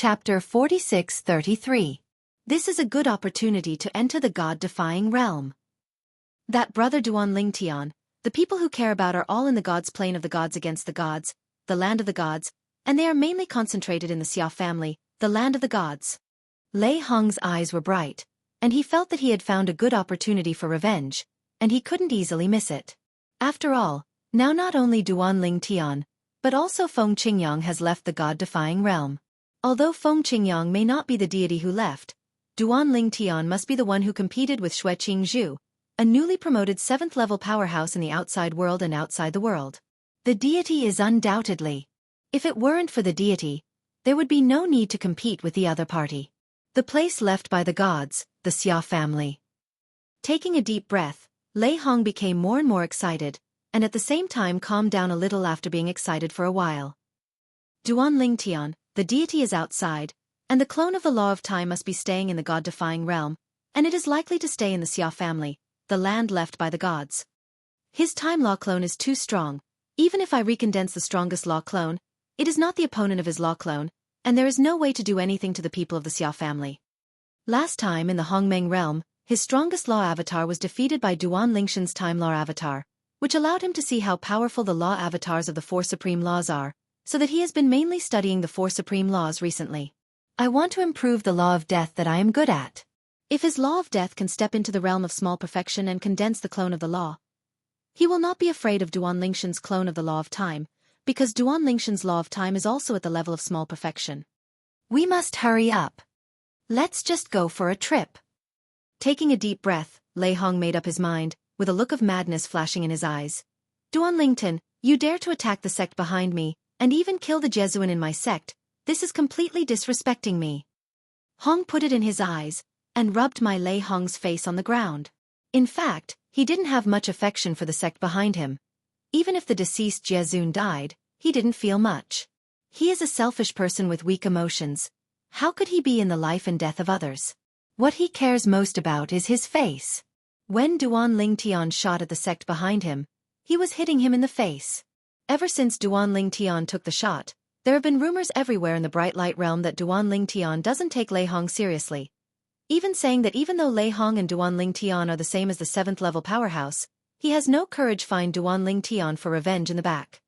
Chapter 46-33. This is a good opportunity to enter the god-defying realm. That brother Duan Tian, the people who care about are all in the gods' plane of the gods against the gods, the land of the gods, and they are mainly concentrated in the Xia family, the land of the gods. Lei Hong's eyes were bright, and he felt that he had found a good opportunity for revenge, and he couldn't easily miss it. After all, now not only Duan Tian, but also Feng Qingyang has left the god-defying realm. Although Feng Qingyang may not be the deity who left, Duan Tian must be the one who competed with Xianxia, a newly promoted 7th-level powerhouse in the outside world and outside the world. The deity is undoubtedly. If it weren't for the deity, there would be no need to compete with the other party. The place left by the gods, the Xia family. Taking a deep breath, Lei Hong became more and more excited, and at the same time calmed down a little after being excited for a while. Duan Tian, the deity is outside, and the clone of the law of time must be staying in the god-defying realm, and it is likely to stay in the Xia family, the land left by the gods. His time law clone is too strong. Even if I recondense the strongest law clone, it is not the opponent of his law clone, and there is no way to do anything to the people of the Xia family. Last time in the Hongmeng realm, his strongest law avatar was defeated by Duan Lingshan's time law avatar, which allowed him to see how powerful the law avatars of the 4 supreme laws are, so that he has been mainly studying the 4 supreme laws recently. I want to improve the law of death that I am good at. If his law of death can step into the realm of small perfection and condense the clone of the law, he will not be afraid of Duan Lingshan's clone of the law of time, because Duan Lingshan's law of time is also at the level of small perfection. We must hurry up. Let's just go for a trip. Taking a deep breath, Lei Hong made up his mind, with a look of madness flashing in his eyes. Duan Lingtan, you dare to attack the sect behind me, and even kill the Jesuin in my sect. This is completely disrespecting me. Hong put it in his eyes, and rubbed my Lei Hong's face on the ground. In fact, he didn't have much affection for the sect behind him. Even if the deceased Jesuin died, he didn't feel much. He is a selfish person with weak emotions. How could he be in the life and death of others? What he cares most about is his face. When Duan Tian shot at the sect behind him, he was hitting him in the face. Ever since Duan Tian took the shot, there have been rumors everywhere in the bright light realm that Duan Tian doesn't take Lei Hong seriously. Even saying that even though Lei Hong and Duan Tian are the same as the 7th-level powerhouse, he has no courage find Duan Tian for revenge in the back.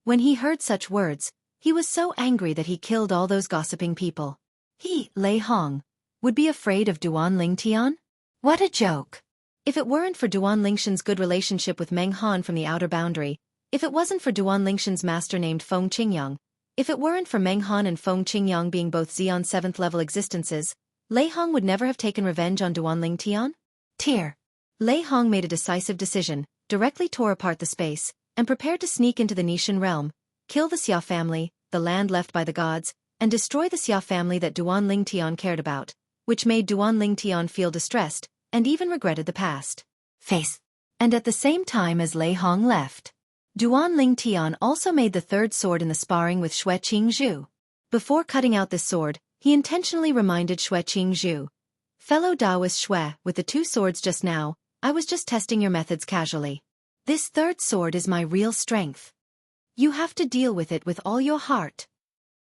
When he heard such words, he was so angry that he killed all those gossiping people. He, Lei Hong, would be afraid of Duan Tian? What a joke! If it weren't for Duan Lingshan's good relationship with Meng Han from the outer boundary, if it wasn't for Duan Lingshan's master named Feng Qingyang, if it weren't for Meng Han and Feng Qingyang being both Xian's 7th-level existences, Lei Hong would never have taken revenge on Duan Tian? Tear. Lei Hong made a decisive decision, directly tore apart the space, and prepared to sneak into the Nishan realm, kill the Xia family, the land left by the gods, and destroy the Xia family that Duan Tian cared about, which made Duan Tian feel distressed, and even regretted the past. Face. And at the same time as Lei Hong left, Duan Tian also made the 3rd sword in the sparring with Xianxia. Before cutting out this sword, he intentionally reminded Xianxia, fellow Taoist Xue, with the 2 swords just now, I was just testing your methods casually. This 3rd sword is my real strength. You have to deal with it with all your heart.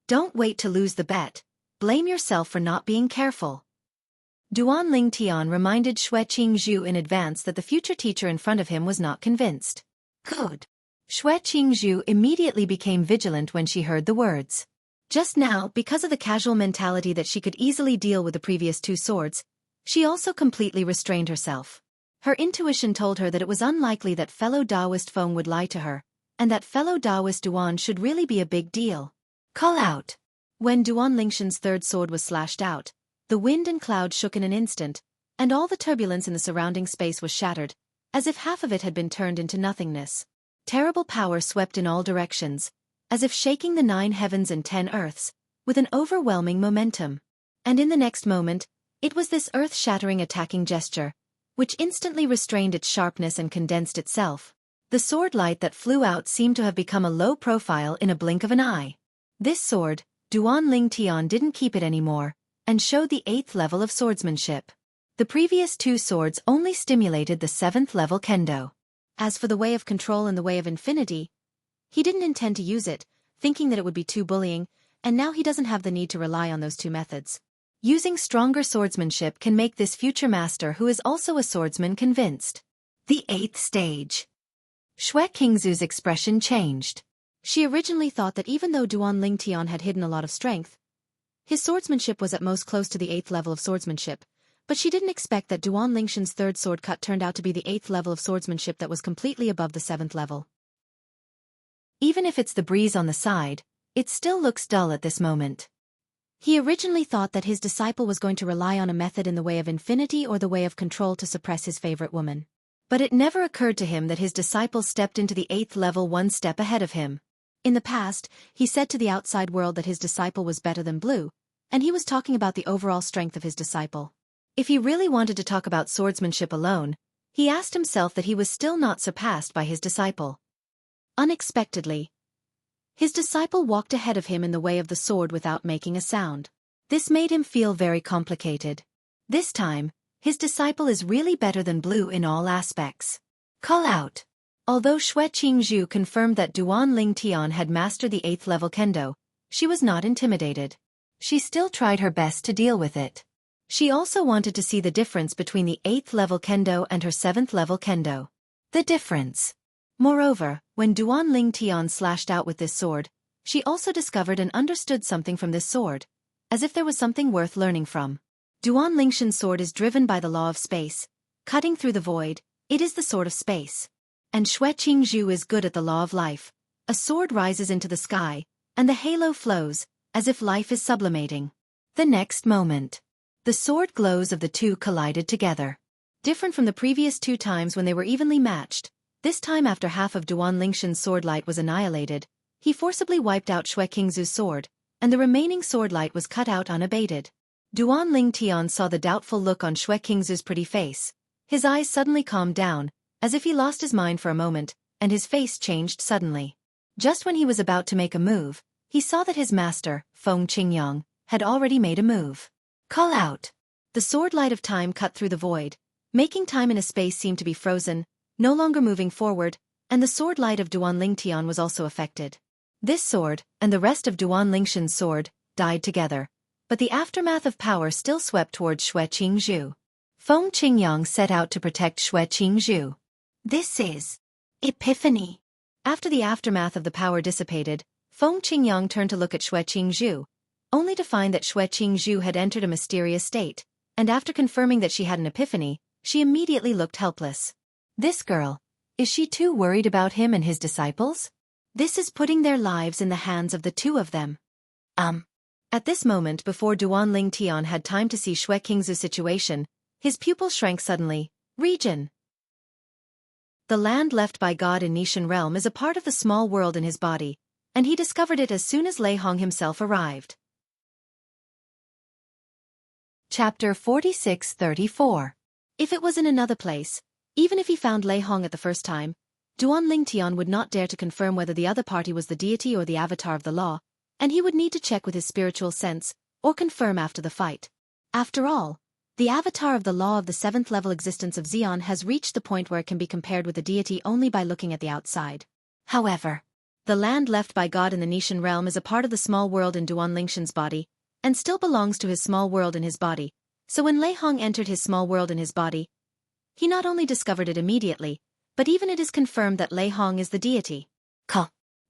Don't wait to lose the bet. Blame yourself for not being careful. Duan Tian reminded Xianxia in advance that the future teacher in front of him was not convinced. Good. Xianxia immediately became vigilant when she heard the words. Just now, because of the casual mentality that she could easily deal with the previous 2 swords, she also completely restrained herself. Her intuition told her that it was unlikely that fellow Taoist Feng would lie to her, and that fellow Taoist Duan should really be a big deal. Call out. When Duan Lingshan's 3rd sword was slashed out, the wind and cloud shook in an instant, and all the turbulence in the surrounding space was shattered, as if half of it had been turned into nothingness. Terrible power swept in all directions, as if shaking the 9 heavens and 10 earths, with an overwhelming momentum. And in the next moment, it was this earth-shattering attacking gesture, which instantly restrained its sharpness and condensed itself. The sword light that flew out seemed to have become a low profile in a blink of an eye. This sword, Duan Tian didn't keep it anymore, and showed the 8th level of swordsmanship. The previous 2 swords only stimulated the 7th level kendo. As for the way of control and the way of infinity, he didn't intend to use it, thinking that it would be too bullying, and now he doesn't have the need to rely on those two methods. Using stronger swordsmanship can make this future master who is also a swordsman convinced. The 8th stage. Xue Qingzu's expression changed. She originally thought that even though Duan Lingtian had hidden a lot of strength, his swordsmanship was at most close to the 8th level of swordsmanship, but she didn't expect that Duan Lingshan's third sword cut turned out to be the 8th level of swordsmanship that was completely above the 7th level. Even if it's the breeze on the side, it still looks dull at this moment. He originally thought that his disciple was going to rely on a method in the way of infinity or the way of control to suppress his favorite woman. But it never occurred to him that his disciple stepped into the 8th level one step ahead of him. In the past, he said to the outside world that his disciple was better than Blue, and he was talking about the overall strength of his disciple. If he really wanted to talk about swordsmanship alone, he asked himself that he was still not surpassed by his disciple. Unexpectedly, his disciple walked ahead of him in the way of the sword without making a sound. This made him feel very complicated. This time, his disciple is really better than Blue in all aspects. Call out. Although Xue Qingzhu confirmed that Duan Lingtian had mastered the 8th level kendo, she was not intimidated. She still tried her best to deal with it. She also wanted to see the difference between the 8th level kendo and her 7th level kendo. The difference. Moreover, when Duan Lingtian slashed out with this sword, she also discovered and understood something from this sword, as if there was something worth learning from. Duan Lingshan's sword is driven by the law of space, cutting through the void. It is the sword of space. And Xue Qingzhu is good at the law of life. A sword rises into the sky, and the halo flows, as if life is sublimating. The next moment, the sword glows of the two collided together. Different from the previous 2 times when they were evenly matched, this time after half of Duan Lingshan's sword light was annihilated, he forcibly wiped out Xue Qingzu's sword, and the remaining sword light was cut out unabated. Duan Lingtian saw the doubtful look on Xue Qingzu's pretty face. His eyes suddenly calmed down, as if he lost his mind for a moment, and his face changed suddenly. Just when he was about to make a move, he saw that his master, Feng Qingyang, had already made a move. Call out. The sword light of time cut through the void, making time and a space seem to be frozen, no longer moving forward, and the sword light of Duan Lingtian was also affected. This sword, and the rest of Duan Lingshan's sword, died together, but the aftermath of power still swept towards Xue Qingzhu. Feng Qingyang set out to protect Xue Qingzhu. This is Epiphany. After the aftermath of the power dissipated, Feng Qingyang turned to look at Xue Qingzhu, only to find that Xue Qingzhu had entered a mysterious state, and after confirming that she had an epiphany, she immediately looked helpless. This girl, is she too worried about him and his disciples? This is putting their lives in the hands of the two of them. At this moment, before Duan Lingtian had time to see Xue Qingzu's situation, his pupil shrank suddenly. Region. The land left by God in Nishan realm is a part of the small world in his body, and he discovered it as soon as Lei Hong himself arrived. Chapter 46-34. If it was in another place, even if he found Lei Hong at the first time, Duan Lingtian would not dare to confirm whether the other party was the deity or the avatar of the law, and he would need to check with his spiritual sense, or confirm after the fight. After all, the avatar of the law of the 7th level existence of Xian has reached the point where it can be compared with the deity only by looking at the outside. However, the land left by God in the Nishan realm is a part of the small world in Duan Lingshan's body, and still belongs to his small world in his body, so when Lei Hong entered his small world in his body, he not only discovered it immediately, but even it is confirmed that Lei Hong is the deity.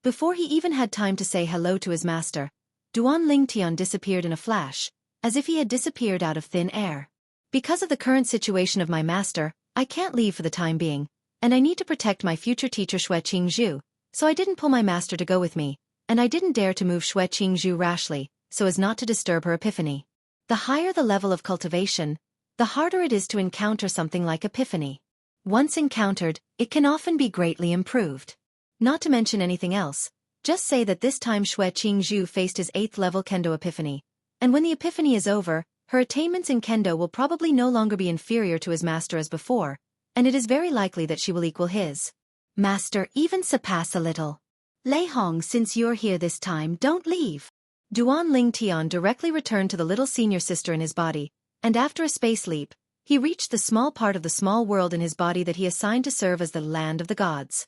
Before he even had time to say hello to his master, Duan Lingtian disappeared in a flash, as if he had disappeared out of thin air. Because of the current situation of my master, I can't leave for the time being, and I need to protect my future teacher Xue Qingzhu, so I didn't pull my master to go with me, and I didn't dare to move Xue Qingzhu rashly, so as not to disturb her epiphany. The higher the level of cultivation, the harder it is to encounter something like epiphany. Once encountered, it can often be greatly improved. Not to mention anything else, just say that this time Xue Qingzhu faced his 8th level kendo epiphany, and when the epiphany is over, her attainments in kendo will probably no longer be inferior to his master as before, and it is very likely that she will equal his master, even surpass a little. Lei Hong, since you're here this time, don't leave. Duan Lingtian directly returned to the little senior sister in his body, and after a space leap, he reached the small part of the small world in his body that he assigned to serve as the land of the gods.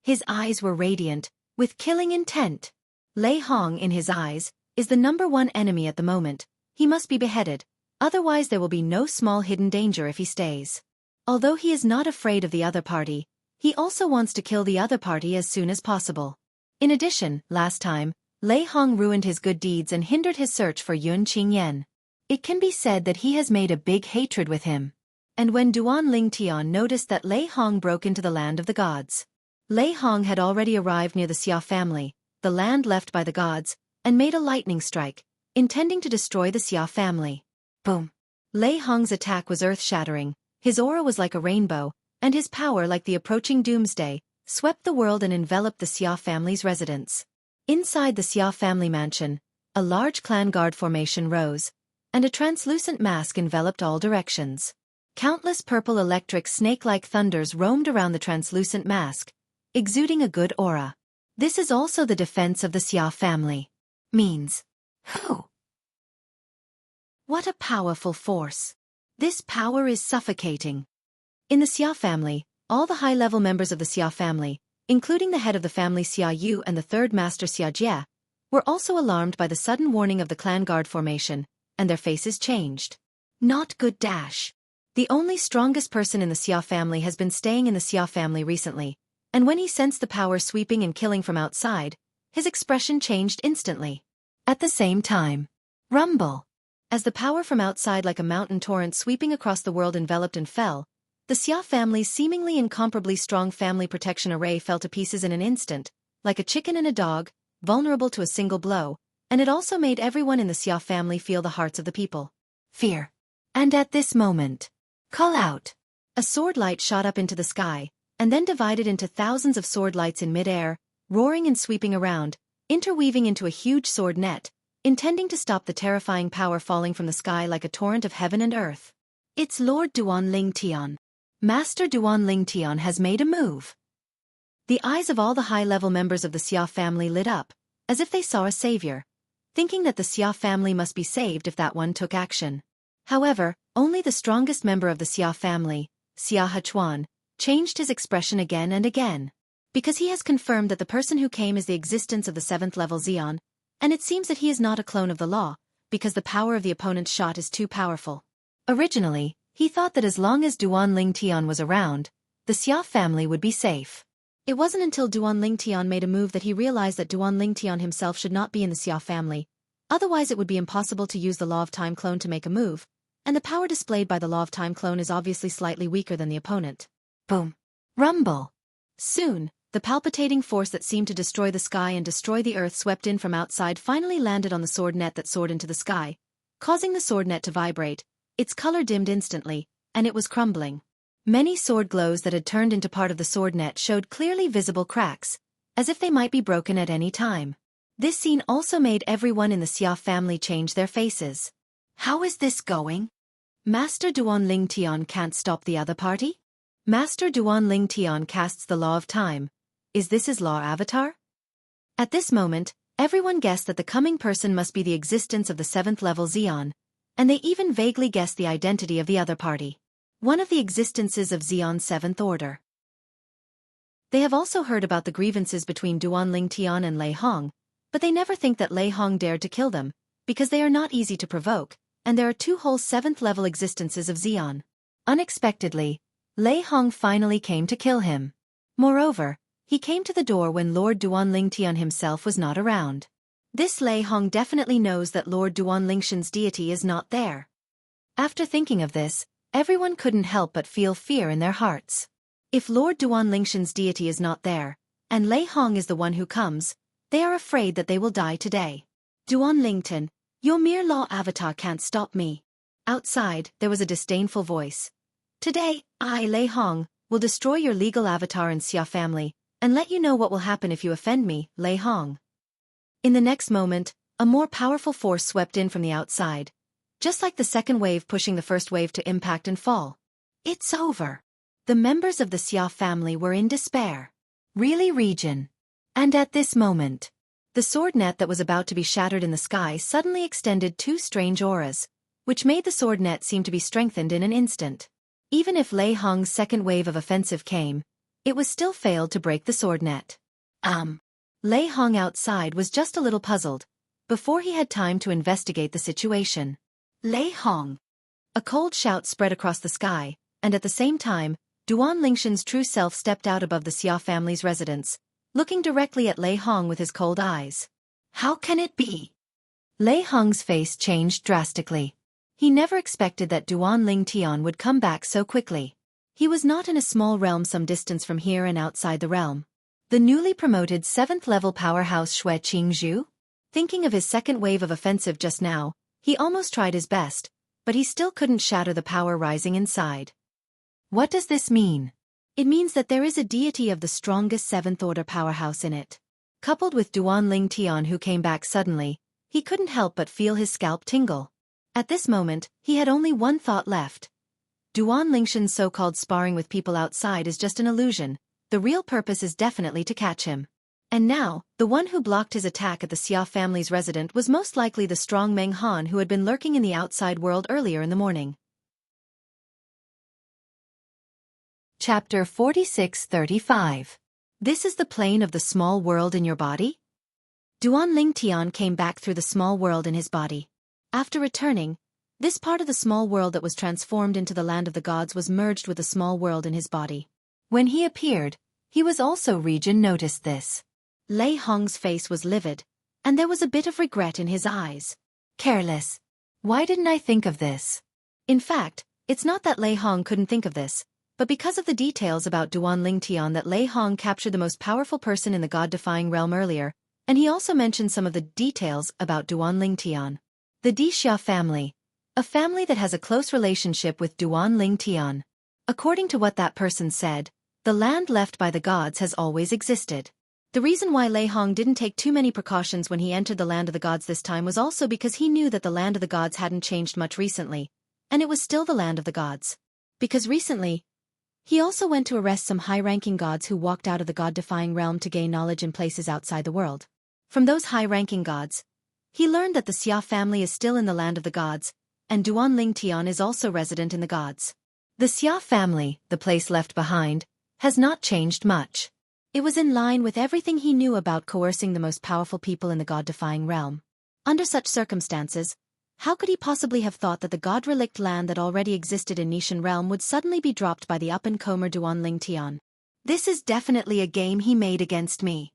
His eyes were radiant, with killing intent. Lei Hong, in his eyes, is the #1 enemy at the moment. He must be beheaded, otherwise there will be no small hidden danger if he stays. Although he is not afraid of the other party, he also wants to kill the other party as soon as possible. In addition, last time, Lei Hong ruined his good deeds and hindered his search for Yun Qingyan. It can be said that he has made a big hatred with him. And when Duan Lingtian noticed that Lei Hong broke into the land of the gods, Lei Hong had already arrived near the Xia family, the land left by the gods, and made a lightning strike, intending to destroy the Xia family. Boom! Lei Hong's attack was earth-shattering, his aura was like a rainbow, and his power, like the approaching doomsday, swept the world and enveloped the Xia family's residence. Inside the Xia family mansion, a large clan guard formation rose, and a translucent mask enveloped all directions. Countless purple electric snake-like thunders roamed around the translucent mask, exuding a good aura. This is also the defense of the Xia family. Means. Who? What a powerful force. This power is suffocating. In the Xia family, all the high-level members of the Xia family, including the head of the family Xia Yu and the third master Xia Jie, were also alarmed by the sudden warning of the clan guard formation, and their faces changed. Not good. The only strongest person in the Xia family has been staying in the Xia family recently, and when he sensed the power sweeping and killing from outside, his expression changed instantly. At the same time, rumble. As the power from outside like a mountain torrent sweeping across the world enveloped and fell, the Xia family's seemingly incomparably strong family protection array fell to pieces in an instant, like a chicken and a dog, vulnerable to a single blow, and it also made everyone in the Xia family feel the hearts of the people. Fear. And at this moment, call out. A sword light shot up into the sky, and then divided into thousands of sword lights in mid-air, roaring and sweeping around, interweaving into a huge sword net, intending to stop the terrifying power falling from the sky like a torrent of heaven and earth. It's Lord Duan Lingtian. Master Duan Lingtian has made a move. The eyes of all the high-level members of the Xia family lit up, as if they saw a savior, thinking that the Xia family must be saved if that one took action. However, only the strongest member of the Xia family, Xia Hechuan, changed his expression again and again. Because he has confirmed that the person who came is the existence of the 7th level Xian, and it seems that he is not a clone of the law, because the power of the opponent's shot is too powerful. Originally, he thought that as long as Duan Lingtian was around, the Xia family would be safe. It wasn't until Duan Lingtian made a move that he realized that Duan Lingtian himself should not be in the Xia family, otherwise it would be impossible to use the Law of Time clone to make a move, and the power displayed by the Law of Time clone is obviously slightly weaker than the opponent. Boom. Rumble. Soon, the palpitating force that seemed to destroy the sky and destroy the earth swept in from outside finally landed on the sword net that soared into the sky, causing the sword net to vibrate. Its color dimmed instantly, and it was crumbling. Many sword glows that had turned into part of the sword net showed clearly visible cracks, as if they might be broken at any time. This scene also made everyone in the Xia family change their faces. How is this going? Master Duan Lingtian can't stop the other party? Master Duan Lingtian casts the Law of Time. Is this his law avatar? At this moment, everyone guessed that the coming person must be the existence of the 7th level Xian, and they even vaguely guessed the identity of the other party. One of the existences of Xian's 7th order. They have also heard about the grievances between Duan Lingtian and Lei Hong, but they never think that Lei Hong dared to kill them, because they are not easy to provoke, and there are 2 whole 7th level existences of Xian. Unexpectedly, Lei Hong finally came to kill him. Moreover, he came to the door when Lord Duan Lingtian himself was not around. This Lei Hong definitely knows that Lord Duan Lingshan's deity is not there. After thinking of this, everyone couldn't help but feel fear in their hearts. If Lord Duan Lingshan's deity is not there, and Lei Hong is the one who comes, they are afraid that they will die today. Duan Lingtian, your mere law avatar can't stop me. Outside, there was a disdainful voice. Today, I, Lei Hong, will destroy your legal avatar and Xia family, and let you know what will happen if you offend me, Lei Hong. In the next moment, a more powerful force swept in from the outside, just like the second wave pushing the first wave to impact and fall. It's over. The members of the Xia family were in despair. Really, region. And at this moment, the sword net that was about to be shattered in the sky suddenly extended 2 strange auras, which made the sword net seem to be strengthened in an instant. Even if Lei Hong's second wave of offensive came, it was still failed to break the sword net. Lei Hong outside was just a little puzzled, before he had time to investigate the situation. Lei Hong! A cold shout spread across the sky, and at the same time, Duan Lingshan's true self stepped out above the Xia family's residence, looking directly at Lei Hong with his cold eyes. How can it be? Lei Hong's face changed drastically. He never expected that Duan Lingtian would come back so quickly. He was not in a small realm some distance from here and outside the realm. The newly promoted 7th-level powerhouse Jianghu? Thinking of his second wave of offensive just now, he almost tried his best, but he still couldn't shatter the power rising inside. What does this mean? It means that there is a deity of the strongest 7th-order powerhouse in it. Coupled with Duan Lingtian who came back suddenly, he couldn't help but feel his scalp tingle. At this moment, he had only one thought left. Duan Lingshan's so-called sparring with people outside is just an illusion. The real purpose is definitely to catch him. And now, the one who blocked his attack at the Xia family's residence was most likely the strong Meng Han who had been lurking in the outside world earlier in the morning. Chapter 46-35. This is the plane of the small world in your body? Duan Lingtian came back through the small world in his body. After returning, this part of the small world that was transformed into the land of the gods was merged with the small world in his body. When he appeared, he was also Regin noticed this. Lei Hong's face was livid, and there was a bit of regret in his eyes. Careless. Why didn't I think of this? In fact, it's not that Lei Hong couldn't think of this, but because of the details about Duan Lingtian that Lei Hong captured the most powerful person in the god-defying realm earlier, and he also mentioned some of the details about Duan Lingtian. The Xia family. A family that has a close relationship with Duan Lingtian. According to what that person said, the land left by the gods has always existed. The reason why Lei Hong didn't take too many precautions when he entered the land of the gods this time was also because he knew that the land of the gods hadn't changed much recently, and it was still the land of the gods. Because recently, he also went to arrest some high-ranking gods who walked out of the god-defying realm to gain knowledge in places outside the world. From those high-ranking gods, he learned that the Xia family is still in the land of the gods, and Duan Lingtian is also resident in the gods. The Xia family, the place left behind, has not changed much. It was in line with everything he knew about coercing the most powerful people in the god-defying realm. Under such circumstances, how could he possibly have thought that the god-relict land that already existed in Nishan realm would suddenly be dropped by the up-and-comer Duan Lingtian? This is definitely a game he made against me.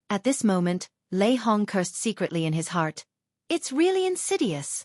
At this moment, Lei Hong cursed secretly in his heart. It's really insidious.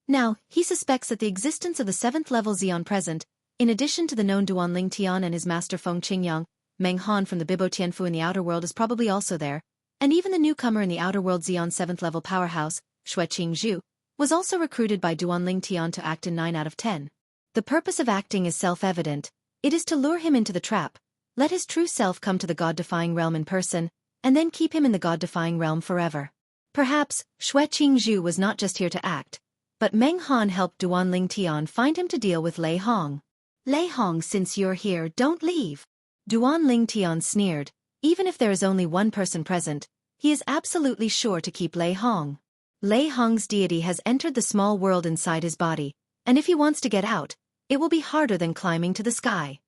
Now, he suspects that the existence of the 7th-level Xian present, in addition to the known Duan Lingtian and his master Feng Qingyang, Meng Han from the Bibo Tianfu in the outer world is probably also there, and even the newcomer in the outer world Xian 7th-level powerhouse, Jianghu, was also recruited by Duan Lingtian to act in 9 out of 10. The purpose of acting is self-evident. It is to lure him into the trap, let his true self come to the god-defying realm in person, and then keep him in the god-defying realm forever. Perhaps, Jianghu was not just here to act, but Meng Han helped Duan Lingtian find him to deal with Lei Hong. Lei Hong, since you're here, don't leave. Duan Lingtian sneered. Even if there is only one person present, he is absolutely sure to keep Lei Hong. Lei Hong's deity has entered the small world inside his body, and if he wants to get out, it will be harder than climbing to the sky.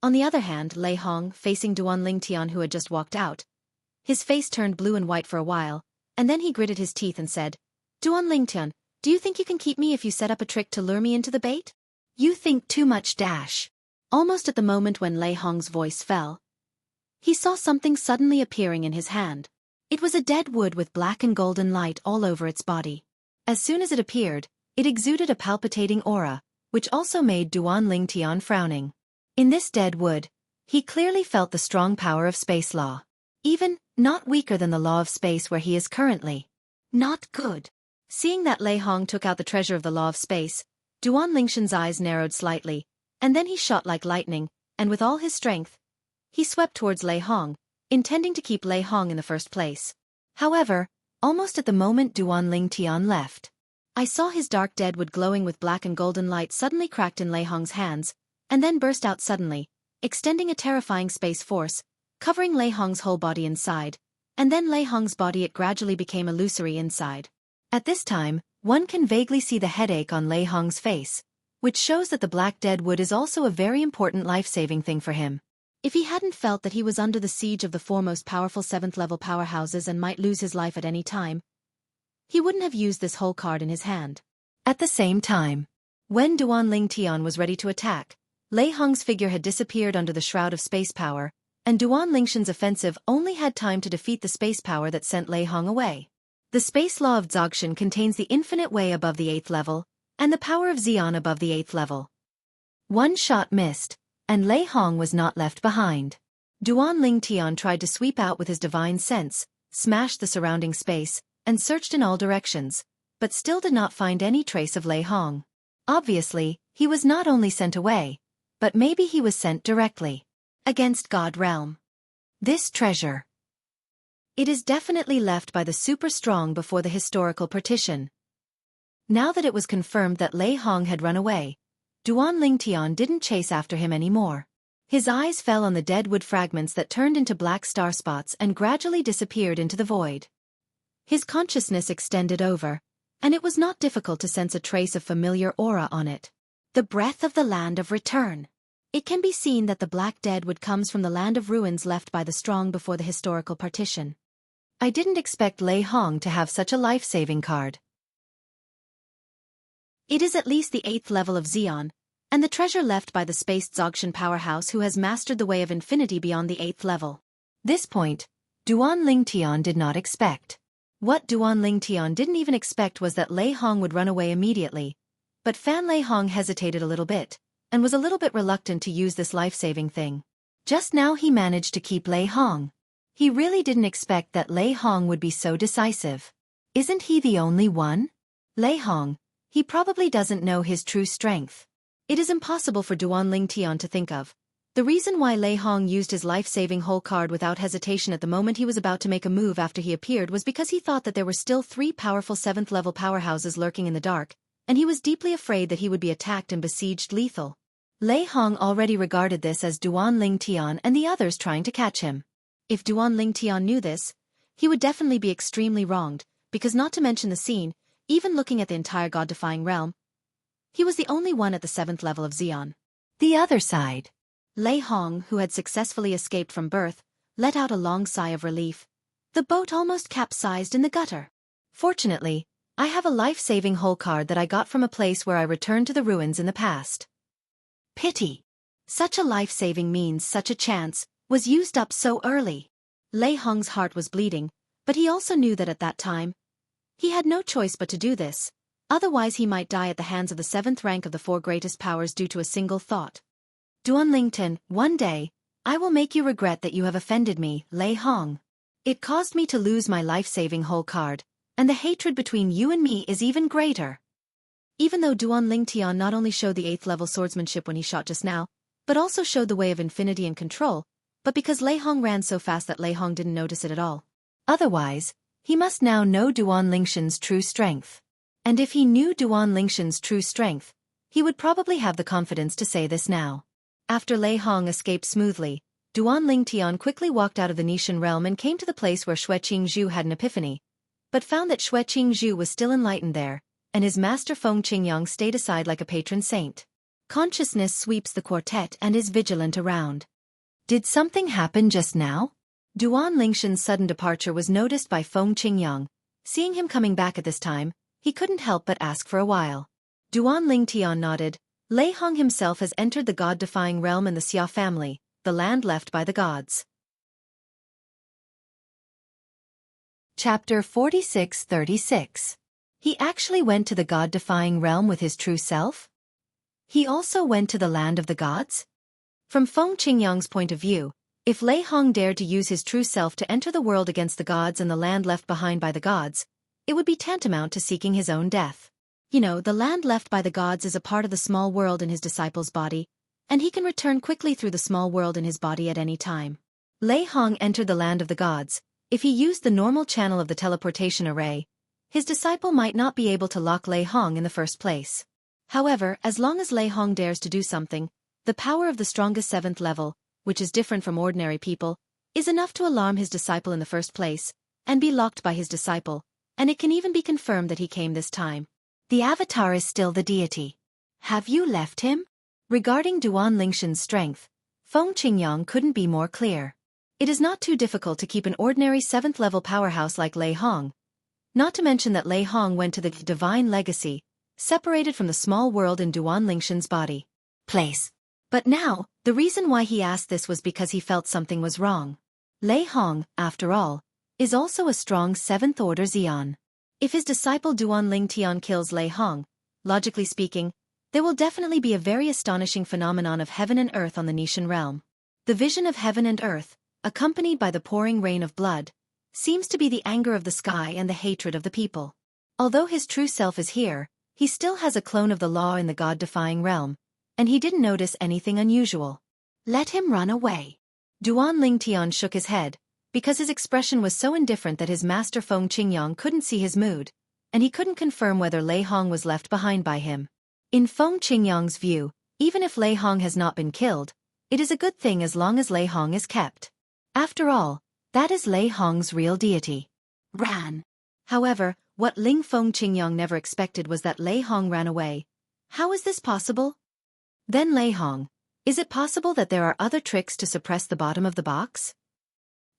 On the other hand, Lei Hong, facing Duan Lingtian who had just walked out, his face turned blue and white for a while, and then he gritted his teeth and said, Duan Lingtian, do you think you can keep me if you set up a trick to lure me into the bait? You think too much dash. Almost at the moment when Lei Hong's voice fell, he saw something suddenly appearing in his hand. It was a dead wood with black and golden light all over its body. As soon as it appeared, it exuded a palpitating aura, which also made Duan Lingtian frowning. In this dead wood, he clearly felt the strong power of space law. Even, not weaker than the law of space where he is currently. Not good. Seeing that Lei Hong took out the treasure of the law of space, Duan Lingshan's eyes narrowed slightly, and then he shot like lightning, and with all his strength, he swept towards Lei Hong, intending to keep Lei Hong in the first place. However, almost at the moment Duan Lingtian left, I saw his dark deadwood glowing with black and golden light suddenly cracked in Lei Hong's hands, and then burst out suddenly, extending a terrifying space force, covering Lei Hong's whole body inside, and then Lei Hong's body it gradually became illusory inside. At this time, one can vaguely see the headache on Lei Hong's face, which shows that the black dead wood is also a very important life-saving thing for him. If he hadn't felt that he was under the siege of the four most powerful 7th-level powerhouses and might lose his life at any time, he wouldn't have used this whole card in his hand. At the same time, when Duan Lingtian was ready to attack, Lei Hong's figure had disappeared under the shroud of space power, and Duan Lingshan's offensive only had time to defeat the space power that sent Lei Hong away. The space law of Zogshan contains the infinite way above the 8th level, and the power of Xian above the 8th level. One shot missed, and Lei Hong was not left behind. Duan Lingtian tried to sweep out with his divine sense, smashed the surrounding space, and searched in all directions, but still did not find any trace of Lei Hong. Obviously, he was not only sent away, but maybe he was sent directly against God Realm. This treasure. It is definitely left by the super strong before the historical partition. Now that it was confirmed that Lei Hong had run away, Duan Lingtian didn't chase after him anymore. His eyes fell on the dead wood fragments that turned into black star spots and gradually disappeared into the void. His consciousness extended over, and it was not difficult to sense a trace of familiar aura on it. The breath of the land of return. It can be seen that the black dead wood comes from the land of ruins left by the strong before the historical partition. I didn't expect Lei Hong to have such a life-saving card. It is at least the 8th level of Xian, and the treasure left by the spaced Zogshan powerhouse who has mastered the way of infinity beyond the 8th level. This point, Duan Lingtian did not expect. What Duan Lingtian didn't even expect was that Lei Hong would run away immediately, but Fan Lei Hong hesitated a little bit, and was a little bit reluctant to use this life-saving thing. Just now he managed to keep Lei Hong. He really didn't expect that Lei Hong would be so decisive. Isn't he the only one? Lei Hong, he probably doesn't know his true strength. It is impossible for Duan Lingtian to think of. The reason why Lei Hong used his life-saving whole card without hesitation at the moment he was about to make a move after he appeared was because he thought that there were still 3 powerful 7th-level powerhouses lurking in the dark, and he was deeply afraid that he would be attacked and besieged lethal. Lei Hong already regarded this as Duan Lingtian and the others trying to catch him. If Duan Lingtian knew this, he would definitely be extremely wronged, because not to mention the scene, even looking at the entire god-defying realm, he was the only one at the 7th level of Xian. The other side. Lei Hong, who had successfully escaped from birth, let out a long sigh of relief. The boat almost capsized in the gutter. Fortunately, I have a life-saving whole card that I got from a place where I returned to the ruins in the past. Pity. Such a life-saving means such a chance was used up so early. Lei Hong's heart was bleeding, but he also knew that at that time, he had no choice but to do this, otherwise he might die at the hands of the 7th rank of the 4 greatest powers due to a single thought. Duan Lingtian, one day, I will make you regret that you have offended me, Lei Hong. It caused me to lose my life-saving whole card, and the hatred between you and me is even greater. Even though Duan Lingtian not only showed the 8th level swordsmanship when he shot just now, but also showed the way of infinity and control, but because Lei Hong ran so fast that Lei Hong didn't notice it at all. Otherwise, he must now know Duan Lingshan's true strength. And if he knew Duan Lingshan's true strength, he would probably have the confidence to say this now. After Lei Hong escaped smoothly, Duan Lingtian quickly walked out of the Nishan realm and came to the place where Xianxia had an epiphany, but found that Xianxia was still enlightened there, and his master Feng Qingyang stayed aside like a patron saint. Consciousness sweeps the quartet and is vigilant around. Did something happen just now? Duan Lingshan's sudden departure was noticed by Feng Qingyang. Seeing him coming back at this time, he couldn't help but ask for a while. Duan Lingtian nodded. Lei Hong himself has entered the god-defying realm in the Xia family, the land left by the gods. Chapter 46-36. He actually went to the god-defying realm with his true self? He also went to the land of the gods? From Feng Qingyang's point of view, if Lei Hong dared to use his true self to enter the world against the gods and the land left behind by the gods, it would be tantamount to seeking his own death. You know, the land left by the gods is a part of the small world in his disciple's body, and he can return quickly through the small world in his body at any time. Lei Hong entered the land of the gods. If he used the normal channel of the teleportation array, his disciple might not be able to lock Lei Hong in the first place. However, as long as Lei Hong dares to do something, the power of the strongest 7th level, which is different from ordinary people, is enough to alarm his disciple in the first place, and be locked by his disciple, and it can even be confirmed that he came this time. The avatar is still the deity. Have you left him? Regarding Duan Lingshan's strength, Feng Qingyang couldn't be more clear. It is not too difficult to keep an ordinary 7th-level powerhouse like Lei Hong. Not to mention that Lei Hong went to the divine legacy, separated from the small world in Duan Lingshan's body. Place. But now, the reason why he asked this was because he felt something was wrong. Lei Hong, after all, is also a strong 7th-order Xian. If his disciple Duan Lingtian kills Lei Hong, logically speaking, there will definitely be a very astonishing phenomenon of heaven and earth on the Nishan realm. The vision of heaven and earth, accompanied by the pouring rain of blood, seems to be the anger of the sky and the hatred of the people. Although his true self is here, he still has a clone of the law in the god-defying realm, and he didn't notice anything unusual. Let him run away. Duan Lingtian shook his head, because his expression was so indifferent that his master Feng Qingyang couldn't see his mood, and he couldn't confirm whether Lei Hong was left behind by him. In Feng Qingyang's view, even if Lei Hong has not been killed, it is a good thing as long as Lei Hong is kept. After all, that is Lei Hong's real deity. Ran. However, what Feng Qingyang never expected was that Lei Hong ran away. How is this possible? Then Lei Hong, is it possible that there are other tricks to suppress the bottom of the box?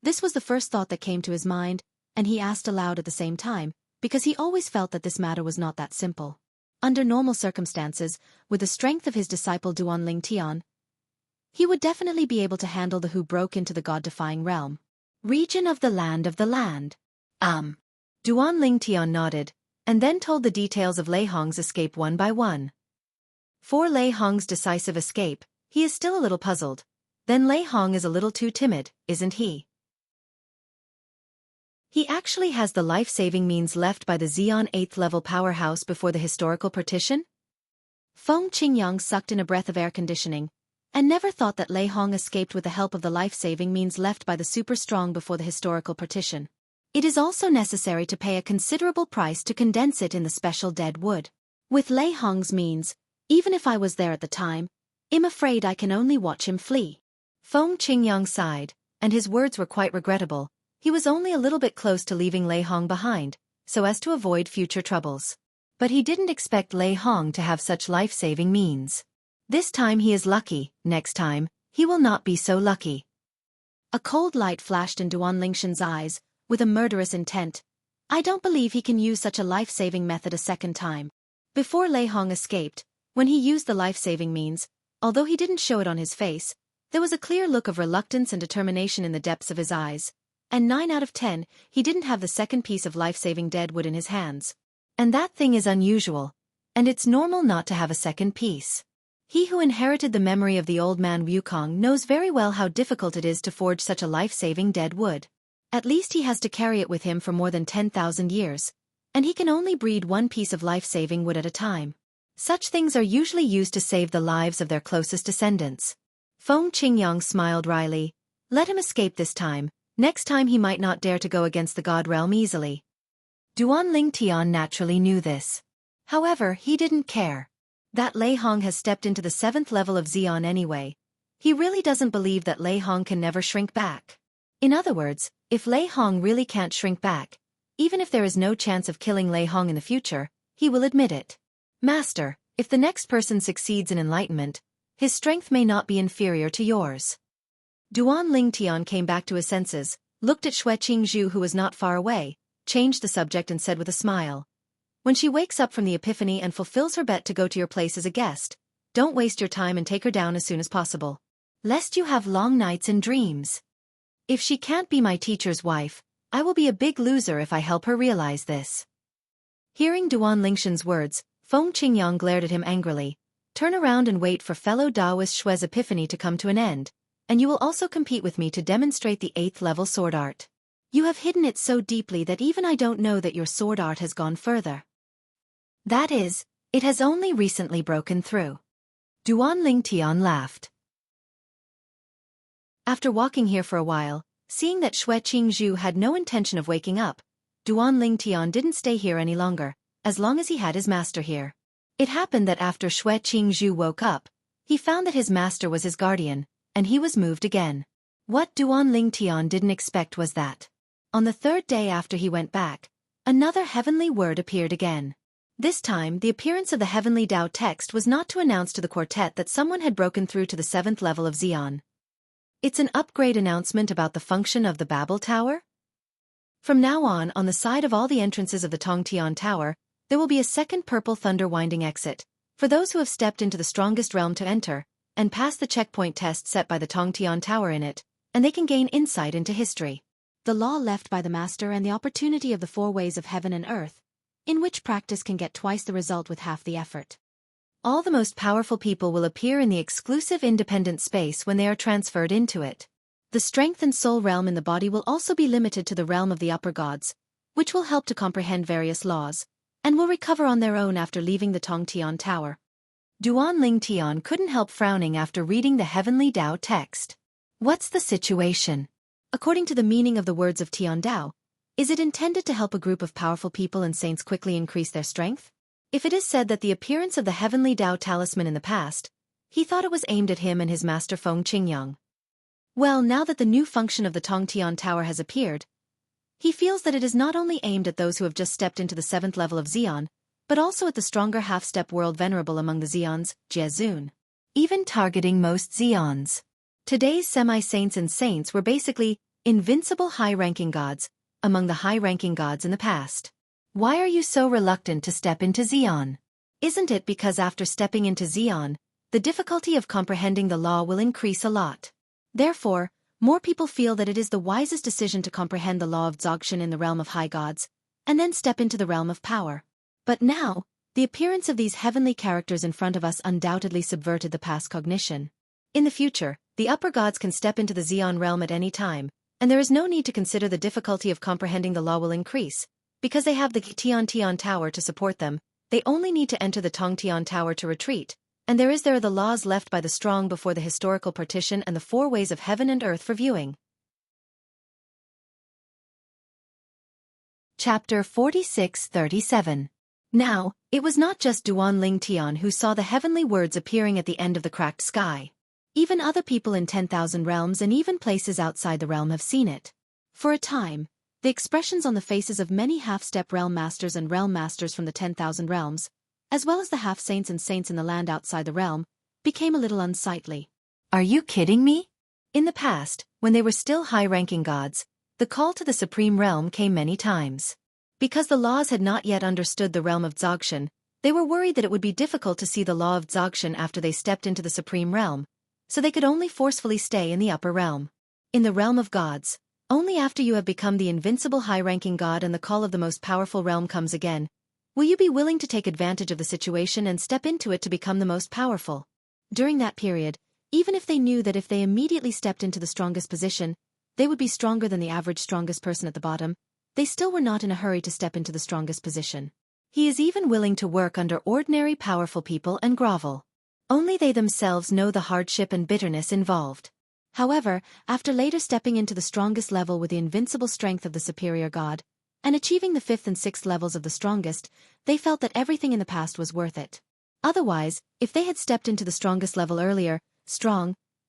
This was the first thought that came to his mind, and he asked aloud at the same time, because he always felt that this matter was not that simple. Under normal circumstances, with the strength of his disciple Duan Lingtian, he would definitely be able to handle the who broke into the god-defying realm. Region of the land of the land. Duan Lingtian nodded, and then told the details of Lei Hong's escape one by one. For Lei Hong's decisive escape, he is still a little puzzled. Then Lei Hong is a little too timid, isn't he? He actually has the life-saving means left by the Xian 8th-level powerhouse before the historical partition? Feng Qingyang sucked in a breath of air conditioning, and never thought that Lei Hong escaped with the help of the life-saving means left by the super-strong before the historical partition. It is also necessary to pay a considerable price to condense it in the special dead wood. With Lei Hong's means, even if I was there at the time, I'm afraid I can only watch him flee. Feng Qingyang sighed, and his words were quite regrettable. He was only a little bit close to leaving Lei Hong behind, so as to avoid future troubles. But he didn't expect Lei Hong to have such life-saving means. This time he is lucky, next time, he will not be so lucky. A cold light flashed in Duan Lingshan's eyes, with a murderous intent. I don't believe he can use such a life-saving method a second time. Before Lei Hong escaped, when he used the life-saving means, although he didn't show it on his face, there was a clear look of reluctance and determination in the depths of his eyes. And 9 out of 10, he didn't have the second piece of life-saving dead wood in his hands. And that thing is unusual. And it's normal not to have a second piece. He who inherited the memory of the old man Wukong knows very well how difficult it is to forge such a life-saving dead wood. At least he has to carry it with him for more than 10,000 years. And he can only breed one piece of life-saving wood at a time. Such things are usually used to save the lives of their closest descendants. Feng Qingyang smiled wryly. Let him escape this time. Next time he might not dare to go against the god realm easily. Duan Lingtian naturally knew this. However, he didn't care. That Lei Hong has stepped into the 7th level of Xian anyway. He really doesn't believe that Lei Hong can never shrink back. In other words, if Lei Hong really can't shrink back, even if there is no chance of killing Lei Hong in the future, he will admit it. Master, if the next person succeeds in enlightenment, his strength may not be inferior to yours. Duan Lingtian came back to his senses, looked at Xianxia who was not far away, changed the subject and said with a smile. When she wakes up from the epiphany and fulfills her bet to go to your place as a guest, don't waste your time and take her down as soon as possible. Lest you have long nights and dreams. If she can't be my teacher's wife, I will be a big loser if I help her realize this. Hearing Duan Lingshan's words, Feng Qingyang glared at him angrily. Turn around and wait for fellow Daoist Shue's epiphany to come to an end. And you will also compete with me to demonstrate the 8th-level sword art. You have hidden it so deeply that even I don't know that your sword art has gone further. That is, it has only recently broken through. Duan Lingtian laughed. After walking here for a while, seeing that Xianxia had no intention of waking up, Duan Lingtian didn't stay here any longer, as long as he had his master here. It happened that after Xianxia woke up, he found that his master was his guardian, and he was moved again. What Duan Lingtian didn't expect was that, on the 3rd day after he went back, another heavenly word appeared again. This time, the appearance of the heavenly Tao text was not to announce to the quartet that someone had broken through to the 7th level of Xian. It's an upgrade announcement about the function of the Babel Tower. From now on the side of all the entrances of the Tongtian Tower, there will be a second purple thunder winding exit, for those who have stepped into the strongest realm to enter, and pass the checkpoint test set by the Tongtian Tower in it, and they can gain insight into history. The law left by the master and the opportunity of the four ways of heaven and earth, in which practice can get twice the result with half the effort. All the most powerful people will appear in the exclusive independent space when they are transferred into it. The strength and soul realm in the body will also be limited to the realm of the upper gods, which will help to comprehend various laws, and will recover on their own after leaving the Tongtian Tower. Duan Lingtian couldn't help frowning after reading the heavenly Dao text. What's the situation? According to the meaning of the words of Tian Dao, is it intended to help a group of powerful people and saints quickly increase their strength? If it is said that the appearance of the heavenly Dao talisman in the past, he thought it was aimed at him and his master Feng Qingyang. Well, now that the new function of the Tongtian Tower has appeared, he feels that it is not only aimed at those who have just stepped into the 7th level of Xian, but also at the stronger half-step world venerable among the Xians, Jiezun. Even targeting most Xians. Today's semi-saints and saints were basically invincible high-ranking gods, among the high-ranking gods in the past. Why are you so reluctant to step into Xian? Isn't it because after stepping into Xian, the difficulty of comprehending the law will increase a lot? Therefore, more people feel that it is the wisest decision to comprehend the law of Dzogchen in the realm of high gods, and then step into the realm of power. But now, the appearance of these heavenly characters in front of us undoubtedly subverted the past cognition. In the future, the upper gods can step into the Xian realm at any time, and there is no need to consider the difficulty of comprehending the law will increase, because they have the Tiantian Tower to support them. They only need to enter the Tongtian Tower to retreat, and there are the laws left by the strong before the historical partition and the four ways of heaven and earth for viewing. Chapter 46-37. Now, it was not just Duan Lingtian who saw the heavenly words appearing at the end of the cracked sky. Even other people in 10,000 realms and even places outside the realm have seen it. For a time, the expressions on the faces of many half-step realm masters and realm masters from the 10,000 realms, as well as the half-saints and saints in the land outside the realm, became a little unsightly. Are you kidding me? In the past, when they were still high-ranking gods, the call to the supreme realm came many times. Because the laws had not yet understood the realm of Dzogchen, they were worried that it would be difficult to see the law of Dzogchen after they stepped into the supreme realm, so they could only forcefully stay in the upper realm. In the realm of gods, only after you have become the invincible high-ranking god and the call of the most powerful realm comes again, will you be willing to take advantage of the situation and step into it to become the most powerful. During that period, even if they knew that if they immediately stepped into the strongest position, they would be stronger than the average strongest person at the bottom, they still were not in a hurry to step into the strongest position. He is even willing to work under ordinary powerful people and grovel. Only they themselves know the hardship and bitterness involved. However, after later stepping into the strongest level with the invincible strength of the superior god, and achieving the 5th and 6th levels of the strongest, they felt that everything in the past was worth it. Otherwise, if they had stepped into the strongest level earlier,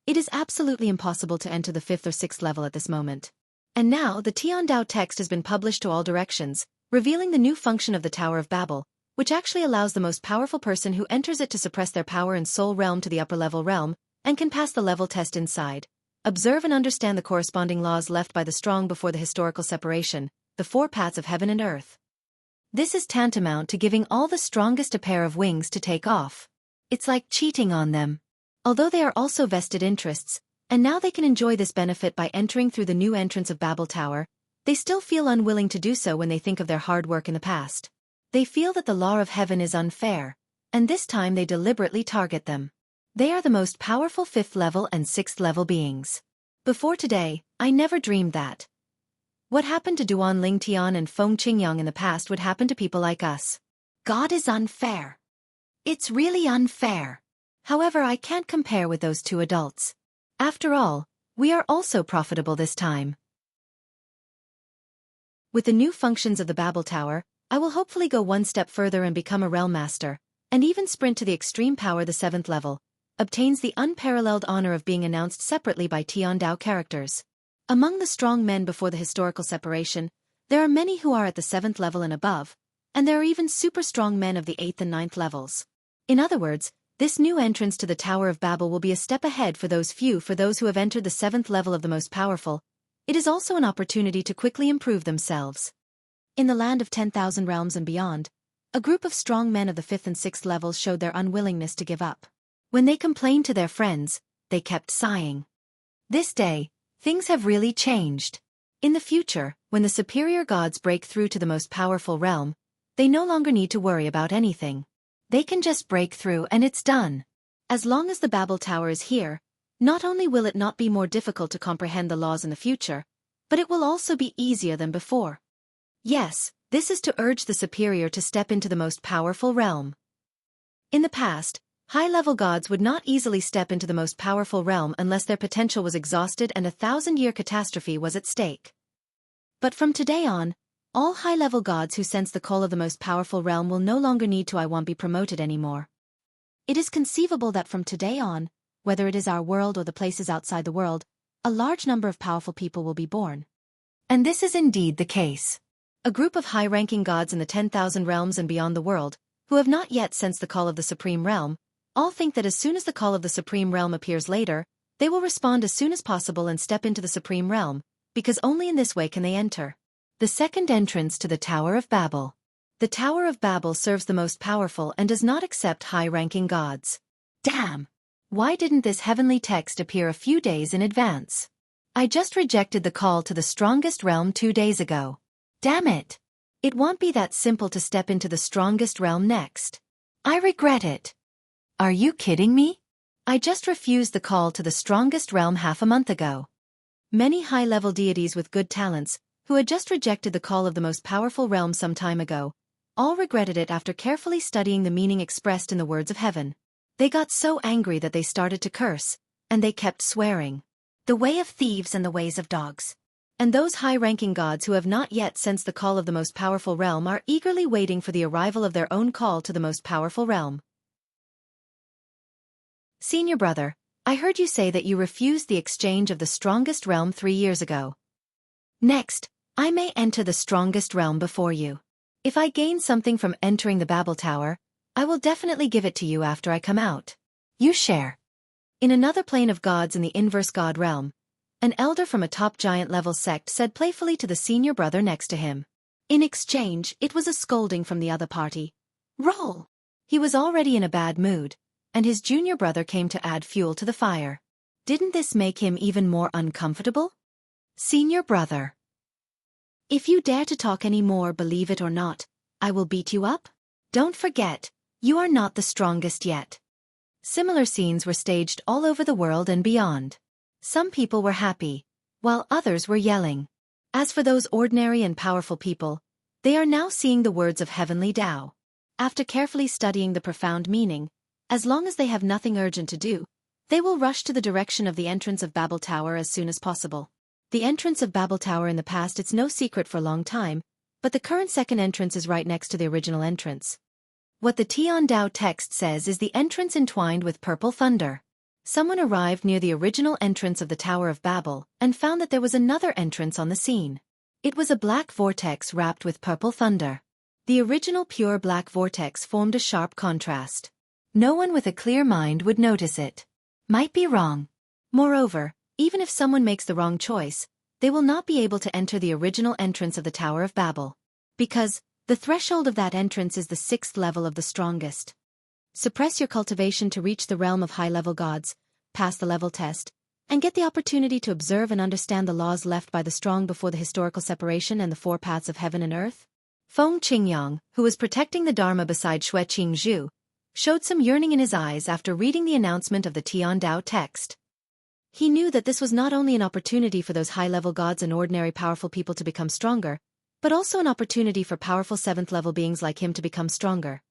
it is absolutely impossible to enter the 5th or 6th level at this moment. And now the Tian Dao text has been published to all directions, revealing the new function of the Tower of Babel, which actually allows the most powerful person who enters it to suppress their power and soul realm to the upper level realm, and can pass the level test inside. Observe and understand the corresponding laws left by the strong before the historical separation, the four paths of heaven and earth. This is tantamount to giving all the strongest a pair of wings to take off. It's like cheating on them. Although they are also vested interests, and now they can enjoy this benefit by entering through the new entrance of Babel Tower, they still feel unwilling to do so when they think of their hard work in the past. They feel that the law of heaven is unfair, and this time they deliberately target them. They are the most powerful 5th level and 6th level beings. Before today, I never dreamed that what happened to Duan Lingtian and Feng Qingyang in the past would happen to people like us. God is unfair. It's really unfair. However, I can't compare with those two adults. After all, we are also profitable this time. With the new functions of the Babel Tower, I will hopefully go one step further and become a realm master, and even sprint to the extreme power the 7th level, obtains the unparalleled honor of being announced separately by Tian Dao characters. Among the strong men before the historical separation, there are many who are at the 7th level and above, and there are even super strong men of the 8th and 9th levels. In other words, This new entrance to the Tower of Babel will be a step ahead for those who have entered the 7th level of the most powerful. It is also an opportunity to quickly improve themselves. In the land of 10,000 realms and beyond, a group of strong men of the 5th and 6th levels showed their unwillingness to give up. When they complained to their friends, they kept sighing. This day, things have really changed. In the future, when the superior gods break through to the most powerful realm, they no longer need to worry about anything. They can just break through and it's done. As long as the Babel Tower is here, not only will it not be more difficult to comprehend the laws in the future, but it will also be easier than before. Yes, this is to urge the superior to step into the most powerful realm. In the past, high-level gods would not easily step into the most powerful realm unless their potential was exhausted and a 1,000-year catastrophe was at stake. But from today on, all high-level gods who sense the call of the most powerful realm will no longer need to I won't be promoted anymore. It is conceivable that from today on, whether it is our world or the places outside the world, a large number of powerful people will be born. And this is indeed the case. A group of high-ranking gods in the 10,000 realms and beyond the world, who have not yet sensed the call of the Supreme Realm, all think that as soon as the call of the Supreme Realm appears later, they will respond as soon as possible and step into the Supreme Realm, because only in this way can they enter. The second entrance to the Tower of Babel. The Tower of Babel serves the most powerful and does not accept high-ranking gods. Damn! Why didn't this heavenly text appear a few days in advance? I just rejected the call to the strongest realm 2 days ago. Damn it! It won't be that simple to step into the strongest realm next. I regret it. Are you kidding me? I just refused the call to the strongest realm half a month ago. Many high-level deities with good talents, who had just rejected the call of the most powerful realm some time ago, all regretted it after carefully studying the meaning expressed in the words of heaven. They got so angry that they started to curse, and they kept swearing. The way of thieves and the ways of dogs. And those high-ranking gods who have not yet sensed the call of the most powerful realm are eagerly waiting for the arrival of their own call to the most powerful realm. Senior brother, I heard you say that you refused the exchange of the strongest realm 3 years ago. Next, I may enter the strongest realm before you. If I gain something from entering the Babel Tower, I will definitely give it to you after I come out. You share. In another plane of gods in the inverse god realm, an elder from a top giant-level sect said playfully to the senior brother next to him. In exchange, it was a scolding from the other party. Roll! He was already in a bad mood, and his junior brother came to add fuel to the fire. Didn't this make him even more uncomfortable? Senior brother. If you dare to talk any more, believe it or not, I will beat you up. Don't forget, you are not the strongest yet. Similar scenes were staged all over the world and beyond. Some people were happy, while others were yelling. As for those ordinary and powerful people, they are now seeing the words of heavenly Tao. After carefully studying the profound meaning, as long as they have nothing urgent to do, they will rush to the direction of the entrance of Babel Tower as soon as possible. The entrance of Babel Tower in the past, it's no secret for a long time, but the current second entrance is right next to the original entrance. What the Tian-Dao text says is the entrance entwined with purple thunder. Someone arrived near the original entrance of the Tower of Babel and found that there was another entrance on the scene. It was a black vortex wrapped with purple thunder. The original pure black vortex formed a sharp contrast. No one with a clear mind would notice it. Might be wrong. Moreover, even if someone makes the wrong choice, they will not be able to enter the original entrance of the Tower of Babel. Because the threshold of that entrance is the 6th level of the strongest. Suppress your cultivation to reach the realm of high-level gods, pass the level test, and get the opportunity to observe and understand the laws left by the strong before the historical separation and the 4 paths of heaven and earth. Feng Qingyang, who was protecting the Dharma beside Xue Qingzhu, showed some yearning in his eyes after reading the announcement of the Tian-Dao text. He knew that this was not only an opportunity for those high-level gods and ordinary powerful people to become stronger, but also an opportunity for powerful 7th-level beings like him to become stronger.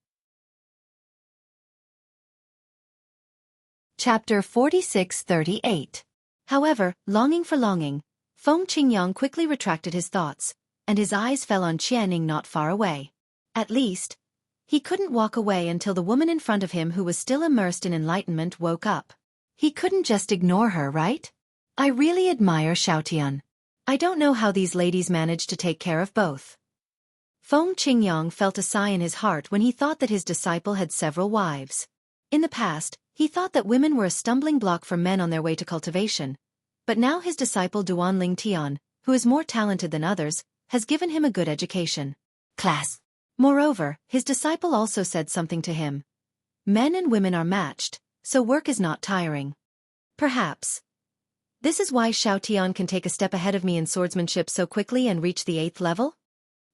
Chapter 46-38. However, longing for longing, Feng Qingyang quickly retracted his thoughts, and his eyes fell on Qianning not far away. At least, he couldn't walk away until the woman in front of him who was still immersed in enlightenment woke up. He couldn't just ignore her, right? I really admire Xiaotian. I don't know how these ladies managed to take care of both. Feng Qingyang felt a sigh in his heart when he thought that his disciple had several wives. In the past, he thought that women were a stumbling block for men on their way to cultivation. But now his disciple Duan Ling Tian, who is more talented than others, has given him a good education. Class. Moreover, his disciple also said something to him. Men and women are matched, so work is not tiring. Perhaps. This is why Xiao Tian can take a step ahead of me in swordsmanship so quickly and reach the 8th level?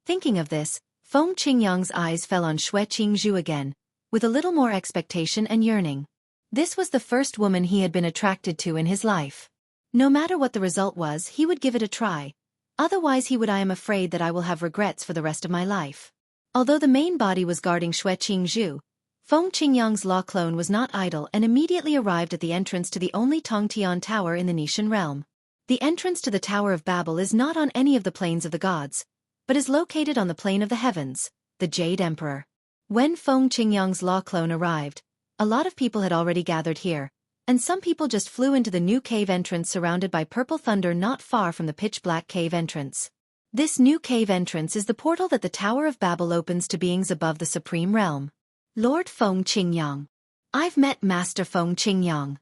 Thinking of this, Feng Qingyang's eyes fell on Xue Qingzhu again, with a little more expectation and yearning. This was the first woman he had been attracted to in his life. No matter what the result was, he would give it a try. Otherwise I am afraid that I will have regrets for the rest of my life. Although the main body was guarding Xue Qingzhu, Feng Qingyang's law clone was not idle and immediately arrived at the entrance to the only Tongtian tower in the Nishan realm. The entrance to the Tower of Babel is not on any of the planes of the gods, but is located on the plane of the heavens, the Jade Emperor. When Feng Qingyang's law clone arrived, a lot of people had already gathered here, and some people just flew into the new cave entrance surrounded by purple thunder not far from the pitch-black cave entrance. This new cave entrance is the portal that the Tower of Babel opens to beings above the Supreme Realm. Lord Feng Qingyang. I've met Master Feng Qingyang.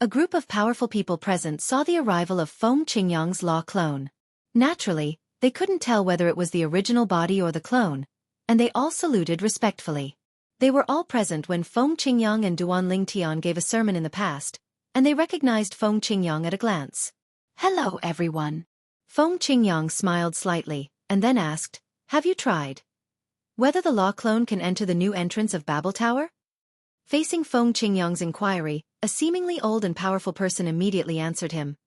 A group of powerful people present saw the arrival of Feng Qingyang's law clone. Naturally, they couldn't tell whether it was the original body or the clone, and they all saluted respectfully. They were all present when Feng Qingyang and Duan Ling Tian gave a sermon in the past, and they recognized Feng Qingyang at a glance. Hello everyone. Feng Qingyang smiled slightly, and then asked, have you tried whether the law clone can enter the new entrance of Babel Tower? Facing Feng Qingyang's inquiry, a seemingly old and powerful person immediately answered him.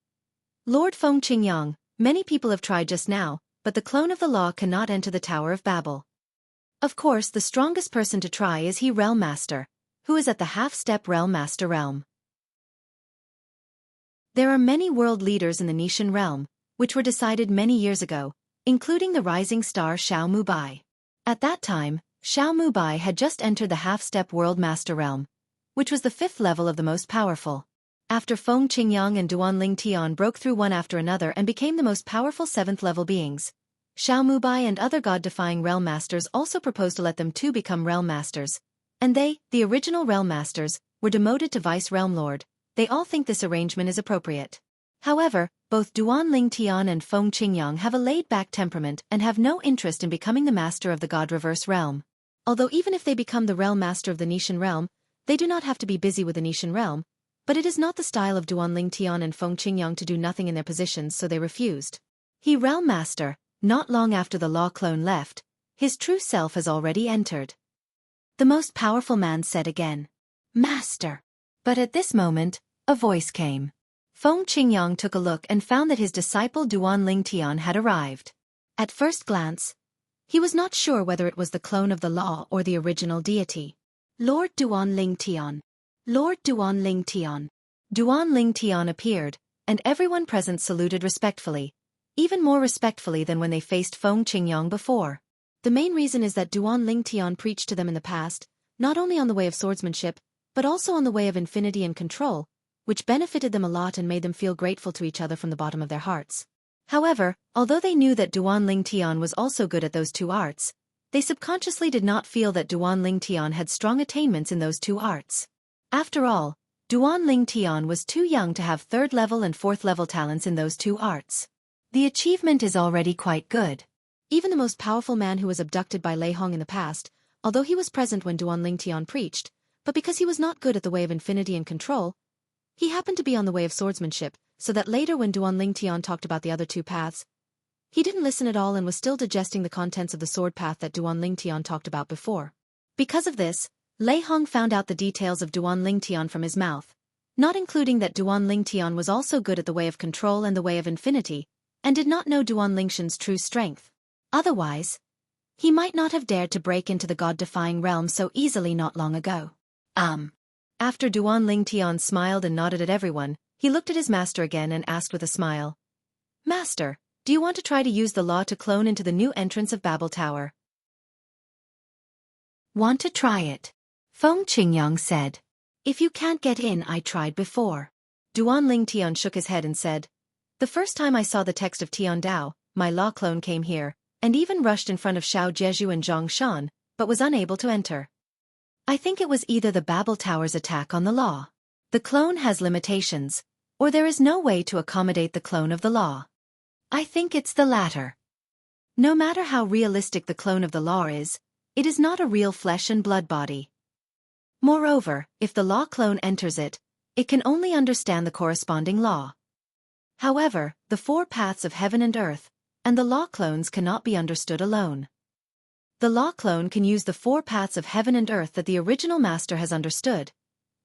Lord Feng Qingyang, many people have tried just now, but the clone of the law cannot enter the Tower of Babel. Of course, the strongest person to try is he Realm Master, who is at the half-step Realm Master realm. There are many world leaders in the Nishan realm, which were decided many years ago, including the rising star Xiao Mubai. At that time, Xiao Mubai had just entered the half-step World Master realm, which was the 5th level of the most powerful. After Feng Qingyang and Duan Ling Tian broke through one after another and became the most powerful 7th level beings, Xiao Mubai and other god-defying realm masters also proposed to let them too become realm masters, and they, the original realm masters, were demoted to vice realm lord. They all think this arrangement is appropriate. However, both Duan Ling Tian and Feng Qingyang have a laid-back temperament and have no interest in becoming the master of the God-reverse realm. Although even if they become the realm master of the Nishan realm, they do not have to be busy with the Nishan realm, but it is not the style of Duan Ling Tian and Feng Qingyang to do nothing in their positions, so they refused. He realm master, not long after the law clone left, his true self has already entered. The most powerful man said again, Master. But at this moment, a voice came. Feng Qingyang took a look and found that his disciple Duan Ling Tian had arrived. At first glance, he was not sure whether it was the clone of the law or the original deity. Lord Duan Ling Tian. Lord Duan Ling Tian. Duan Ling Tian appeared, and everyone present saluted respectfully, even more respectfully than when they faced Feng Qingyang before. The main reason is that Duan Ling Tian preached to them in the past, not only on the way of swordsmanship, but also on the way of infinity and control, which benefited them a lot and made them feel grateful to each other from the bottom of their hearts. However, although they knew that Duan Ling Tian was also good at those two arts, they subconsciously did not feel that Duan Ling Tian had strong attainments in those two arts. After all, Duan Ling Tian was too young to have 3rd level and 4th level talents in those two arts. The achievement is already quite good. Even the most powerful man who was abducted by Lei Hong in the past, although he was present when Duan Ling Tian preached, but because he was not good at the way of infinity and control, he happened to be on the way of swordsmanship, so that later when Duan Ling Tian talked about the other two paths, he didn't listen at all and was still digesting the contents of the sword path that Duan Ling Tian talked about before. Because of this, Lei Hong found out the details of Duan Ling Tian from his mouth, not including that Duan Ling Tian was also good at the way of control and the way of infinity, and did not know Duan Lingshan's true strength. Otherwise, he might not have dared to break into the god-defying realm so easily not long ago. After Duan Ling Tian smiled and nodded at everyone, he looked at his master again and asked with a smile, Master, do you want to try to use the law to clone into the new entrance of Babel Tower? Want to try it? Feng Qingyang said. If you can't get in, I tried before. Duan Ling Tian shook his head and said, The first time I saw the text of Tian Dao, my law clone came here, and even rushed in front of Xiao Jeju and Zhang Shan, but was unable to enter. I think it was either the Babel Tower's attack on the law. The clone has limitations, or there is no way to accommodate the clone of the law. I think it's the latter. No matter how realistic the clone of the law is, it is not a real flesh and blood body. Moreover, if the law clone enters it, it can only understand the corresponding law. However, the four paths of heaven and earth, and the law clones cannot be understood alone. The law clone can use the four paths of heaven and earth that the original master has understood,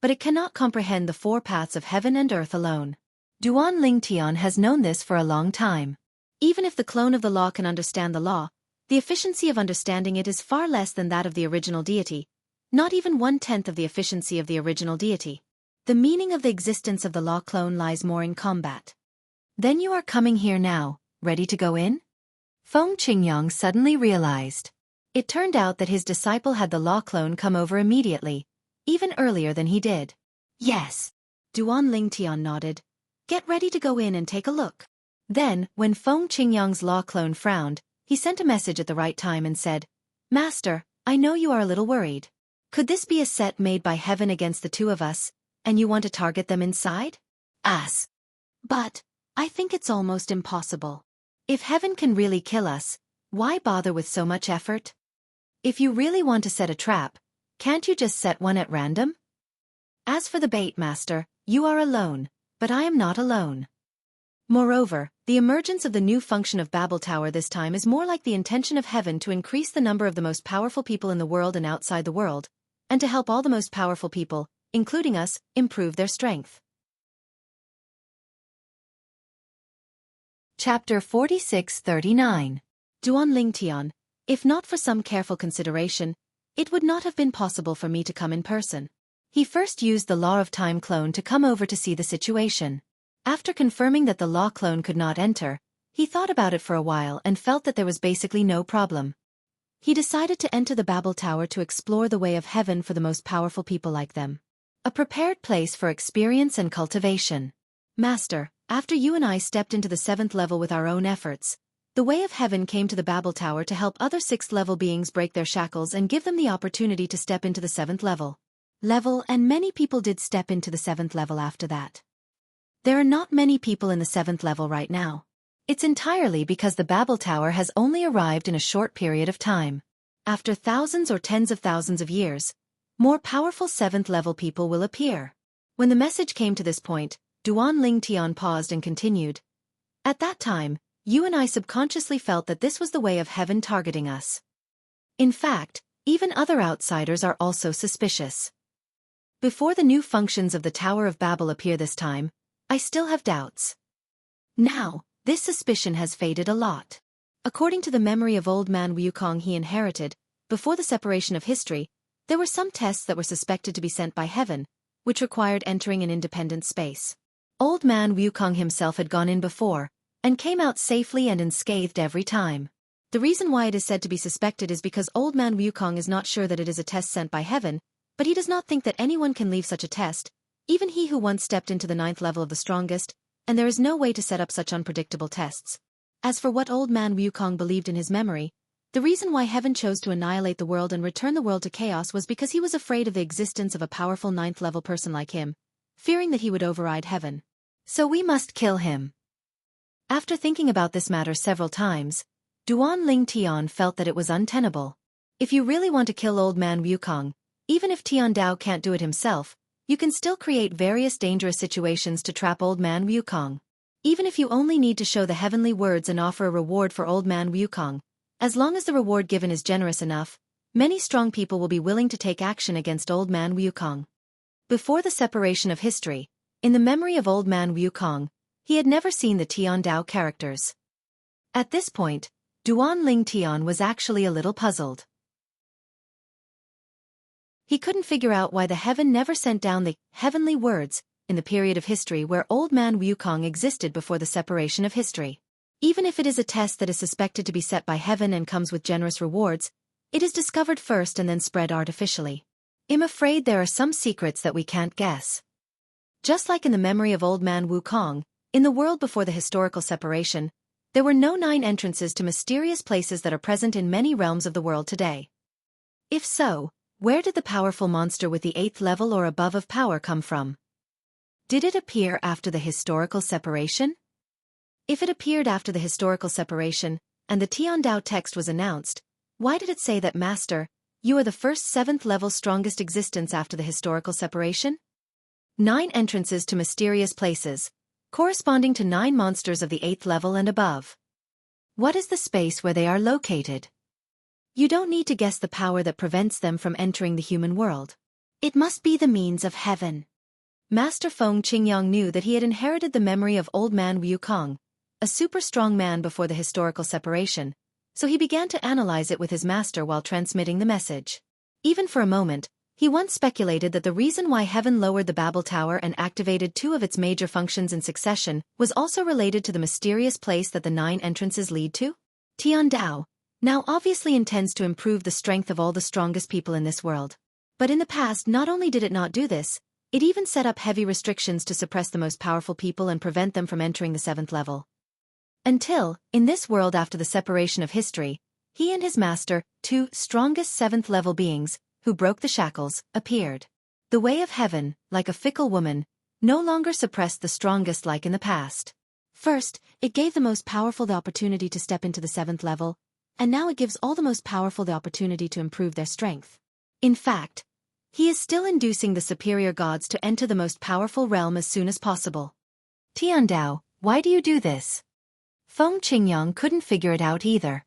but it cannot comprehend the four paths of heaven and earth alone. Duan Lingtian has known this for a long time. Even if the clone of the law can understand the law, the efficiency of understanding it is far less than that of the original deity, not even 1/10 of the efficiency of the original deity. The meaning of the existence of the law clone lies more in combat. Then you are coming here now, ready to go in? Feng Qingyang suddenly realized. It turned out that his disciple had the law clone come over immediately, even earlier than he did. Yes. Duan Lingtian nodded. Get ready to go in and take a look. Then, when Feng Qingyang's law clone frowned, he sent a message at the right time and said, Master, I know you are a little worried. Could this be a set made by heaven against the two of us, and you want to target them inside? Us. But, I think it's almost impossible. If heaven can really kill us, why bother with so much effort? If you really want to set a trap, can't you just set one at random? As for the bait, Master, you are alone, but I am not alone. Moreover, the emergence of the new function of Babel Tower this time is more like the intention of heaven to increase the number of the most powerful people in the world and outside the world, and to help all the most powerful people, including us, improve their strength. Chapter 46-39. Duan Lingtian, if not for some careful consideration, it would not have been possible for me to come in person. He first used the Law of Time clone to come over to see the situation. After confirming that the law clone could not enter, he thought about it for a while and felt that there was basically no problem. He decided to enter the Babel Tower to explore the way of heaven for the most powerful people like them. A prepared place for experience and cultivation. Master, after you and I stepped into the 7th level with our own efforts, the way of heaven came to the Babel Tower to help other 6th level beings break their shackles and give them the opportunity to step into the 7th level. And many people did step into the 7th level after that. There are not many people in the 7th level right now. It's entirely because the Babel Tower has only arrived in a short period of time. After thousands or tens of thousands of years, more powerful 7th level people will appear. When the message came to this point, Duan Lingtian paused and continued. At that time, you and I subconsciously felt that this was the way of heaven targeting us. In fact, even other outsiders are also suspicious. Before the new functions of the Tower of Babel appear this time, I still have doubts. Now, this suspicion has faded a lot. According to the memory of old man Wukong he inherited, before the separation of history, there were some tests that were suspected to be sent by heaven, which required entering an independent space. Old man Wukong himself had gone in before, and came out safely and unscathed every time. The reason why it is said to be suspected is because old man Wukong is not sure that it is a test sent by heaven, but he does not think that anyone can leave such a test, even he who once stepped into the 9th level of the strongest, and there is no way to set up such unpredictable tests. As for what old man Wukong believed in his memory, the reason why heaven chose to annihilate the world and return the world to chaos was because he was afraid of the existence of a powerful 9th level person like him, fearing that he would override heaven. So we must kill him. After thinking about this matter several times, Duan Lingtian felt that it was untenable. If you really want to kill old man Wukong, even if Tian Dao can't do it himself, you can still create various dangerous situations to trap old man Wukong. Even if you only need to show the heavenly words and offer a reward for old man Wukong, as long as the reward given is generous enough, many strong people will be willing to take action against old man Wukong. Before the separation of history, in the memory of old man Wukong, he had never seen the Tian Dao characters. At this point, Duan Lingtian was actually a little puzzled. He couldn't figure out why the heaven never sent down the heavenly words in the period of history where old man Wukong existed before the separation of history. Even if it is a test that is suspected to be set by heaven and comes with generous rewards, it is discovered first and then spread artificially. I'm afraid there are some secrets that we can't guess. Just like in the memory of old man Wukong, in the world before the historical separation, there were no 9 entrances to mysterious places that are present in many realms of the world today. If so, Where did the powerful monster with the 8th level or above of power come from? Did it appear after the historical separation? If it appeared after the historical separation, and the Tiandao text was announced, why did it say that Master, you are the first 7th level strongest existence after the historical separation? 9 entrances to mysterious places, corresponding to 9 monsters of the 8th level and above. What is the space where they are located? You don't need to guess the power that prevents them from entering the human world. It must be the means of heaven. Master Feng Qingyang knew that he had inherited the memory of old man Wukong, a super strong man before the historical separation, so he began to analyze it with his master while transmitting the message. Even for a moment, he once speculated that the reason why heaven lowered the Babel Tower and activated 2 of its major functions in succession was also related to the mysterious place that the 9 entrances lead to. Tiandao now obviously intends to improve the strength of all the strongest people in this world. But in the past, not only did it not do this, it even set up heavy restrictions to suppress the most powerful people and prevent them from entering the 7th level. Until, in this world after the separation of history, he and his master, 2 strongest 7th level beings, who broke the shackles, appeared. The way of heaven, like a fickle woman, no longer suppressed the strongest like in the past. First, it gave the most powerful the opportunity to step into the 7th level, and now it gives all the most powerful the opportunity to improve their strength. In fact, he is still inducing the superior gods to enter the most powerful realm as soon as possible. Tiandao, why do you do this? Feng Qingyang couldn't figure it out either.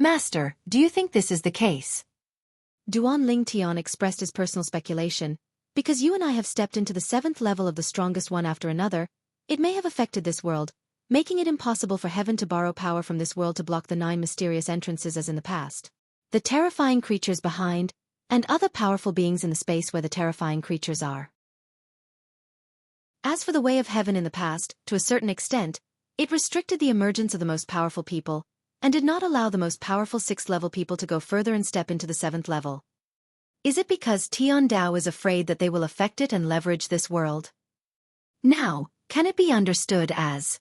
Master, do you think this is the case? Duan Lingtian expressed his personal speculation. Because you and I have stepped into the 7th level of the strongest one after another, it may have affected this world, making it impossible for heaven to borrow power from this world to block the 9 mysterious entrances as in the past. The terrifying creatures behind, and other powerful beings in the space where the terrifying creatures are. As for the way of heaven in the past, to a certain extent, it restricted the emergence of the most powerful people, and did not allow the most powerful 6th level people to go further and step into the 7th level. Is it because Tiandao is afraid that they will affect it and leverage this world? Now, can it be understood as,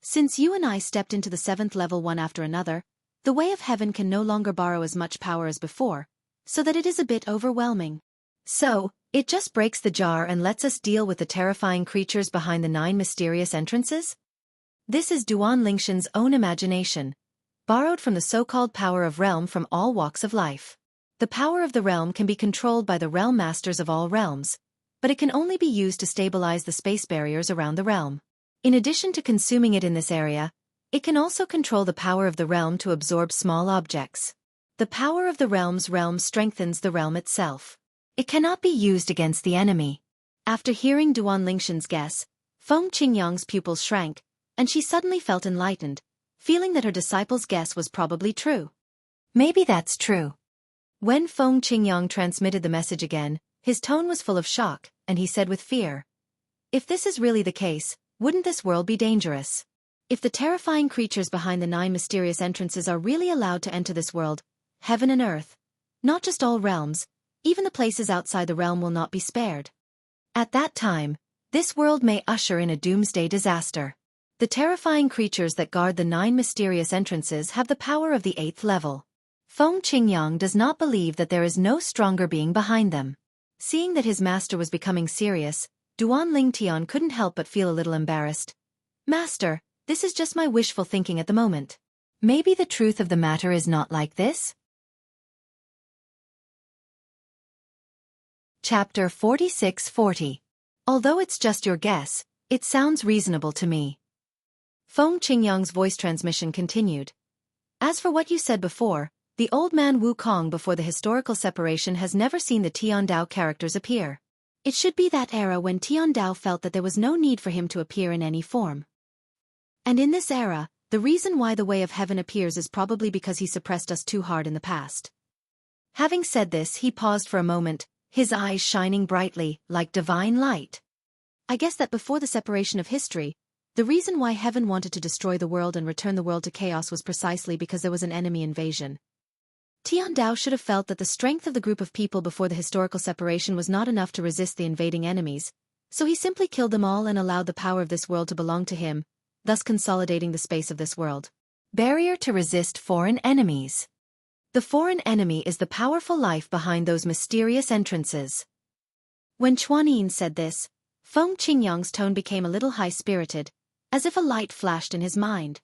since you and I stepped into the 7th level one after another, the way of heaven can no longer borrow as much power as before, so that it is a bit overwhelming. So, it just breaks the jar and lets us deal with the terrifying creatures behind the 9 mysterious entrances? This is Duan Lingshan's own imagination, borrowed from the so-called power of realm from all walks of life. The power of the realm can be controlled by the realm masters of all realms, but it can only be used to stabilize the space barriers around the realm. In addition to consuming it in this area, it can also control the power of the realm to absorb small objects. The power of the realm strengthens the realm itself. It cannot be used against the enemy. After hearing Duan Lingshan's guess, Feng Qingyang's pupils shrank, and she suddenly felt enlightened, feeling that her disciple's guess was probably true. Maybe that's true. When Feng Qingyang transmitted the message again, his tone was full of shock, and he said with fear, if this is really the case, wouldn't this world be dangerous? If the terrifying creatures behind the 9 mysterious entrances are really allowed to enter this world, heaven and earth, not just all realms, even the places outside the realm will not be spared. At that time, this world may usher in a doomsday disaster. The terrifying creatures that guard the 9 mysterious entrances have the power of the 8th level. Feng Qingyang does not believe that there is no stronger being behind them. Seeing that his master was becoming serious, Duan Lingtian couldn't help but feel a little embarrassed. Master, this is just my wishful thinking at the moment. Maybe the truth of the matter is not like this? Chapter 46-40. Although it's just your guess, it sounds reasonable to me. Feng Qingyang's voice transmission continued. As for what you said before, the old man Wukong before the historical separation has never seen the Tiandao characters appear. It should be that era when Tiandao felt that there was no need for him to appear in any form. And in this era, the reason why the way of heaven appears is probably because he suppressed us too hard in the past. Having said this, he paused for a moment, his eyes shining brightly, like divine light. I guess that before the separation of history, the reason why heaven wanted to destroy the world and return the world to chaos was precisely because there was an enemy invasion. Tiandao should have felt that the strength of the group of people before the historical separation was not enough to resist the invading enemies, so he simply killed them all and allowed the power of this world to belong to him, thus consolidating the space of this world. Barrier to resist foreign enemies. The foreign enemy is the powerful life behind those mysterious entrances. When Chuanyin said this, Feng Qingyang's tone became a little high-spirited, as if a light flashed in his mind.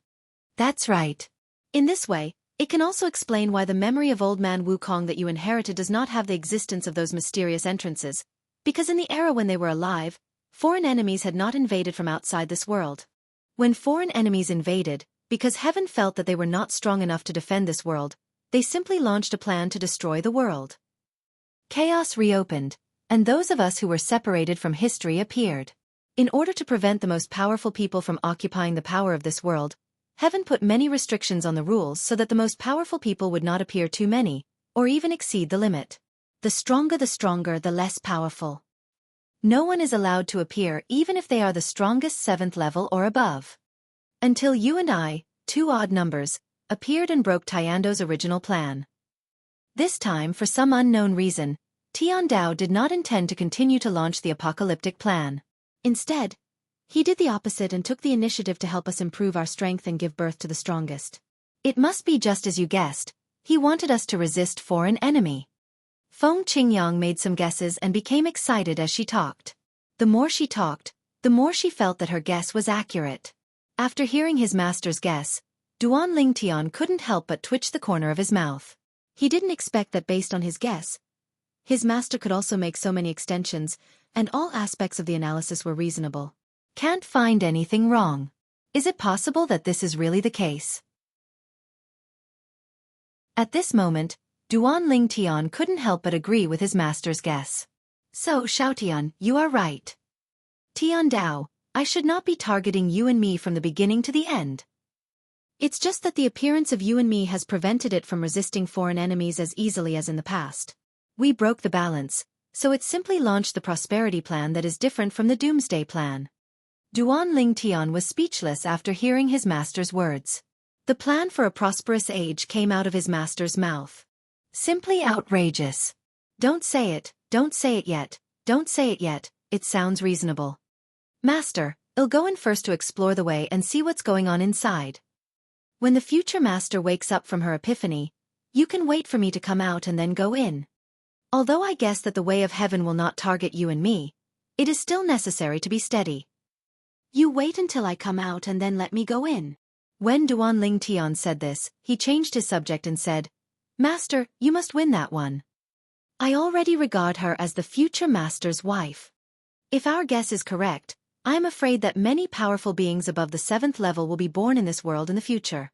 That's right. In this way, it can also explain why the memory of old man Wukong that you inherited does not have the existence of those mysterious entrances, because in the era when they were alive, foreign enemies had not invaded from outside this world. When foreign enemies invaded, because heaven felt that they were not strong enough to defend this world, they simply launched a plan to destroy the world. Chaos reopened, and those of us who were separated from history appeared. In order to prevent the most powerful people from occupying the power of this world, heaven put many restrictions on the rules so that the most powerful people would not appear too many, or even exceed the limit. The stronger, the less powerful. No one is allowed to appear even if they are the strongest 7th level or above. Until you and I, 2 odd numbers, appeared and broke Tiando's original plan. This time, for some unknown reason, Tiandao did not intend to continue to launch the apocalyptic plan. Instead, he did the opposite and took the initiative to help us improve our strength and give birth to the strongest. It must be just as you guessed, he wanted us to resist foreign enemy. Feng Qingyang made some guesses and became excited as she talked. The more she talked, the more she felt that her guess was accurate. After hearing his master's guess, Duan Lingtian couldn't help but twitch the corner of his mouth. He didn't expect that based on his guess, his master could also make so many extensions, and all aspects of the analysis were reasonable. Can't find anything wrong. Is it possible that this is really the case? At this moment, Duan Lingtian couldn't help but agree with his master's guess. So, Xiaotian, you are right. Tiandao, I should not be targeting you and me from the beginning to the end. It's just that the appearance of you and me has prevented it from resisting foreign enemies as easily as in the past. We broke the balance, so it simply launched the prosperity plan that is different from the doomsday plan. Duan Lingtian was speechless after hearing his master's words. The plan for a prosperous age came out of his master's mouth. Simply outrageous. Don't say it yet, don't say it yet, it sounds reasonable. Master, I'll go in first to explore the way and see what's going on inside. When the future master wakes up from her epiphany, you can wait for me to come out and then go in. Although I guess that the way of heaven will not target you and me, it is still necessary to be steady. You wait until I come out and then let me go in. When Duan Lingtian said this, he changed his subject and said, Master, you must win that one. I already regard her as the future master's wife. If our guess is correct, I am afraid that many powerful beings above the 7th level will be born in this world in the future.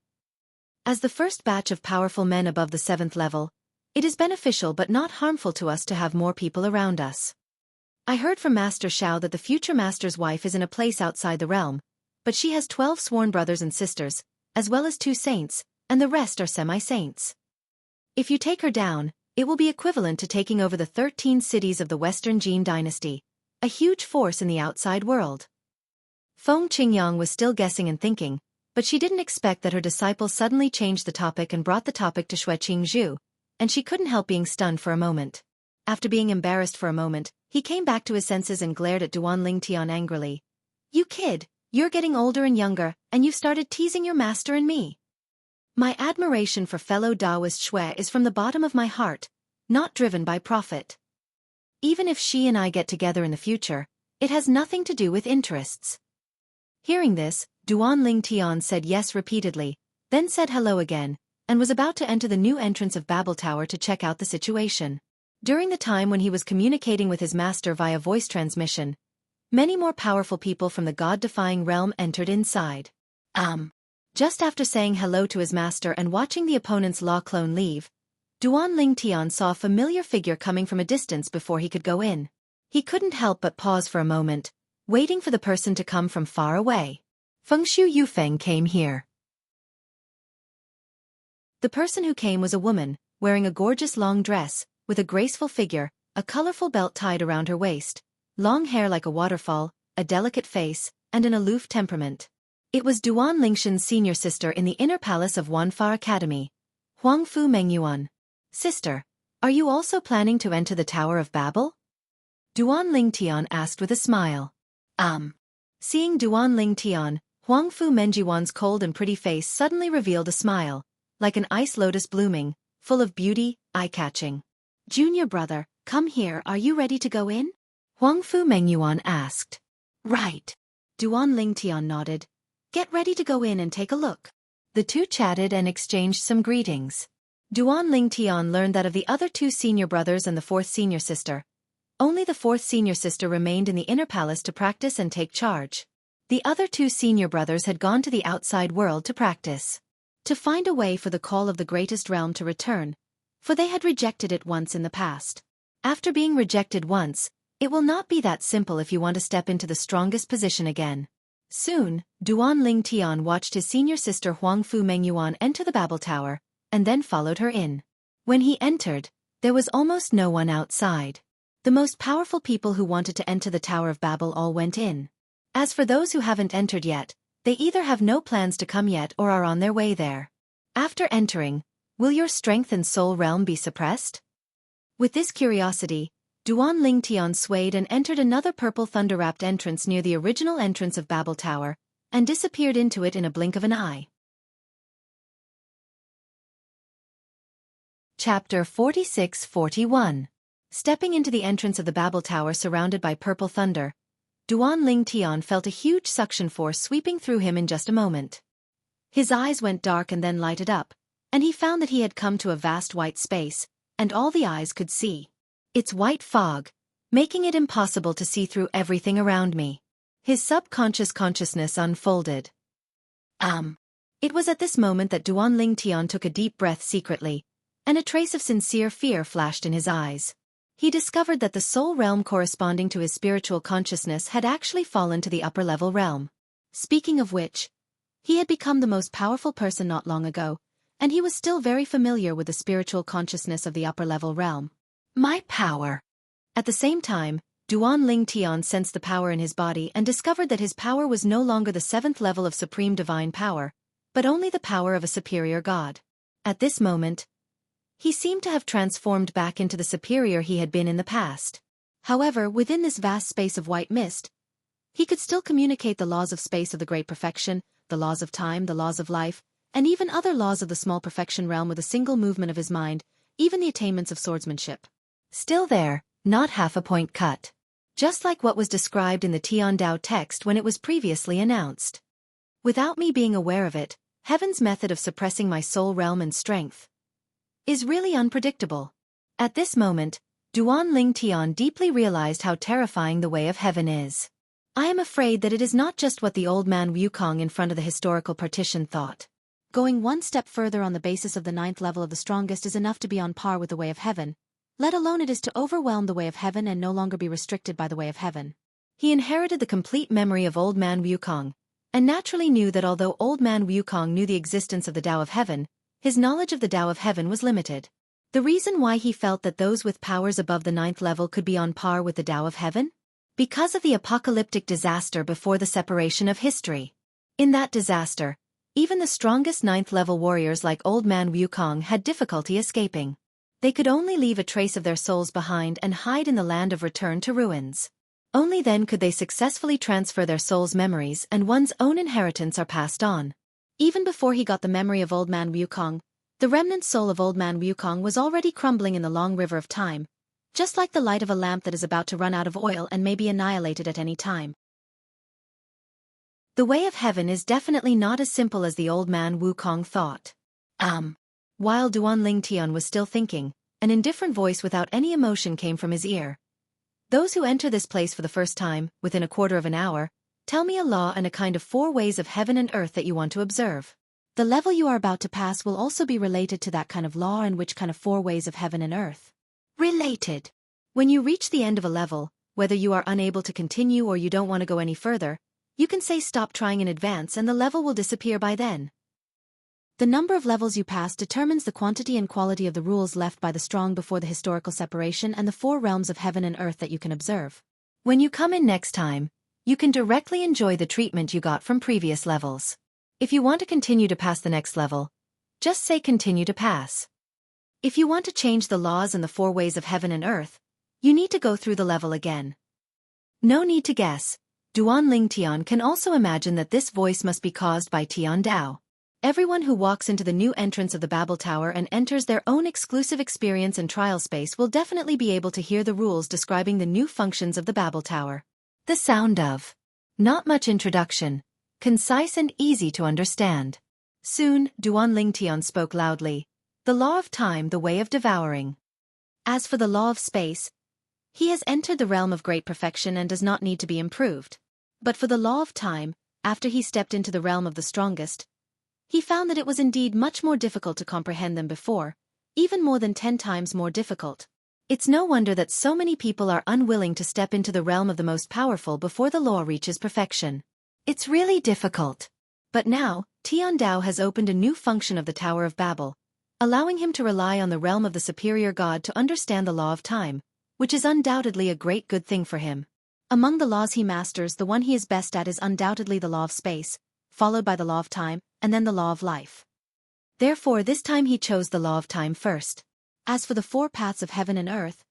As the first batch of powerful men above the 7th level, it is beneficial but not harmful to us to have more people around us. I heard from Master Xiao that the future master's wife is in a place outside the realm, but she has 12 sworn brothers and sisters, as well as 2 saints, and the rest are semi-saints. If you take her down, it will be equivalent to taking over the 13 cities of the Western Jin dynasty, a huge force in the outside world. Feng Qingyang was still guessing and thinking, but she didn't expect that her disciple suddenly changed the topic and brought the topic to Xueqingzhu, and she couldn't help being stunned for a moment. After being embarrassed for a moment, he came back to his senses and glared at Duan Lingtian angrily. You kid, you're getting older and younger, and you've started teasing your master and me. My admiration for fellow Taoist Xue is from the bottom of my heart, not driven by profit. Even if she and I get together in the future, it has nothing to do with interests. Hearing this, Duan Lingtian said yes repeatedly, then said hello again, and was about to enter the new entrance of Babel Tower to check out the situation. During the time when he was communicating with his master via voice transmission, many more powerful people from the god-defying realm entered inside. Just after saying hello to his master and watching the opponent's law clone leave, Duan Lingtian saw a familiar figure coming from a distance before he could go in. He couldn't help but pause for a moment, waiting for the person to come from far away. Fengshu Yufeng came here. The person who came was a woman, wearing a gorgeous long dress, with a graceful figure, a colorful belt tied around her waist, long hair like a waterfall, a delicate face, and an aloof temperament. It was Duan Lingshan's senior sister in the inner palace of Wanfa Academy, Huangfu Mengyuan. Sister, are you also planning to enter the Tower of Babel? Duan Lingtian asked with a smile. Seeing Duan Lingtian, Huangfu Mengyuan's cold and pretty face suddenly revealed a smile. Like an ice lotus blooming, full of beauty, eye-catching. Junior brother, come here, are you ready to go in? Huangfu Mengyuan asked. Right. Duan Lingtian nodded. Get ready to go in and take a look. The two chatted and exchanged some greetings. Duan Lingtian learned that of the other two senior brothers and the fourth senior sister, only the fourth senior sister remained in the inner palace to practice and take charge. The other two senior brothers had gone to the outside world to practice, to find a way for the call of the greatest realm to return, for they had rejected it once in the past. After being rejected once, it will not be that simple if you want to step into the strongest position again. Soon, Duan Lingtian watched his senior sister Huangfu Mengyuan enter the Babel Tower, and then followed her in. When he entered, there was almost no one outside. The most powerful people who wanted to enter the Tower of Babel all went in. As for those who haven't entered yet, they either have no plans to come yet or are on their way there. After entering, will your strength and soul realm be suppressed? With this curiosity, Duan Lingtian swayed and entered another purple thunder-wrapped entrance near the original entrance of Babel Tower, and disappeared into it in a blink of an eye. Chapter 46-41. Stepping into the entrance of the Babel Tower surrounded by purple thunder, Duan Lingtian felt a huge suction force sweeping through him in just a moment. His eyes went dark and then lighted up, and he found that he had come to a vast white space, and all the eyes could see. It's white fog, making it impossible to see through everything around me. His subconscious consciousness unfolded. It was at this moment that Duan Lingtian took a deep breath secretly, and a trace of sincere fear flashed in his eyes. He discovered that the soul realm corresponding to his spiritual consciousness had actually fallen to the upper-level realm. Speaking of which, he had become the most powerful person not long ago, and he was still very familiar with the spiritual consciousness of the upper-level realm. My power! At the same time, Duan Lingtian sensed the power in his body and discovered that his power was no longer the seventh level of supreme divine power, but only the power of a superior god. At this moment, he seemed to have transformed back into the superior he had been in the past. However, within this vast space of white mist, he could still communicate the laws of space of the great perfection, the laws of time, the laws of life, and even other laws of the small perfection realm with a single movement of his mind, even the attainments of swordsmanship. Still there, not half a point cut. Just like what was described in the Tian Dao text when it was previously announced. Without me being aware of it, heaven's method of suppressing my soul realm and strength is really unpredictable. At this moment, Duan Lingtian deeply realized how terrifying the way of heaven is. I am afraid that it is not just what the old man Wukong in front of the historical partition thought. Going one step further on the basis of the ninth level of the strongest is enough to be on par with the way of heaven, let alone it is to overwhelm the way of heaven and no longer be restricted by the way of heaven. He inherited the complete memory of old man Wukong, and naturally knew that although old man Wukong knew the existence of the Tao of heaven, his knowledge of the Tao of heaven was limited. The reason why he felt that those with powers above the ninth level could be on par with the Tao of heaven? Because of the apocalyptic disaster before the separation of history. In that disaster, even the strongest ninth-level warriors like old man Wukong had difficulty escaping. They could only leave a trace of their souls behind and hide in the land of return to ruins. Only then could they successfully transfer their soul's memories and one's own inheritance are passed on. Even before he got the memory of old man Wukong, the remnant soul of old man Wukong was already crumbling in the long river of time, just like the light of a lamp that is about to run out of oil and may be annihilated at any time. The way of heaven is definitely not as simple as the old man Wukong thought. While Duan Lingtian was still thinking, an indifferent voice without any emotion came from his ear. Those who enter this place for the first time, within a quarter of an hour, tell me a law and a kind of 4 ways of heaven and earth that you want to observe. The level you are about to pass will also be related to that kind of law and which kind of 4 ways of heaven and earth. Related. When you reach the end of a level, whether you are unable to continue or you don't want to go any further, you can say stop trying in advance and the level will disappear by then. The number of levels you pass determines the quantity and quality of the rules left by the strong before the historical separation and the 4 realms of heaven and earth that you can observe. When you come in next time, you can directly enjoy the treatment you got from previous levels. If you want to continue to pass the next level, just say continue to pass. If you want to change the laws and the 4 ways of heaven and earth, you need to go through the level again. No need to guess. Duan Lingtian can also imagine that this voice must be caused by Tian Dao. Everyone who walks into the new entrance of the Babel Tower and enters their own exclusive experience and trial space will definitely be able to hear the rules describing the new functions of the Babel Tower. The sound of. Not much introduction. Concise and easy to understand. Soon, Duan Lingtian spoke loudly. The law of time, the way of devouring. As for the law of space, he has entered the realm of great perfection and does not need to be improved. But for the law of time, after he stepped into the realm of the strongest, he found that it was indeed much more difficult to comprehend than before, even more than 10 times more difficult. It's no wonder that so many people are unwilling to step into the realm of the most powerful before the law reaches perfection. It's really difficult. But now, Tian Dao has opened a new function of the Tower of Babel, allowing him to rely on the realm of the superior god to understand the law of time, which is undoubtedly a great good thing for him. Among the laws he masters, the one he is best at is undoubtedly the law of space, followed by the law of time, and then the law of life. Therefore this time he chose the law of time first. As for the 4 paths of heaven and earth,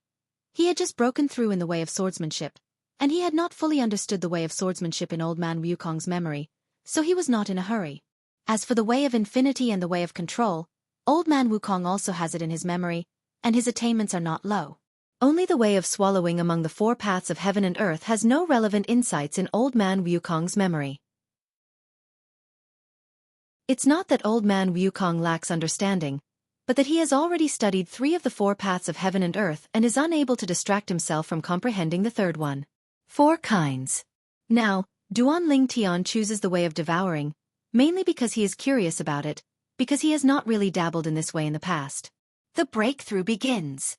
he had just broken through in the way of swordsmanship, and he had not fully understood the way of swordsmanship in old man Wukong's memory, so he was not in a hurry. As for the way of infinity and the way of control, old man Wukong also has it in his memory, and his attainments are not low. Only the way of swallowing among the 4 paths of heaven and earth has no relevant insights in old man Wukong's memory. It's not that old man Wukong lacks understanding, but that he has already studied 3 of the 4 paths of heaven and earth and is unable to distract himself from comprehending the 3rd one. 4 kinds. Now, Duan Lingtian chooses the way of devouring, mainly because he is curious about it, because he has not really dabbled in this way in the past. The breakthrough begins.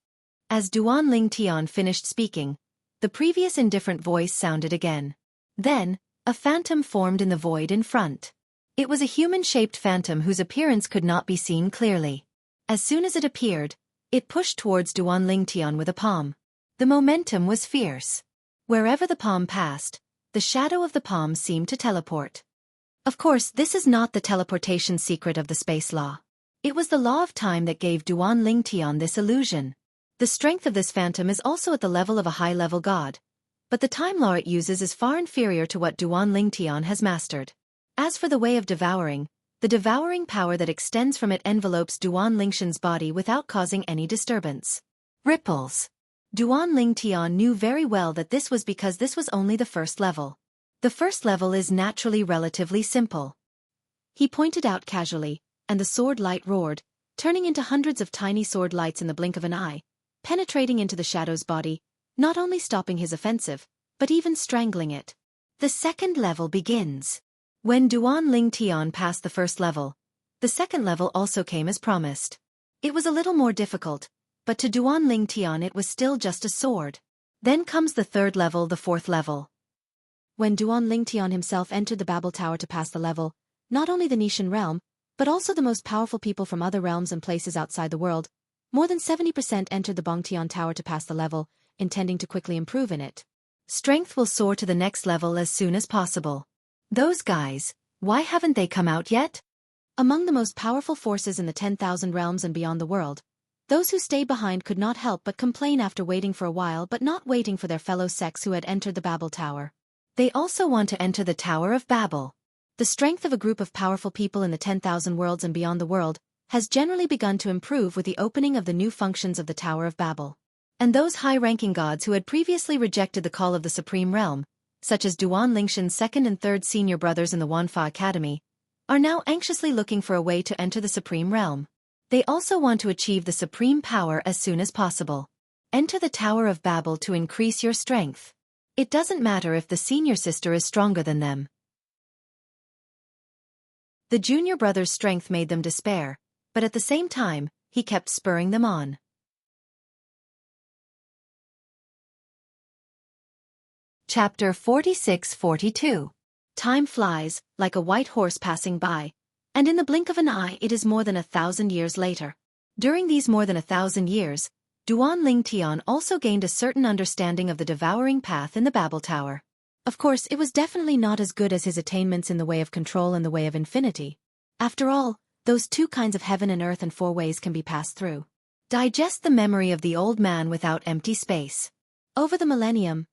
As Duan Lingtian finished speaking, the previous indifferent voice sounded again. Then, a phantom formed in the void in front. It was a human-shaped phantom whose appearance could not be seen clearly. As soon as it appeared, it pushed towards Duan Lingtian with a palm. The momentum was fierce. Wherever the palm passed, the shadow of the palm seemed to teleport. Of course, this is not the teleportation secret of the space law. It was the law of time that gave Duan Lingtian this illusion. The strength of this phantom is also at the level of a high-level god, but the time law it uses is far inferior to what Duan Lingtian has mastered. As for the way of devouring, the devouring power that extends from it envelopes Duan Lingtian's body without causing any disturbance. Ripples. Duan Lingtian knew very well that this was because this was only the 1st level. The 1st level is naturally relatively simple. He pointed out casually, and the sword light roared, turning into hundreds of tiny sword lights in the blink of an eye, penetrating into the shadow's body, not only stopping his offensive, but even strangling it. The 2nd level begins. When Duan Lingtian passed the 1st level, the 2nd level also came as promised. It was a little more difficult, but to Duan Lingtian it was still just a sword. Then comes the 3rd level, the 4th level. When Duan Lingtian himself entered the Babel Tower to pass the level, not only the Nishan realm, but also the most powerful people from other realms and places outside the world, more than 70% entered the Bongtian Tower to pass the level, intending to quickly improve in it. Strength will soar to the next level as soon as possible. Those guys, why haven't they come out yet? Among the most powerful forces in the 10,000 realms and beyond the world, those who stayed behind could not help but complain after waiting for a while but not waiting for their fellow sects who had entered the Babel Tower. They also want to enter the Tower of Babel. The strength of a group of powerful people in the 10,000 worlds and beyond the world has generally begun to improve with the opening of the new functions of the Tower of Babel. And those high-ranking gods who had previously rejected the call of the Supreme Realm, such as Duan Lingtian's 2nd and 3rd senior brothers in the Wanfa Academy, are now anxiously looking for a way to enter the Supreme Realm. They also want to achieve the supreme power as soon as possible. Enter the Tower of Babel to increase your strength. It doesn't matter if the senior sister is stronger than them. The junior brother's strength made them despair, but at the same time, he kept spurring them on. Chapter 46-42. Time flies, like a white horse passing by, and in the blink of an eye it is more than 1,000 years later. During these more than 1,000 years, Duan Lingtian also gained a certain understanding of the devouring path in the Babel Tower. Of course, it was definitely not as good as his attainments in the way of control and the way of infinity. After all, those 2 kinds of heaven and earth and 4 ways can be passed through. Digest the memory of the old man without empty space. Over the millennium,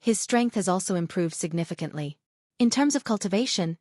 his strength has also improved significantly. In terms of cultivation,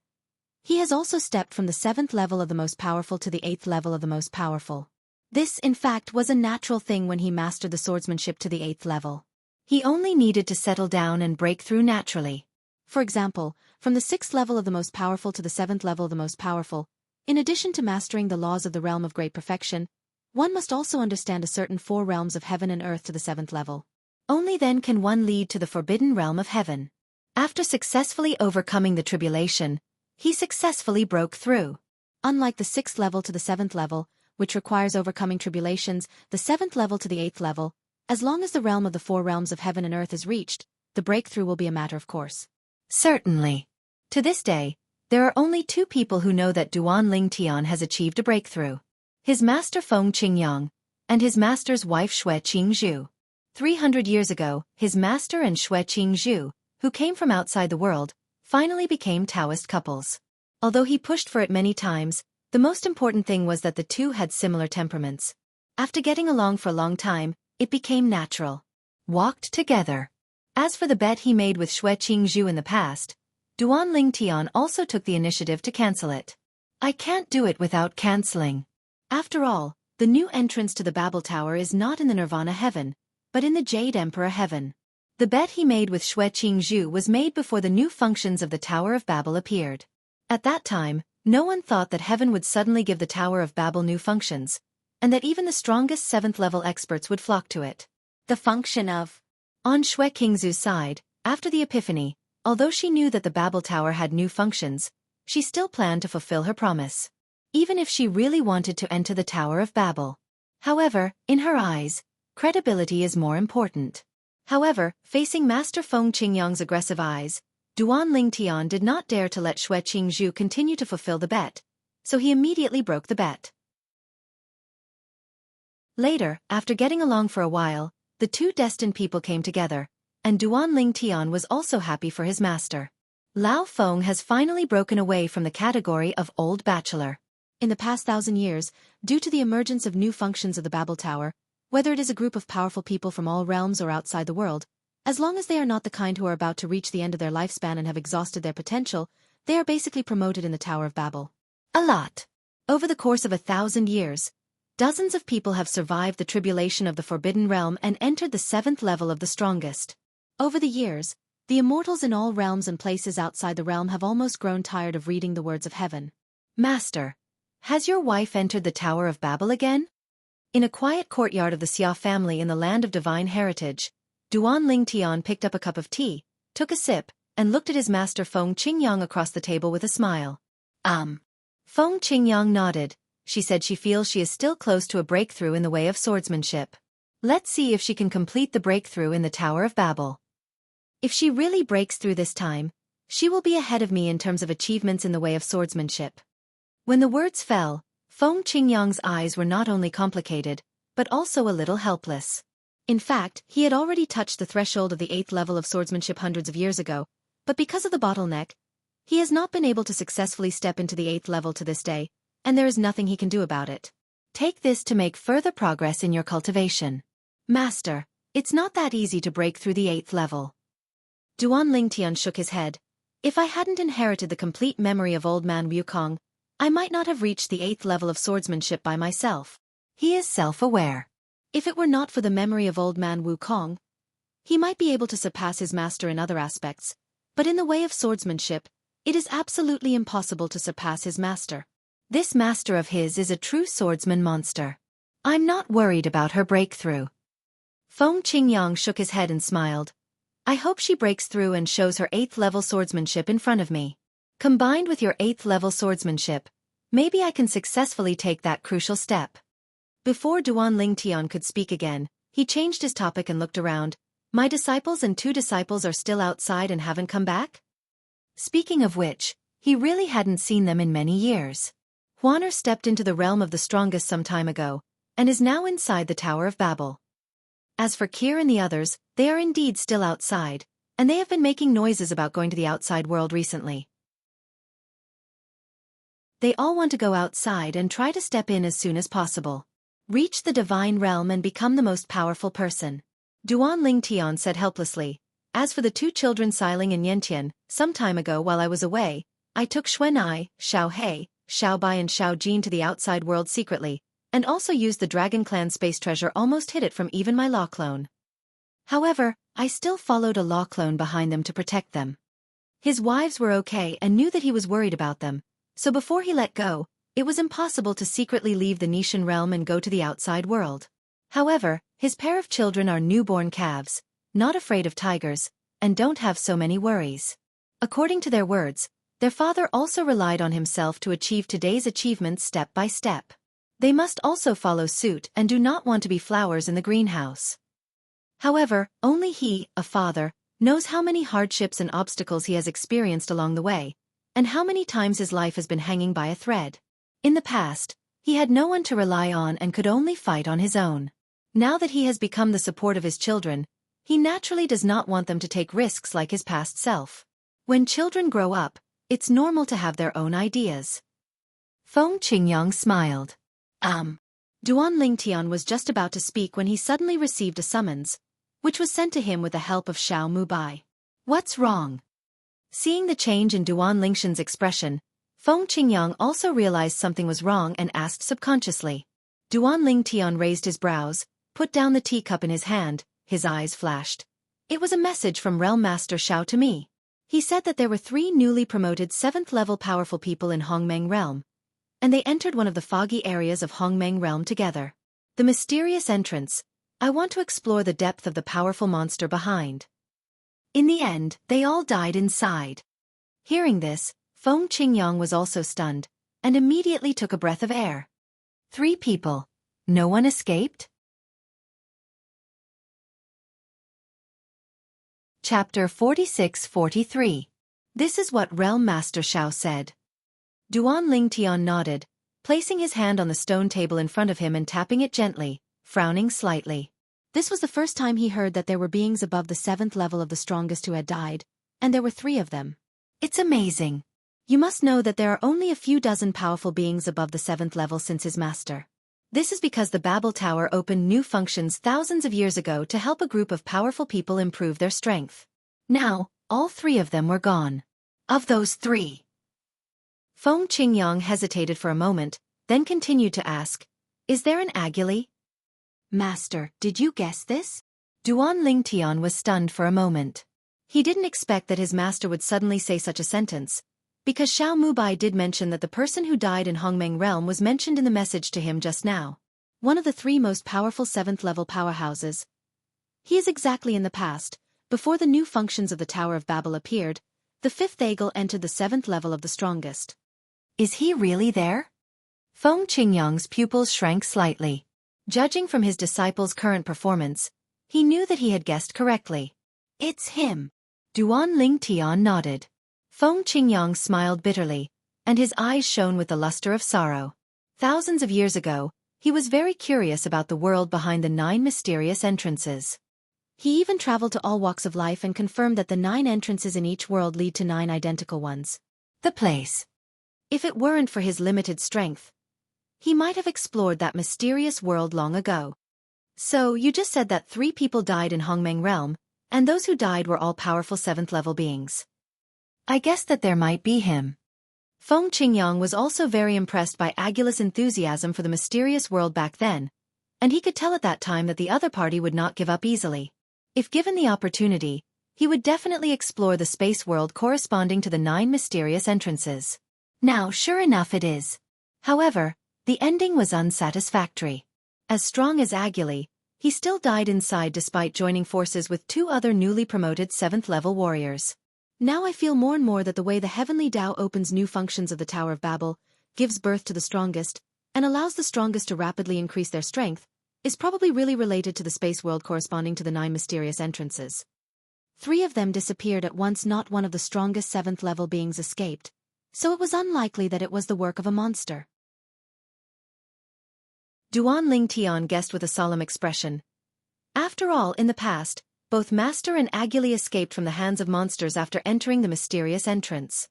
He has also stepped from the 7th level of the most powerful to the 8th level of the most powerful. This, in fact, was a natural thing when he mastered the swordsmanship to the 8th level. He only needed to settle down and break through naturally. For example, from the 6th level of the most powerful to the 7th level of the most powerful, in addition to mastering the laws of the realm of great perfection, one must also understand a certain 4 realms of heaven and earth to the 7th level. Only then can one lead to the forbidden realm of heaven. After successfully overcoming the tribulation, he successfully broke through. Unlike the 6th level to the 7th level, which requires overcoming tribulations, the 7th level to the 8th level, as long as the realm of the 4 realms of heaven and earth is reached, the breakthrough will be a matter of course. Certainly. To this day, there are only 2 people who know that Duan Lingtian has achieved a breakthrough. His master Feng Qingyang, and his master's wife Xue Qingzhu. 300 years ago, his master and Xue Qingzhu, who came from outside the world, finally became Taoist couples. Although he pushed for it many times, the most important thing was that the two had similar temperaments. After getting along for a long time, it became natural. Walked together. As for the bet he made with Xue Qingzhu in the past, Duan Lingtian also took the initiative to cancel it. I can't do it without canceling. After all, the new entrance to the Babel Tower is not in the Nirvana heaven, but in the Jade Emperor heaven. The bet he made with Xue Qingzhu was made before the new functions of the Tower of Babel appeared. At that time, no one thought that heaven would suddenly give the Tower of Babel new functions, and that even the strongest 7th-level experts would flock to it. The function of... On Xue Qingzhu's side, after the Epiphany, although she knew that the Babel Tower had new functions, she still planned to fulfill her promise. Even if she really wanted to enter the Tower of Babel. However, in her eyes, credibility is more important. However, facing Master Feng Qingyang's aggressive eyes, Duan Lingtian did not dare to let Xue Qingzhu continue to fulfill the bet, so he immediately broke the bet. Later, after getting along for a while, the two destined people came together, and Duan Lingtian was also happy for his master. Lao Feng has finally broken away from the category of old bachelor. In the past 1,000 years, due to the emergence of new functions of the Babel Tower, whether it is a group of powerful people from all realms or outside the world, as long as they are not the kind who are about to reach the end of their lifespan and have exhausted their potential, they are basically promoted in the Tower of Babel. A lot. Over the course of 1,000 years, dozens of people have survived the tribulation of the Forbidden Realm and entered the 7th level of the strongest. Over the years, the immortals in all realms and places outside the realm have almost grown tired of reading the words of heaven. Master, has your wife entered the Tower of Babel again? In a quiet courtyard of the Xia family in the land of divine heritage, Duan Lingtian picked up a cup of tea, took a sip, and looked at his master Feng Qingyang across the table with a smile. Feng Qingyang nodded. She said she feels she is still close to a breakthrough in the way of swordsmanship. Let's see if she can complete the breakthrough in the Tower of Babel. If she really breaks through this time, she will be ahead of me in terms of achievements in the way of swordsmanship. When the words fell, Feng Qingyang's eyes were not only complicated, but also a little helpless. In fact, he had already touched the threshold of the 8th level of swordsmanship hundreds of years ago, but because of the bottleneck, he has not been able to successfully step into the 8th level to this day, and there is nothing he can do about it. Take this to make further progress in your cultivation. Master, it's not that easy to break through the 8th level. Duan Lingtian shook his head. If I hadn't inherited the complete memory of old man Wukong, I might not have reached the 8th level of swordsmanship by myself. He is self-aware. If it were not for the memory of old man Wukong, he might be able to surpass his master in other aspects, but in the way of swordsmanship, it is absolutely impossible to surpass his master. This master of his is a true swordsman monster. I'm not worried about her breakthrough. Feng Qingyang shook his head and smiled. I hope she breaks through and shows her 8th level swordsmanship in front of me. Combined with your 8th level swordsmanship, maybe I can successfully take that crucial step. Before Duan Lingtian could speak again, he changed his topic and looked around. My disciples and 2 disciples are still outside and haven't come back? Speaking of which, he really hadn't seen them in many years. Huaner stepped into the realm of the strongest some time ago, and is now inside the Tower of Babel. As for Kier and the others, they are indeed still outside, and they have been making noises about going to the outside world recently. They all want to go outside and try to step in as soon as possible. Reach the divine realm and become the most powerful person. Duan Lingtian said helplessly. As for the 2 children Xiling and Yantian, some time ago while I was away, I took Xuanai, Xiao He, Xiao Bai and Xiao Jin to the outside world secretly, and also used the Dragon Clan space treasure almost hid it from even my law clone. However, I still followed a law clone behind them to protect them. His wives were okay and knew that he was worried about them, so before he let go, it was impossible to secretly leave the Nishan realm and go to the outside world. However, his pair of children are newborn calves, not afraid of tigers, and don't have so many worries. According to their words, their father also relied on himself to achieve today's achievements step by step. They must also follow suit and do not want to be flowers in the greenhouse. However, only he, a father, knows how many hardships and obstacles he has experienced along the way, and how many times his life has been hanging by a thread. In the past, he had no one to rely on and could only fight on his own. Now that he has become the support of his children, he naturally does not want them to take risks like his past self. When children grow up, it's normal to have their own ideas. Feng Qingyang smiled. Duan Lingtian was just about to speak when he suddenly received a summons, which was sent to him with the help of Xiao Mubai. What's wrong? Seeing the change in Duan Lingtian's expression, Feng Qingyang also realized something was wrong and asked subconsciously. Duan Lingtian raised his brows, put down the teacup in his hand, his eyes flashed. It was a message from Realm Master Xiao to me. He said that there were 3 newly promoted 7th-level powerful people in Hongmeng Realm, and they entered one of the foggy areas of Hongmeng Realm together. The mysterious entrance. I want to explore the depth of the powerful monster behind. In the end, they all died inside. Hearing this, Feng Qingyang was also stunned, and immediately took a breath of air. 3 people. No one escaped? Chapter 46-43. This is what Realm Master Xiao said. Duan Lingtian nodded, placing his hand on the stone table in front of him and tapping it gently, frowning slightly. This was the first time he heard that there were beings above the 7th level of the strongest who had died, and there were 3 of them. It's amazing. You must know that there are only a few dozen powerful beings above the 7th level since his master. This is because the Babel Tower opened new functions thousands of years ago to help a group of powerful people improve their strength. Now, all 3 of them were gone. Of those 3. Feng Qingyang hesitated for a moment, then continued to ask, is there an Agili? Master, did you guess this? Duan Lingtian was stunned for a moment. He didn't expect that his master would suddenly say such a sentence, because Xiao Mubai did mention that the person who died in Hongmeng Realm was mentioned in the message to him just now. One of the 3 most powerful 7th-level powerhouses. He is exactly in the past, before the new functions of the Tower of Babel appeared, the 5th Agil entered the 7th level of the strongest. Is he really there? Feng Qingyang's pupils shrank slightly. Judging from his disciple's current performance, he knew that he had guessed correctly. It's him. Duan Lingtian nodded. Feng Qingyang smiled bitterly, and his eyes shone with the luster of sorrow. Thousands of years ago, he was very curious about the world behind the 9 mysterious entrances. He even traveled to all walks of life and confirmed that the 9 entrances in each world lead to 9 identical ones. The place. If it weren't for his limited strength, he might have explored that mysterious world long ago. So, you just said that 3 people died in Hongmeng Realm, and those who died were all powerful 7th-level beings. I guess that there might be him. Feng Qingyang was also very impressed by Agila's enthusiasm for the mysterious world back then, and he could tell at that time that the other party would not give up easily. If given the opportunity, he would definitely explore the space world corresponding to the 9 mysterious entrances. Now, sure enough it is. However, the ending was unsatisfactory. As strong as Agili, he still died inside despite joining forces with 2 other newly promoted 7th-level warriors. Now I feel more and more that the way the Heavenly Tao opens new functions of the Tower of Babel, gives birth to the strongest, and allows the strongest to rapidly increase their strength, is probably really related to the space world corresponding to the 9 mysterious entrances. 3 of them disappeared at once. Not one of the strongest 7th-level beings escaped, so it was unlikely that it was the work of a monster. Duan Lingtian guessed with a solemn expression. After all, in the past, both Master and Agili escaped from the hands of monsters after entering the mysterious entrance.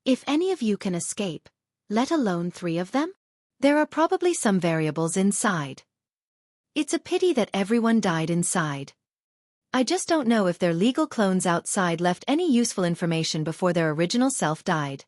If any of you can escape, let alone 3 of them? There are probably some variables inside. It's a pity that everyone died inside. I just don't know if their legal clones outside left any useful information before their original self died.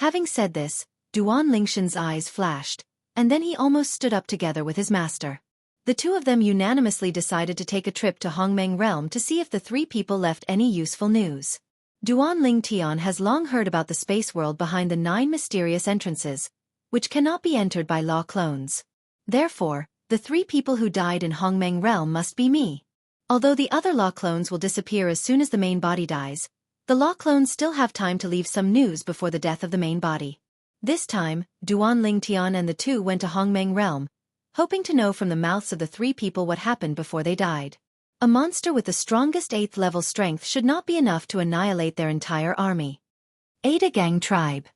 Having said this, Duan Lingshan's eyes flashed, and then he almost stood up together with his master. The two of them unanimously decided to take a trip to Hongmeng Realm to see if the three people left any useful news. Duan Lingtian has long heard about the space world behind the 9 mysterious entrances, which cannot be entered by law clones. Therefore, the 3 people who died in Hongmeng Realm must be me. Although the other law clones will disappear as soon as the main body dies, the law clones still have time to leave some news before the death of the main body. This time, Duan Lingtian and the two went to Hongmeng Realm, hoping to know from the mouths of the 3 people what happened before they died. A monster with the strongest 8th level strength should not be enough to annihilate their entire army. Ada Gang Tribe.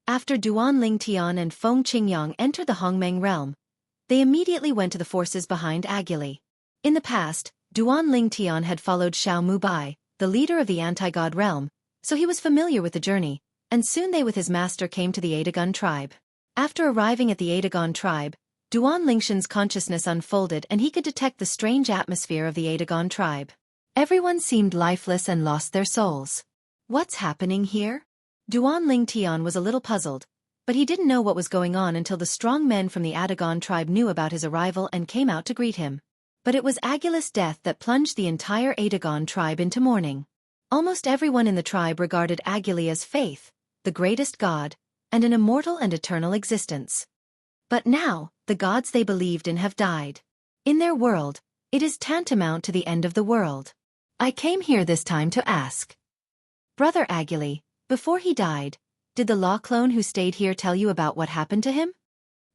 After Duan Lingtian and Feng Qingyang entered the Hongmeng Realm, they immediately went to the forces behind Aguli. In the past, Duan Lingtian had followed Xiao Mubai, the leader of the anti-god realm, so he was familiar with the journey, and soon they with his master came to the Adagon tribe. After arriving at the Adagon tribe, Duan Lingshan's consciousness unfolded and he could detect the strange atmosphere of the Adagon tribe. Everyone seemed lifeless and lost their souls. What's happening here? Duan Lingtian was a little puzzled, but he didn't know what was going on until the strong men from the Adagon tribe knew about his arrival and came out to greet him. But it was Agula's death that plunged the entire Adagon tribe into mourning. Almost everyone in the tribe regarded Aguli as faith, the greatest god, and an immortal and eternal existence. But now, the gods they believed in have died. In their world, it is tantamount to the end of the world. I came here this time to ask. Brother Aguli, before he died, did the law clone who stayed here tell you about what happened to him?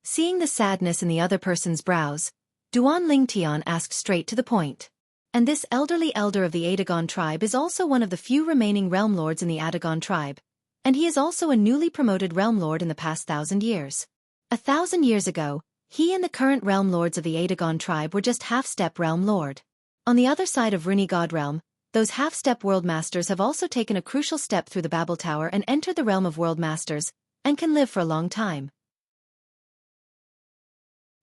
Seeing the sadness in the other person's brows, Duan Lingtian asked straight to the point. And this elderly elder of the Adagon tribe is also one of the few remaining realm lords in the Adagon tribe, and he is also a newly promoted realm lord in the past 1,000 years. 1,000 years ago, he and the current realm lords of the Adagon tribe were just half-step realm lord. On the other side of Runi God realm, those half-step world masters have also taken a crucial step through the Babel Tower and entered the realm of world masters, and can live for a long time.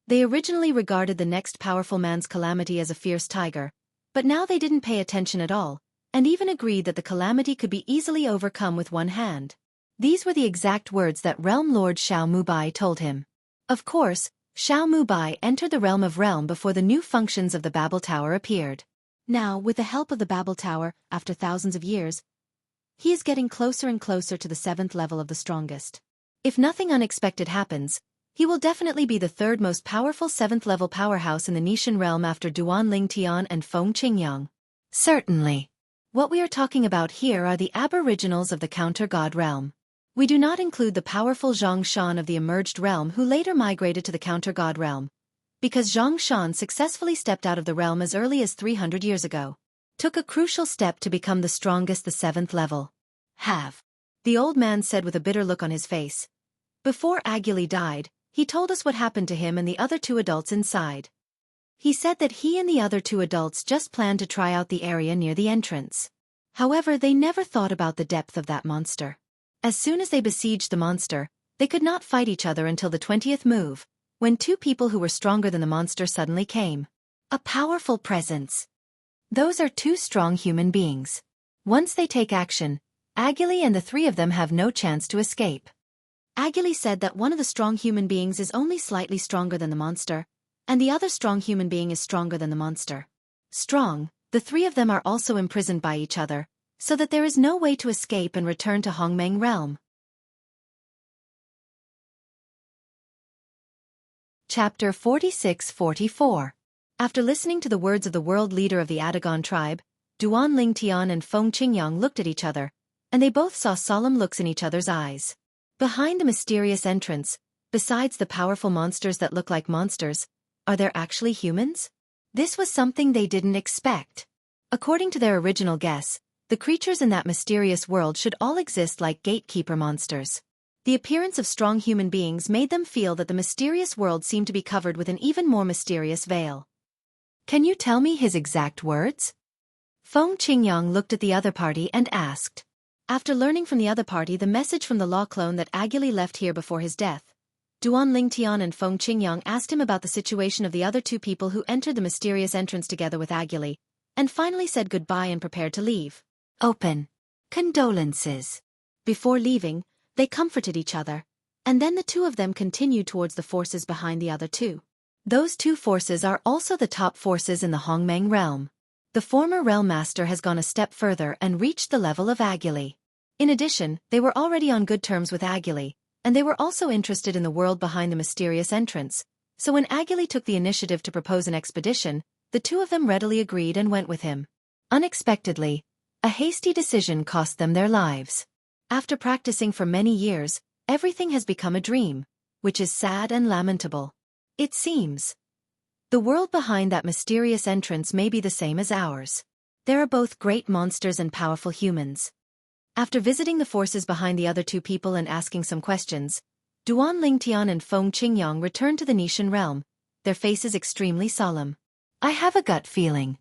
They originally regarded the next powerful man's calamity as a fierce tiger, but now they didn't pay attention at all, and even agreed that the calamity could be easily overcome with one hand. These were the exact words that Realm Lord Xiao Mubai told him. Of course, Xiao Mubai entered the realm of realm before the new functions of the Babel Tower appeared. Now, with the help of the Babel Tower, after thousands of years, he is getting closer and closer to the 7th level of the strongest. If nothing unexpected happens, he will definitely be the 3rd most powerful 7th level powerhouse in the Nishan realm after Duan Lingtian and Feng Qingyang. Certainly. What we are talking about here are the aboriginals of the counter-god realm. We do not include the powerful Xianxia of the emerged realm who later migrated to the counter-god realm, because Xianxia successfully stepped out of the realm as early as 300 years ago. Took a crucial step to become the strongest, the 7th level. The old man said with a bitter look on his face. Before Aguli died, he told us what happened to him and the other 2 adults inside. He said that he and the other 2 adults just planned to try out the area near the entrance. However, they never thought about the depth of that monster. As soon as they besieged the monster, they could not fight each other until the 20th move, when 2 people who were stronger than the monster suddenly came. A powerful presence. Those are 2 strong human beings. Once they take action, Aguli and the 3 of them have no chance to escape. Aguli said that one of the strong human beings is only slightly stronger than the monster, and the other strong human being is stronger than the monster. Strong, the 3 of them are also imprisoned by each other, so that there is no way to escape and return to Hongmeng Realm. Chapter 46-44. After listening to the words of the world leader of the Adagon tribe, Duan Lingtian and Feng Qingyang looked at each other, and they both saw solemn looks in each other's eyes. Behind the mysterious entrance, besides the powerful monsters that look like monsters, are there actually humans? This was something they didn't expect. According to their original guess, the creatures in that mysterious world should all exist like gatekeeper monsters. The appearance of strong human beings made them feel that the mysterious world seemed to be covered with an even more mysterious veil. Can you tell me his exact words? Feng Qingyang looked at the other party and asked. After learning from the other party the message from the law clone that Aguli left here before his death, Duan Lingtian and Feng Qingyang asked him about the situation of the other 2 people who entered the mysterious entrance together with Aguli, and finally said goodbye and prepared to leave. Open. Condolences. Before leaving, They comforted each other, and then the two of them continued towards the forces behind the other two. Those two forces are also the top forces in the Hongmeng realm. The former realm master has gone a step further and reached the level of Aguli. In addition, they were already on good terms with Aguli, and they were also interested in the world behind the mysterious entrance, so when Aguli took the initiative to propose an expedition, the two of them readily agreed and went with him. Unexpectedly, a hasty decision cost them their lives. After practicing for many years, everything has become a dream, which is sad and lamentable. It seems. The world behind that mysterious entrance may be the same as ours. There are both great monsters and powerful humans. After visiting the forces behind the other two people and asking some questions, Duan Lingtian and Feng Qingyang returned to the Nishan realm, their faces extremely solemn. I have a gut feeling.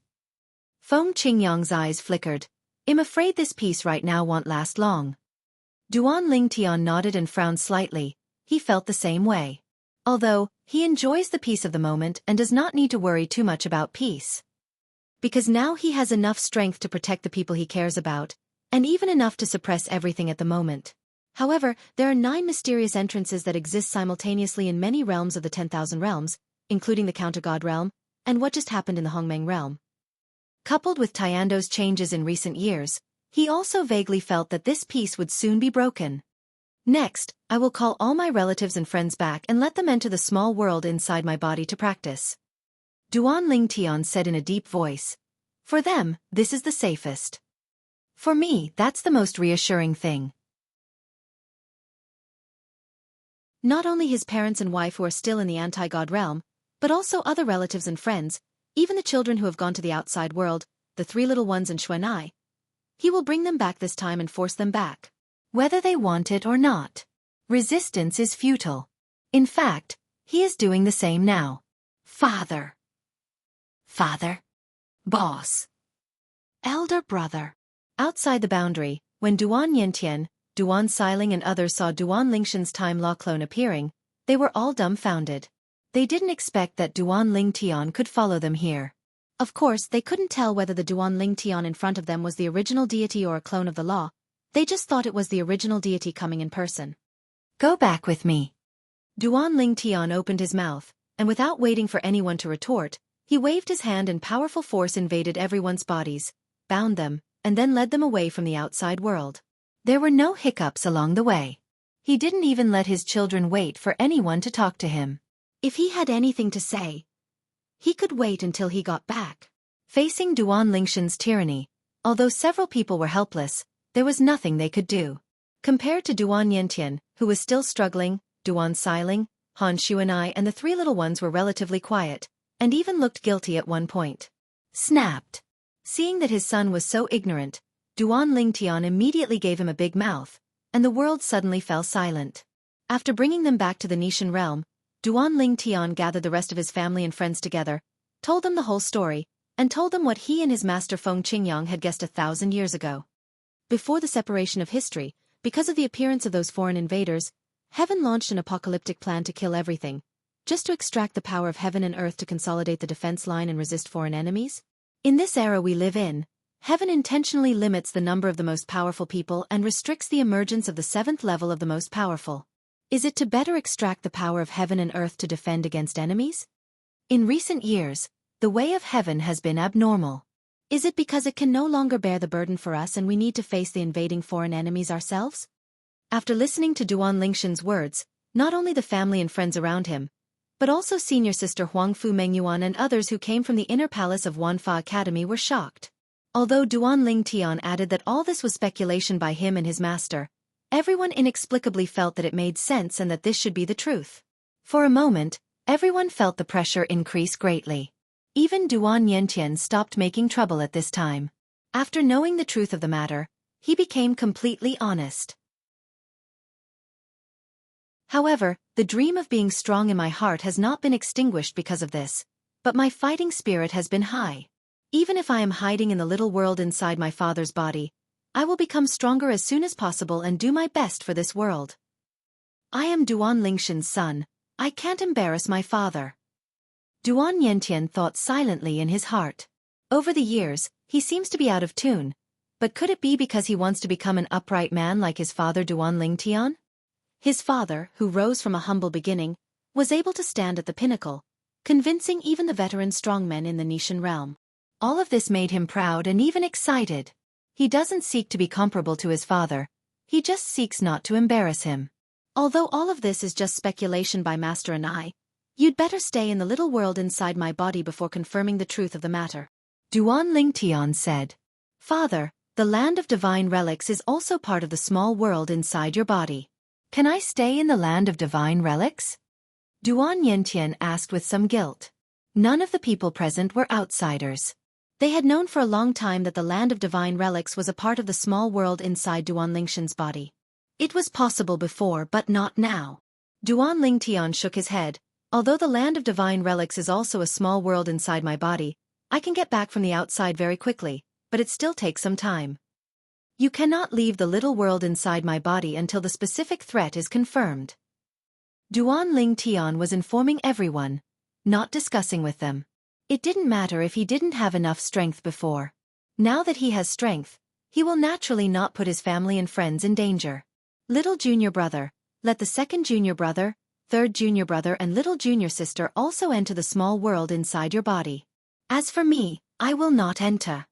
Feng Qingyang's eyes flickered. I'm afraid this peace right now won't last long. Duan Lingtian nodded and frowned slightly. He felt the same way. Although, he enjoys the peace of the moment and does not need to worry too much about peace. Because now he has enough strength to protect the people he cares about, and even enough to suppress everything at the moment. However, there are 9 mysterious entrances that exist simultaneously in many realms of the 10,000 realms, including the counter-god realm, and what just happened in the Hongmeng realm. Coupled with Tiando's changes in recent years, he also vaguely felt that this peace would soon be broken. Next, I will call all my relatives and friends back and let them enter the small world inside my body to practice. Duan Lingtian said in a deep voice. For them, this is the safest. For me, that's the most reassuring thing. Not only his parents and wife who are still in the anti-god realm, but also other relatives and friends, even the children who have gone to the outside world, the 3 little ones and Xuanai. He will bring them back this time and force them back. Whether they want it or not. Resistance is futile. In fact, he is doing the same now. Father. Father. Boss. Elder brother. Outside the boundary, when Duan Yentian, Duan Xiling and others saw Duan Lingshan's time law clone appearing, they were all dumbfounded. They didn't expect that Duan Lingtian could follow them here. Of course, they couldn't tell whether the Duan Lingtian in front of them was the original deity or a clone of the law. They just thought it was the original deity coming in person. Go back with me. Duan Lingtian opened his mouth, and without waiting for anyone to retort, he waved his hand and powerful force invaded everyone's bodies, bound them, and then led them away from the outside world. There were no hiccups along the way. He didn't even let his children wait for anyone to talk to him. If he had anything to say, he could wait until he got back. Facing Duan Lingshan's tyranny, although several people were helpless, there was nothing they could do. Compared to Duan Yentian, who was still struggling, Duan Xiling, Han Xuanai and the 3 little ones were relatively quiet, and even looked guilty at one point. Snapped. Seeing that his son was so ignorant, Duan Lingtian immediately gave him a big mouth, and the world suddenly fell silent. After bringing them back to the Nishan realm, Duan Lingtian gathered the rest of his family and friends together, told them the whole story, and told them what he and his master Feng Qingyang had guessed 1,000 years ago. Before the separation of history, because of the appearance of those foreign invaders, heaven launched an apocalyptic plan to kill everything, just to extract the power of heaven and earth to consolidate the defense line and resist foreign enemies. In this era we live in, heaven intentionally limits the number of the most powerful people and restricts the emergence of the 7th level of the most powerful. Is it to better extract the power of heaven and earth to defend against enemies? In recent years, the way of heaven has been abnormal. Is it because it can no longer bear the burden for us and we need to face the invading foreign enemies ourselves? After listening to Duan Lingshan's words, not only the family and friends around him, but also senior sister Huangfu Mengyuan and others who came from the inner palace of Wanfa Academy were shocked. Although Duan Lingtian added that all this was speculation by him and his master, everyone inexplicably felt that it made sense and that this should be the truth. For a moment, everyone felt the pressure increase greatly. Even Duan Yentian stopped making trouble at this time. After knowing the truth of the matter, he became completely honest. However, the dream of being strong in my heart has not been extinguished because of this, but my fighting spirit has been high. Even if I am hiding in the little world inside my father's body, I will become stronger as soon as possible and do my best for this world. I am Duan Lingshan's son, I can't embarrass my father. Duan Yentian thought silently in his heart. Over the years, he seems to be out of tune, but could it be because he wants to become an upright man like his father Duan Lingtian? His father, who rose from a humble beginning, was able to stand at the pinnacle, convincing even the veteran strongmen in the Nishan realm. All of this made him proud and even excited. He doesn't seek to be comparable to his father, he just seeks not to embarrass him. Although all of this is just speculation by Master and I, you'd better stay in the little world inside my body before confirming the truth of the matter. Duan Lingtian said. Father, the land of divine relics is also part of the small world inside your body. Can I stay in the land of divine relics? Duan Yentian asked with some guilt. None of the people present were outsiders. They had known for a long time that the land of divine relics was a part of the small world inside Duan Lingshan's body. It was possible before but not now. Duan Lingtian shook his head. Although the land of divine relics is also a small world inside my body, I can get back from the outside very quickly, but it still takes some time. You cannot leave the little world inside my body until the specific threat is confirmed. Duan Lingtian was informing everyone, not discussing with them. It didn't matter if he didn't have enough strength before. Now that he has strength, he will naturally not put his family and friends in danger. Little junior brother, let the second junior brother, third junior brother and little junior sister also enter the small world inside your body. As for me, I will not enter.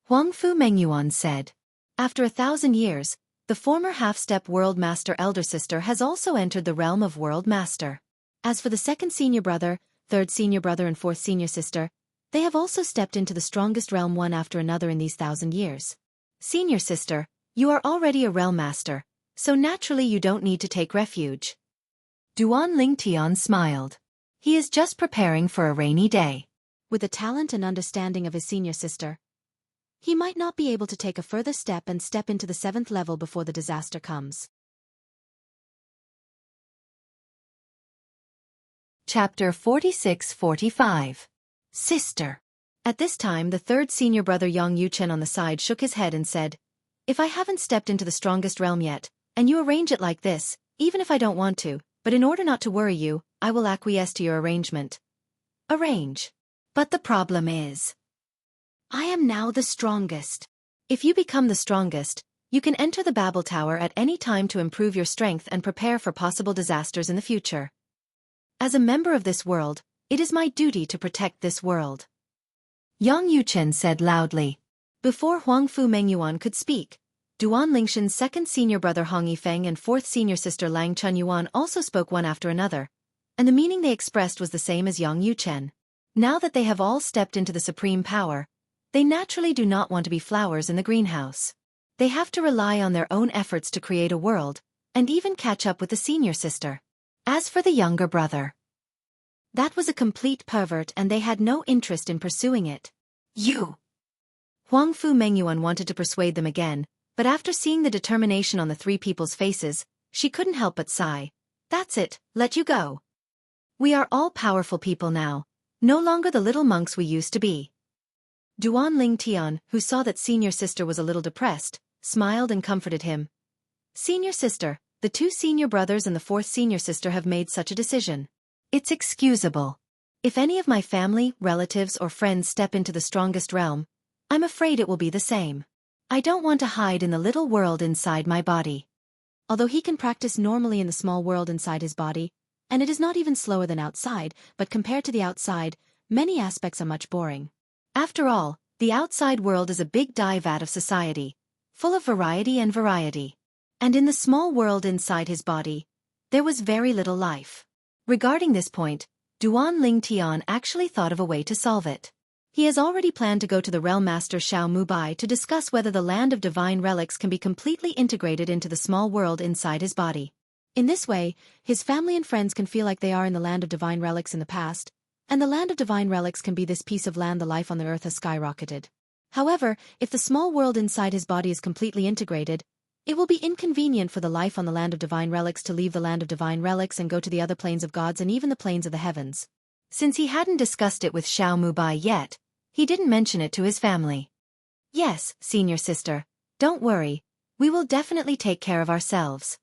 Huangfu Mengyuan said. After 1,000 years, the former half-step world master elder sister has also entered the realm of world master. As for the second senior brother, third senior brother and fourth senior sister, they have also stepped into the strongest realm one after another in these 1,000 years. Senior sister, you are already a realm master, so naturally you don't need to take refuge. Duan Lingtian smiled. He is just preparing for a rainy day. With the talent and understanding of his senior sister, he might not be able to take a further step and step into the 7th level before the disaster comes. Chapter 46-45. Sister. At this time the third senior brother Yang Yuchen on the side shook his head and said, If I haven't stepped into the strongest realm yet, and you arrange it like this, even if I don't want to, but in order not to worry you, I will acquiesce to your arrangement. Arrange. But the problem is, I am now the strongest. If you become the strongest, you can enter the Babel Tower at any time to improve your strength and prepare for possible disasters in the future. As a member of this world, it is my duty to protect this world. Yang Yuchen said loudly. Before Huangfu Mengyuan could speak, Duan Lingshan's second senior brother Hong Yifeng and fourth senior sister Lang Chunyuan also spoke one after another, and the meaning they expressed was the same as Yang Yuchen. Now that they have all stepped into the supreme power, they naturally do not want to be flowers in the greenhouse. They have to rely on their own efforts to create a world, and even catch up with the senior sister. As for the younger brother, that was a complete pervert and they had no interest in pursuing it. You! Huangfu Mengyuan wanted to persuade them again, but after seeing the determination on the three people's faces, she couldn't help but sigh. That's it, let you go. We are all powerful people now, no longer the little monks we used to be. Duan Lingtian, who saw that senior sister was a little depressed, smiled and comforted him. Senior sister, the two senior brothers and the fourth senior sister have made such a decision. It's excusable. If any of my family, relatives or friends step into the strongest realm, I'm afraid it will be the same. I don't want to hide in the little world inside my body. Although he can practice normally in the small world inside his body, and it is not even slower than outside, but compared to the outside, many aspects are much boring. After all, the outside world is a big dye vat of society, full of variety and variety. And in the small world inside his body, there was very little life. Regarding this point, Duan Lingtian actually thought of a way to solve it. He has already planned to go to the Realm Master Xiao Mubai to discuss whether the land of divine relics can be completely integrated into the small world inside his body. In this way, his family and friends can feel like they are in the land of divine relics in the past, and the land of divine relics can be this piece of land the life on the earth has skyrocketed. However, if the small world inside his body is completely integrated, it will be inconvenient for the life on the land of divine relics to leave the land of divine relics and go to the other planes of gods and even the planes of the heavens. Since he hadn't discussed it with Xiao Mubai yet, he didn't mention it to his family. Yes, senior sister, don't worry, we will definitely take care of ourselves.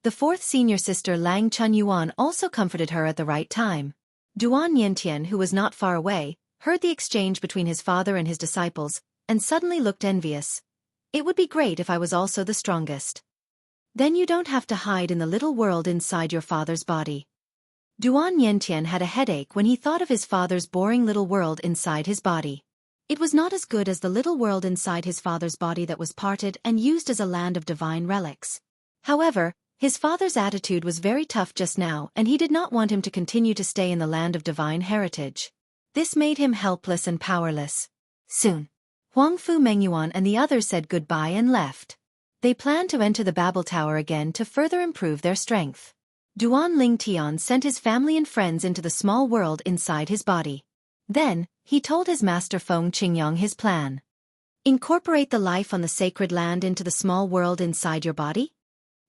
The fourth senior sister Lang Chunyuan also comforted her at the right time. Duan Yentian, who was not far away, heard the exchange between his father and his disciples, and suddenly looked envious. It would be great if I was also the strongest. Then you don't have to hide in the little world inside your father's body. Duan Yentian had a headache when he thought of his father's boring little world inside his body. It was not as good as the little world inside his father's body that was parted and used as a land of divine relics. However, his father's attitude was very tough just now, and he did not want him to continue to stay in the land of divine heritage. This made him helpless and powerless. Soon, Huangfu Mengyuan and the others said goodbye and left. They planned to enter the Babel Tower again to further improve their strength. Duan Lingtian sent his family and friends into the small world inside his body. Then, he told his master Feng Qingyang his plan. Incorporate the life on the sacred land into the small world inside your body?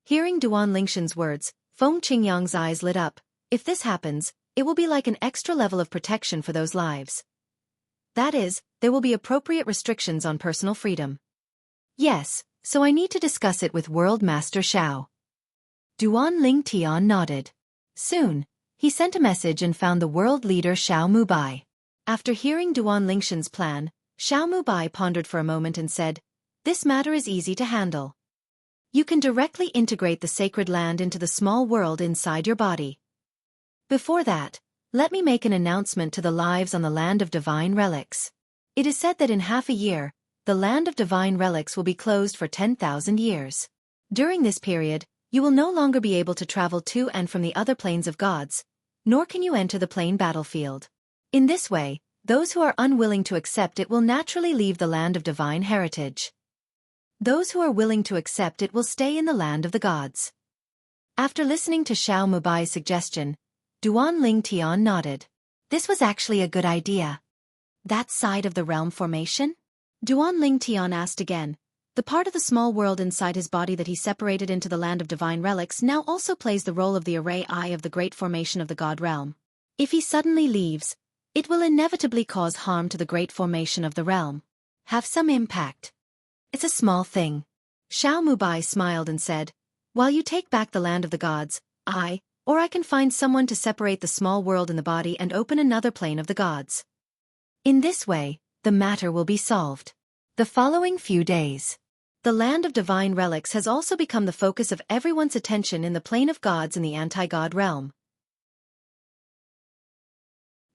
Hearing Duan Lingshan's words, Feng Qingyang's eyes lit up. If this happens, it will be like an extra level of protection for those lives. That is, there will be appropriate restrictions on personal freedom. Yes, so I need to discuss it with World Master Xiao. Duan Lingtian nodded. Soon, he sent a message and found the world leader Xiao Mubai. After hearing Duan Lingshan's plan, Xiao Mubai pondered for a moment and said, "This matter is easy to handle. You can directly integrate the sacred land into the small world inside your body. Before that, let me make an announcement to the lives on the land of divine relics. It is said that in half a year, the land of divine relics will be closed for 10,000 years. During this period, you will no longer be able to travel to and from the other planes of gods, nor can you enter the plane battlefield. In this way, those who are unwilling to accept it will naturally leave the land of divine heritage. Those who are willing to accept it will stay in the land of the gods." After listening to Xiao Mubai's suggestion, Duan Lingtian nodded. This was actually a good idea. That side of the realm formation? Duan Lingtian asked again. The part of the small world inside his body that he separated into the land of divine relics now also plays the role of the array eye of the great formation of the god realm. If he suddenly leaves, it will inevitably cause harm to the great formation of the realm. Have some impact. It's a small thing. Xiao Mubai smiled and said, "While you take back the land of the gods, I can find someone to separate the small world in the body and open another plane of the gods. In this way, the matter will be solved." The following few days, the land of divine relics has also become the focus of everyone's attention in the plane of gods in the anti-god realm.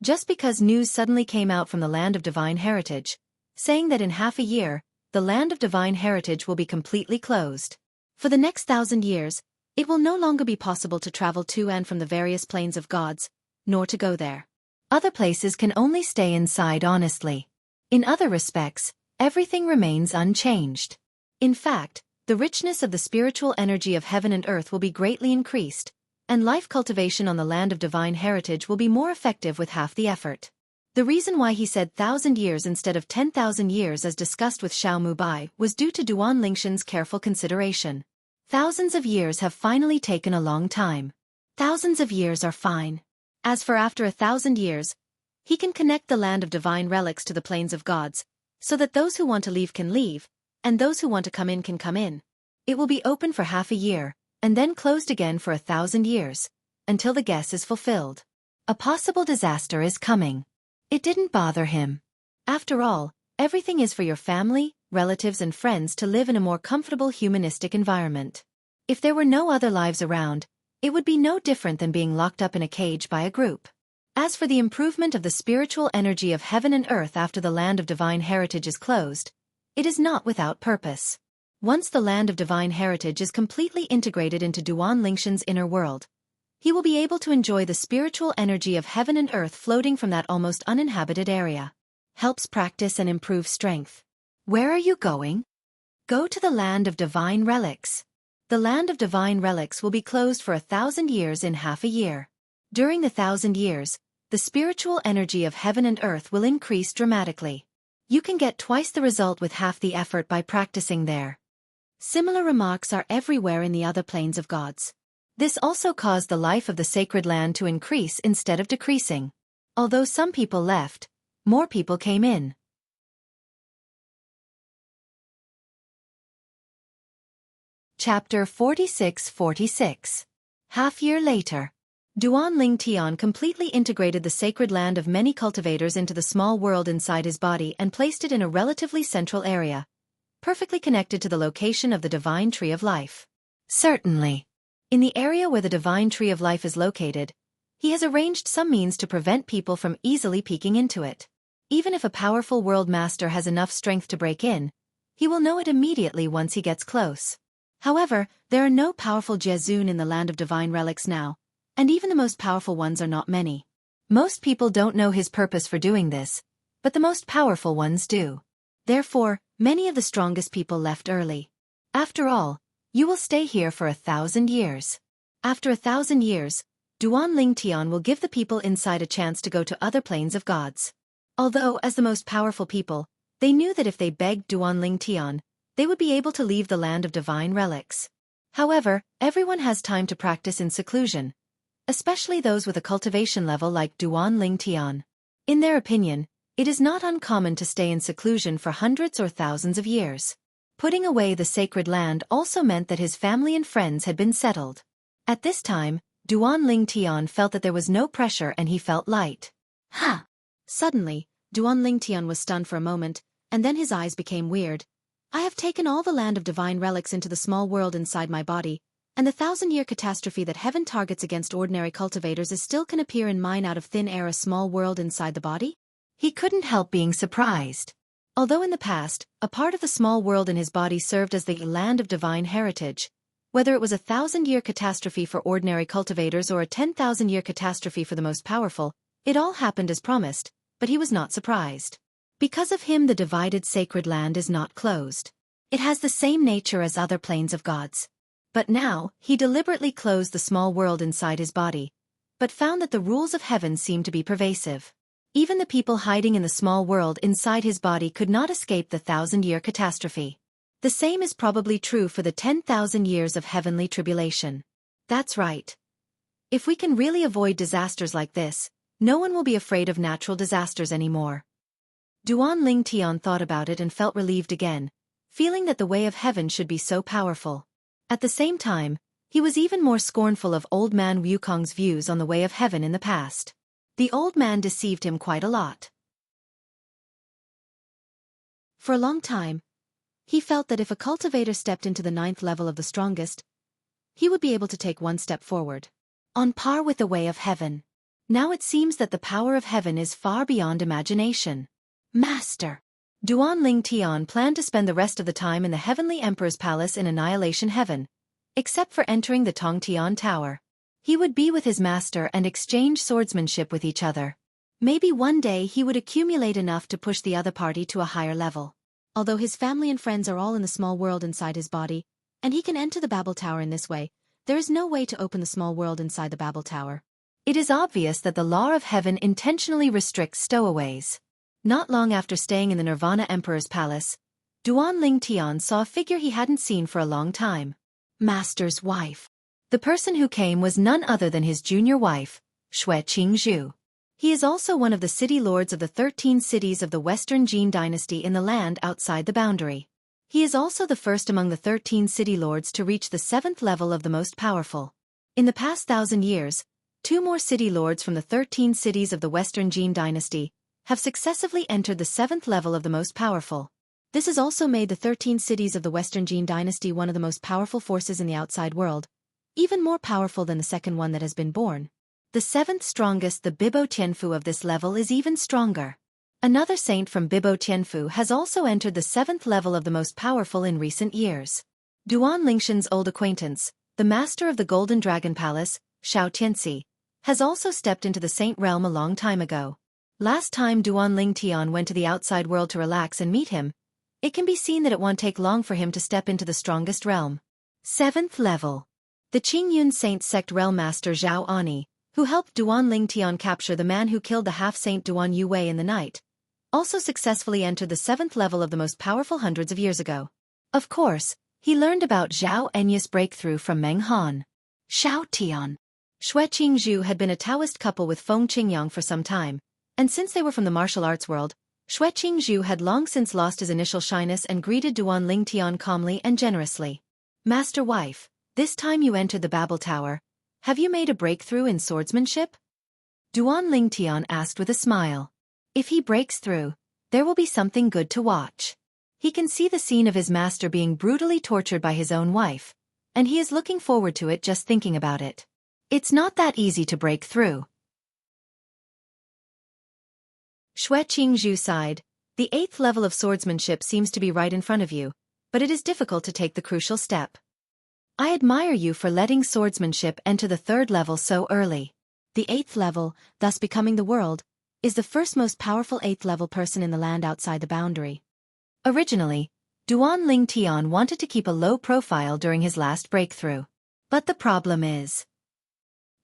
Just because news suddenly came out from the land of divine heritage, saying that in half a year, the land of divine heritage will be completely closed. For the next 1,000 years, it will no longer be possible to travel to and from the various planes of gods, nor to go there. Other places can only stay inside honestly. In other respects, everything remains unchanged. In fact, the richness of the spiritual energy of heaven and earth will be greatly increased, and life cultivation on the land of divine heritage will be more effective with half the effort. The reason why he said 1,000 years instead of 10,000 years as discussed with Xiao Mubai was due to Duan Lingshan's careful consideration. Thousands of years have finally taken a long time. Thousands of years are fine. As for after 1,000 years, he can connect the land of divine relics to the planes of gods, so that those who want to leave can leave, and those who want to come in can come in. It will be open for half a year, and then closed again for 1,000 years, until the guess is fulfilled. A possible disaster is coming. It didn't bother him. After all, everything is for your family, relatives and friends to live in a more comfortable humanistic environment. If there were no other lives around, it would be no different than being locked up in a cage by a group. As for the improvement of the spiritual energy of heaven and earth after the land of divine heritage is closed, it is not without purpose. Once the land of divine heritage is completely integrated into Duan Lingshan's inner world, he will be able to enjoy the spiritual energy of heaven and earth floating from that almost uninhabited area. Helps practice and improve strength. Where are you going? Go to the land of divine relics. The land of divine relics will be closed for 1,000 years in half a year. During the 1,000 years, the spiritual energy of heaven and earth will increase dramatically. You can get twice the result with half the effort by practicing there. Similar remarks are everywhere in the other planes of gods. This also caused the life of the sacred land to increase instead of decreasing. Although some people left, more people came in. Chapter 46-46. Half-year later. Duan Lingtian completely integrated the sacred land of many cultivators into the small world inside his body and placed it in a relatively central area, perfectly connected to the location of the divine tree of life. Certainly. In the area where the Divine Tree of Life is located, he has arranged some means to prevent people from easily peeking into it. Even if a powerful world master has enough strength to break in, he will know it immediately once he gets close. However, there are no powerful Jezun in the land of divine relics now, and even the most powerful ones are not many. Most people don't know his purpose for doing this, but the most powerful ones do. Therefore, many of the strongest people left early. After all, you will stay here for 1,000 years. After 1,000 years, Duan Ling Tian will give the people inside a chance to go to other planes of gods. Although, as the most powerful people, they knew that if they begged Duan Ling Tian, they would be able to leave the land of divine relics. However, everyone has time to practice in seclusion, especially those with a cultivation level like Duan Ling Tian. In their opinion, it is not uncommon to stay in seclusion for hundreds or thousands of years. Putting away the sacred land also meant that his family and friends had been settled. At this time, Duan Ling Tian felt that there was no pressure and he felt light. Ha! Suddenly, Duan Ling Tian was stunned for a moment, and then his eyes became weird. I have taken all the land of divine relics into the small world inside my body, and the 1,000-year catastrophe that heaven targets against ordinary cultivators is still can appear in mine out of thin air, a small world inside the body? He couldn't help being surprised. Although in the past, a part of the small world in his body served as the land of divine heritage, whether it was a 1,000-year catastrophe for ordinary cultivators or a 10,000-year catastrophe for the most powerful, it all happened as promised, but he was not surprised. Because of him, the divided sacred land is not closed. It has the same nature as other planes of gods. But now, he deliberately closed the small world inside his body, but found that the rules of heaven seemed to be pervasive. Even the people hiding in the small world inside his body could not escape the 1,000-year catastrophe. The same is probably true for the 10,000 years of heavenly tribulation. That's right. If we can really avoid disasters like this, no one will be afraid of natural disasters anymore. Duan Ling Tian thought about it and felt relieved again, feeling that the way of heaven should be so powerful. At the same time, he was even more scornful of old man Wukong's views on the way of heaven in the past. The old man deceived him quite a lot. For a long time, he felt that if a cultivator stepped into the 9th level of the strongest, he would be able to take one step forward, on par with the way of heaven. Now it seems that the power of heaven is far beyond imagination. Master! Duan Ling Tian planned to spend the rest of the time in the Heavenly Emperor's palace in Annihilation Heaven, except for entering the Tongtian Tower. He would be with his master and exchange swordsmanship with each other. Maybe one day he would accumulate enough to push the other party to a higher level. Although his family and friends are all in the small world inside his body, and he can enter the Babel Tower in this way, there is no way to open the small world inside the Babel Tower. It is obvious that the law of heaven intentionally restricts stowaways. Not long after staying in the Nirvana Emperor's palace, Duan Ling Tian saw a figure he hadn't seen for a long time. Master's wife. The person who came was none other than his junior wife, Xianxia. He is also one of the city lords of the 13 cities of the Western Jin dynasty in the land outside the boundary. He is also the first among the 13 city lords to reach the 7th level of the most powerful. In the past 1,000 years, 2 more city lords from the 13 cities of the Western Jin dynasty have successively entered the 7th level of the most powerful. This has also made the 13 cities of the Western Jin dynasty one of the most powerful forces in the outside world, even more powerful than the second one that has been born. The 7th strongest, the Bibo Tianfu of this level, is even stronger. Another saint from Bibo Tianfu has also entered the 7th level of the most powerful in recent years. Duan Lingshan's old acquaintance, the master of the Golden Dragon Palace, Xianxia, has also stepped into the saint realm a long time ago. Last time Duan Ling Tian went to the outside world to relax and meet him, it can be seen that it won't take long for him to step into the strongest realm. 7th level. The Qingyun Saint Sect Realm Master Zhao Ani, who helped Duan Ling Tian capture the man who killed the half-saint Duan Yuwei in the night, also successfully entered the 7th level of the most powerful hundreds of years ago. Of course, he learned about Zhao Enya's breakthrough from Meng Han. Xiao Tian. Xianxia had been a Taoist couple with Feng Qingyang for some time, and since they were from the martial arts world, Xianxia had long since lost his initial shyness and greeted Duan Ling Tian calmly and generously. Master wife, this time you entered the Babel Tower. Have you made a breakthrough in swordsmanship? Duan Ling Tian asked with a smile. If he breaks through, there will be something good to watch. He can see the scene of his master being brutally tortured by his own wife, and he is looking forward to it just thinking about it. It's not that easy to break through. Xianxia sighed. The 8th level of swordsmanship seems to be right in front of you, but it is difficult to take the crucial step. I admire you for letting swordsmanship enter the 3rd level so early. The 8th level, thus becoming the world, is the first most powerful 8th level person in the land outside the boundary. Originally, Duan Ling Tian wanted to keep a low profile during his last breakthrough. But the problem is,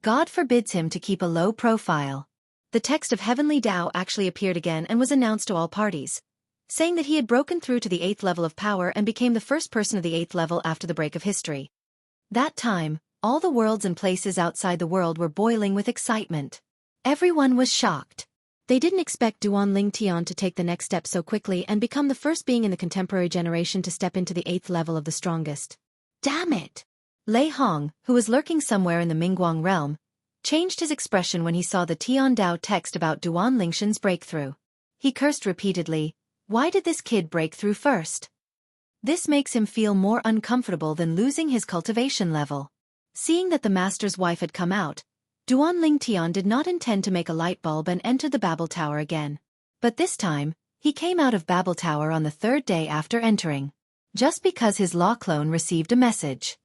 God forbids him to keep a low profile. The text of Heavenly Tao actually appeared again and was announced to all parties, saying that he had broken through to the 8th level of power and became the first person of the 8th level after the break of history. That time, all the worlds and places outside the world were boiling with excitement. Everyone was shocked. They didn't expect Duan Ling Tian to take the next step so quickly and become the first being in the contemporary generation to step into the 8th level of the strongest. Damn it! Lei Hong, who was lurking somewhere in the Mingguang realm, changed his expression when he saw the Tian Dao text about Duan Lingshan's breakthrough. He cursed repeatedly. Why did this kid break through first? This makes him feel more uncomfortable than losing his cultivation level. Seeing that the master's wife had come out, Duan Ling Tian did not intend to make a light bulb and enter the Babel Tower again. But this time, he came out of Babel Tower on the 3rd day after entering. Just because his law clone received a message.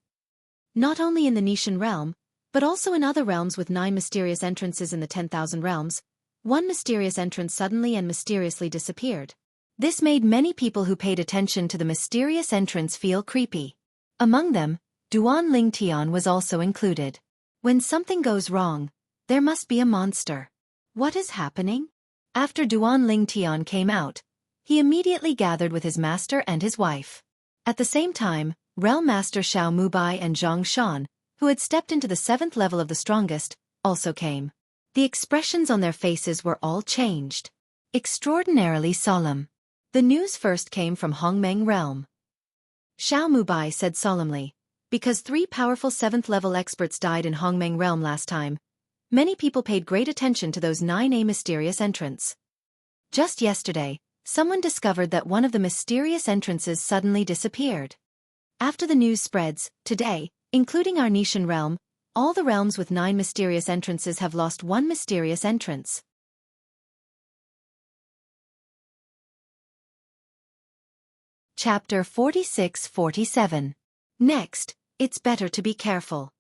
Not only in the Nishan realm, but also in other realms with 9 mysterious entrances in the 10,000 realms, one mysterious entrance suddenly and mysteriously disappeared. This made many people who paid attention to the mysterious entrance feel creepy. Among them, Duan Ling Tian was also included. When something goes wrong, there must be a monster. What is happening? After Duan Ling Tian came out, he immediately gathered with his master and his wife. At the same time, Realm Master Xiao Mubai and Zhang Shan, who had stepped into the 7th level of the strongest, also came. The expressions on their faces were all changed. Extraordinarily solemn. The news first came from Hongmeng realm. Xiao Mubai said solemnly, because 3 powerful 7th level experts died in Hongmeng realm last time, many people paid great attention to those 9 mysterious entrants. Just yesterday, someone discovered that one of the mysterious entrances suddenly disappeared. After the news spreads, today, including our Nishan realm, all the realms with 9 mysterious entrances have lost one mysterious entrance. Chapter 46-47. Next, it's better to be careful.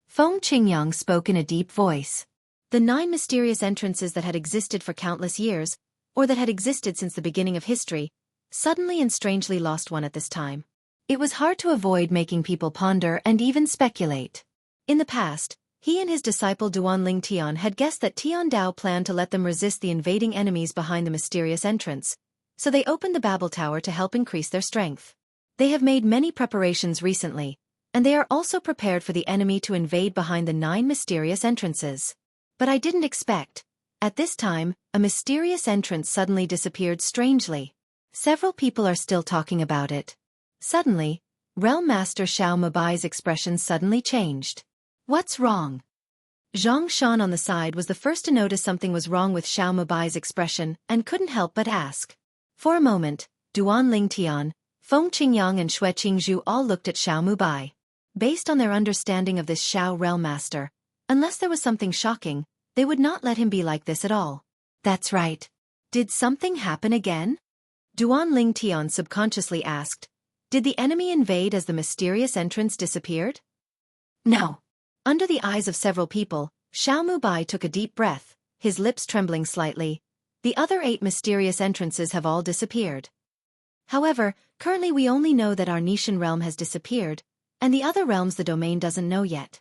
Feng Qingyang spoke in a deep voice. The 9 mysterious entrances that had existed for countless years, or that had existed since the beginning of history, suddenly and strangely lost one at this time. It was hard to avoid making people ponder and even speculate. In the past, he and his disciple Duan Ling Tian had guessed that Tian Dao planned to let them resist the invading enemies behind the mysterious entrance, so they opened the Babel Tower to help increase their strength. They have made many preparations recently, and they are also prepared for the enemy to invade behind the 9 mysterious entrances. But I didn't expect. At this time, a mysterious entrance suddenly disappeared strangely. Several people are still talking about it. Suddenly, Realm Master Xiao Mubai's expression suddenly changed. What's wrong? Zhang Shan on the side was the first to notice something was wrong with Xiao Mubai's expression and couldn't help but ask. For a moment, Duan Ling Tian, Feng Qingyang and Xue Qingzhu all looked at Xiao Mubai. Based on their understanding of this Xiao Realm Master, unless there was something shocking, they would not let him be like this at all. That's right. Did something happen again? Duan Ling Tian subconsciously asked. Did the enemy invade as the mysterious entrance disappeared? No. Under the eyes of several people, Xiao Mubai took a deep breath, his lips trembling slightly. The other 8 mysterious entrances have all disappeared. However, currently we only know that our Nishan realm has disappeared, and the other realms the domain doesn't know yet.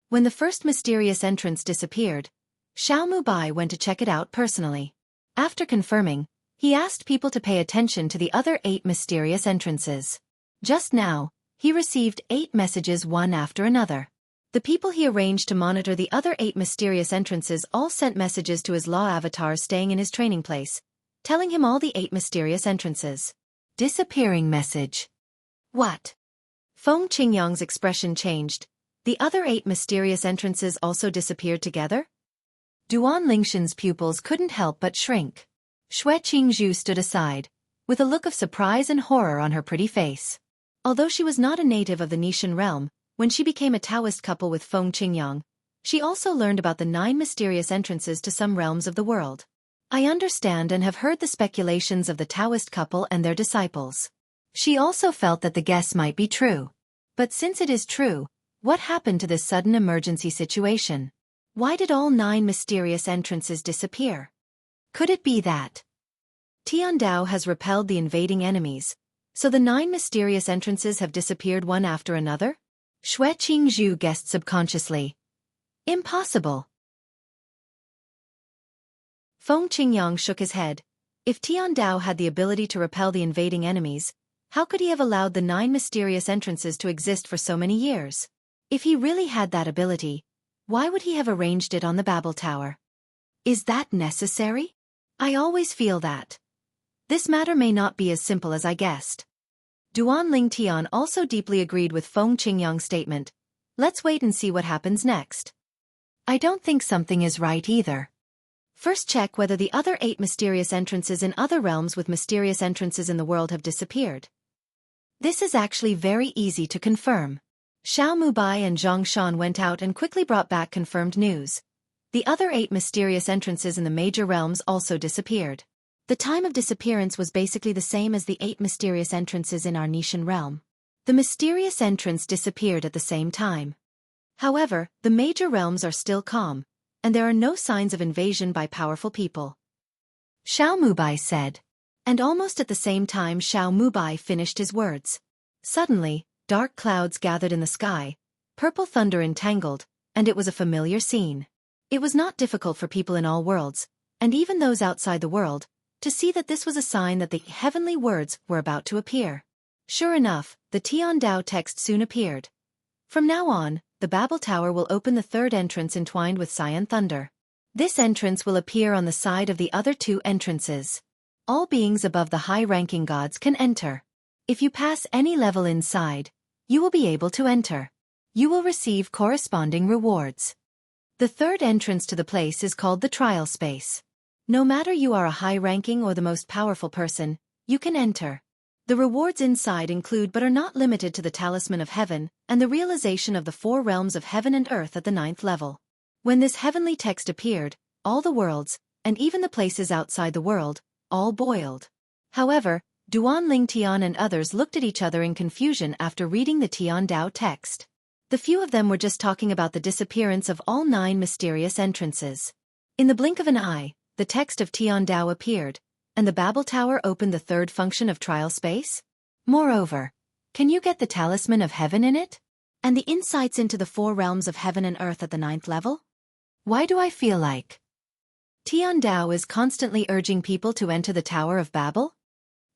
When the first mysterious entrance disappeared, Xiao Mubai went to check it out personally. After confirming, he asked people to pay attention to the other 8 mysterious entrances. Just now, he received 8 messages one after another. The people he arranged to monitor the other 8 mysterious entrances all sent messages to his law avatars staying in his training place, telling him all the 8 mysterious entrances. Disappearing message. What? Feng Qingyang's expression changed. The other 8 mysterious entrances also disappeared together? Duan Lingshan's pupils couldn't help but shrink. Xue Qingzhu stood aside, with a look of surprise and horror on her pretty face. Although she was not a native of the Nishan realm, when she became a Taoist couple with Feng Qingyang, she also learned about the 9 mysterious entrances to some realms of the world. I understand and have heard the speculations of the Taoist couple and their disciples. She also felt that the guess might be true. But since it is true, what happened to this sudden emergency situation? Why did all 9 mysterious entrances disappear? Could it be that Tiandao has repelled the invading enemies, so the 9 mysterious entrances have disappeared one after another? Xue Qingzhu guessed subconsciously. Impossible. Feng Qingyang shook his head. If Tiandao had the ability to repel the invading enemies, how could he have allowed the 9 mysterious entrances to exist for so many years? If he really had that ability, why would he have arranged it on the Babel Tower? Is that necessary? I always feel that this matter may not be as simple as I guessed. Duan Lingtian also deeply agreed with Feng Qingyang's statement. Let's wait and see what happens next. I don't think something is right either. First check whether the other 8 mysterious entrances in other realms with mysterious entrances in the world have disappeared. This is actually very easy to confirm. Xiao Mubai and Zhang Shan went out and quickly brought back confirmed news. The other 8 mysterious entrances in the major realms also disappeared. The time of disappearance was basically the same as the 8 mysterious entrances in our Nishan realm. The mysterious entrance disappeared at the same time. However, the major realms are still calm, and there are no signs of invasion by powerful people. Xiao Mubai said. And almost at the same time Xiao Mubai finished his words. Suddenly, dark clouds gathered in the sky, purple thunder entangled, and it was a familiar scene. It was not difficult for people in all worlds, and even those outside the world, to see that this was a sign that the heavenly words were about to appear. Sure enough, the Tiandao text soon appeared. From now on, the Babel Tower will open the 3rd entrance entwined with cyan thunder. This entrance will appear on the side of the other 2 entrances. All beings above the high-ranking gods can enter. If you pass any level inside, you will be able to enter. You will receive corresponding rewards. The 3rd entrance to the place is called the trial space. No matter you are a high-ranking or the most powerful person, you can enter. The rewards inside include but are not limited to the Talisman of Heaven and the realization of the 4 realms of heaven and earth at the 9th level. When this heavenly text appeared, all the worlds, and even the places outside the world, all boiled. However, Duan Lingtian and others looked at each other in confusion after reading the Tiandao text. The few of them were just talking about the disappearance of all 9 mysterious entrances. In the blink of an eye, the text of Tiandao appeared, and the Babel Tower opened the 3rd function of trial space. Moreover, can you get the Talisman of Heaven in it? And the insights into the 4 realms of heaven and earth at the 9th level? Why do I feel like Tiandao is constantly urging people to enter the Tower of Babel?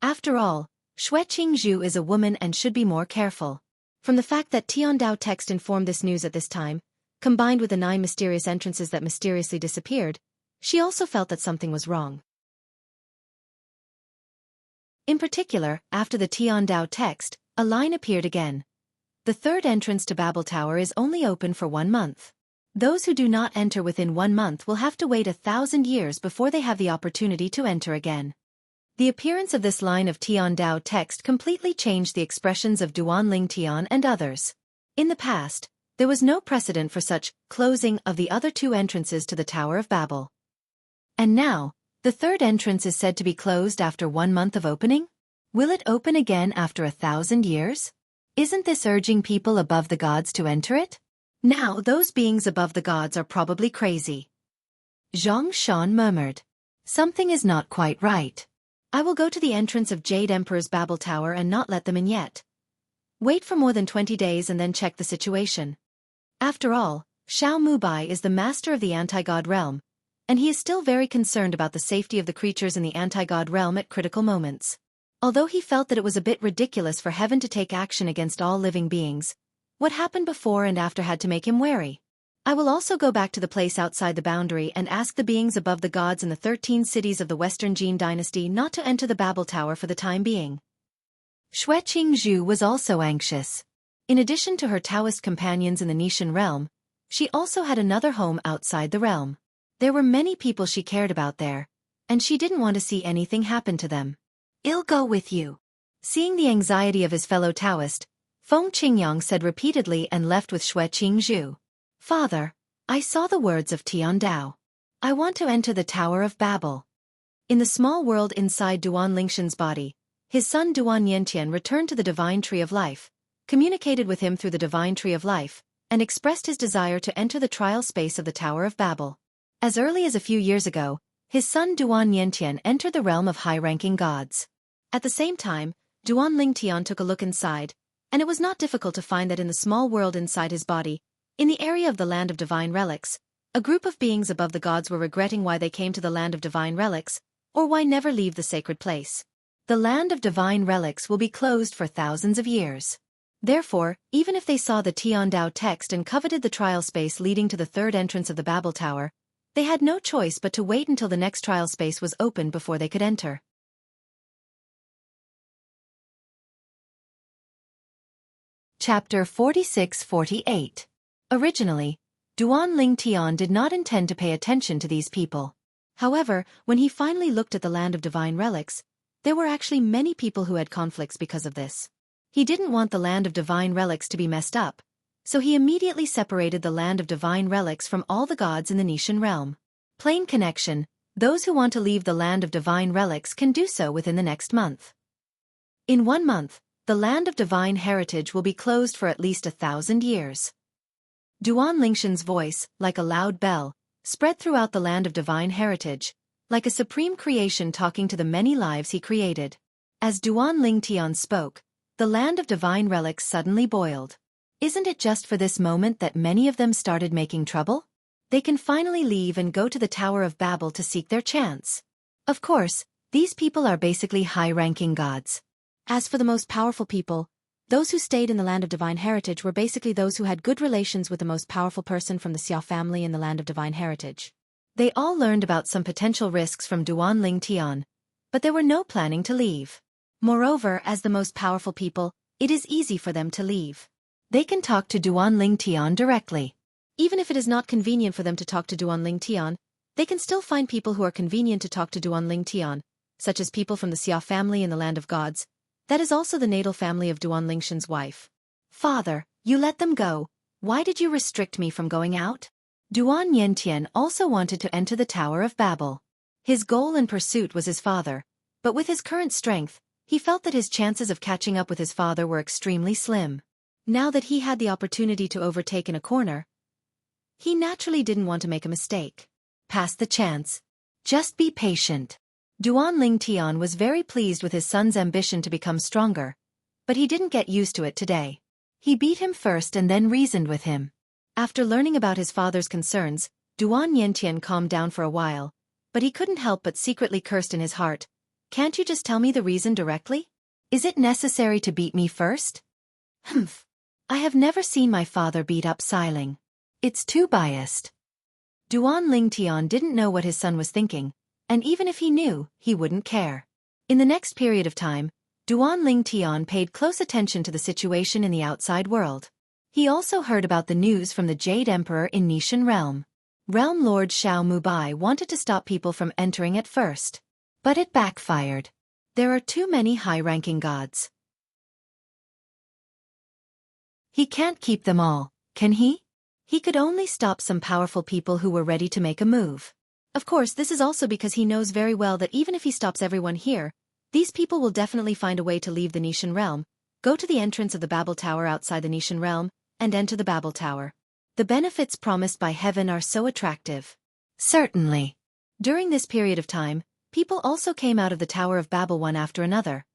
After all, Xue Qingzhu is a woman and should be more careful. From the fact that Tiandao text informed this news at this time, combined with the 9 mysterious entrances that mysteriously disappeared, she also felt that something was wrong. In particular, after the Tiandao text, a line appeared again. The 3rd entrance to Babel Tower is only open for 1 month. Those who do not enter within 1 month will have to wait 1,000 years before they have the opportunity to enter again. The appearance of this line of Tiandao text completely changed the expressions of Duan Lingtian and others. In the past, there was no precedent for such closing of the other 2 entrances to the Tower of Babel. And now, the 3rd entrance is said to be closed after 1 month of opening? Will it open again after 1,000 years? Isn't this urging people above the gods to enter it? Now those beings above the gods are probably crazy. Zhang Shan murmured. Something is not quite right. I will go to the entrance of Jade Emperor's Babel Tower and not let them in yet. Wait for more than 20 days and then check the situation. After all, Xiao Mubai is the master of the anti-god realm, and he is still very concerned about the safety of the creatures in the anti-god realm at critical moments. Although he felt that it was a bit ridiculous for heaven to take action against all living beings, what happened before and after had to make him wary. I will also go back to the place outside the boundary and ask the beings above the gods in the 13 cities of the Western Jin dynasty not to enter the Babel Tower for the time being. Xue Qingzhu was also anxious. In addition to her Taoist companions in the Nishan realm, she also had another home outside the realm. There were many people she cared about there, and she didn't want to see anything happen to them. "I'll go with you," Seeing the anxiety of his fellow Taoist, Feng Qingyang said repeatedly and left with Xue Qingzhu. Father, I saw the words of Tian Dao. I want to enter the Tower of Babel. In the small world inside Duan Lingshan's body, his son Duan Yantian returned to the Divine Tree of Life, communicated with him through the Divine Tree of Life, and expressed his desire to enter the trial space of the Tower of Babel. As early as a few years ago, his son Duan Yantian entered the realm of high-ranking gods. At the same time, Duan Lingtian took a look inside, and it was not difficult to find that in the small world inside his body, in the area of the Land of Divine Relics, a group of beings above the gods were regretting why they came to the Land of Divine Relics, or why never leave the sacred place. The Land of Divine Relics will be closed for thousands of years. Therefore, even if they saw the Tian Dao text and coveted the trial space leading to the third entrance of the Babel Tower, they had no choice but to wait until the next trial space was opened before they could enter. Chapter 46-48. Originally, Duan Lingtian did not intend to pay attention to these people. However, when he finally looked at the Land of Divine Relics, there were actually many people who had conflicts because of this. He didn't want the Land of Divine Relics to be messed up, so he immediately separated the Land of Divine Relics from all the gods in the Nishan realm. Plain connection, those who want to leave the Land of Divine Relics can do so within the next month. In 1 month, the Land of Divine Heritage will be closed for at least 1,000 years. Duan Lingshan's voice, like a loud bell, spread throughout the Land of Divine Heritage, like a supreme creation talking to the many lives he created. As Duan Lingtian spoke, the Land of Divine Relics suddenly boiled. Isn't it just for this moment that many of them started making trouble? They can finally leave and go to the Tower of Babel to seek their chance. Of course, these people are basically high-ranking gods. As for the most powerful people, those who stayed in the Land of Divine Heritage were basically those who had good relations with the most powerful person from the Xia family in the Land of Divine Heritage. They all learned about some potential risks from Duan Lingtian, but they were no planning to leave. Moreover, as the most powerful people, it is easy for them to leave. They can talk to Duan Lingtian directly. Even if it is not convenient for them to talk to Duan Lingtian, they can still find people who are convenient to talk to Duan Lingtian, such as people from the Xia family in the Land of Gods. That is also the natal family of Duan Lingshan's wife. Father, you let them go. Why did you restrict me from going out? Duan Yantian also wanted to enter the Tower of Babel. His goal and pursuit was his father, but with his current strength, he felt that his chances of catching up with his father were extremely slim. Now that he had the opportunity to overtake in a corner, he naturally didn't want to make a mistake. Pass the chance. Just be patient. Duan Lingtian was very pleased with his son's ambition to become stronger, but he didn't get used to it today. He beat him first and then reasoned with him. After learning about his father's concerns, Duan Yantian calmed down for a while, but he couldn't help but secretly cursed in his heart. Can't you just tell me the reason directly? Is it necessary to beat me first? Humph. I have never seen my father beat up Xiling. It's too biased. Duan Lingtian didn't know what his son was thinking, and even if he knew, he wouldn't care. In the next period of time, Duan Lingtian paid close attention to the situation in the outside world. He also heard about the news from the Jade Emperor in Nishan Realm. Realm Lord Xiao Mubai wanted to stop people from entering at first, but it backfired. There are too many high-ranking gods. He can't keep them all, can he? He could only stop some powerful people who were ready to make a move. Of course, this is also because he knows very well that even if he stops everyone here, these people will definitely find a way to leave the Nishan realm, go to the entrance of the Babel Tower outside the Nishan realm, and enter the Babel Tower. The benefits promised by heaven are so attractive. Certainly. During this period of time, people also came out of the Tower of Babel one after another,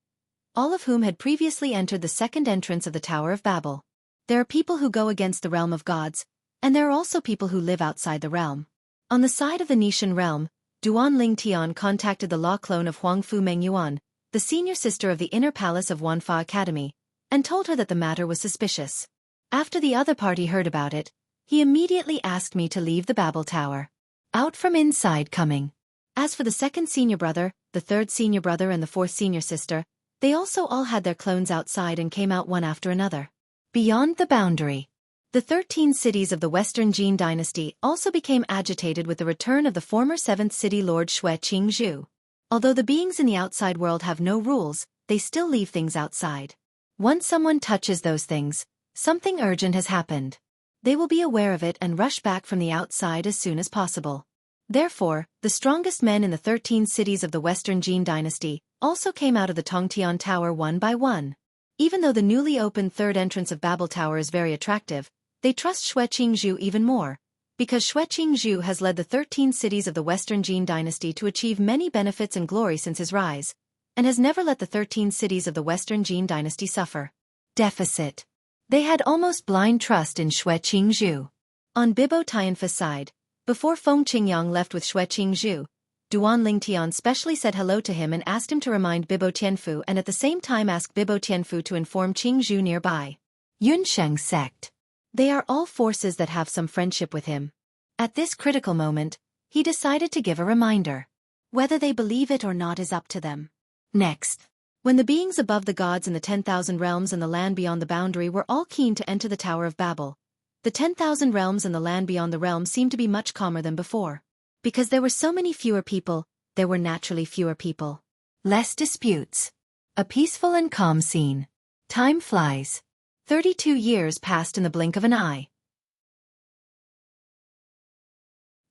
all of whom had previously entered the second entrance of the Tower of Babel. There are people who go against the realm of gods, and there are also people who live outside the realm. On the side of the Nishan realm, Duan Lingtian contacted the law clone of Huangfu Mengyuan, the senior sister of the inner palace of Wanfa Academy, and told her that the matter was suspicious. After the other party heard about it, he immediately asked me to leave the Babel Tower. Out from inside coming. As for the second senior brother, the third senior brother and the fourth senior sister, they also all had their clones outside and came out one after another. Beyond the boundary. The 13 cities of the Western Jin dynasty also became agitated with the return of the former 7th city lord Xue Qingzhu. Although the beings in the outside world have no rules, they still leave things outside. Once someone touches those things, something urgent has happened. They will be aware of it and rush back from the outside as soon as possible. Therefore, the strongest men in the 13 cities of the Western Jin dynasty also came out of the Tongtian Tower one by one. Even though the newly opened third entrance of Babel Tower is very attractive, they trust Xianxia even more, because Xianxia has led the 13 cities of the Western Jin dynasty to achieve many benefits and glory since his rise, and has never let the 13 cities of the Western Jin dynasty suffer. Deficit. They had almost blind trust in Xianxia. On Bibo Tianfa's side, before Feng Qingyang left with Xianxia, Duan Lingtian specially said hello to him and asked him to remind Bibo Tianfu and at the same time ask Bibo Tianfu to inform Qingzhu nearby. Yunsheng sect. They are all forces that have some friendship with him. At this critical moment, he decided to give a reminder. Whether they believe it or not is up to them. Next. When the beings above the gods in the 10,000 realms and the land beyond the boundary were all keen to enter the Tower of Babel, the 10,000 realms and the land beyond the realm seemed to be much calmer than before. Because there were so many fewer people, there were naturally fewer people. Less disputes. A peaceful and calm scene. Time flies. 32 years passed in the blink of an eye.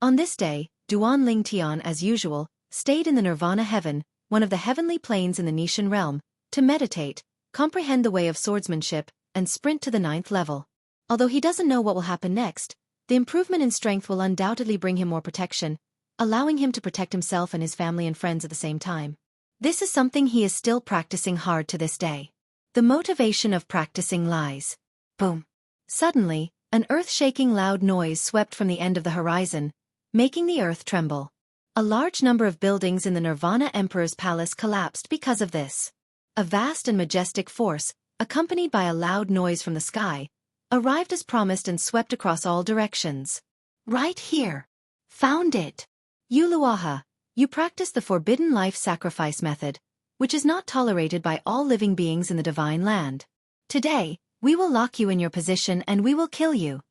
On this day, Duan Lingtian, as usual, stayed in the Nirvana heaven, one of the heavenly planes in the Nishan realm, to meditate, comprehend the way of swordsmanship, and sprint to the 9th level. Although he doesn't know what will happen next, the improvement in strength will undoubtedly bring him more protection, allowing him to protect himself and his family and friends at the same time. This is something he is still practicing hard to this day. The motivation of practicing lies. Boom. Suddenly, an earth-shaking loud noise swept from the end of the horizon, making the earth tremble. A large number of buildings in the Nirvana Emperor's palace collapsed because of this. A vast and majestic force, accompanied by a loud noise from the sky, arrived as promised and swept across all directions. Right here. Found it. You Luaha, you practice the forbidden life sacrifice method, which is not tolerated by all living beings in the divine land. Today, we will lock you in your position and we will kill you.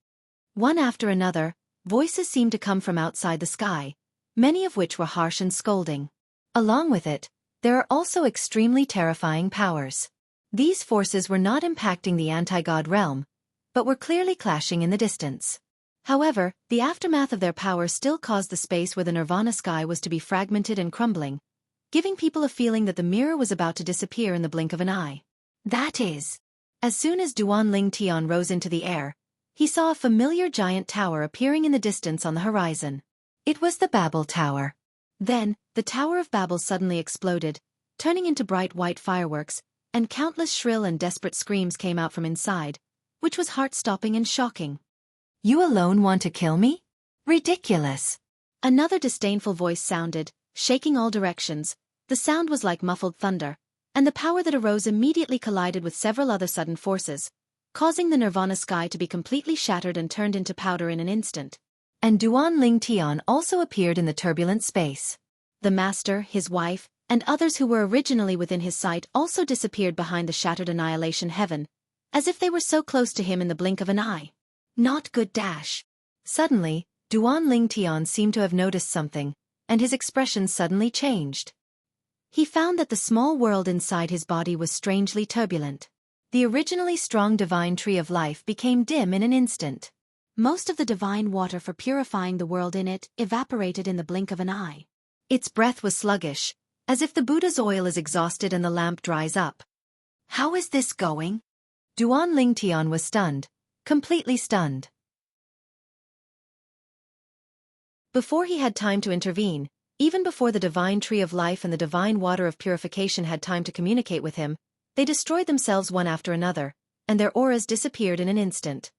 One after another, voices seemed to come from outside the sky, many of which were harsh and scolding. Along with it, there are also extremely terrifying powers. These forces were not impacting the anti-god realm, but were clearly clashing in the distance. However, the aftermath of their power still caused the space where the Nirvana sky was to be fragmented and crumbling, giving people a feeling that the mirror was about to disappear in the blink of an eye. That is. As soon as Duan Lingtian rose into the air, he saw a familiar giant tower appearing in the distance on the horizon. It was the Babel Tower. Then, the Tower of Babel suddenly exploded, turning into bright white fireworks, and countless shrill and desperate screams came out from inside, which was heart-stopping and shocking. You alone want to kill me? Ridiculous. Another disdainful voice sounded, shaking all directions. The sound was like muffled thunder, and the power that arose immediately collided with several other sudden forces, causing the Nirvana sky to be completely shattered and turned into powder in an instant. And Duan Lingtian also appeared in the turbulent space. The master, his wife, and others who were originally within his sight also disappeared behind the shattered annihilation heaven, as if they were so close to him in the blink of an eye. Not good dash. Suddenly, Duan Lingtian seemed to have noticed something, and his expression suddenly changed. He found that the small world inside his body was strangely turbulent. The originally strong divine tree of life became dim in an instant. Most of the divine water for purifying the world in it evaporated in the blink of an eye. Its breath was sluggish, as if the Buddha's oil is exhausted and the lamp dries up. How is this going? Duan Lingtian was stunned, completely stunned. Before he had time to intervene, even before the divine tree of life and the divine water of purification had time to communicate with him, they destroyed themselves one after another, and their auras disappeared in an instant.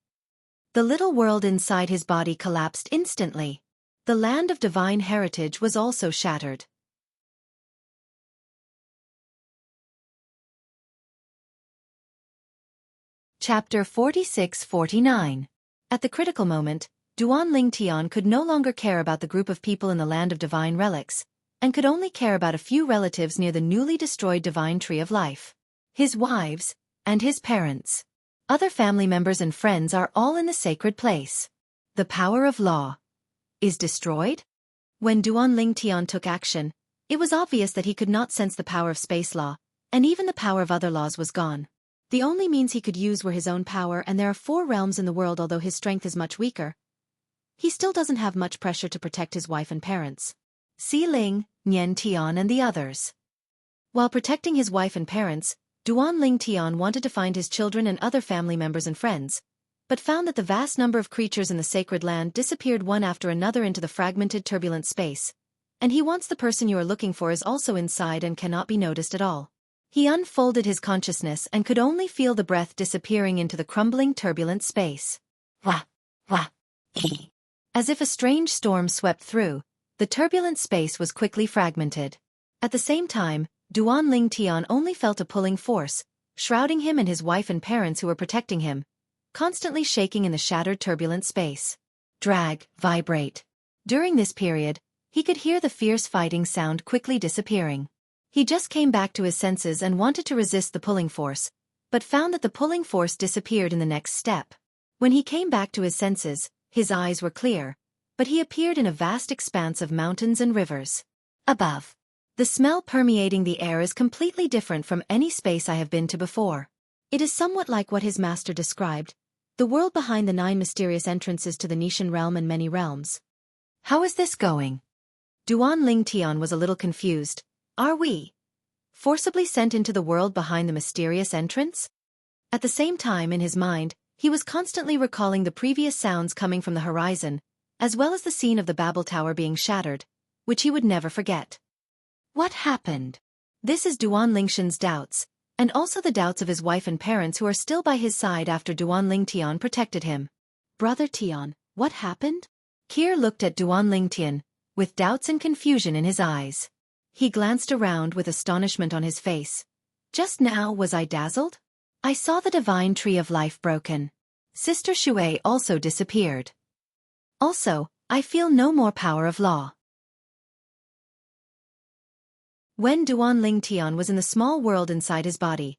The little world inside his body collapsed instantly. The land of divine heritage was also shattered. Chapter 46-49. At the critical moment, Duan Lingtian could no longer care about the group of people in the land of divine relics, and could only care about a few relatives near the newly destroyed divine tree of life. His wives, and his parents. Other family members and friends are all in the sacred place. The power of law is destroyed? When Duan Lingtian took action, it was obvious that he could not sense the power of space law, And even the power of other laws was gone. The only means he could use were his own power, and there are 4 realms in the world. Although his strength is much weaker, he still doesn't have much pressure to protect his wife and parents. Si Ling, Nian Tian and the others. While protecting his wife and parents, Duan Ling Tian wanted to find his children and other family members and friends, but found that the vast number of creatures in the sacred land disappeared one after another into the fragmented turbulent space, and he wants the person you are looking for is also inside and cannot be noticed at all. He unfolded his consciousness and could only feel the breath disappearing into the crumbling turbulent space. Wah! Wah! As if a strange storm swept through, the turbulent space was quickly fragmented. At the same time, Duan Ling Tian only felt a pulling force, shrouding him and his wife and parents who were protecting him, constantly shaking in the shattered turbulent space. Drag, vibrate. During this period, he could hear the fierce fighting sound quickly disappearing. He just came back to his senses and wanted to resist the pulling force, but found that the pulling force disappeared in the next step. When he came back to his senses, his eyes were clear, but he appeared in a vast expanse of mountains and rivers. Above. The smell permeating the air is completely different from any space I have been to before. It is somewhat like what his master described, the world behind the 9 mysterious entrances to the Nishan realm and many realms. How is this going? Duan Ling Tian was a little confused. Are we forcibly sent into the world behind the mysterious entrance? At the same time in his mind, he was constantly recalling the previous sounds coming from the horizon, as well as the scene of the Babel Tower being shattered, which he would never forget. What happened? This is Duan Lingshan's doubts, and also the doubts of his wife and parents who are still by his side after Duan Ling Tian protected him. Brother Tian, what happened? Kier looked at Duan Ling Tian, with doubts and confusion in his eyes. He glanced around with astonishment on his face. Just now was I dazzled? I saw the divine tree of life broken. Sister Shui also disappeared. Also, I feel no more power of law. When Duan Ling Tian was in the small world inside his body,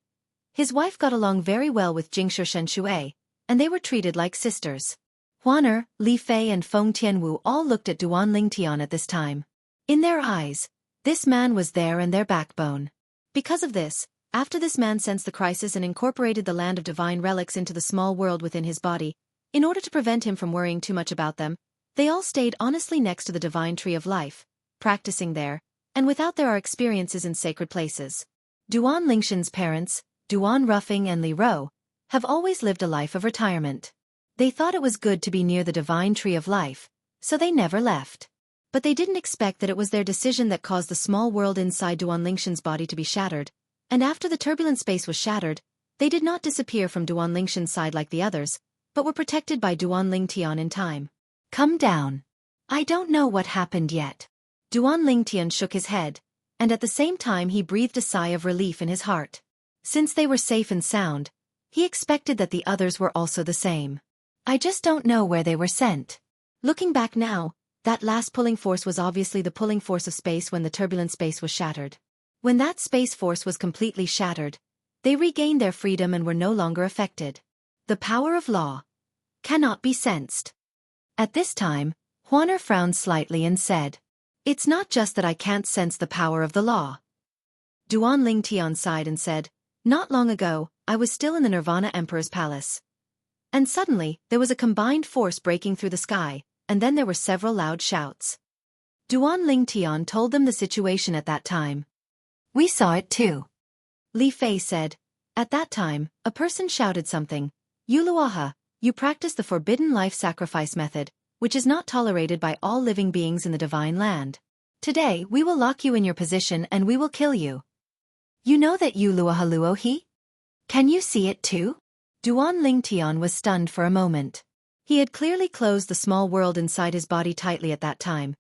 his wife got along very well with Jianghu Shui, and they were treated like sisters. Huaner, Li Fei and Feng Tianwu all looked at Duan Ling Tian at this time. In their eyes, this man was there and their backbone. Because of this, after this man sensed the crisis and incorporated the land of divine relics into the small world within his body, in order to prevent him from worrying too much about them, they all stayed honestly next to the divine tree of life, practicing there, and without their experiences in sacred places. Duan Lingshan's parents, Duan Ruffing and Li Ro, have always lived a life of retirement. They thought it was good to be near the divine tree of life, so they never left. But they didn't expect that it was their decision that caused the small world inside Duan Lingshan's body to be shattered, and after the turbulent space was shattered, they did not disappear from Duan Lingshan's side like the others, but were protected by Duan Ling Tian in time. Come down. I don't know what happened yet. Duan Ling Tian shook his head, and at the same time he breathed a sigh of relief in his heart. Since they were safe and sound, he expected that the others were also the same. I just don't know where they were sent. Looking back now, that last pulling force was obviously the pulling force of space when the turbulent space was shattered. When that space force was completely shattered, they regained their freedom and were no longer affected. The power of law cannot be sensed. At this time, Huaner frowned slightly and said, "It's not just that I can't sense the power of the law." Duan Ling Tian sighed and said, "Not long ago, I was still in the Nirvana Emperor's palace. And suddenly, there was a combined force breaking through the sky, and then there were several loud shouts." Duan Ling Tian told them the situation at that time. "We saw it too." Li Fei said, "At that time, a person shouted something. Yuluaha, you practice the forbidden life sacrifice method, which is not tolerated by all living beings in the divine land. Today, we will lock you in your position and we will kill you. You know that Yuluaha Luohi? Can you see it too?" Duan Ling Tian was stunned for a moment. He had clearly closed the small world inside his body tightly at that time,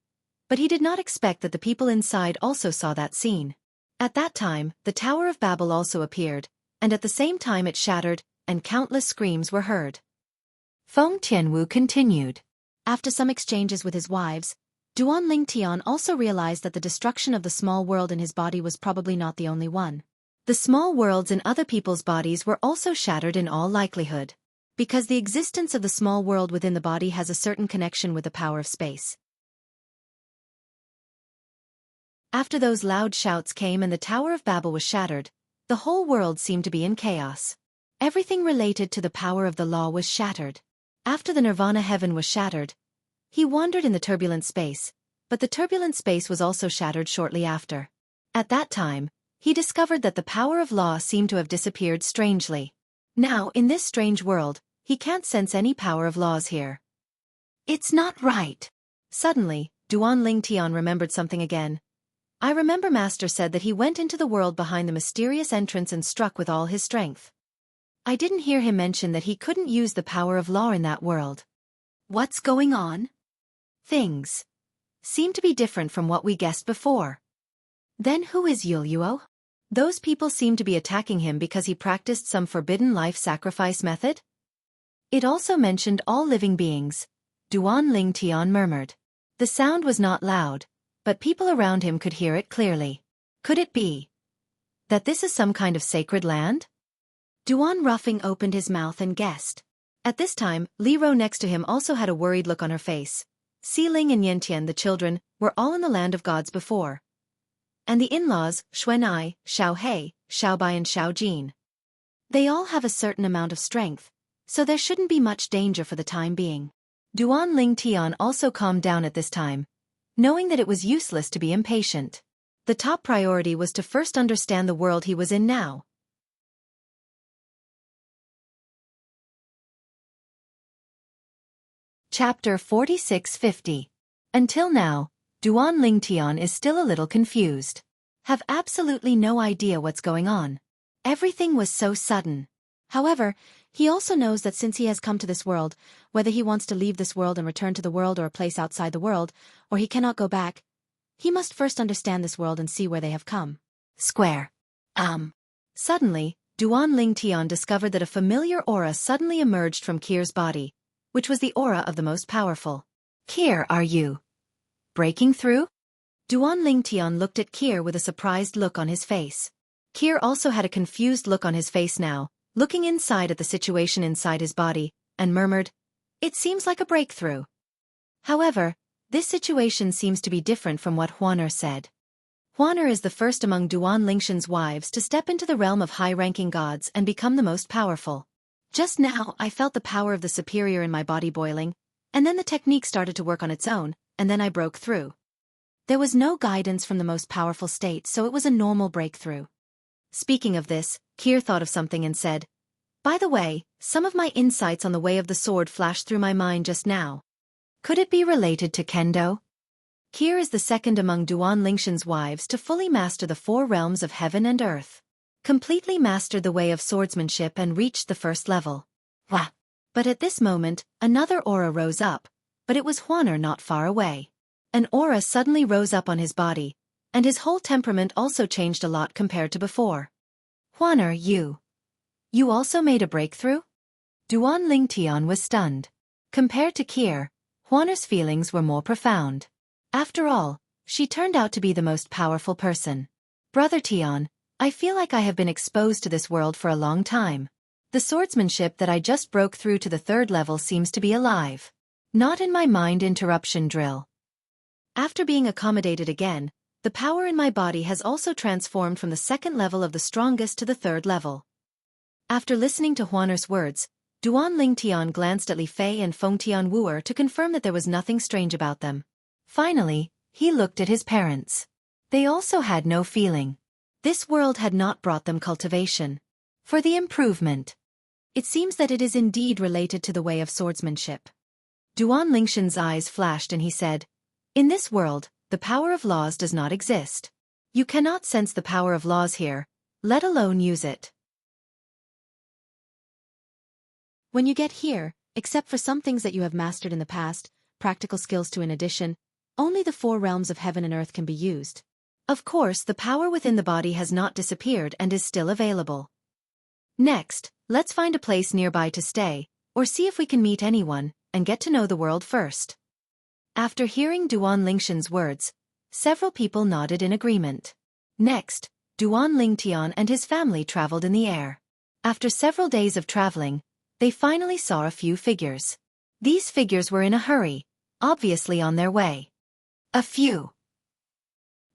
but he did not expect that the people inside also saw that scene. At that time, the Tower of Babel also appeared, and at the same time it shattered, and countless screams were heard. Feng Tianwu continued. After some exchanges with his wives, Duan Ling Tian also realized that the destruction of the small world in his body was probably not the only one. The small worlds in other people's bodies were also shattered in all likelihood, because the existence of the small world within the body has a certain connection with the power of space. After those loud shouts came and the Tower of Babel was shattered, The whole world seemed to be in chaos. Everything related to the power of the law was shattered. After the nirvana heaven was shattered, he wandered in the turbulent space, but the turbulent space was also shattered shortly after. At that time, he discovered that the power of law seemed to have disappeared strangely. Now, in this strange world, he can't sense any power of laws here. It's not right. Suddenly, Duan Lingtian remembered something again. I remember Master said that he went into the world behind the mysterious entrance and struck with all his strength. I didn't hear him mention that he couldn't use the power of law in that world. What's going on? Things seem to be different from what we guessed before. Then who is Yuluo? Those people seem to be attacking him because he practiced some forbidden life sacrifice method? It also mentioned all living beings, Duan Lingtian murmured. The sound was not loud, but people around him could hear it clearly. Could it be that this is some kind of sacred land? Duan Ruffing opened his mouth and guessed. At this time, Li Ro next to him also had a worried look on her face. Si Ling and Yantian, the children, were all in the land of gods before. And the in-laws, Xuanai, Xiao Hei, Xiao Bai and Xiao Jin. They all have a certain amount of strength, so there shouldn't be much danger for the time being. Duan Lingtian also calmed down at this time, knowing that it was useless to be impatient. The top priority was to first understand the world he was in now. Chapter 4650. Until now, Duan Lingtian is still a little confused. Have absolutely no idea what's going on. Everything was so sudden. However, he also knows that since he has come to this world, whether he wants to leave this world and return to the world or a place outside the world, or he cannot go back, he must first understand this world and see where they have come. Square. Suddenly, Duan Lingtian discovered that a familiar aura suddenly emerged from Kir's body, which was the aura of the most powerful. Kir, are you breaking through? Duan Lingtian looked at Kir with a surprised look on his face. Kir also had a confused look on his face now, looking inside at the situation inside his body, and murmured, "It seems like a breakthrough." However, this situation seems to be different from what Huaner said. Huaner is the first among Duan Lingshan's wives to step into the realm of high-ranking gods and become the most powerful. Just now, I felt the power of the superior in my body boiling, and then the technique started to work on its own, and then I broke through. There was no guidance from the most powerful state, so it was a normal breakthrough. Speaking of this, Kir thought of something and said, "By the way, some of my insights on the way of the sword flashed through my mind just now. Could it be related to Kendo?" Kir is the second among Duan Lingshan's wives to fully master the 4 realms of heaven and earth. Completely mastered the way of swordsmanship and reached the first level. Wah! But at this moment, another aura rose up, but it was Huaner not far away. An aura suddenly rose up on his body, and his whole temperament also changed a lot compared to before. Huaner, you also made a breakthrough? Duan Lingtian was stunned. Compared to Kir, Huaner's feelings were more profound. After all, she turned out to be the most powerful person. Brother Tian, I feel like I have been exposed to this world for a long time. The swordsmanship that I just broke through to the 3rd level seems to be alive. Not in my mind interruption drill. After being accommodated again, the power in my body has also transformed from the 2nd level of the strongest to the 3rd level. After listening to Huaner's words, Duan Lingtian glanced at Li Fei and Feng Tianwuer to confirm that there was nothing strange about them. Finally, he looked at his parents. They also had no feeling. This world had not brought them cultivation. For the improvement. It seems that it is indeed related to the way of swordsmanship. Duan Lingshan's eyes flashed and he said, "In this world, the power of laws does not exist. You cannot sense the power of laws here, let alone use it. When you get here, except for some things that you have mastered in the past, practical skills too in addition, only the 4 realms of heaven and earth can be used. Of course, the power within the body has not disappeared and is still available. Next, let's find a place nearby to stay, or see if we can meet anyone, and get to know the world first." After hearing Duan Lingshan's words, several people nodded in agreement. Next, Duan Lingtian and his family traveled in the air. After several days of traveling, they finally saw a few figures. These figures were in a hurry, obviously on their way. A few.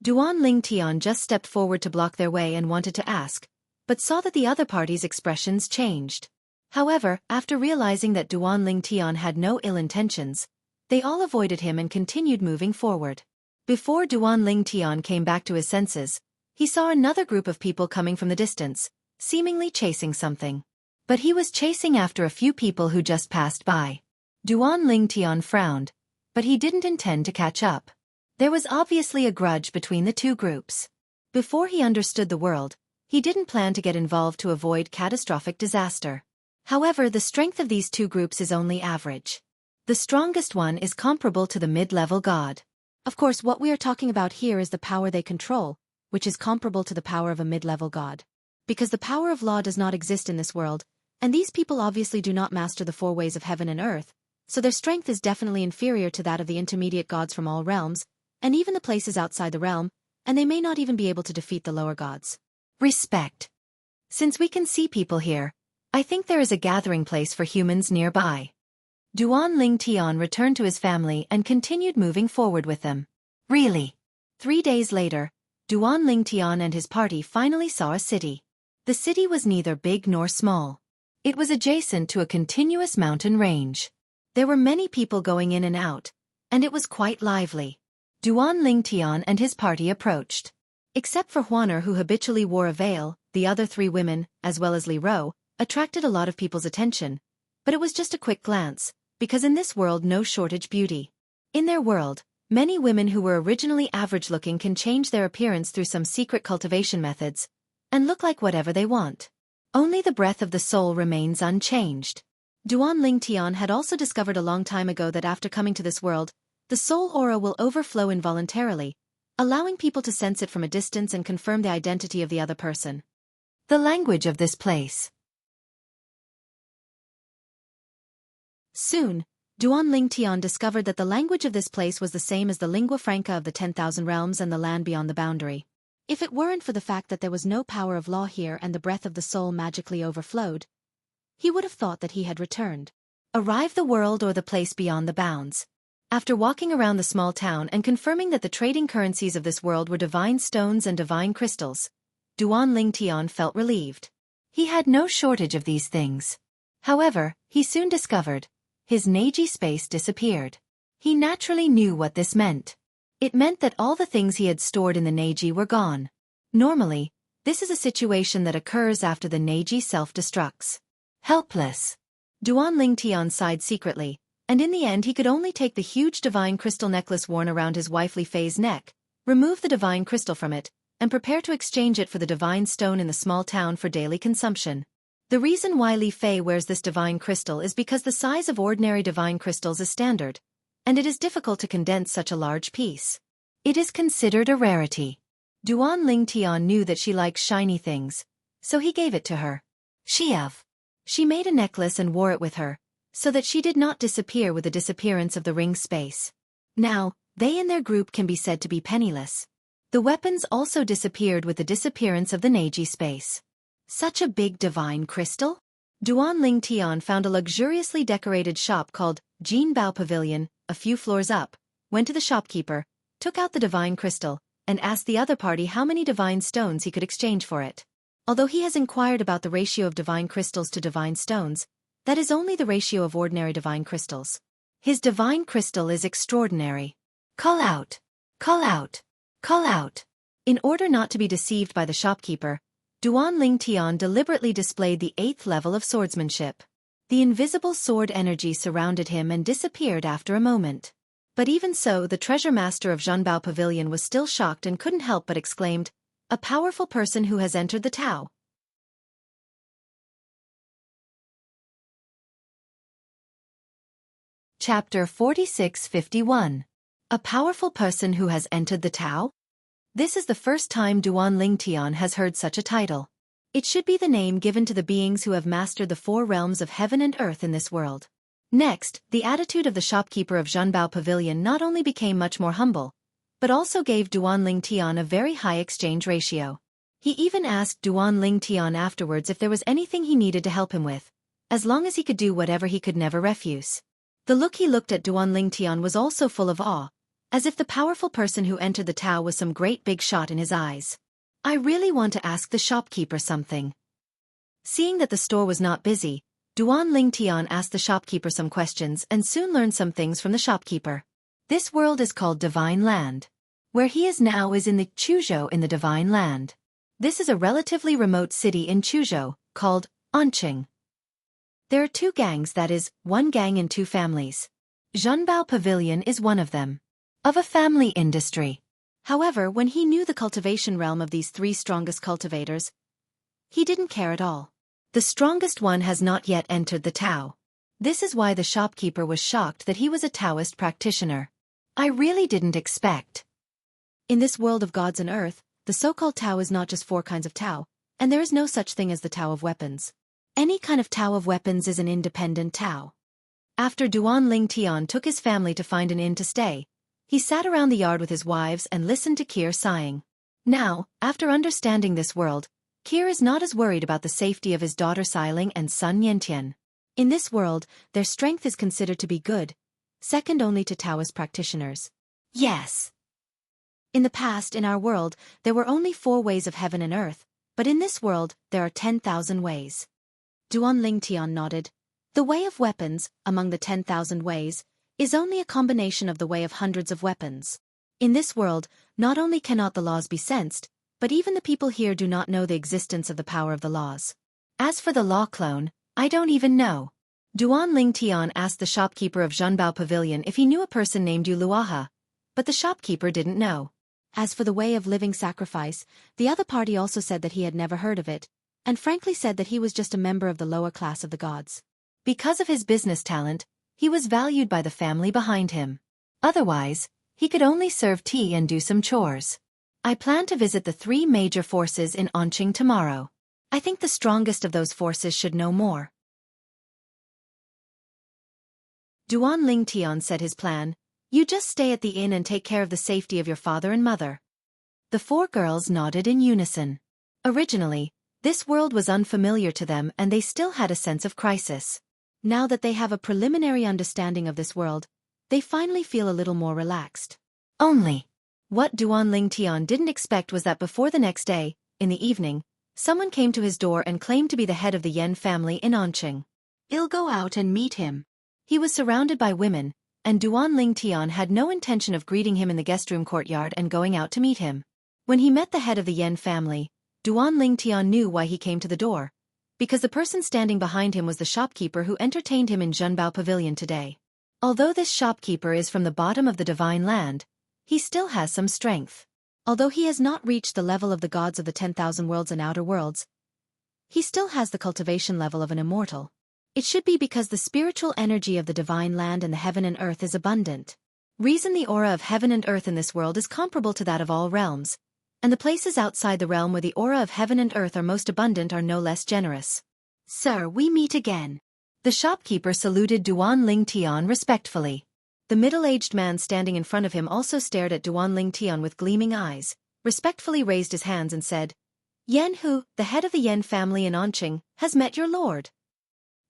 Duan Lingtian just stepped forward to block their way and wanted to ask, but saw that the other party's expressions changed. However, after realizing that Duan Lingtian had no ill intentions, they all avoided him and continued moving forward. Before Duan Lingtian came back to his senses, he saw another group of people coming from the distance, seemingly chasing something. But he was chasing after a few people who just passed by. Duan Lingtian frowned, but he didn't intend to catch up. There was obviously a grudge between the two groups. Before he understood the world, he didn't plan to get involved to avoid catastrophic disaster. However, the strength of these two groups is only average. The strongest one is comparable to the mid-level god. Of course, what we are talking about here is the power they control, which is comparable to the power of a mid-level god. Because the power of law does not exist in this world, and these people obviously do not master the four ways of heaven and earth, so their strength is definitely inferior to that of the intermediate gods from all realms, and even the places outside the realm, and they may not even be able to defeat the lower gods. Respect. Since we can see people here, I think there is a gathering place for humans nearby. Duan Lingtian returned to his family and continued moving forward with them. Really? 3 days later, Duan Lingtian and his party finally saw a city. The city was neither big nor small. It was adjacent to a continuous mountain range. There were many people going in and out, and it was quite lively. Duan Lingtian and his party approached. Except for Huaner, who habitually wore a veil, the other 3 women, as well as Li Ro, attracted a lot of people's attention. But it was just a quick glance, because in this world no shortage beauty. In their world, many women who were originally average-looking can change their appearance through some secret cultivation methods, and look like whatever they want. Only the breath of the soul remains unchanged. Duan Lingtian had also discovered a long time ago that after coming to this world, the soul aura will overflow involuntarily, allowing people to sense it from a distance and confirm the identity of the other person. The language of this place. Soon, Duan Lingtian discovered that the language of this place was the same as the lingua franca of the 10,000 realms and the land beyond the boundary. If it weren't for the fact that there was no power of law here and the breath of the soul magically overflowed, he would have thought that he had returned. Arrive the world or the place beyond the bounds. After walking around the small town and confirming that the trading currencies of this world were divine stones and divine crystals, Duan Lingtian felt relieved. He had no shortage of these things. However, he soon discovered his Neji space disappeared. He naturally knew what this meant. It meant that all the things he had stored in the Neji were gone. Normally, this is a situation that occurs after the Neji self-destructs. Helpless. Duan Lingtian sighed secretly, and in the end he could only take the huge divine crystal necklace worn around his wife Li Fei's neck, remove the divine crystal from it, and prepare to exchange it for the divine stone in the small town for daily consumption. The reason why Li Fei wears this divine crystal is because the size of ordinary divine crystals is standard, and it is difficult to condense such a large piece. It is considered a rarity. Duan Lingtian knew that she likes shiny things, so he gave it to her. She made a necklace and wore it with her, so that she did not disappear with the disappearance of the ring's space. Now, they and their group can be said to be penniless. The weapons also disappeared with the disappearance of the Neji space. Such a big divine crystal? Duan Lingtian found a luxuriously decorated shop called Jinbao Pavilion, a few floors up, went to the shopkeeper, took out the divine crystal, and asked the other party how many divine stones he could exchange for it. Although he has inquired about the ratio of divine crystals to divine stones, that is only the ratio of ordinary divine crystals. His divine crystal is extraordinary. Call out! Call out! Call out! In order not to be deceived by the shopkeeper, Duan Lingtian deliberately displayed the 8th level of swordsmanship. The invisible sword energy surrounded him and disappeared after a moment. But even so, the treasure master of Zhanbao Pavilion was still shocked and couldn't help but exclaimed, "A powerful person who has entered the Tao." Chapter 46-51. A powerful person who has entered the Tao? This is the first time Duan Lingtian has heard such a title. It should be the name given to the beings who have mastered the 4 realms of heaven and earth in this world. Next, the attitude of the shopkeeper of Zhanbao Pavilion not only became much more humble, but also gave Duan Lingtian a very high exchange ratio. He even asked Duan Lingtian afterwards if there was anything he needed to help him with, as long as he could do whatever he could never refuse. The look he looked at Duan Lingtian was also full of awe, as if the powerful person who entered the Tao was some great big shot in his eyes. "I really want to ask the shopkeeper something," Seeing that the store was not busy, Duan Lingtian asked the shopkeeper some questions and soon learned some things from the shopkeeper. This world is called Divine Land. Where he is now is in the Chuzhou in the Divine Land. This is a relatively remote city in Chuzhou, called Anqing. There are 2 gangs, that is, 1 gang and 2 families. Zhenbao Pavilion is one of them. Of a family industry. However, when he knew the cultivation realm of these 3 strongest cultivators, he didn't care at all. The strongest one has not yet entered the Tao. This is why the shopkeeper was shocked that he was a Taoist practitioner. I really didn't expect. In this world of gods and earth, the so-called Tao is not just 4 kinds of Tao, and there is no such thing as the Tao of weapons. Any kind of Tao of weapons is an independent Tao. After Duan Lingtian took his family to find an inn to stay, he sat around the yard with his wives and listened to Kir sighing. Now, after understanding this world, Kir is not as worried about the safety of his daughter Xiling and son Yantian. In this world, their strength is considered to be good, second only to Taoist practitioners. Yes. In the past, in our world, there were only 4 ways of heaven and earth, but in this world, there are 10,000 ways. Duan Lingtian nodded. The way of weapons, among the 10,000 ways, is only a combination of the way of hundreds of weapons. In this world, not only cannot the laws be sensed, but even the people here do not know the existence of the power of the laws. As for the law clone, I don't even know. Duan Lingtian asked the shopkeeper of Zhenbao Pavilion if he knew a person named Yu Luaha, but the shopkeeper didn't know. As for the way of living sacrifice, the other party also said that he had never heard of it, and frankly said that he was just a member of the lower class of the gods. Because of his business talent, he was valued by the family behind him. Otherwise, he could only serve tea and do some chores. I plan to visit the 3 major forces in Anqing tomorrow. I think the strongest of those forces should know more. Duan Lingtian said his plan: you just stay at the inn and take care of the safety of your father and mother. The 4 girls nodded in unison. Originally, this world was unfamiliar to them and they still had a sense of crisis. Now that they have a preliminary understanding of this world, they finally feel a little more relaxed. Only, what Duan Lingtian didn't expect was that before the next day, in the evening, someone came to his door and claimed to be the head of the Yan family in Anqing. He'll go out and meet him. He was surrounded by women, and Duan Lingtian had no intention of greeting him in the guest room courtyard and going out to meet him. When he met the head of the Yan family, Duan Lingtian knew why he came to the door, because the person standing behind him was the shopkeeper who entertained him in Zhenbao Pavilion today. Although this shopkeeper is from the bottom of the Divine Land, he still has some strength. Although he has not reached the level of the gods of the 10,000 worlds and outer worlds, he still has the cultivation level of an immortal. It should be because the spiritual energy of the Divine Land and the heaven and earth is abundant. Reason the aura of heaven and earth in this world is comparable to that of all realms, and the places outside the realm where the aura of heaven and earth are most abundant are no less generous. Sir, we meet again. The shopkeeper saluted Duan Lingtian respectfully. The middle-aged man standing in front of him also stared at Duan Lingtian with gleaming eyes, respectfully raised his hands and said, Jianghu, the head of the Yan family in Anqing, has met your lord.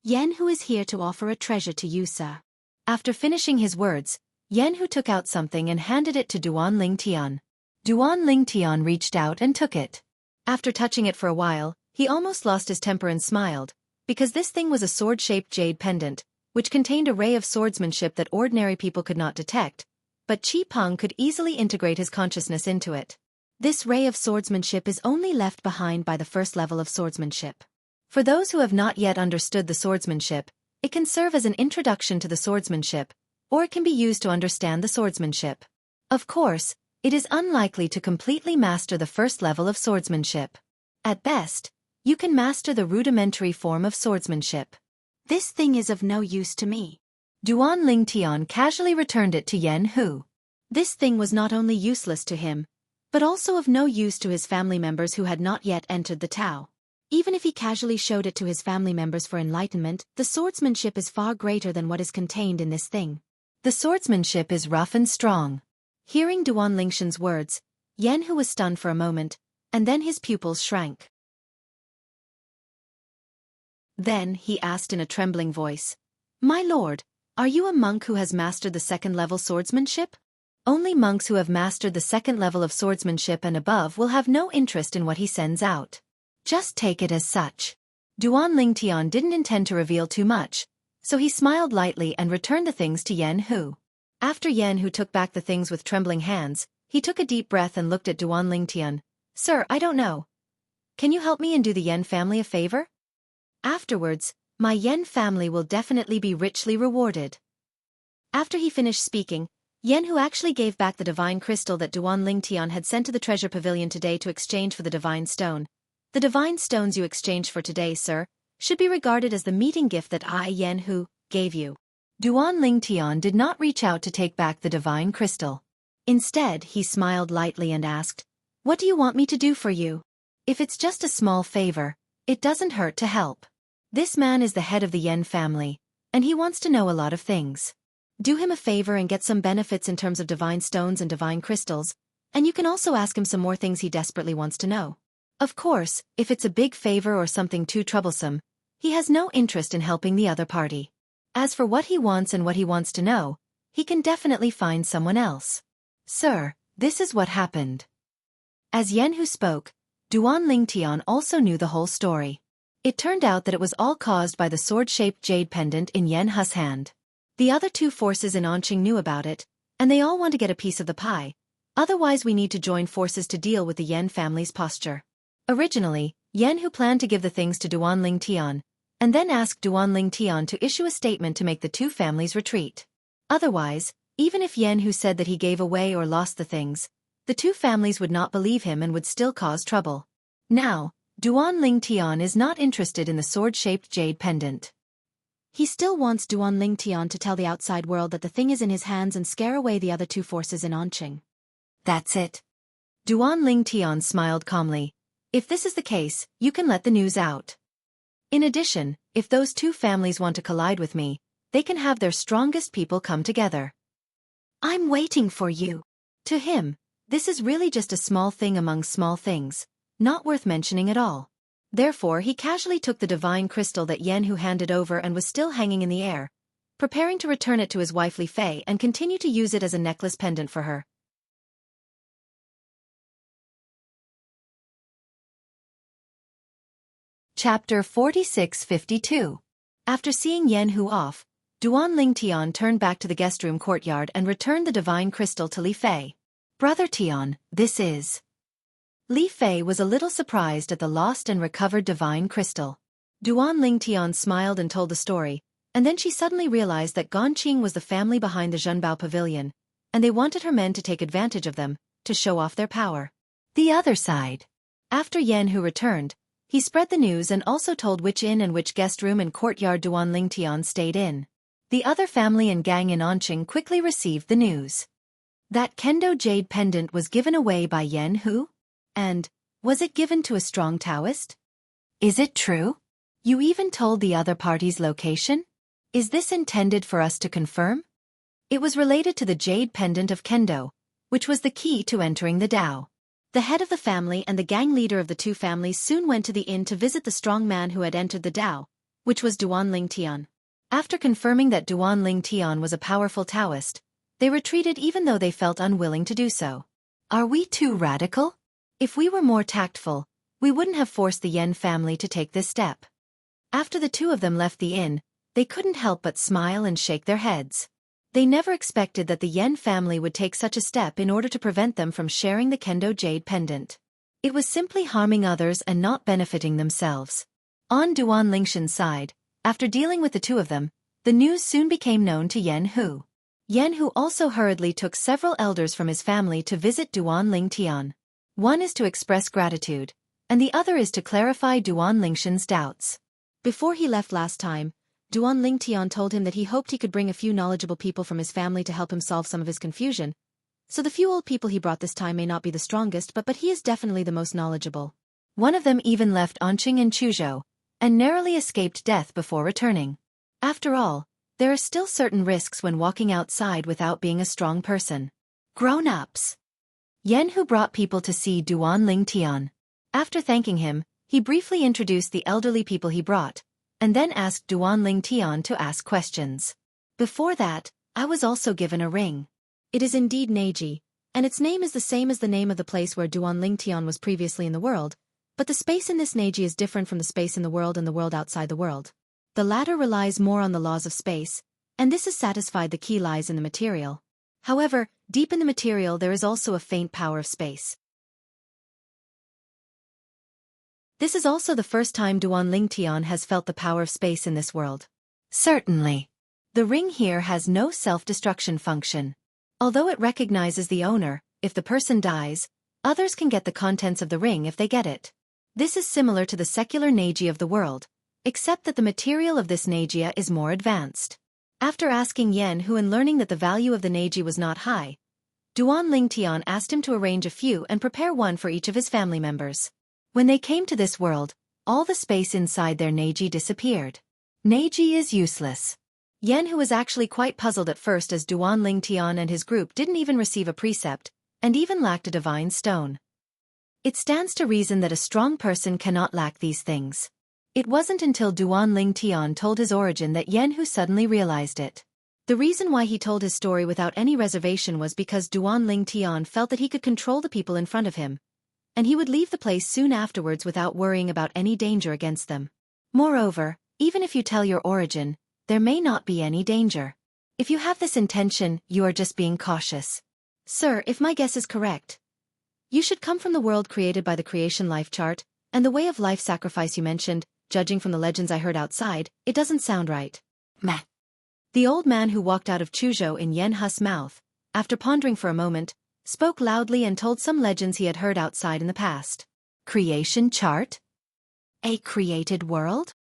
Jianghu is here to offer a treasure to you, sir. After finishing his words, Jianghu took out something and handed it to Duan Lingtian. Duan Lingtian reached out and took it. After touching it for a while, he almost lost his temper and smiled, because this thing was a sword-shaped jade pendant, which contained a ray of swordsmanship that ordinary people could not detect, but Qi Peng could easily integrate his consciousness into it. This ray of swordsmanship is only left behind by the first level of swordsmanship. For those who have not yet understood the swordsmanship, it can serve as an introduction to the swordsmanship, or it can be used to understand the swordsmanship. Of course, it is unlikely to completely master the first level of swordsmanship. At best, you can master the rudimentary form of swordsmanship. This thing is of no use to me. Duan Lingtian casually returned it to Jianghu. This thing was not only useless to him, but also of no use to his family members who had not yet entered the Tao. Even if he casually showed it to his family members for enlightenment, the swordsmanship is far greater than what is contained in this thing. The swordsmanship is rough and strong. Hearing Duan Lingtian's words, Jianghu was stunned for a moment, and then his pupils shrank. Then he asked in a trembling voice, My lord, are you a monk who has mastered the second-level swordsmanship? Only monks who have mastered the second level of swordsmanship and above will have no interest in what he sends out. Just take it as such. Duan Lingtian didn't intend to reveal too much, so he smiled lightly and returned the things to Jianghu. After Jianghu took back the things with trembling hands, he took a deep breath and looked at Duan Lingtian. Sir, I don't know. Can you help me and do the Yen family a favor? Afterwards, my Yen family will definitely be richly rewarded. After he finished speaking, Jianghu actually gave back the divine crystal that Duan Lingtian had sent to the treasure pavilion today to exchange for the divine stone. The divine stones you exchanged for today, sir, should be regarded as the meeting gift that I, Jianghu, gave you. Duan Lingtian did not reach out to take back the divine crystal. Instead, he smiled lightly and asked, What do you want me to do for you? If it's just a small favor, it doesn't hurt to help. This man is the head of the Yen family, and he wants to know a lot of things. Do him a favor and get some benefits in terms of divine stones and divine crystals, and you can also ask him some more things he desperately wants to know. Of course, if it's a big favor or something too troublesome, he has no interest in helping the other party. As for what he wants and what he wants to know, he can definitely find someone else. Sir, this is what happened. As Jianghu spoke, Duan Lingtian also knew the whole story. It turned out that it was all caused by the sword-shaped jade pendant in Jianghu's hand. The other two forces in Anqing knew about it, and they all want to get a piece of the pie. Otherwise we need to join forces to deal with the Yen family's posture. Originally, Jianghu planned to give the things to Duan Lingtian, and then asked Duan Lingtian to issue a statement to make the two families retreat. Otherwise, even if Jianghu said that he gave away or lost the things, the two families would not believe him and would still cause trouble. Now, Duan Lingtian is not interested in the sword-shaped jade pendant. He still wants Duan Lingtian to tell the outside world that the thing is in his hands and scare away the other two forces in Anqing. That's it. Duan Lingtian smiled calmly. If this is the case, you can let the news out. In addition, if those two families want to collide with me, they can have their strongest people come together. I'm waiting for you. To him, this is really just a small thing among small things, not worth mentioning at all. Therefore he casually took the divine crystal that Jianghu handed over and was still hanging in the air, preparing to return it to his wife Li Fei and continue to use it as a necklace pendant for her. Chapter 46-52. After seeing Jianghu off, Duan Lingtian turned back to the guest room courtyard and returned the divine crystal to Li Fei. Brother Tian, this is... Li Fei was a little surprised at the lost and recovered divine crystal. Duan Lingtian smiled and told the story, and then she suddenly realized that Gongqing was the family behind the Zhenbao pavilion, and they wanted her men to take advantage of them, to show off their power. The other side. After Jianghu returned, he spread the news and also told which inn and which guest room and courtyard Duan Lingtian stayed in. The other family and gang in Anqing quickly received the news. That Kendo jade pendant was given away by Jianghu? And, was it given to a strong Taoist? Is it true? You even told the other party's location? Is this intended for us to confirm? It was related to the jade pendant of Kendo, which was the key to entering the Tao. The head of the family and the gang leader of the two families soon went to the inn to visit the strong man who had entered the Tao, which was Duan Lingtian. After confirming that Duan Lingtian was a powerful Taoist, they retreated even though they felt unwilling to do so. Are we too radical? If we were more tactful, we wouldn't have forced the Yen family to take this step. After the two of them left the inn, they couldn't help but smile and shake their heads. They never expected that the Yen family would take such a step in order to prevent them from sharing the Kendo jade pendant. It was simply harming others and not benefiting themselves. On Duan Lingshan's side, after dealing with the two of them, the news soon became known to Jianghu. Jianghu also hurriedly took several elders from his family to visit Duan Lingtian. One is to express gratitude, and the other is to clarify Duan Lingshan's doubts. Before he left last time, Duan Lingtian told him that he hoped he could bring a few knowledgeable people from his family to help him solve some of his confusion. So the few old people he brought this time may not be the strongest, but he is definitely the most knowledgeable. One of them even left Anqing and Chuzhou, and narrowly escaped death before returning. After all, there are still certain risks when walking outside without being a strong person. Grown-ups. Jianghu brought people to see Duan Lingtian. After thanking him, he briefly introduced the elderly people he brought, and then asked Duan Lingtian to ask questions. Before that, I was also given a ring. It is indeed Neji, and its name is the same as the name of the place where Duan Lingtian was previously in the world, But the space in this Neji is different from the space in the world and the world outside the world. The latter relies more on the laws of space, and this is satisfied the key lies in the material. However, deep in the material there is also a faint power of space. This is also the first time Duan Lingtian has felt the power of space in this world. Certainly. The ring here has no self-destruction function. Although it recognizes the owner, if the person dies, others can get the contents of the ring if they get it. This is similar to the secular Neji of the world, except that the material of this Neji is more advanced. After asking Jianghu and learning that the value of the Neji was not high, Duan Lingtian asked him to arrange a few and prepare one for each of his family members. When they came to this world, all the space inside their Neji disappeared. Neji is useless. Jianghu was actually quite puzzled at first as Duan Lingtian and his group didn't even receive a precept, and even lacked a divine stone. It stands to reason that a strong person cannot lack these things. It wasn't until Duan Lingtian told his origin that Jianghu suddenly realized it. The reason why he told his story without any reservation was because Duan Lingtian felt that he could control the people in front of him, and he would leave the place soon afterwards without worrying about any danger against them. Moreover, even if you tell your origin, there may not be any danger. If you have this intention, you are just being cautious. Sir, if my guess is correct, you should come from the world created by the creation life chart, and the way of life sacrifice you mentioned, judging from the legends I heard outside, it doesn't sound right. Meh. The old man who walked out of Chuzhou in Yanhu's mouth, after pondering for a moment, spoke loudly and told some legends he had heard outside in the past. Creation chart? A created world?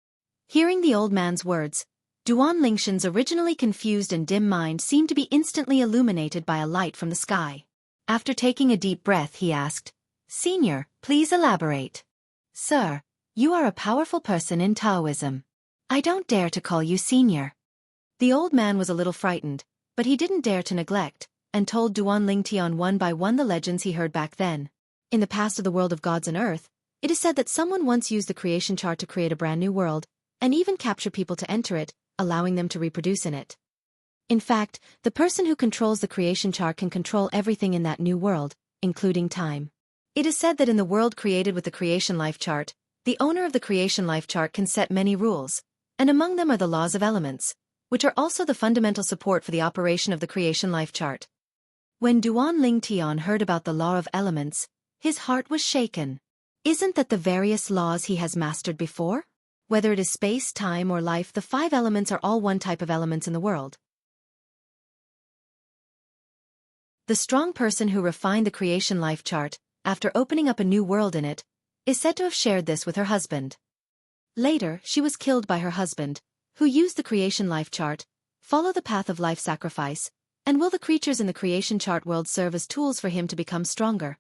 Hearing the old man's words, Duan Lingshan's originally confused and dim mind seemed to be instantly illuminated by a light from the sky. After taking a deep breath he asked, "Senior, please elaborate." "Sir, you are a powerful person in Taoism. I don't dare to call you senior." The old man was a little frightened, but he didn't dare to neglect, and told Duan Lingtian one by one the legends he heard back then. In the past of the world of gods and earth, it is said that someone once used the creation chart to create a brand new world, and even capture people to enter it, allowing them to reproduce in it. In fact, the person who controls the creation chart can control everything in that new world, including time. It is said that in the world created with the creation life chart, the owner of the creation life chart can set many rules, and among them are the laws of elements, which are also the fundamental support for the operation of the creation life chart. When Duan Lingtian heard about the law of elements, his heart was shaken. Isn't that the various laws he has mastered before? Whether it is space, time, or life, the 5 elements are all one type of elements in the world. The strong person who refined the creation life chart, after opening up a new world in it, is said to have shared this with her husband. Later, she was killed by her husband, who used the creation life chart, follow the path of life sacrifice, and will the creatures in the creation chart world serve as tools for him to become stronger.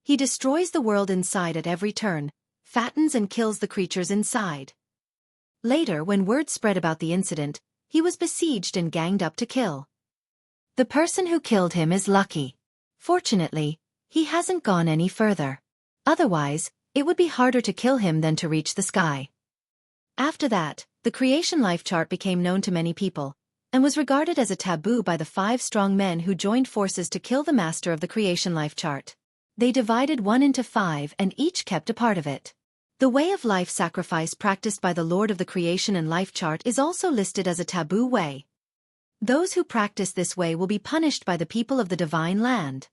He destroys the world inside at every turn, fattens and kills the creatures inside. Later, when word spread about the incident, he was besieged and ganged up to kill. The person who killed him is lucky. Fortunately, he hasn't gone any further. Otherwise, it would be harder to kill him than to reach the sky. After that, the creation life chart became known to many people, and was regarded as a taboo by the 5 strong men who joined forces to kill the master of the creation life chart. They divided one into 5 and each kept a part of it. The way of life sacrifice practiced by the Lord of the Creation and Life Chart is also listed as a taboo way. Those who practice this way will be punished by the people of the divine land.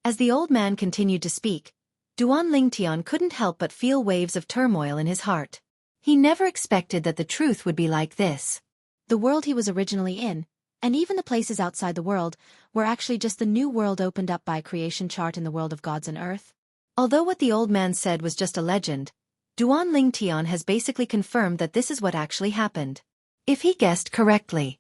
As the old man continued to speak, Duan Lingtian couldn't help but feel waves of turmoil in his heart. He never expected that the truth would be like this. The world he was originally in, and even the places outside the world, were actually just the new world opened up by a creation chart in the world of gods and earth. Although what the old man said was just a legend, Duan Lingtian has basically confirmed that this is what actually happened. If he guessed correctly.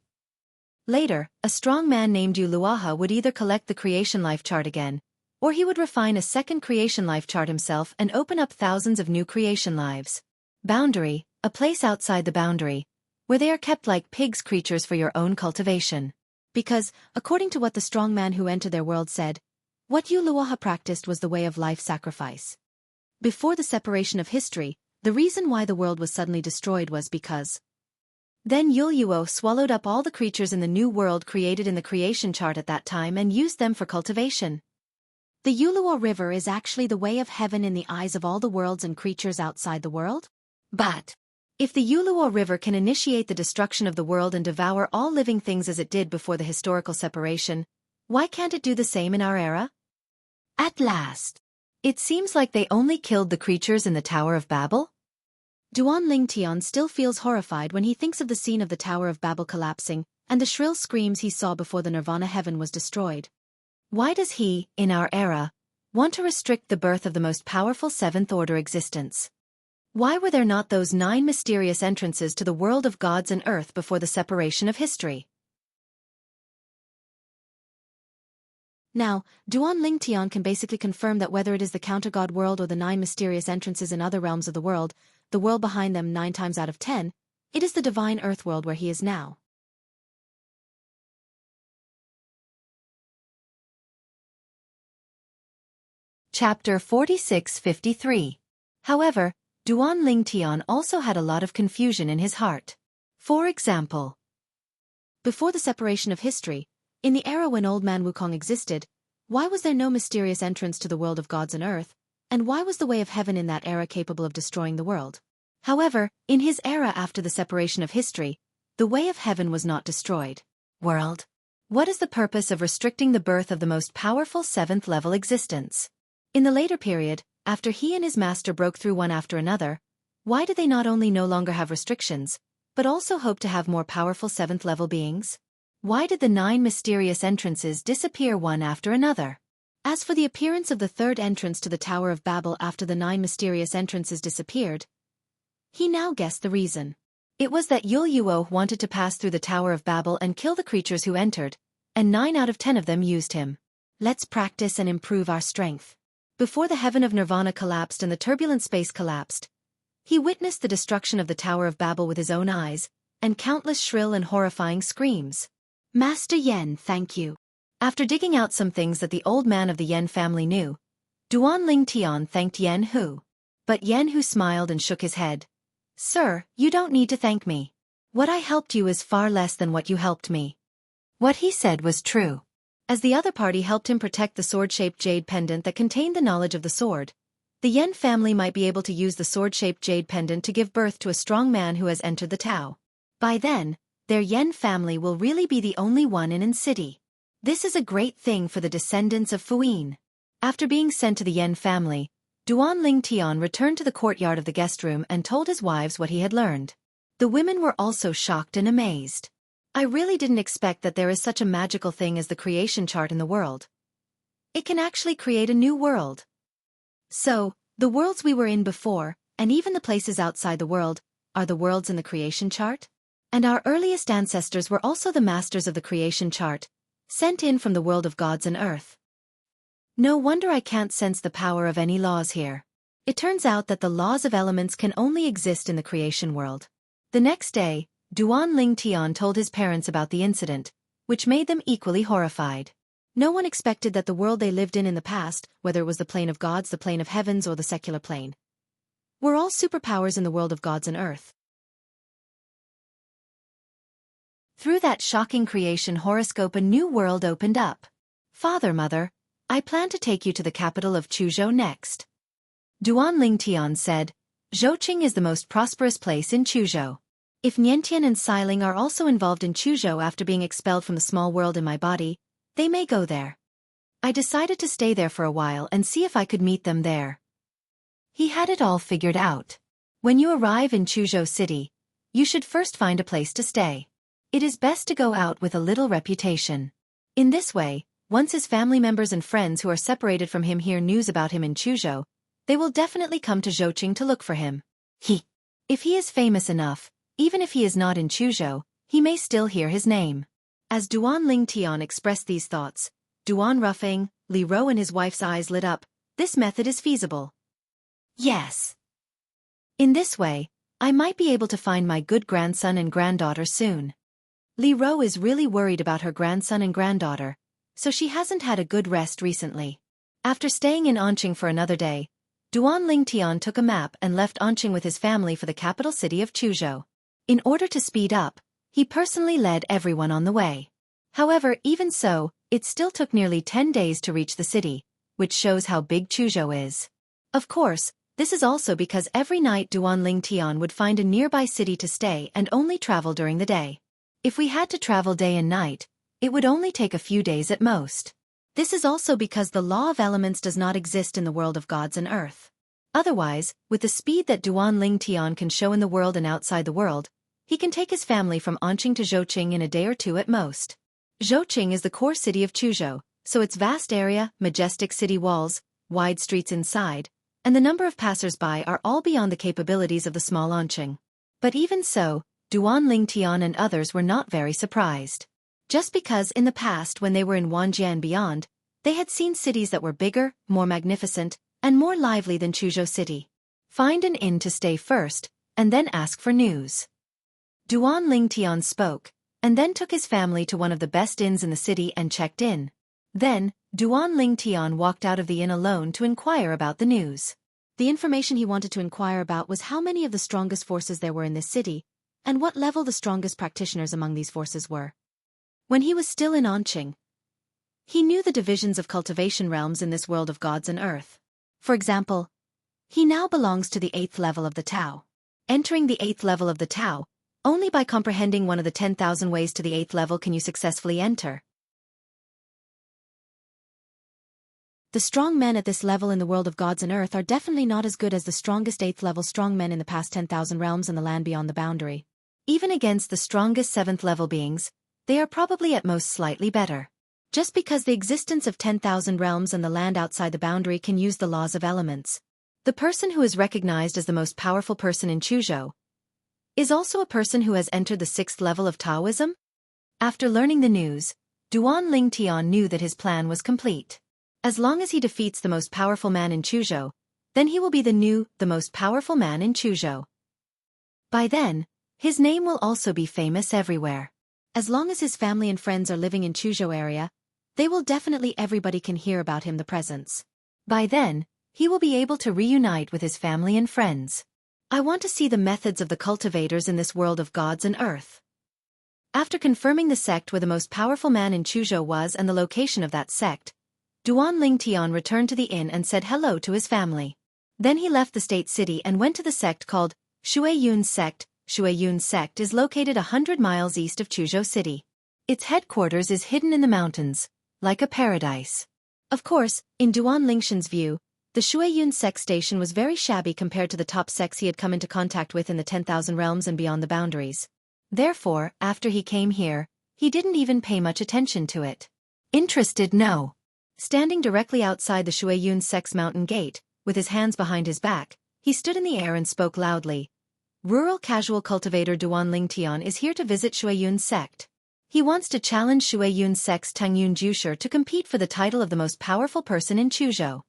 Later, a strong man named Yu Luaha would either collect the creation life chart again, or he would refine a second creation life chart himself and open up thousands of new creation lives. Boundary, a place outside the boundary, where they are kept like pigs, creatures for your own cultivation. Because, according to what the strong man who entered their world said, what Yu Luaha practiced was the way of life sacrifice. Before the separation of history, the reason why the world was suddenly destroyed was because then Yu Luo swallowed up all the creatures in the new world created in the creation chart at that time and used them for cultivation. The Yuluo River is actually the way of heaven in the eyes of all the worlds and creatures outside the world? But if the Yuluo River can initiate the destruction of the world and devour all living things as it did before the historical separation, why can't it do the same in our era? At last. It seems like they only killed the creatures in the Tower of Babel? Duan Lingtian still feels horrified when he thinks of the scene of the Tower of Babel collapsing and the shrill screams he saw before the Nirvana heaven was destroyed. Why does he, in our era, want to restrict the birth of the most powerful seventh-order existence? Why were there not those 9 mysterious entrances to the world of gods and earth before the separation of history? Now, Duan Lingtian can basically confirm that whether it is the counter-god world or the 9 mysterious entrances in other realms of the world behind them 9 times out of 10, it is the divine earth world where he is now. Chapter 46-53. However, Duan Lingtian also had a lot of confusion in his heart. For example, before the separation of history, in the era when Old Man Wukong existed, why was there no mysterious entrance to the world of gods and earth, and why was the way of heaven in that era capable of destroying the world? However, in his era after the separation of history, the way of heaven was not destroyed. World. What is the purpose of restricting the birth of the most powerful 7th-level existence? In the later period, after he and his master broke through one after another, why did they not only no longer have restrictions, but also hope to have more powerful 7th-level beings? Why did the 9 mysterious entrances disappear one after another? As for the appearance of the 3rd entrance to the Tower of Babel after the 9 mysterious entrances disappeared, he now guessed the reason. It was that Yuluo wanted to pass through the Tower of Babel and kill the creatures who entered, and 9 out of 10 of them used him. Let's practice and improve our strength. Before the heaven of Nirvana collapsed and the turbulent space collapsed, he witnessed the destruction of the Tower of Babel with his own eyes, and countless shrill and horrifying screams. Master Yen, thank you. After digging out some things that the old man of the Yen family knew, Duan Lingtian thanked Yen Hu. But Yen Hu smiled and shook his head. Sir, you don't need to thank me. What I helped you is far less than what you helped me. What he said was true. As the other party helped him protect the sword-shaped jade pendant that contained the knowledge of the sword, the Yen family might be able to use the sword-shaped jade pendant to give birth to a strong man who has entered the Tao. By then, their Yen family will really be the only one in City. This is a great thing for the descendants of Fuyin. After being sent to the Yen family, Duan Lingtian returned to the courtyard of the guest room and told his wives what he had learned. The women were also shocked and amazed. I really didn't expect that there is such a magical thing as the creation chart in the world. It can actually create a new world. So, the worlds we were in before, and even the places outside the world, are the worlds in the creation chart? And our earliest ancestors were also the masters of the creation chart, sent in from the world of gods and earth. No wonder I can't sense the power of any laws here. It turns out that the laws of elements can only exist in the creation world. The next day, Duan Lingtian told his parents about the incident, which made them equally horrified. No one expected that the world they lived in the past, whether it was the plane of gods, the plane of heavens, or the secular plane, were all superpowers in the world of gods and earth. Through that shocking creation horoscope, a new world opened up. Father, Mother, I plan to take you to the capital of Chuzhou next. Duan Lingtian said, Zhouqing is the most prosperous place in Chuzhou. If Niantian and Xiling are also involved in Chuzhou after being expelled from the small world in my body, they may go there. I decided to stay there for a while and see if I could meet them there. He had it all figured out. When you arrive in Chuzhou City, you should first find a place to stay. It is best to go out with a little reputation. In this way, once his family members and friends who are separated from him hear news about him in Chuzhou, they will definitely come to Zhouqing to look for him. If he is famous enough, even if he is not in Chuzhou, he may still hear his name. As Duan Lingtian expressed these thoughts, Duan Ruffing, Li Ro and his wife's eyes lit up. This method is feasible. Yes. In this way, I might be able to find my good grandson and granddaughter soon. Li Ro is really worried about her grandson and granddaughter, so she hasn't had a good rest recently. After staying in Anqing for another day, Duan Lingtian took a map and left Anqing with his family for the capital city of Chuzhou. In order to speed up, he personally led everyone on the way. However, even so, it still took nearly 10 days to reach the city, which shows how big Chuzhou is. Of course, this is also because every night Duan Lingtian would find a nearby city to stay and only travel during the day. If we had to travel day and night, it would only take a few days at most. This is also because the law of elements does not exist in the world of gods and earth. Otherwise, with the speed that Duan Lingtian can show in the world and outside the world, he can take his family from Anqing to Zhouqing in a day or two at most. Zhouqing is the core city of Chuzhou, so its vast area, majestic city walls, wide streets inside, and the number of passers-by are all beyond the capabilities of the small Anqing. But even so, Duan Lingtian and others were not very surprised. Just because in the past when they were in Wanjie and beyond, they had seen cities that were bigger, more magnificent, and more lively than Chuzhou City. Find an inn to stay first, and then ask for news. Duan Lingtian spoke, and then took his family to one of the best inns in the city and checked in. Then, Duan Lingtian walked out of the inn alone to inquire about the news. The information he wanted to inquire about was how many of the strongest forces there were in this city, and what level the strongest practitioners among these forces were. When he was still in Anqing, he knew the divisions of cultivation realms in this world of gods and earth. For example, he now belongs to the 8th level of the Tao. Entering the 8th level of the Tao, only by comprehending one of the 10,000 ways to the 8th level can you successfully enter. The strong men at this level in the world of gods and earth are definitely not as good as the strongest 8th level strong men in the past 10,000 realms and the land beyond the boundary. Even against the strongest 7th level beings, they are probably at most slightly better. Just because the existence of 10,000 realms and the land outside the boundary can use the laws of elements. The person who is recognized as the most powerful person in Chuzhou is also a person who has entered the 6th level of Taoism. After learning the news, Duan Lingtian knew that his plan was complete. As long as he defeats the most powerful man in Chuzhou, then he will be the most powerful man in Chuzhou. By then, his name will also be famous everywhere. As long as his family and friends are living in Chuzhou area, they will definitely everybody can hear about him the presence. By then, he will be able to reunite with his family and friends. I want to see the methods of the cultivators in this world of gods and earth. After confirming the sect where the most powerful man in Chuzhou was and the location of that sect, Duan Lingtian returned to the inn and said hello to his family. Then he left the state city and went to the sect called Shuiyun Sect. Shuiyun Sect is located 100 miles east of Chuzhou City. Its headquarters is hidden in the mountains, like a paradise. Of course, in Duan Lingtian's view, the Shuiyun Sect station was very shabby compared to the top sects he had come into contact with in the 10,000 realms and beyond the boundaries. Therefore, after he came here, he didn't even pay much attention to it. Interested? No. Standing directly outside the Shuiyun Sect's mountain gate, with his hands behind his back, he stood in the air and spoke loudly. Rural casual cultivator Duan Lingtian is here to visit Shuiyun Sect. He wants to challenge Shuiyun Sect's Tangyun Jusher to compete for the title of the most powerful person in Chuzhou.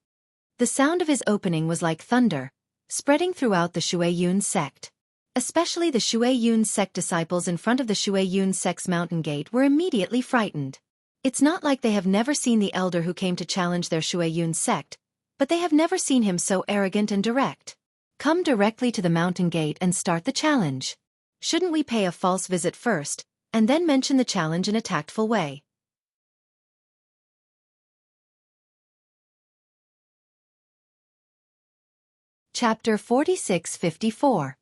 The sound of his opening was like thunder, spreading throughout the Shuiyun Sect. Especially the Shuiyun Sect disciples in front of the Shuiyun Sect's mountain gate were immediately frightened. It's not like they have never seen the elder who came to challenge their Shuiyun Sect, but they have never seen him so arrogant and direct. Come directly to the mountain gate and start the challenge. Shouldn't we pay a false visit first, and then mention the challenge in a tactful way? Chapter 46-54.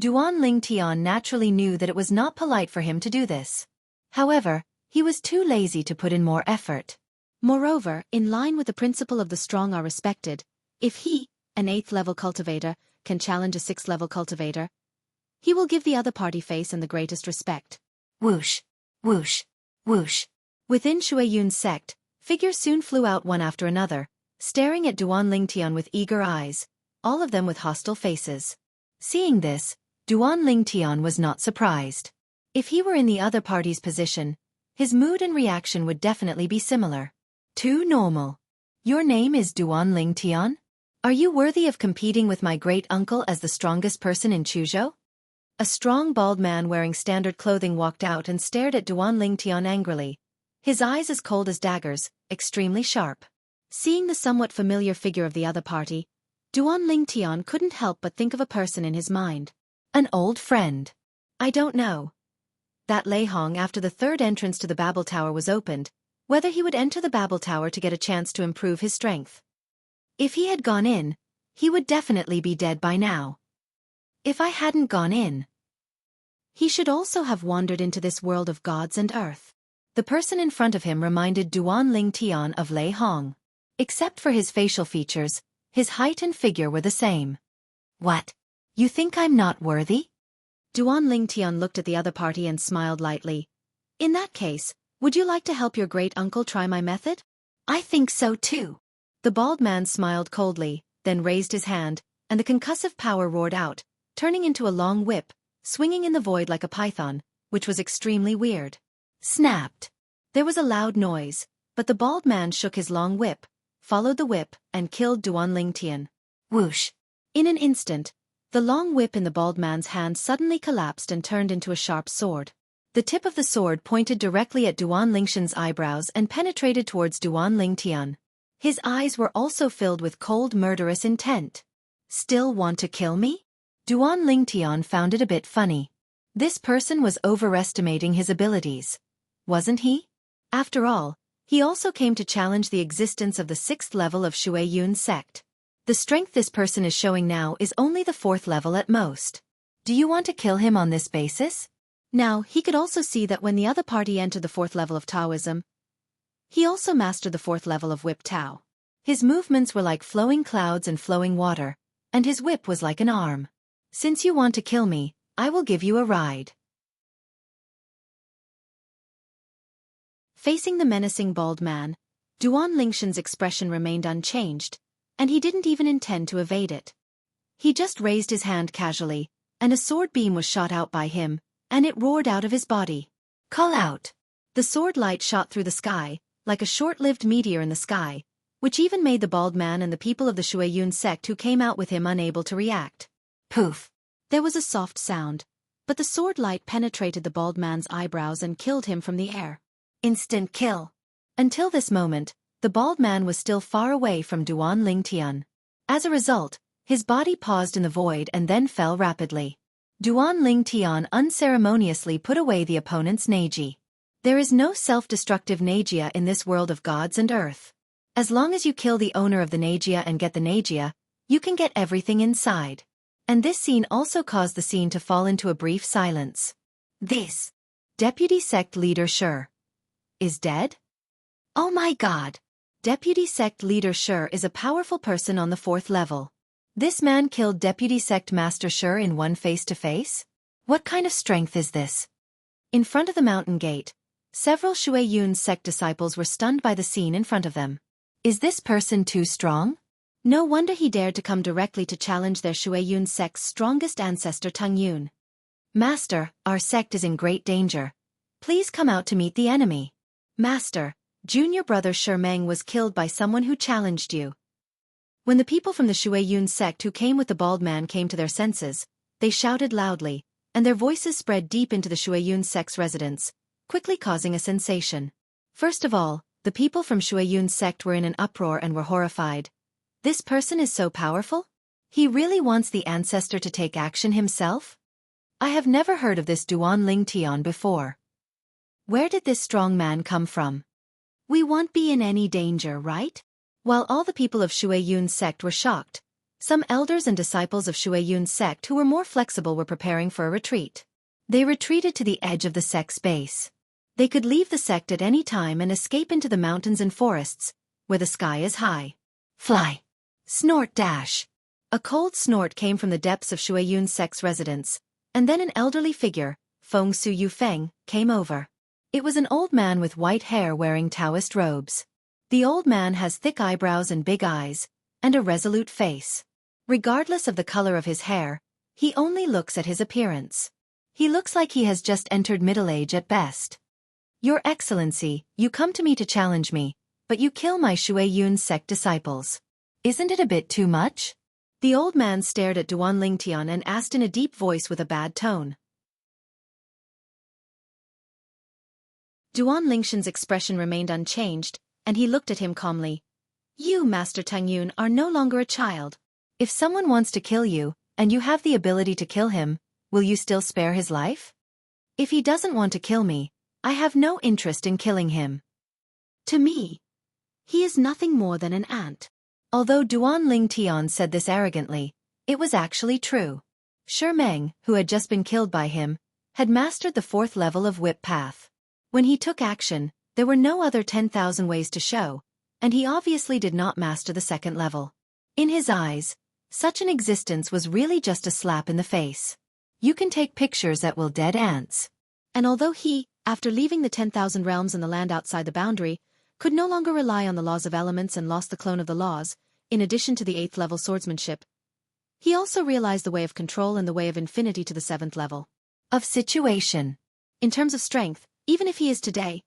Duan Lingtian naturally knew that it was not polite for him to do this. However, he was too lazy to put in more effort. Moreover, in line with the principle of the strong are respected, if he, an 8th level cultivator, can challenge a 6th level cultivator, he will give the other party face and the greatest respect. Whoosh, whoosh, whoosh. Within Shuiyun Sect, figures soon flew out one after another, staring at Duan Lingtian with eager eyes, all of them with hostile faces. Seeing this, Duan Lingtian was not surprised. If he were in the other party's position, his mood and reaction would definitely be similar. Too normal. Your name is Duan Lingtian? Are you worthy of competing with my great-uncle as the strongest person in Chuzhou? A strong bald man wearing standard clothing walked out and stared at Duan Lingtian angrily, his eyes as cold as daggers, extremely sharp. Seeing the somewhat familiar figure of the other party, Duan Lingtian couldn't help but think of a person in his mind. An old friend. I don't know. That Lei Hong after the third entrance to the Babel Tower was opened, whether he would enter the Babel Tower to get a chance to improve his strength. If he had gone in, he would definitely be dead by now. If I hadn't gone in, he should also have wandered into this world of gods and earth. The person in front of him reminded Duan Lingtian of Lei Hong. Except for his facial features, his height and figure were the same. What? You think I'm not worthy? Duan Lingtian looked at the other party and smiled lightly. In that case, would you like to help your great-uncle try my method? I think so too. The bald man smiled coldly, then raised his hand, and the concussive power roared out, turning into a long whip, swinging in the void like a python, which was extremely weird. Snapped. There was a loud noise, but the bald man shook his long whip, followed the whip, and killed Duan Lingtian. Whoosh! In an instant, the long whip in the bald man's hand suddenly collapsed and turned into a sharp sword. The tip of the sword pointed directly at Duan Lingtian's eyebrows and penetrated towards Duan Lingtian. His eyes were also filled with cold murderous intent. Still want to kill me? Duan Lingtian found it a bit funny. This person was overestimating his abilities. Wasn't he? After all, he also came to challenge the existence of the 6th level of Shui Yun sect. The strength this person is showing now is only the 4th level at most. Do you want to kill him on this basis? Now, he could also see that when the other party entered the 4th level of Taoism, he also mastered the 4th level of Whip Tao. His movements were like flowing clouds and flowing water, and his whip was like an arm. Since you want to kill me, I will give you a ride. Facing the menacing bald man, Duan Lingshan's expression remained unchanged, and he didn't even intend to evade it. He just raised his hand casually, and a sword beam was shot out by him, and it roared out of his body. Call out! The sword light shot through the sky, like a short-lived meteor in the sky, which even made the bald man and the people of the Shui Yun sect who came out with him unable to react. Poof! There was a soft sound, but the sword light penetrated the bald man's eyebrows and killed him from the air. Instant kill. Until this moment, the bald man was still far away from Duan Lingtian. As a result, his body paused in the void and then fell rapidly. Duan Lingtian unceremoniously put away the opponent's Neiji. There is no self-destructive Neijia in this world of gods and earth. As long as you kill the owner of the Neijia and get the Neijia, you can get everything inside. And this scene also caused the scene to fall into a brief silence. This Deputy Sect Leader Shi is dead? Oh my god! Deputy Sect Leader Shi is a powerful person on the 4th level. This man killed Deputy Sect Master Shi in one face-to-face? What kind of strength is this? In front of the mountain gate, several Shui Yun sect disciples were stunned by the scene in front of them. Is this person too strong? No wonder he dared to come directly to challenge their Shui Yun sect's strongest ancestor Tung Yun. Master, our sect is in great danger. Please come out to meet the enemy. Master, junior brother Shi Meng was killed by someone who challenged you. When the people from the Shui Yun sect who came with the bald man came to their senses, they shouted loudly, and their voices spread deep into the Shui Yun sect's residence, quickly causing a sensation. First of all, the people from Shui Yun sect were in an uproar and were horrified. This person is so powerful? He really wants the ancestor to take action himself? I have never heard of this Duan Lingtian before. Where did this strong man come from? We won't be in any danger, right? While all the people of Shui Yun sect were shocked, some elders and disciples of Shui Yun sect who were more flexible were preparing for a retreat. They retreated to the edge of the sect's base. They could leave the sect at any time and escape into the mountains and forests, where the sky is high. Fly! Snort dash! A cold snort came from the depths of Shui Yun sect's residence, and then an elderly figure, Feng Su Yufeng, came over. It was an old man with white hair wearing Taoist robes. The old man has thick eyebrows and big eyes, and a resolute face. Regardless of the color of his hair, he only looks at his appearance. He looks like he has just entered middle age at best. Your Excellency, you come to me to challenge me, but you kill my Shui Yun sect disciples. Isn't it a bit too much? The old man stared at Duan Lingtian and asked in a deep voice with a bad tone. Duan Lingshan's expression remained unchanged, and he looked at him calmly. You, Master Tung Yun, are no longer a child. If someone wants to kill you, and you have the ability to kill him, will you still spare his life? If he doesn't want to kill me, I have no interest in killing him. To me, he is nothing more than an ant. Although Duan Ling Tian said this arrogantly, it was actually true. Shi Meng, who had just been killed by him, had mastered the 4th level of Whip Path. When he took action, there were no other 10,000 ways to show, and he obviously did not master the 2nd level. In his eyes, such an existence was really just a slap in the face. You can take pictures that will dead ants. And although he, after leaving the 10,000 realms and the land outside the boundary, could no longer rely on the laws of elements and lost the clone of the laws, in addition to the 8th level swordsmanship, he also realized the way of control and the way of infinity to the 7th level of situation. In terms of strength, even if he is today,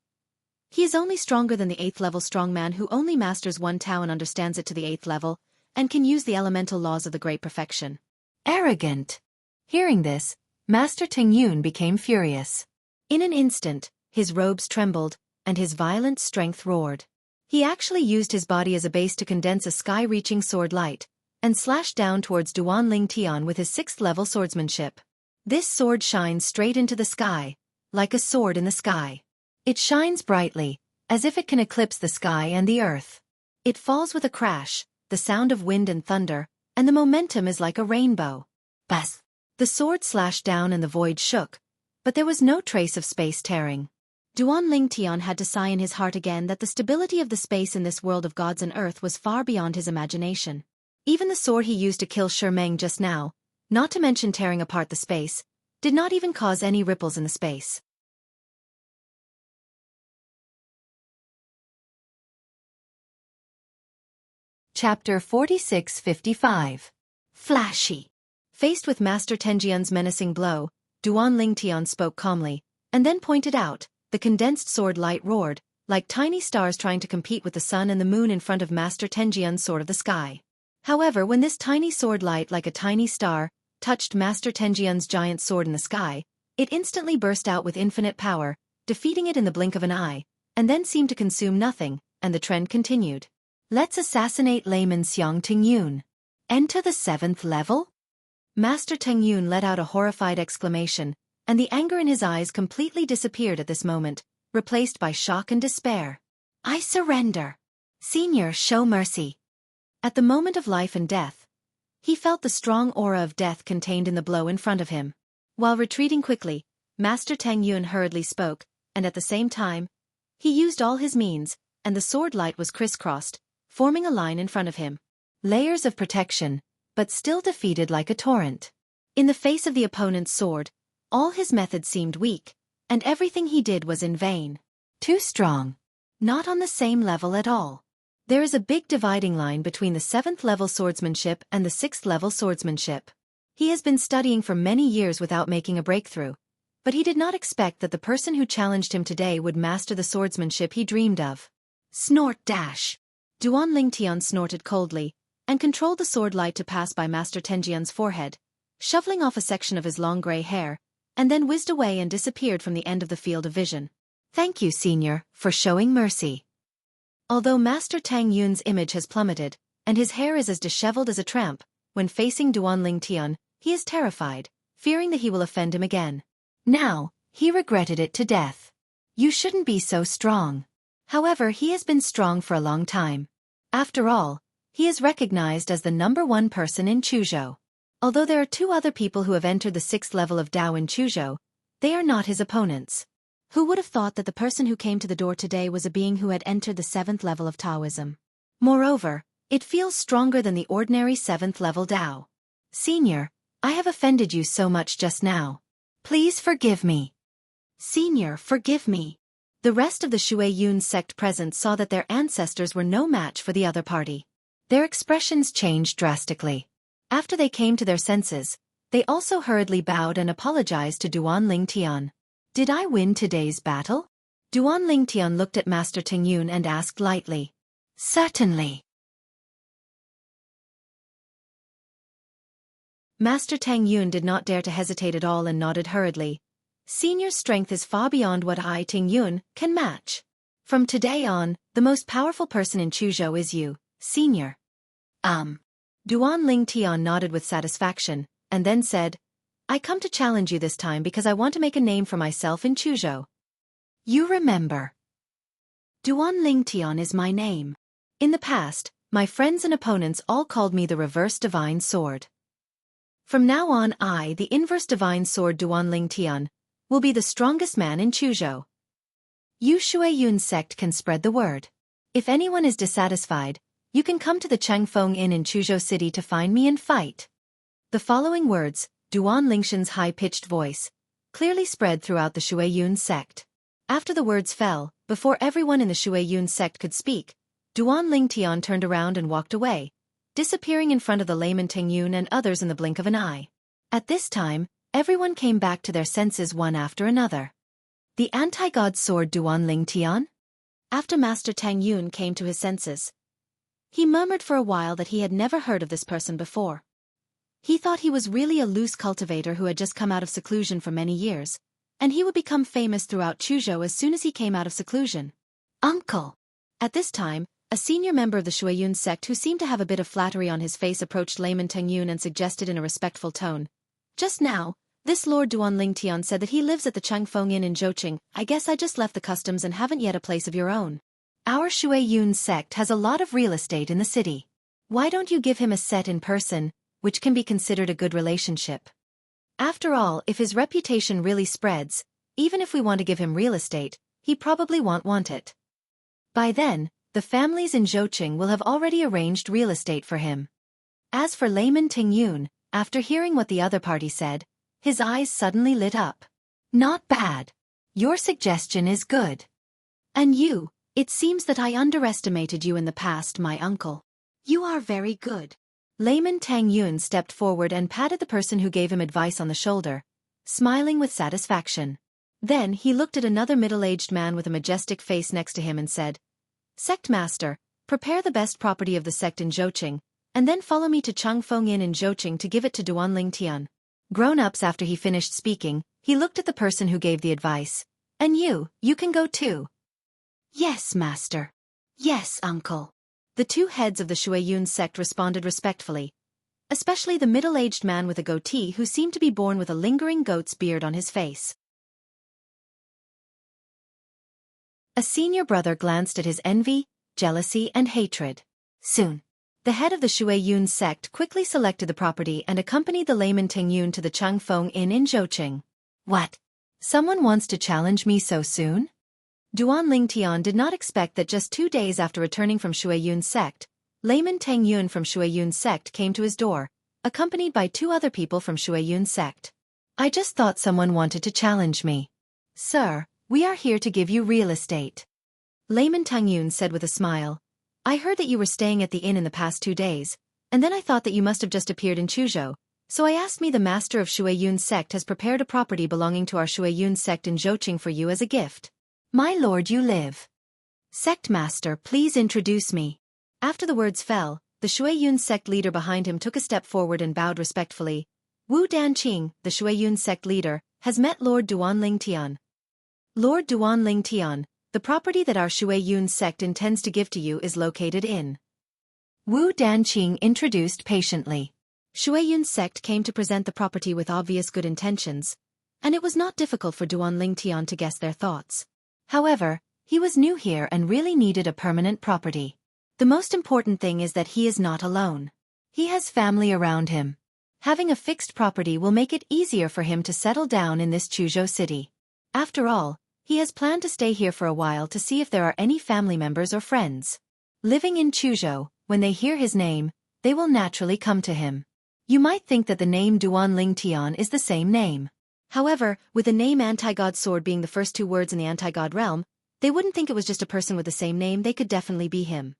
he is only stronger than the 8th level strongman who only masters one Tao and understands it to the 8th level, and can use the elemental laws of the great perfection. Arrogant! Hearing this, Master Ting Yun became furious. In an instant, his robes trembled, and his violent strength roared. He actually used his body as a base to condense a sky-reaching sword light, and slashed down towards Duan Ling Tian with his 6th level swordsmanship. This sword shines straight into the sky, like a sword in the sky. It shines brightly, as if it can eclipse the sky and the earth. It falls with a crash, the sound of wind and thunder, and the momentum is like a rainbow. Buzz! The sword slashed down and the void shook, but there was no trace of space tearing. Duan Ling Tian had to sigh in his heart again that the stability of the space in this world of gods and earth was far beyond his imagination. Even the sword he used to kill Shi Meng just now, not to mention tearing apart the space, did not even cause any ripples in the space. Chapter 46-55. Flashy. Faced with Master Tenjian's menacing blow, Duan Ling Tian spoke calmly, and then pointed out, the condensed sword light roared, like tiny stars trying to compete with the sun and the moon in front of Master Tenjian's sword of the sky. However, when this tiny sword light like a tiny star touched Master Tenjian's giant sword in the sky, it instantly burst out with infinite power, defeating it in the blink of an eye, and then seemed to consume nothing, and the trend continued. Let's assassinate layman Xiang Tingyun. Enter the 7th level? Master Teng Yun let out a horrified exclamation, and the anger in his eyes completely disappeared at this moment, replaced by shock and despair. I surrender. Senior, show mercy. At the moment of life and death, he felt the strong aura of death contained in the blow in front of him. While retreating quickly, Master Teng Yun hurriedly spoke, and at the same time, he used all his means, and the sword light was crisscrossed, forming a line in front of him. Layers of protection, but still defeated like a torrent. In the face of the opponent's sword, all his methods seemed weak, and everything he did was in vain. Too strong. Not on the same level at all. There is a big dividing line between the 7th level swordsmanship and the 6th level swordsmanship. He has been studying for many years without making a breakthrough, but he did not expect that the person who challenged him today would master the swordsmanship he dreamed of. Snort dash. Duan Ling Tian snorted coldly, and controlled the sword light to pass by Master Tenjian's forehead, shoveling off a section of his long gray hair, and then whizzed away and disappeared from the end of the field of vision. Thank you, Senior, for showing mercy. Although Master Tang Yun's image has plummeted, and his hair is as disheveled as a tramp, when facing Duan Ling Tian, he is terrified, fearing that he will offend him again. Now, he regretted it to death. You shouldn't be so strong. However, he has been strong for a long time. After all, he is recognized as the #1 person in Chuzhou. Although there are 2 other people who have entered the 6th level of Dao in Chuzhou, they are not his opponents. Who would have thought that the person who came to the door today was a being who had entered the 7th level of Taoism? Moreover, it feels stronger than the ordinary 7th level Dao. Senior, I have offended you so much just now. Please forgive me. Senior, forgive me. The rest of the Shui Yun sect present saw that their ancestors were no match for the other party. Their expressions changed drastically. After they came to their senses, they also hurriedly bowed and apologized to Duan Ling Tian. Did I win today's battle? Duan Ling Tian looked at Master Ting Yun and asked lightly. Certainly. Master Tang Yun did not dare to hesitate at all and nodded hurriedly. Senior's strength is far beyond what I, Ting Yun, can match. From today on, the most powerful person in Chuzhou is you, Senior. Duan Ling Tian nodded with satisfaction, and then said, I come to challenge you this time because I want to make a name for myself in Chuzhou. You remember. Duan Ling Tian is my name. In the past, My friends and opponents all called me the reverse divine sword. From now on I, the inverse divine sword Duanling Tian, will be the strongest man in Chuzhou. You Shuiyun sect can spread the word. If anyone is dissatisfied, you can come to the Changfeng Inn in Chuzhou City to find me and fight. The following words, Duan Lingshan's high-pitched voice, clearly spread throughout the Shuiyun sect. After the words fell, before everyone in the Shuiyun sect could speak, Duan Lingtian turned around and walked away, disappearing in front of the layman Tengyun and others in the blink of an eye. At this time, everyone came back to their senses one after another. The anti-god sword Duan Lingtian? After Master Tengyun came to his senses, he murmured for a while that he had never heard of this person before. He thought he was really a loose cultivator who had just come out of seclusion for many years, and he would become famous throughout Chuzhou as soon as he came out of seclusion. Uncle! At this time, a senior member of the Shuiyun sect who seemed to have a bit of flattery on his face approached layman Tengyun and suggested in a respectful tone, "Just now, this Lord Duan Lingtian said that he lives at the Changfeng Inn in Zhouqing. I guess I just left the customs and haven't yet a place of your own. Our Shuiyun sect has a lot of real estate in the city. Why don't you give him a set in person, which can be considered a good relationship? After all, if his reputation really spreads, even if we want to give him real estate, he probably won't want it. By then, the families in Zhouqing will have already arranged real estate for him." As for layman Tengyun, after hearing what the other party said, his eyes suddenly lit up. "Not bad. Your suggestion is good. And you, it seems that I underestimated you in the past, my uncle. You are very good." Layman Tengyun stepped forward and patted the person who gave him advice on the shoulder, smiling with satisfaction. Then he looked at another middle-aged man with a majestic face next to him and said, "Sect Master, prepare the best property of the sect in Zhouqing, and then follow me to Changfeng Inn in Zhouqing to give it to Duan Lingtian." Grown-ups, after he finished speaking, he looked at the person who gave the advice. "And you can go too." "Yes, Master." "Yes, Uncle." The two heads of the Shuiyun sect responded respectfully, especially the middle-aged man with a goatee who seemed to be born with a lingering goat's beard on his face. A senior brother glanced at his envy, jealousy, and hatred. Soon, the head of the Shuiyun sect quickly selected the property and accompanied the layman Tengyun to the Changfeng Inn in Zhouqing. "What? Someone wants to challenge me so soon?" Duan Lingtian did not expect that just 2 days after returning from Shuiyun sect, layman Tengyun from Shuiyun sect came to his door, accompanied by 2 other people from Shuiyun sect. "I just thought someone wanted to challenge me. Sir, we are here to give you real estate." Layman Tengyun said with a smile, "I heard that you were staying at the inn in the past 2 days, and then I thought that you must have just appeared in Chuzhou, so I asked me the master of Shuiyun sect has prepared a property belonging to our Shuiyun sect in Zhouqing for you as a gift. My lord, you live. Sect master, please introduce me." After the words fell, the Shuiyun sect leader behind him took a step forward and bowed respectfully. "Wu Danqing, the Shuiyun sect leader, has met Lord Duan Lingtian. Lord Duan Lingtian, the property that our Shuiyun sect intends to give to you is located in." Wu Danqing introduced patiently. Shuiyun sect came to present the property with obvious good intentions, and it was not difficult for Duan Lingtian to guess their thoughts. However, he was new here and really needed a permanent property. The most important thing is that he is not alone. He has family around him. Having a fixed property will make it easier for him to settle down in this Chuzhou city. After all, he has planned to stay here for a while to see if there are any family members or friends. Living in Chuzhou, when they hear his name, they will naturally come to him. You might think that the name Duan Lingtian is the same name. However, with the name anti-god sword being the first 2 words in the anti-god realm, they wouldn't think it was just a person with the same name. They could definitely be him.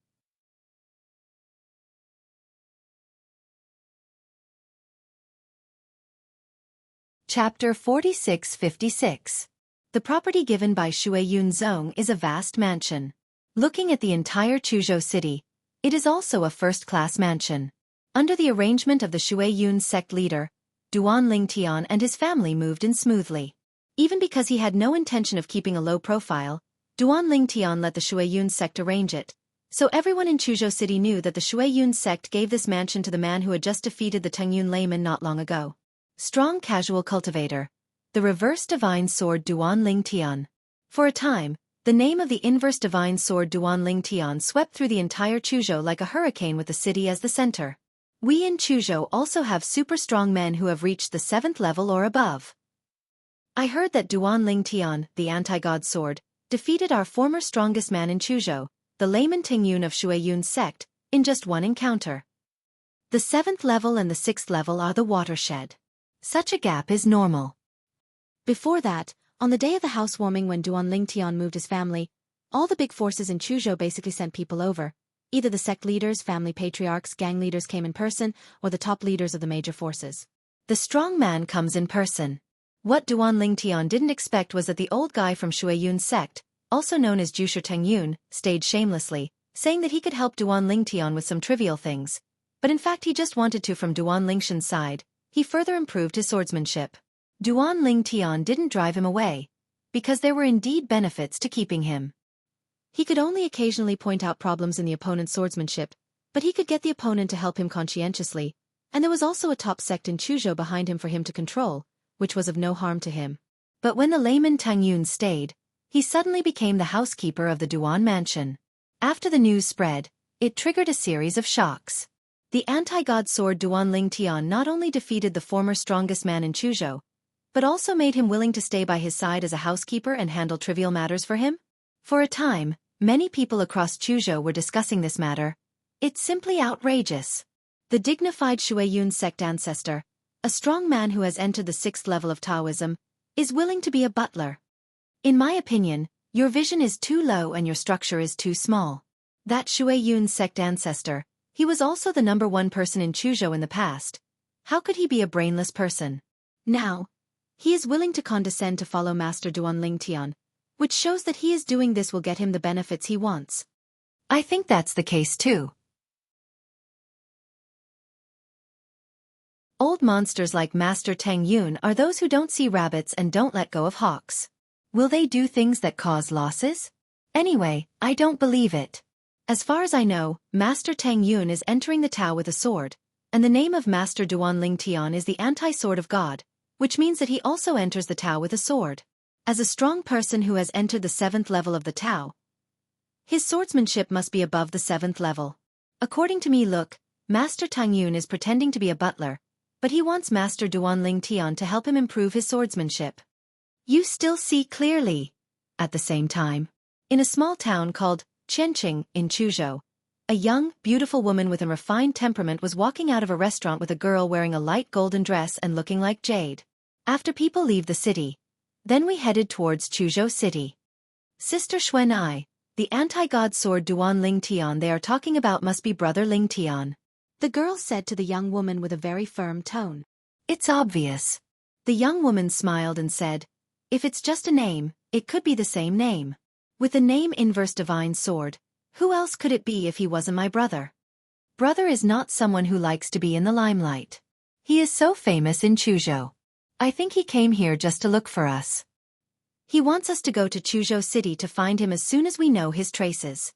Chapter 4656. The property given by Shuiyun Zong is a vast mansion. Looking at the entire Chuzhou city, it is also a first-class mansion. Under the arrangement of the Shuiyun sect leader, Duan Lingtian and his family moved in smoothly. Even because he had no intention of keeping a low profile, Duan Lingtian let the Shuiyun sect arrange it, so everyone in Chuzhou city knew that the Shuiyun sect gave this mansion to the man who had just defeated the Tengyun layman not long ago. Strong casual cultivator. The reverse divine sword Duan Lingtian. For a time, The name of the inverse divine sword Duan Ling Tian swept through the entire Chuzhou like a hurricane with the city as the center. We in Chuzhou also have super strong men who have reached the 7th level or above. I heard that Duan Ling Tian, the anti-god sword, defeated our former strongest man in Chuzhou, the layman Tingyun of Shuiyun's sect, in just one encounter. The 7th level and the 6th level are the watershed. Such a gap is normal. Before that, on the day of the housewarming when Duan Ling Tian moved his family, all the big forces in Chuzhou basically sent people over. Either the sect leaders, family patriarchs, gang leaders came in person, or the top leaders of the major forces. The strong man comes in person. What Duan Ling Tian didn't expect was that the old guy from Shuiyun's sect, also known as Jusher Tengyun, stayed shamelessly, saying that he could help Duan Ling Tian with some trivial things. But in fact he just wanted to from Duan Lingshan's side. He further improved his swordsmanship. Duan Ling Tian didn't drive him away, because there were indeed benefits to keeping him. He could only occasionally point out problems in the opponent's swordsmanship, but he could get the opponent to help him conscientiously, and there was also a top sect in Chuzhou behind him for him to control, which was of no harm to him. But when the layman Tang Yun stayed, he suddenly became the housekeeper of the Duan mansion. After the news spread, it triggered a series of shocks. The anti-god sword Duan Ling Tian not only defeated the former strongest man in Chuzhou, but also made him willing to stay by his side as a housekeeper and handle trivial matters for him? For a time, many people across Chuzhou were discussing this matter. It's simply outrageous. The dignified Shuiyun sect ancestor, a strong man who has entered the 6th level of Taoism, is willing to be a butler. In my opinion, your vision is too low and your structure is too small. That Shuiyun sect ancestor, he was also the #1 person in Chuzhou in the past. How could he be a brainless person? Now, he is willing to condescend to follow Master Duan Ling Tian, which shows that he is doing this will get him the benefits he wants. I think that's the case too. Old monsters like Master Tang Yun are those who don't see rabbits and don't let go of hawks. Will they do things that cause losses? Anyway, I don't believe it. As far as I know, Master Tang Yun is entering the Tao with a sword, and the name of Master Duan Ling Tian is the anti-sword of God, which means that he also enters the Tao with a sword. As a strong person who has entered the 7th level of the Tao, his swordsmanship must be above the 7th level. According to me, look, Master Tang Yun is pretending to be a butler, but he wants Master Duan Ling Tian to help him improve his swordsmanship. You still see clearly. At the same time, in a small town called Xianxia in Chuzhou, a young, beautiful woman with a refined temperament was walking out of a restaurant with a girl wearing a light golden dress and looking like jade. After people leave the city, then we headed towards Chuzhou City. Sister Xuan, the anti-god sword Duan Ling Tian they are talking about must be brother Ling Tian. The girl said to the young woman with a very firm tone. It's obvious. The young woman smiled and said, if it's just a name, it could be the same name. With the name inverse divine sword, who else could it be if he wasn't my brother? Brother is not someone who likes to be in the limelight. He is so famous in Chuzhou. I think he came here just to look for us. He wants us to go to Chuzhou City to find him as soon as we know his traces.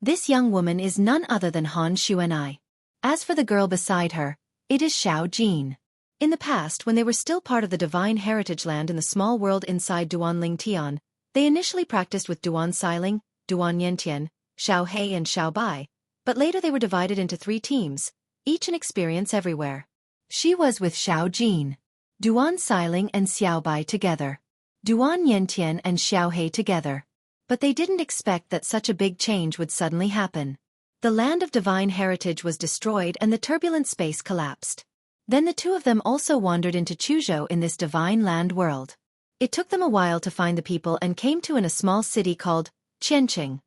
This young woman is none other than Han Xuanai. As for the girl beside her, it is Xiao Jin. In the past, when they were still part of the divine heritage land in the small world inside Duan Ling Tian, they initially practiced with Duan Xiling, Duan Yentian, Xiao Hei and Xiao Bai, but later they were divided into 3 teams, each an experience everywhere. She was with Xiao Jin, Duan Xiling and Xiao Bai together, Duan Yentian and Xiao Hei together. But they didn't expect that such a big change would suddenly happen. The land of divine heritage was destroyed and the turbulent space collapsed. Then the 2 of them also wandered into Chuzhou in this divine land world. It took them a while to find the people and came to in a small city called Qianqing.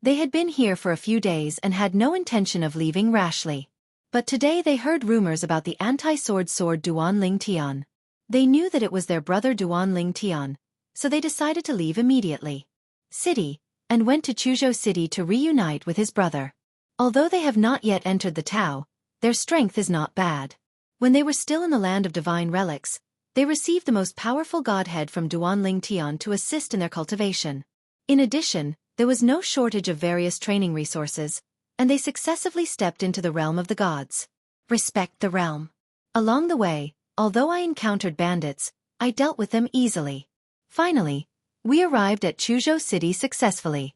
They had been here for a few days and had no intention of leaving rashly. But today they heard rumors about the anti-sword sword Duan Ling Tian. They knew that it was their brother Duan Ling Tian, so they decided to leave immediately. City, and went to Chuzhou City to reunite with his brother. Although they have not yet entered the Tao, their strength is not bad. When they were still in the land of divine relics, they received the most powerful godhead from Duan Ling Tian to assist in their cultivation. In addition, there was no shortage of various training resources, and they successively stepped into the realm of the gods. Respect the realm. Along the way, although I encountered bandits, I dealt with them easily. Finally, We arrived at Chuzhou City successfully.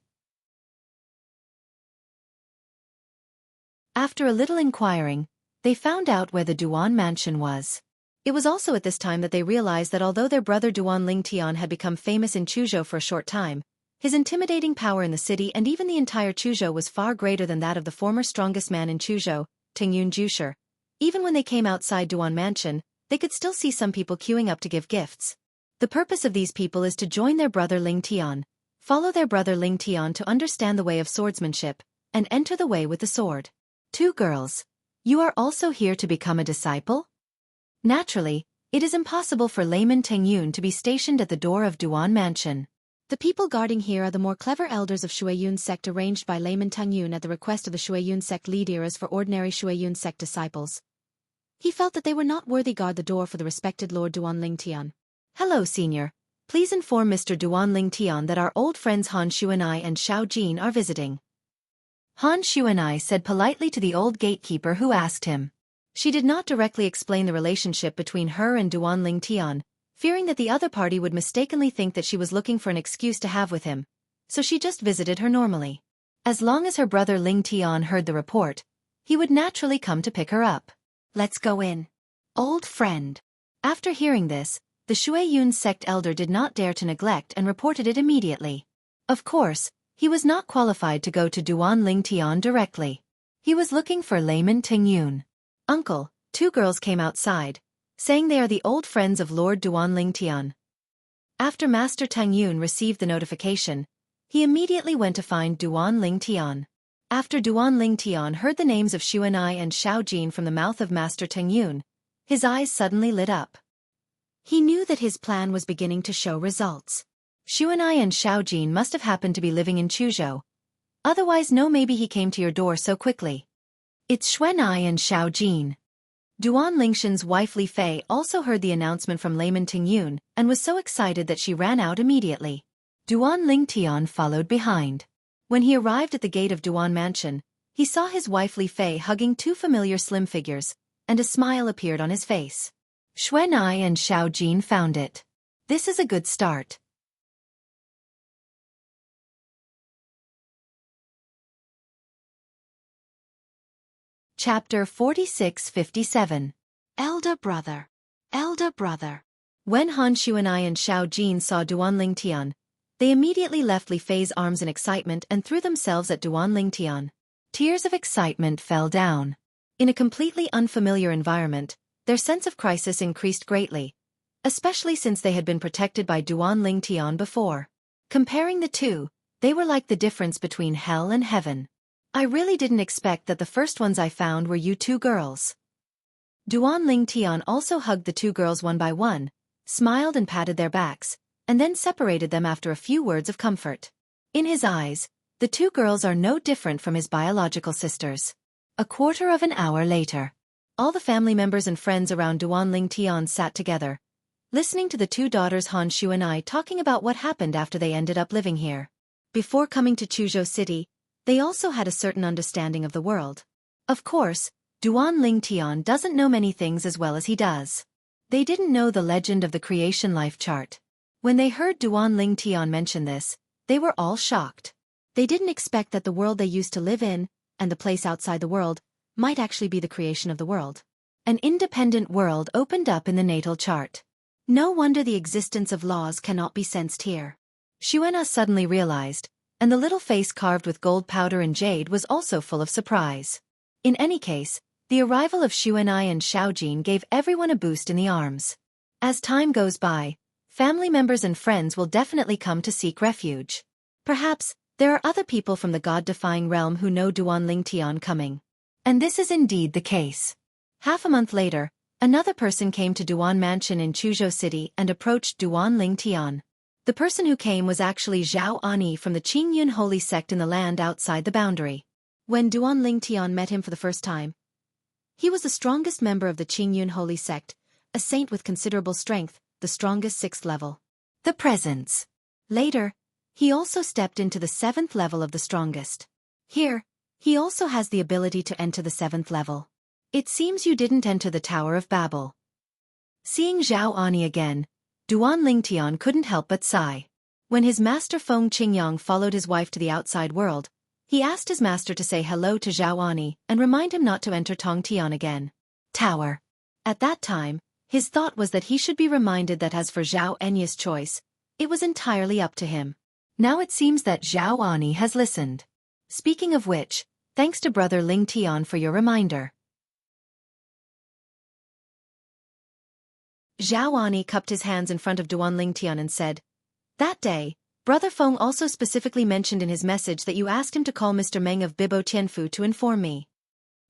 After a little inquiring, they found out where the Duan mansion was. It was also at this time that they realized that although their brother Duan Lingtian had become famous in Chuzhou for a short time, his intimidating power in the city and even the entire Chuzhou was far greater than that of the former strongest man in Chuzhou, Tingyun Jusher. Even when they came outside Duan Mansion, they could still see some people queuing up to give gifts. The purpose of these people is to join their brother Lingtian, follow their brother Lingtian to understand the way of swordsmanship, and enter the way with the sword. 2 girls. You are also here to become a disciple? Naturally, it is impossible for layman Tingyun to be stationed at the door of Duan Mansion. The people guarding here are the more clever elders of Shuiyun's sect arranged by layman Tingyun at the request of the Shuiyun sect leader as for ordinary Shuiyun sect disciples. He felt that they were not worthy guard the door for the respected Lord Duan Lingtian. Hello, senior. Please inform Mr. Duan Lingtian that our old friends Han Xuanai and Xiao Jin are visiting. Han Xuanai said politely to the old gatekeeper who asked him. She did not directly explain the relationship between her and Duan Lingtian, fearing that the other party would mistakenly think that she was looking for an excuse to have with him, so she just visited her normally. As long as her brother Lingtian heard the report, he would naturally come to pick her up. Let's go in. Old friend. After hearing this, the Shuiyun sect elder did not dare to neglect and reported it immediately. Of course, he was not qualified to go to Duan Lingtian directly. He was looking for layman Tingyun. Uncle, 2 girls came outside, saying they are the old friends of Lord Duan Lingtian. After Master Tingyun received the notification, he immediately went to find Duan Lingtian. After Duan Lingtian heard the names of Xuanai and Xiao Jin from the mouth of Master Tingyun, his eyes suddenly lit up. He knew that his plan was beginning to show results. Xuanai and Xiao Jin must have happened to be living in Chuzhou. Otherwise maybe he came to your door so quickly. It's Xuanai and Xiao Jin. Duan Lingshan's wife Li Fei also heard the announcement from layman Tingyun and was so excited that she ran out immediately. Duan Lingtian followed behind. When he arrived at the gate of Duan Mansion, he saw his wife Li Fei hugging 2 familiar slim figures, and a smile appeared on his face. Xuanai and Xiao Jin found it. This is a good start. Chapter 46-57. Elder Brother. Elder Brother. When Han Xuanai and Xiao Jin saw Duan Lingtian, they immediately left Li Fei's arms in excitement and threw themselves at Duan Lingtian. Tears of excitement fell down. In a completely unfamiliar environment, their sense of crisis increased greatly, especially since they had been protected by Duan Lingtian before. Comparing the two, they were like the difference between hell and heaven. I really didn't expect that the first ones I found were you 2 girls. Duan Lingtian also hugged the 2 girls one by one, smiled and patted their backs, and then separated them after a few words of comfort. In his eyes, the 2 girls are no different from his biological sisters. A quarter of an hour later, all the family members and friends around Duan Lingtian sat together, listening to the 2 daughters Han Xuanai talking about what happened after they ended up living here. Before coming to Chuzhou City, they also had a certain understanding of the world. Of course, Duan Lingtian doesn't know many things as well as he does. They didn't know the legend of the creation life chart. When they heard Duan Lingtian mention this, they were all shocked. They didn't expect that the world they used to live in, and the place outside the world, might actually be the creation of the world. An independent world opened up in the natal chart. No wonder the existence of laws cannot be sensed here. Xuanai suddenly realized, and the little face carved with gold powder and jade was also full of surprise. In any case, the arrival of Xuanai and Xiao Jin gave everyone a boost in the arms. As time goes by, family members and friends will definitely come to seek refuge. Perhaps, there are other people from the god-defying realm who know Duan Lingtian coming. And this is indeed the case. Half a month later, another person came to Duan Mansion in Chuzhou City and approached Duan Lingtian. The person who came was actually Zhao Ani from the Qingyun holy sect in the land outside the boundary. When Duan Lingtian met him for the first time, he was the strongest member of the Qingyun holy sect, a saint with considerable strength, the strongest 6th level. The presence. Later, he also stepped into the 7th level of the strongest. Here, he also has the ability to enter the 7th level. It seems you didn't enter the Tower of Babel. Seeing Zhao Ani again, Duan Lingtian couldn't help but sigh. When his master Feng Qingyang followed his wife to the outside world, he asked his master to say hello to Zhao and remind him not to enter Tongtian again. Tower. At that time, his thought was that he should be reminded that as for Zhao Enya's choice, it was entirely up to him. Now it seems that Zhao has listened. Speaking of which, thanks to brother Ling Tian for your reminder. Zhao cupped his hands in front of Duan Ling Tian and said, "That day, Brother Feng also specifically mentioned in his message that you asked him to call Mr. Meng of Bibo Tianfu to inform me.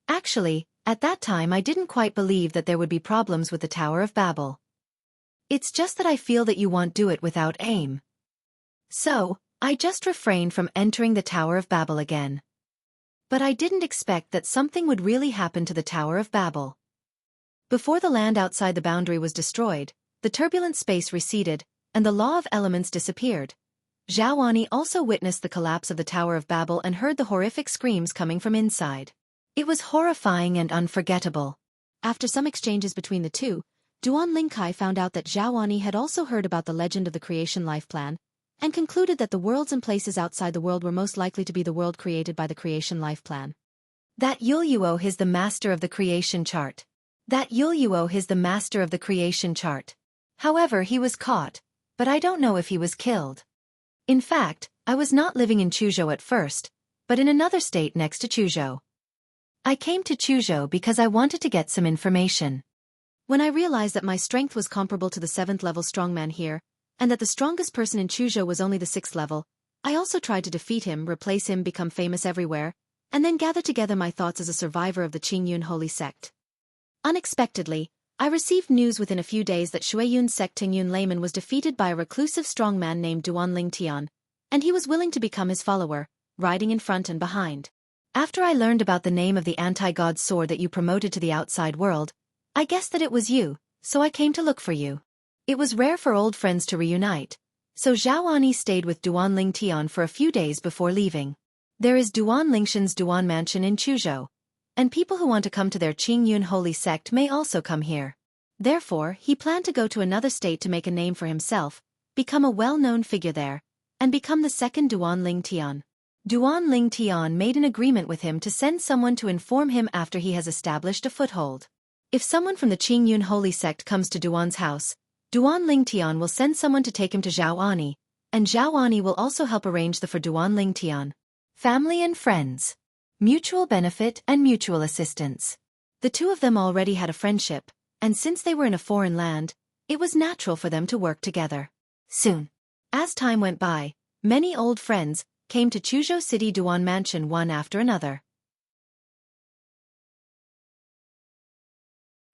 Actually, at that time I didn't quite believe that there would be problems with the Tower of Babel. It's just that I feel that you won't do it without aim. So, I just refrained from entering the Tower of Babel again. But I didn't expect that something would really happen to the Tower of Babel. Before the land outside the boundary was destroyed, the turbulent space receded, and the law of elements disappeared. Zhao also witnessed the collapse of the Tower of Babel and heard the horrific screams coming from inside. It was horrifying and unforgettable." After some exchanges between the two, Duan Lingkai found out that Zhao had also heard about the legend of the creation life plan, and concluded that the worlds and places outside the world were most likely to be the world created by the creation life plan. That Yuo is the master of the creation chart. However, he was caught, but I don't know if he was killed. In fact, I was not living in Chuzhou at first, but in another state next to Chuzhou. I came to Chuzhou because I wanted to get some information. When I realized that my strength was comparable to the 7th level strongman here, and that the strongest person in Chuzhou was only the 6th level, I also tried to defeat him, replace him, become famous everywhere, and then gather together my thoughts as a survivor of the Qingyun holy sect. Unexpectedly, I received news within a few days that Shuiyun's sect Tingyun layman was defeated by a reclusive strongman named Duan Ling Tian, and he was willing to become his follower, riding in front and behind. After I learned about the name of the anti-god sword that you promoted to the outside world, I guessed that it was you, so I came to look for you. It was rare for old friends to reunite, so Zhao stayed with Duan Ling Tian for a few days before leaving. There is Duan Lingshan's Duan Mansion in Chuzhou, and people who want to come to their Qingyun holy sect may also come here. Therefore, he planned to go to another state to make a name for himself, become a well-known figure there, and become the second Duan Ling Tian. Duan Ling Tian made an agreement with him to send someone to inform him after he has established a foothold. If someone from the Qingyun holy sect comes to Duan's house, Duan Ling Tian will send someone to take him to Zhao, and Zhao will also help arrange for Duan Ling Tian. Family and friends. Mutual benefit and mutual assistance. The two of them already had a friendship, and since they were in a foreign land, it was natural for them to work together. Soon, as time went by, many old friends came to Chuzhou City Duan Mansion one after another.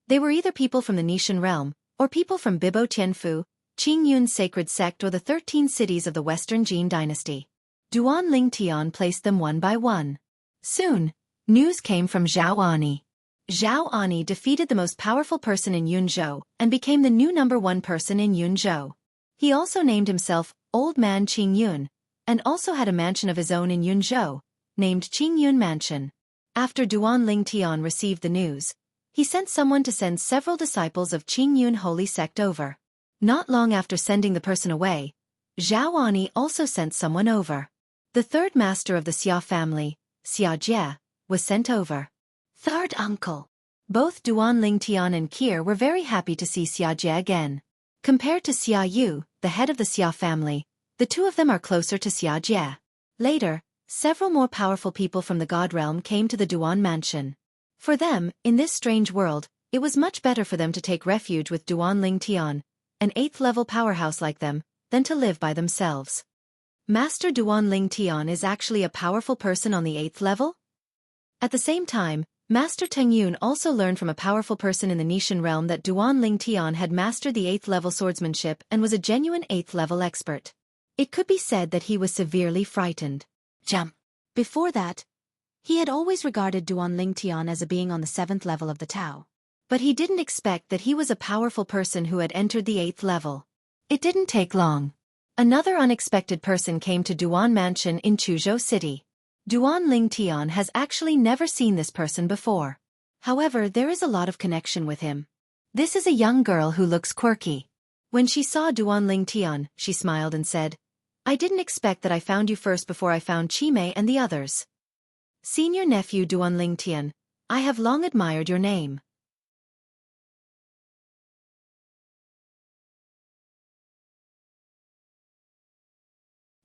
They were either people from the Nishan realm, or people from Bibo Tianfu, Qingyun's sacred sect, or the 13 cities of the Western Jin dynasty. Duan Ling Tian placed them one by one. Soon, news came from Zhao. Zhao defeated the most powerful person in Yunzhou and became the new #1 person in Yunzhou. He also named himself Old Man Qingyun, and also had a mansion of his own in Yunzhou, named Qingyun Mansion. After Duan Ling Tian received the news, he sent someone to send several disciples of Qingyun holy sect over. Not long after sending the person away, Zhao also sent someone over. The third master of the Xia family, Xianxia, was sent over. Third uncle. Both Duan Ling Tian and Kier were very happy to see Xianxia again. Compared to Xia Yu, the head of the Xia family, the two of them are closer to Xianxia. Later, several more powerful people from the God realm came to the Duan mansion. For them, in this strange world, it was much better for them to take refuge with Duan Ling Tian, an 8th-level powerhouse like them, than to live by themselves. Master Duan Ling Tian is actually a powerful person on the 8th level? At the same time, Master Teng Yun also learned from a powerful person in the Nishan realm that Duan Ling Tian had mastered the 8th-level swordsmanship and was a genuine 8th-level expert. It could be said that he was severely frightened. Before that, he had always regarded Duan Ling Tian as a being on the 7th level of the Tao. But he didn't expect that he was a powerful person who had entered the 8th level. It didn't take long. Another unexpected person came to Duan Mansion in Chuzhou City. Duan Ling Tian has actually never seen this person before. However, there is a lot of connection with him. This is a young girl who looks quirky. When she saw Duan Ling Tian, she smiled and said, I didn't expect that I found you first before I found Qimei and the others. Senior nephew Duanling Tian, I have long admired your name.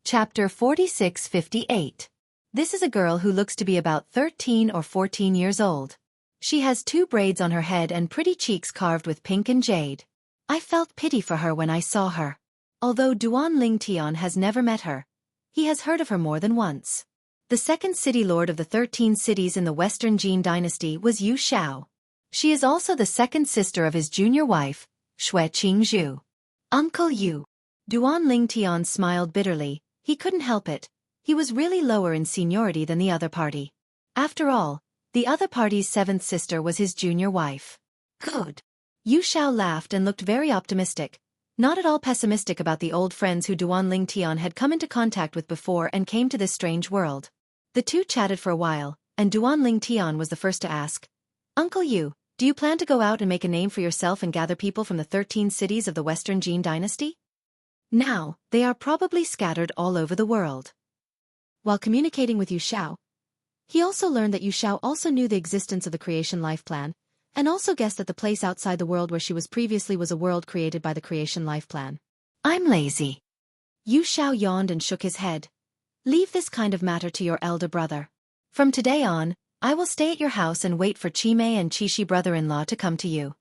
Chapter 4658. This is a girl who looks to be about 13 or 14 years old. She has 2 braids on her head and pretty cheeks carved with pink and jade. I felt pity for her when I saw her. Although Duanling Tian has never met her, he has heard of her more than once. The second city lord of the 13 cities in the Western Jin dynasty was Yu Xiao. She is also the second sister of his junior wife, Shui Qingzhu. Uncle Yu. Duanling Tian smiled bitterly. He couldn't help it. He was really lower in seniority than the other party. After all, the other party's 7th sister was his junior wife. Good. Yu Xiao laughed and looked very optimistic, not at all pessimistic about the old friends who Duanling Tian had come into contact with before and came to this strange world. The two chatted for a while, and Duanling Tian was the first to ask, Uncle Yu, do you plan to go out and make a name for yourself and gather people from the 13 cities of the Western Jin dynasty? Now, they are probably scattered all over the world. While communicating with Yu Xiao, he also learned that Yu Xiao also knew the existence of the creation life plan, and also guessed that the place outside the world where she was previously was a world created by the creation life plan. I'm lazy. Yu Xiao yawned and shook his head. Leave this kind of matter to your elder brother. From today on, I will stay at your house and wait for Qimei and Qishi brother-in-law to come to you.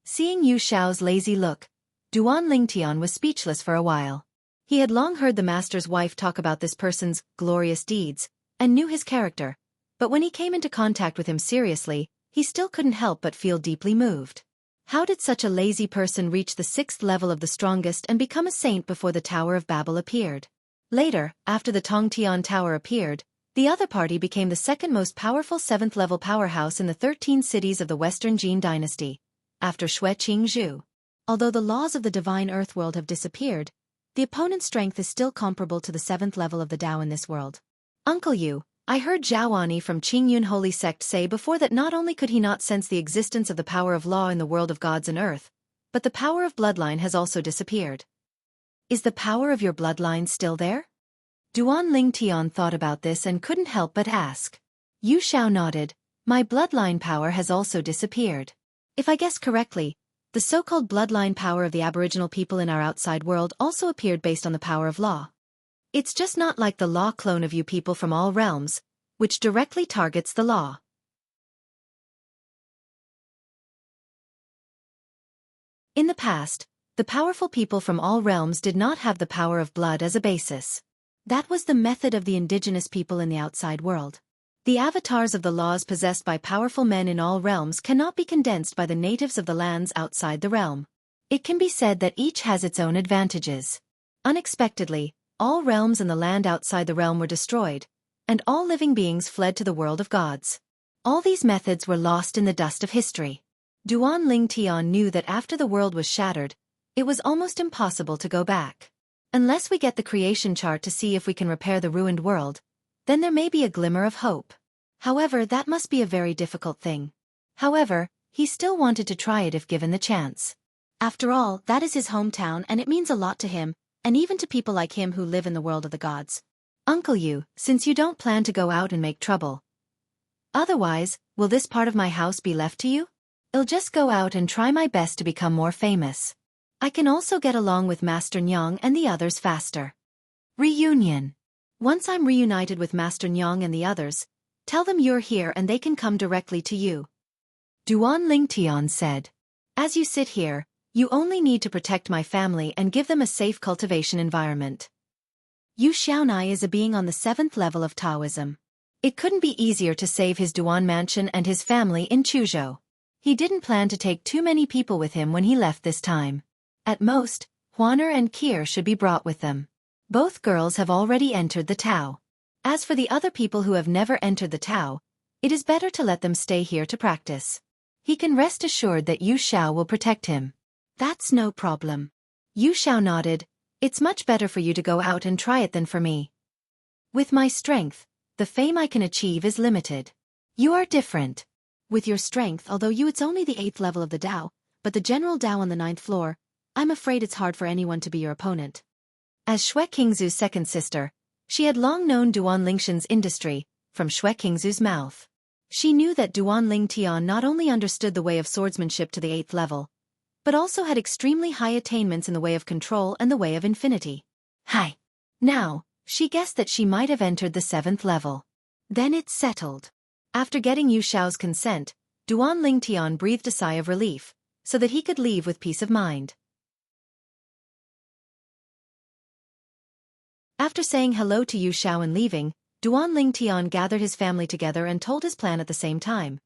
Seeing Yu Xiao's lazy look, Duanling Tian was speechless for a while. He had long heard the master's wife talk about this person's glorious deeds, and knew his character, but when he came into contact with him seriously, he still couldn't help but feel deeply moved. How did such a lazy person reach the 6th level of the strongest and become a saint before the Tower of Babel appeared? Later, after the Tongtian Tower appeared, the other party became the second most powerful 7th level powerhouse in the 13 cities of the Western Jin dynasty, after Shui Qingzhu. Although the laws of the divine earth world have disappeared, the opponent's strength is still comparable to the 7th level of the Tao in this world. Uncle Yu, I heard Zhaoani from Qingyun Holy Sect say before that not only could he not sense the existence of the power of law in the world of gods and earth, but the power of bloodline has also disappeared. Is the power of your bloodline still there? Duanling Tian thought about this and couldn't help but ask. Yu Xiao nodded. My bloodline power has also disappeared. If I guess correctly, the so-called bloodline power of the Aboriginal people in our outside world also appeared based on the power of law. It's just not like the law clone of you people from all realms, which directly targets the law. In the past, the powerful people from all realms did not have the power of blood as a basis. That was the method of the indigenous people in the outside world. The avatars of the laws possessed by powerful men in all realms cannot be condensed by the natives of the lands outside the realm. It can be said that each has its own advantages. Unexpectedly, all realms and the land outside the realm were destroyed, and all living beings fled to the world of gods. All these methods were lost in the dust of history. Duanling Tian knew that after the world was shattered, it was almost impossible to go back. Unless we get the creation chart to see if we can repair the ruined world, then there may be a glimmer of hope. However, that must be a very difficult thing. However, he still wanted to try it if given the chance. After all, that is his hometown and it means a lot to him, and even to people like him who live in the world of the gods. Uncle Yu, since you don't plan to go out and make trouble. Otherwise, will this part of my house be left to you? I'll just go out and try my best to become more famous. I can also get along with Master Nyang and the others faster. Reunion. Once I'm reunited with Master Nyang and the others, tell them you're here and they can come directly to you. Duanling Tian said. As you sit here, you only need to protect my family and give them a safe cultivation environment. Yu Xiaonai is a being on the 7th level of Taoism. It couldn't be easier to save his Duan mansion and his family in Chuzhou. He didn't plan to take too many people with him when he left this time. At most, Huaner and Kier should be brought with them. Both girls have already entered the Tao. As for the other people who have never entered the Tao, it is better to let them stay here to practice. He can rest assured that Yu Xiao will protect him. That's no problem. Yu Xiao nodded. It's much better for you to go out and try it than for me. With my strength, the fame I can achieve is limited. You are different. With your strength, although it's only the 8th level of the Tao, but the general Tao on the 9th floor, I'm afraid it's hard for anyone to be your opponent. As Shui Qingzu's second sister, she had long known Duan Lingshan's industry, from Shui Qingzu's mouth. She knew that Duan Lingtian not only understood the way of swordsmanship to the 8th level, but also had extremely high attainments in the way of control and the way of infinity. Hi. Now, she guessed that she might have entered the 7th level. Then it's settled. After getting Yu Xiao's consent, Duan Lingtian breathed a sigh of relief, so that he could leave with peace of mind. After saying hello to Yu Xiao and leaving, Duan Lingtian gathered his family together and told his plan at the same time.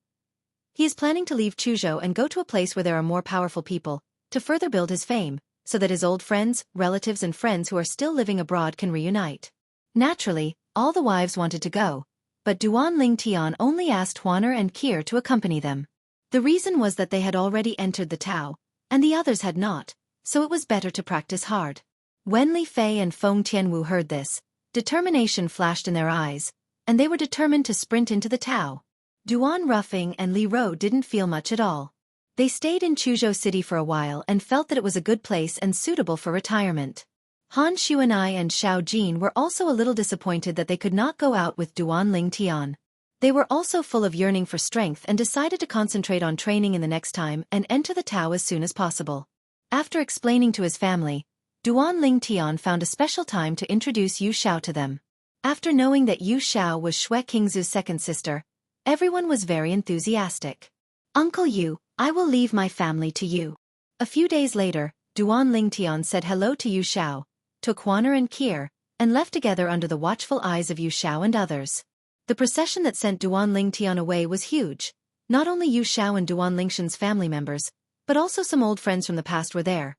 He is planning to leave Chuzhou and go to a place where there are more powerful people, to further build his fame, so that his old friends, relatives and friends who are still living abroad can reunite. Naturally, all the wives wanted to go, but Duan Lingtian only asked Huaner and Kier to accompany them. The reason was that they had already entered the Tao, and the others had not, so it was better to practice hard. When Li Fei and Feng Tianwu heard this, determination flashed in their eyes, and they were determined to sprint into the Tao. Duan Ruffing and Li Rou didn't feel much at all. They stayed in Chuzhou City for a while and felt that it was a good place and suitable for retirement. Han Xuanai and Xiao Jin were also a little disappointed that they could not go out with Duan Lingtian. They were also full of yearning for strength and decided to concentrate on training in the next time and enter the Tao as soon as possible. After explaining to his family, Duan Lingtian found a special time to introduce Yu Xiao to them. After knowing that Yu Xiao was Shui Qingzu's second sister, everyone was very enthusiastic. Uncle Yu, I will leave my family to you. A few days later, Duan Lingtian said hello to Yu Xiao, took Huaner and Kier, and left together under the watchful eyes of Yu Xiao and others. The procession that sent Duan Lingtian away was huge. Not only Yu Xiao and Duan Lingshan's family members, but also some old friends from the past were there.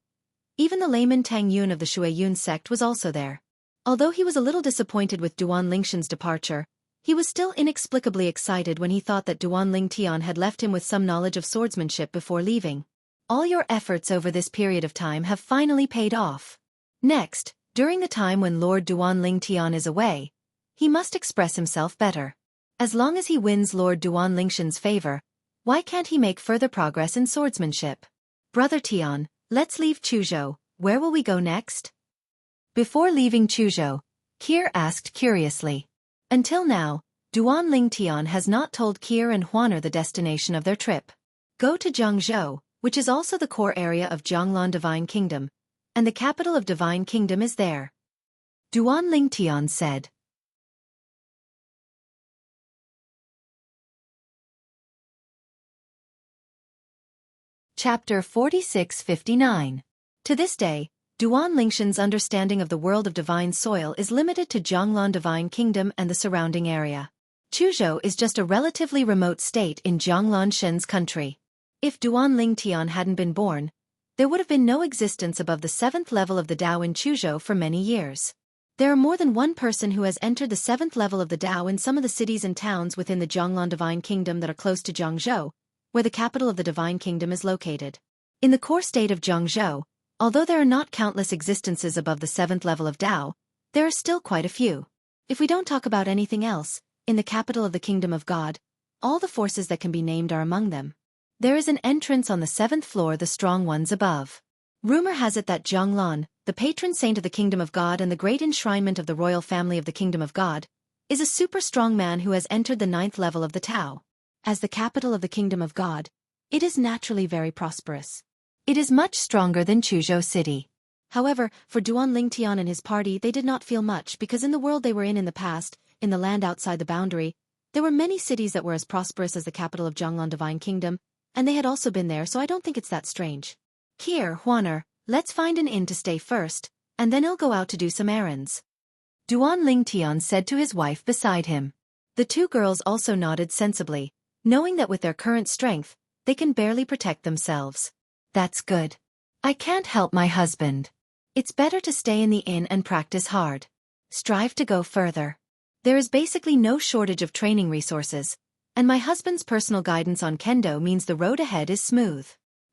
Even the layman Tang Yun of the Shui Yun sect was also there. Although he was a little disappointed with Duan Lingshan's departure, he was still inexplicably excited when he thought that Duan Lingtian had left him with some knowledge of swordsmanship before leaving. All your efforts over this period of time have finally paid off. Next, during the time when Lord Duan Lingtian is away, he must express himself better. As long as he wins Lord Duan Lingshan's favor, why can't he make further progress in swordsmanship? Brother Tian, let's leave Chuzhou. Where will we go next? Before leaving Chuzhou, Kier asked curiously. Until now, Duan Lingtian has not told Kier and Huaner the destination of their trip. Go to Jianghu, which is also the core area of Jianglan Divine Kingdom, and the capital of Divine Kingdom is there. Duan Lingtian said. Chapter 46-59. To this day, Duan Lingshan's understanding of the world of divine soil is limited to Jianglan Divine Kingdom and the surrounding area. Chuzhou is just a relatively remote state in Jianglan Shen's country. If Duan Lingtian hadn't been born, there would have been no existence above the 7th level of the Dao in Chuzhou for many years. There are more than one person who has entered the 7th level of the Dao in some of the cities and towns within the Jianglan Divine Kingdom that are close to Jiangzhou, where the capital of the Divine Kingdom is located. In the core state of Jiangzhou, although there are not countless existences above the 7th level of Dao, there are still quite a few. If we don't talk about anything else, in the capital of the Kingdom of God, all the forces that can be named are among them. There is an entrance on the 7th floor, the strong ones above. Rumor has it that Jianglan, the patron saint of the Kingdom of God and the great enshrinement of the royal family of the Kingdom of God, is a super strong man who has entered the 9th level of the Tao. As the capital of the Kingdom of God, it is naturally very prosperous. It is much stronger than Chuzhou City. However, for Duan Lingtian and his party, they did not feel much because in the world they were in the past, in the land outside the boundary, there were many cities that were as prosperous as the capital of Jianglan Divine Kingdom, and they had also been there, so I don't think it's that strange. Here, Huaner, let's find an inn to stay first, and then he'll go out to do some errands. Duan Lingtian said to his wife beside him. The two girls also nodded sensibly, knowing that with their current strength, they can barely protect themselves. That's good. I can't help my husband. It's better to stay in the inn and practice hard. Strive to go further. There is basically no shortage of training resources, and my husband's personal guidance on kendo means the road ahead is smooth.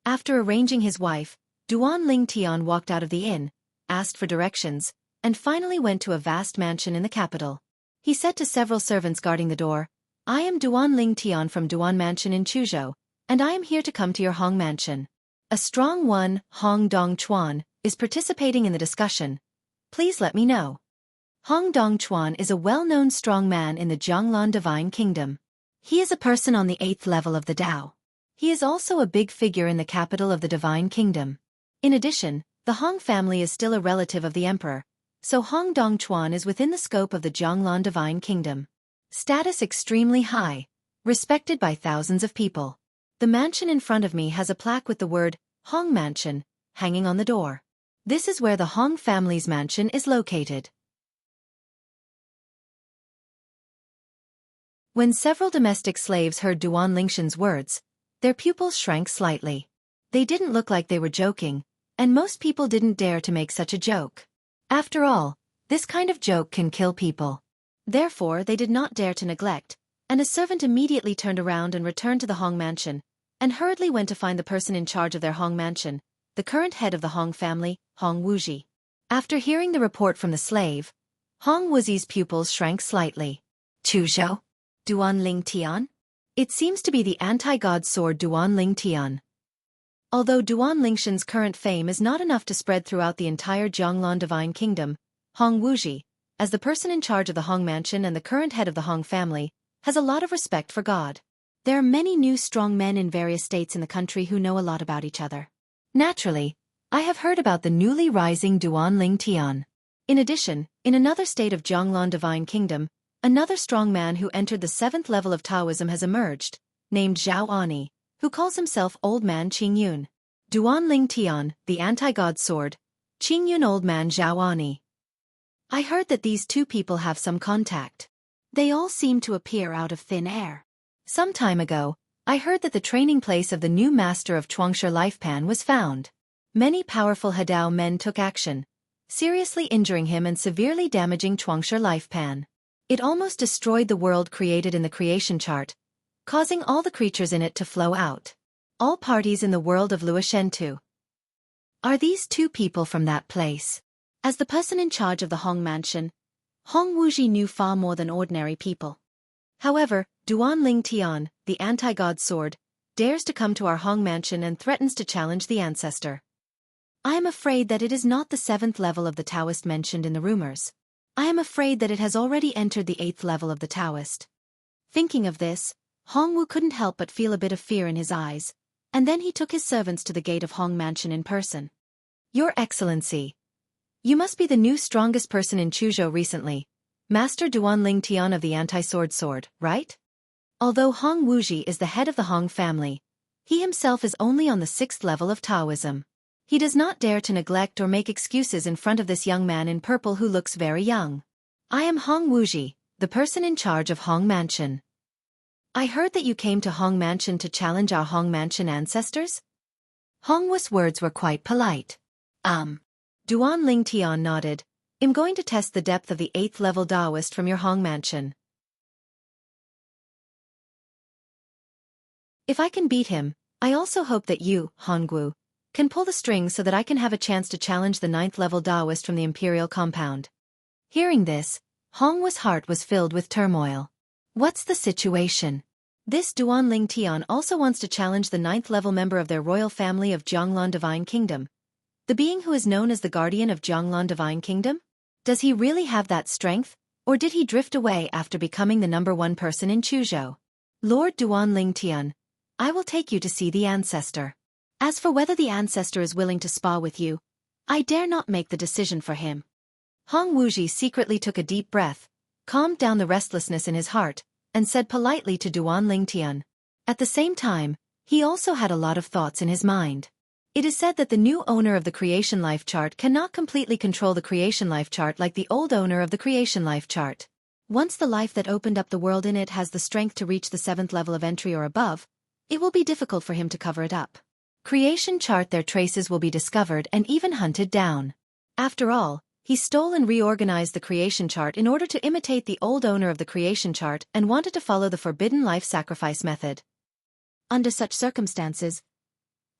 After arranging his wife, Duan Lingtian walked out of the inn, asked for directions, and finally went to a vast mansion in the capital. He said to several servants guarding the door, I am Duan Lingtian from Duan Mansion in Chuzhou, and I am here to come to your Hong Mansion. A strong one, Hong Dong Chuan, is participating in the discussion, Please let me know. Hong Dongchuan is a well-known strong man in the Jianglan Divine Kingdom. He is a person on the 8th level of the Tao. He is also a big figure in the capital of the Divine Kingdom. In addition, the Hong family is still a relative of the emperor, so Hong Dongchuan is within the scope of the Jianglan Divine Kingdom. Status extremely high, respected by thousands of people. The mansion in front of me has a plaque with the word, Hong Mansion, hanging on the door. This is where the Hong family's mansion is located. When several domestic slaves heard Duan Lingshan's words, their pupils shrank slightly. They didn't look like they were joking, and most people didn't dare to make such a joke. After all, this kind of joke can kill people. Therefore, they did not dare to neglect, and a servant immediately turned around and returned to the Hong mansion, and hurriedly went to find the person in charge of their Hong mansion, the current head of the Hong family, Hong Wuxia. After hearing the report from the slave, Hong Wuxia's pupils shrank slightly. Chuzhou? Duan Ling Tian? It seems to be the anti-god sword Duan Ling Tian. Although Duan Lingshan's current fame is not enough to spread throughout the entire Jianglan Divine Kingdom, Hong Wuxia, as the person in charge of the Hong mansion and the current head of the Hong family, has a lot of respect for God. There are many new strong men in various states in the country who know a lot about each other. Naturally, I have heard about the newly rising Duan Ling Tian. In addition, in another state of Jianglan Divine Kingdom, another strong man who entered the 7th level of Taoism has emerged, named Zhao Ani, who calls himself Old Man Qingyun. Duan Ling Tian, the anti-god sword, Qingyun Old Man Zhao Ani. I heard that these two people have some contact. They all seem to appear out of thin air. Some time ago, I heard that the training place of the new master of Xianxia Lifepan was found. Many powerful Hadao men took action, seriously injuring him and severely damaging Xianxia Lifepan. It almost destroyed the world created in the creation chart, causing all the creatures in it to flow out. All parties in the world of Luoshentu. Are these two people from that place? As the person in charge of the Hong mansion, Hong Wuxia knew far more than ordinary people. However, Duan Ling Tian, the anti-god sword, dares to come to our Hong mansion and threatens to challenge the ancestor. I am afraid that it is not the 7th level of the Taoist mentioned in the rumors. I am afraid that it has already entered the 8th level of the Taoist. Thinking of this, Hong Wu couldn't help but feel a bit of fear in his eyes, and then he took his servants to the gate of Hong Mansion in person. Your Excellency, you must be the new strongest person in Chuzhou recently, Master Duan Ling Tian of the anti-sword, right? Although Hong Wuxia is the head of the Hong family, he himself is only on the 6th level of Taoism. He does not dare to neglect or make excuses in front of this young man in purple who looks very young. I am Hong Wuxia, the person in charge of Hong Mansion. I heard that you came to Hong Mansion to challenge our Hong Mansion ancestors? Hong Wu's words were quite polite. Duan Ling Tian nodded. I'm going to test the depth of the 8th level Taoist from your Hong Mansion. If I can beat him, I also hope that you, Hongwu, can pull the strings so that I can have a chance to challenge the 9th level Taoist from the Imperial compound. Hearing this, Hong Wu's heart was filled with turmoil. What's the situation? This Duan Ling Tian also wants to challenge the 9th level member of their royal family of Jianglan Divine Kingdom. The being who is known as the guardian of Jianglan Divine Kingdom? Does he really have that strength, or did he drift away after becoming the #1 person in Chuzhou? Lord Duan Ling Tian, I will take you to see the ancestor. As for whether the ancestor is willing to spa with you, I dare not make the decision for him. Hong Wuxia secretly took a deep breath, calmed down the restlessness in his heart, and said politely to Duan Ling Tian. At the same time, he also had a lot of thoughts in his mind. It is said that the new owner of the Creation Life Chart cannot completely control the Creation Life Chart like the old owner of the Creation Life Chart. Once the life that opened up the world in it has the strength to reach the 7th level of entry or above, it will be difficult for him to cover it up. Creation Chart, their traces will be discovered and even hunted down. After all, he stole and reorganized the Creation Chart in order to imitate the old owner of the Creation Chart and wanted to follow the forbidden life sacrifice method. Under such circumstances,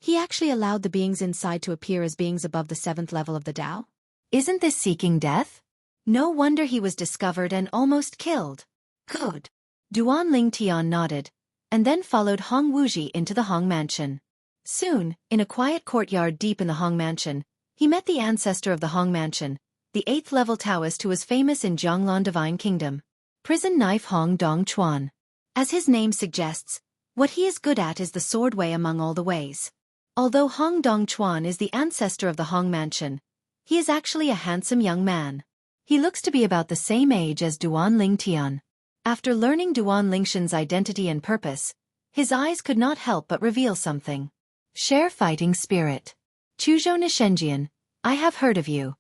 he actually allowed the beings inside to appear as beings above the 7th level of the Tao? Isn't this seeking death? No wonder he was discovered and almost killed. Good. Duan Ling Tian nodded, and then followed Hong Wuxia into the Hong Mansion. Soon, in a quiet courtyard deep in the Hong Mansion, he met the ancestor of the Hong Mansion, the 8th level Taoist who was famous in Jianghu Divine Kingdom. Prison knife Hong Dong Chuan. As his name suggests, what he is good at is the sword way among all the ways. Although Hong Dong Chuan is the ancestor of the Hong Mansion, he is actually a handsome young man. He looks to be about the same age as Duan Lingtian. After learning Duan Lingshan's identity and purpose, his eyes could not help but reveal something. Share fighting spirit. Chuzhou Nishenjian, I have heard of you.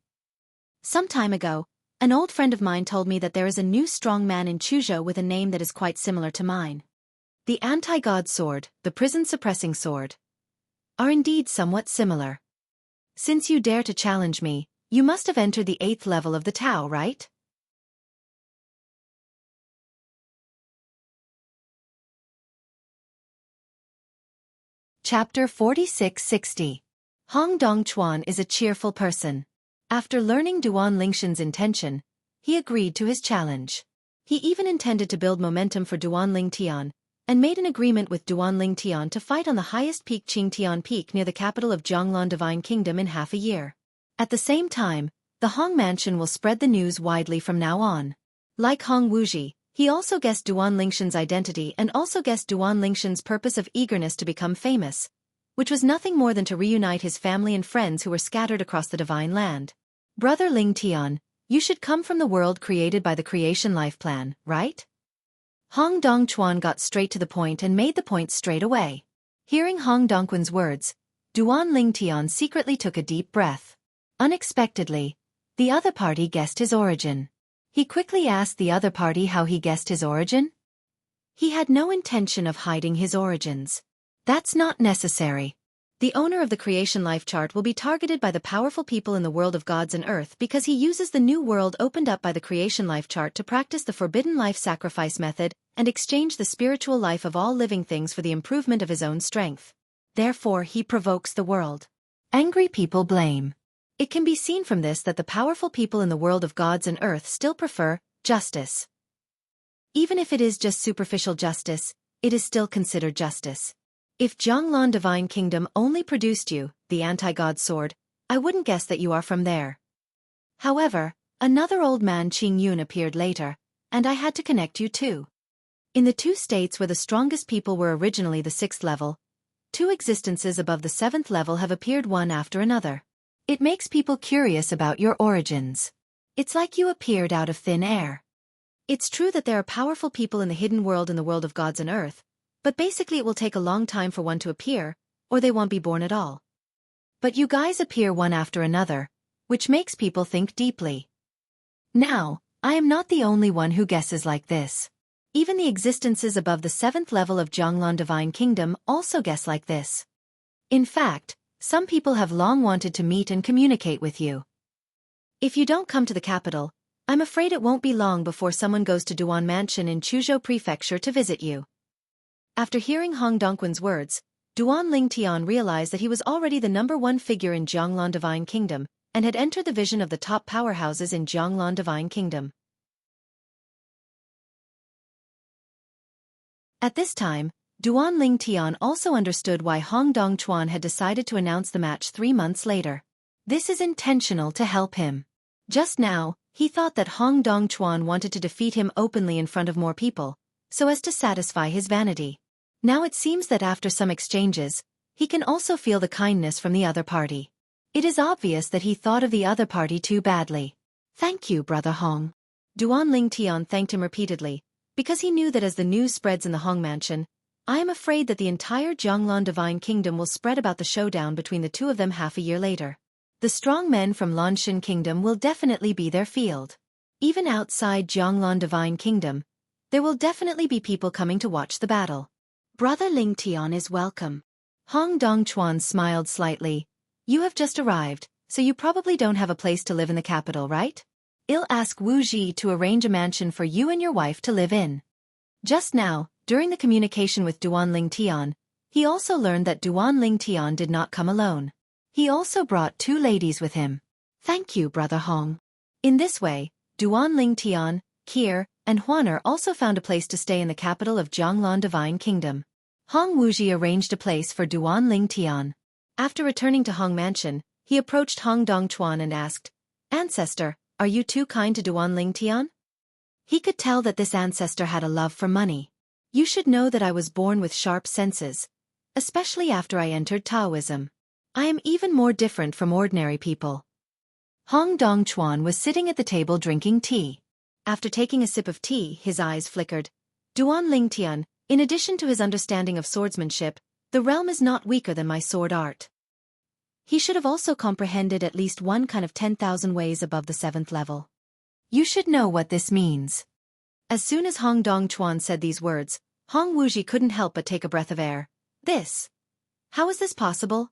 Some time ago, an old friend of mine told me that there is a new strong man in Chuzhou with a name that is quite similar to mine. The anti-god sword, the prison-suppressing sword, are indeed somewhat similar. Since you dare to challenge me, you must have entered the 8th level of the Tao, right? Chapter 4660. Hong Dong Chuan is a cheerful person. After learning Duan Lingshan's intention, he agreed to his challenge. He even intended to build momentum for Duan Lingtian, and made an agreement with Duan Lingtian to fight on the highest peak Qingtian Peak near the capital of Jianghu Divine Kingdom in half a year. At the same time, the Hong Mansion will spread the news widely from now on. Like Hong Wuxia, he also guessed Duan Lingshan's identity and also guessed Duan Lingshan's purpose of eagerness to become famous, which was nothing more than to reunite his family and friends who were scattered across the divine land. Brother Lingtian, you should come from the world created by the creation life plan, right? Hong Dong Chuan got straight to the point and made the point straight away. Hearing Hong Dongquan's words, Duan Lingtian secretly took a deep breath. Unexpectedly, the other party guessed his origin. He quickly asked the other party how he guessed his origin. He had no intention of hiding his origins. That's not necessary. The owner of the creation life chart will be targeted by the powerful people in the world of gods and earth because he uses the new world opened up by the creation life chart to practice the forbidden life sacrifice method and exchange the spiritual life of all living things for the improvement of his own strength. Therefore he provokes the world. Angry people blame. It can be seen from this that the powerful people in the world of gods and earth still prefer justice. Even if it is just superficial justice, it is still considered justice. If Jianghu Divine Kingdom only produced you, the anti-god sword, I wouldn't guess that you are from there. However, another old man Qing Yun appeared later, and I had to connect you too. In the 2 states where the strongest people were originally the 6th level, 2 existences above the 7th level have appeared one after another. It makes people curious about your origins. It's like you appeared out of thin air. It's true that there are powerful people in the hidden world and the world of gods and earth, but basically it will take a long time for one to appear, or they won't be born at all. But you guys appear one after another, which makes people think deeply. Now, I am not the only one who guesses like this. Even the existences above the 7th level of Jianghu Divine Kingdom also guess like this. In fact, some people have long wanted to meet and communicate with you. If you don't come to the capital, I'm afraid it won't be long before someone goes to Duan Mansion in Chuzhou Prefecture to visit you. After hearing Hong Dongquan's words, Duan Lingtian realized that he was already the #1 figure in Jianghu Divine Kingdom, and had entered the vision of the top powerhouses in Jianghu Divine Kingdom. At this time, Duan Lingtian also understood why Hong Dong Chuan had decided to announce the match 3 months later. This is intentional to help him. Just now, he thought that Hong Dong Chuan wanted to defeat him openly in front of more people, so as to satisfy his vanity. Now it seems that after some exchanges, he can also feel the kindness from the other party. It is obvious that he thought of the other party too badly. Thank you, Brother Hong. Duan Lingtian thanked him repeatedly, because he knew that as the news spreads in the Hong Mansion, I am afraid that the entire Jianghu Divine Kingdom will spread about the showdown between the 2 of them half a year later. The strong men from Lanshan Kingdom will definitely be their field. Even outside Jianghu Divine Kingdom, there will definitely be people coming to watch the battle. Brother Lingtian is welcome. Hong Dong Chuan smiled slightly. You have just arrived, so you probably don't have a place to live in the capital, right? I'll ask Wuxia to arrange a mansion for you and your wife to live in. Just now, during the communication with Duan Lingtian, he also learned that Duan Lingtian did not come alone. He also brought 2 ladies with him. Thank you, Brother Hong. In this way, Duan Lingtian, Kier, and Huaner also found a place to stay in the capital of Jianghu Divine Kingdom. Hong Wuxia arranged a place for Duan Lingtian. After returning to Hong Mansion, he approached Hong Dong Chuan and asked, Ancestor, "Are you too kind to Duan Lingtian?" He could tell that this ancestor had a love for money. "You should know that I was born with sharp senses, especially after I entered Taoism. I am even more different from ordinary people." Hong Dongchuan was sitting at the table drinking tea. After taking a sip of tea, his eyes flickered. "Duan Lingtian, in addition to his understanding of swordsmanship, the realm is not weaker than my sword art. He should have also comprehended at least one kind of 10,000 ways above the 7th level. You should know what this means." As soon as Hong Dongchuan said these words, Hong Wuji couldn't help but take a breath of air. How is this possible?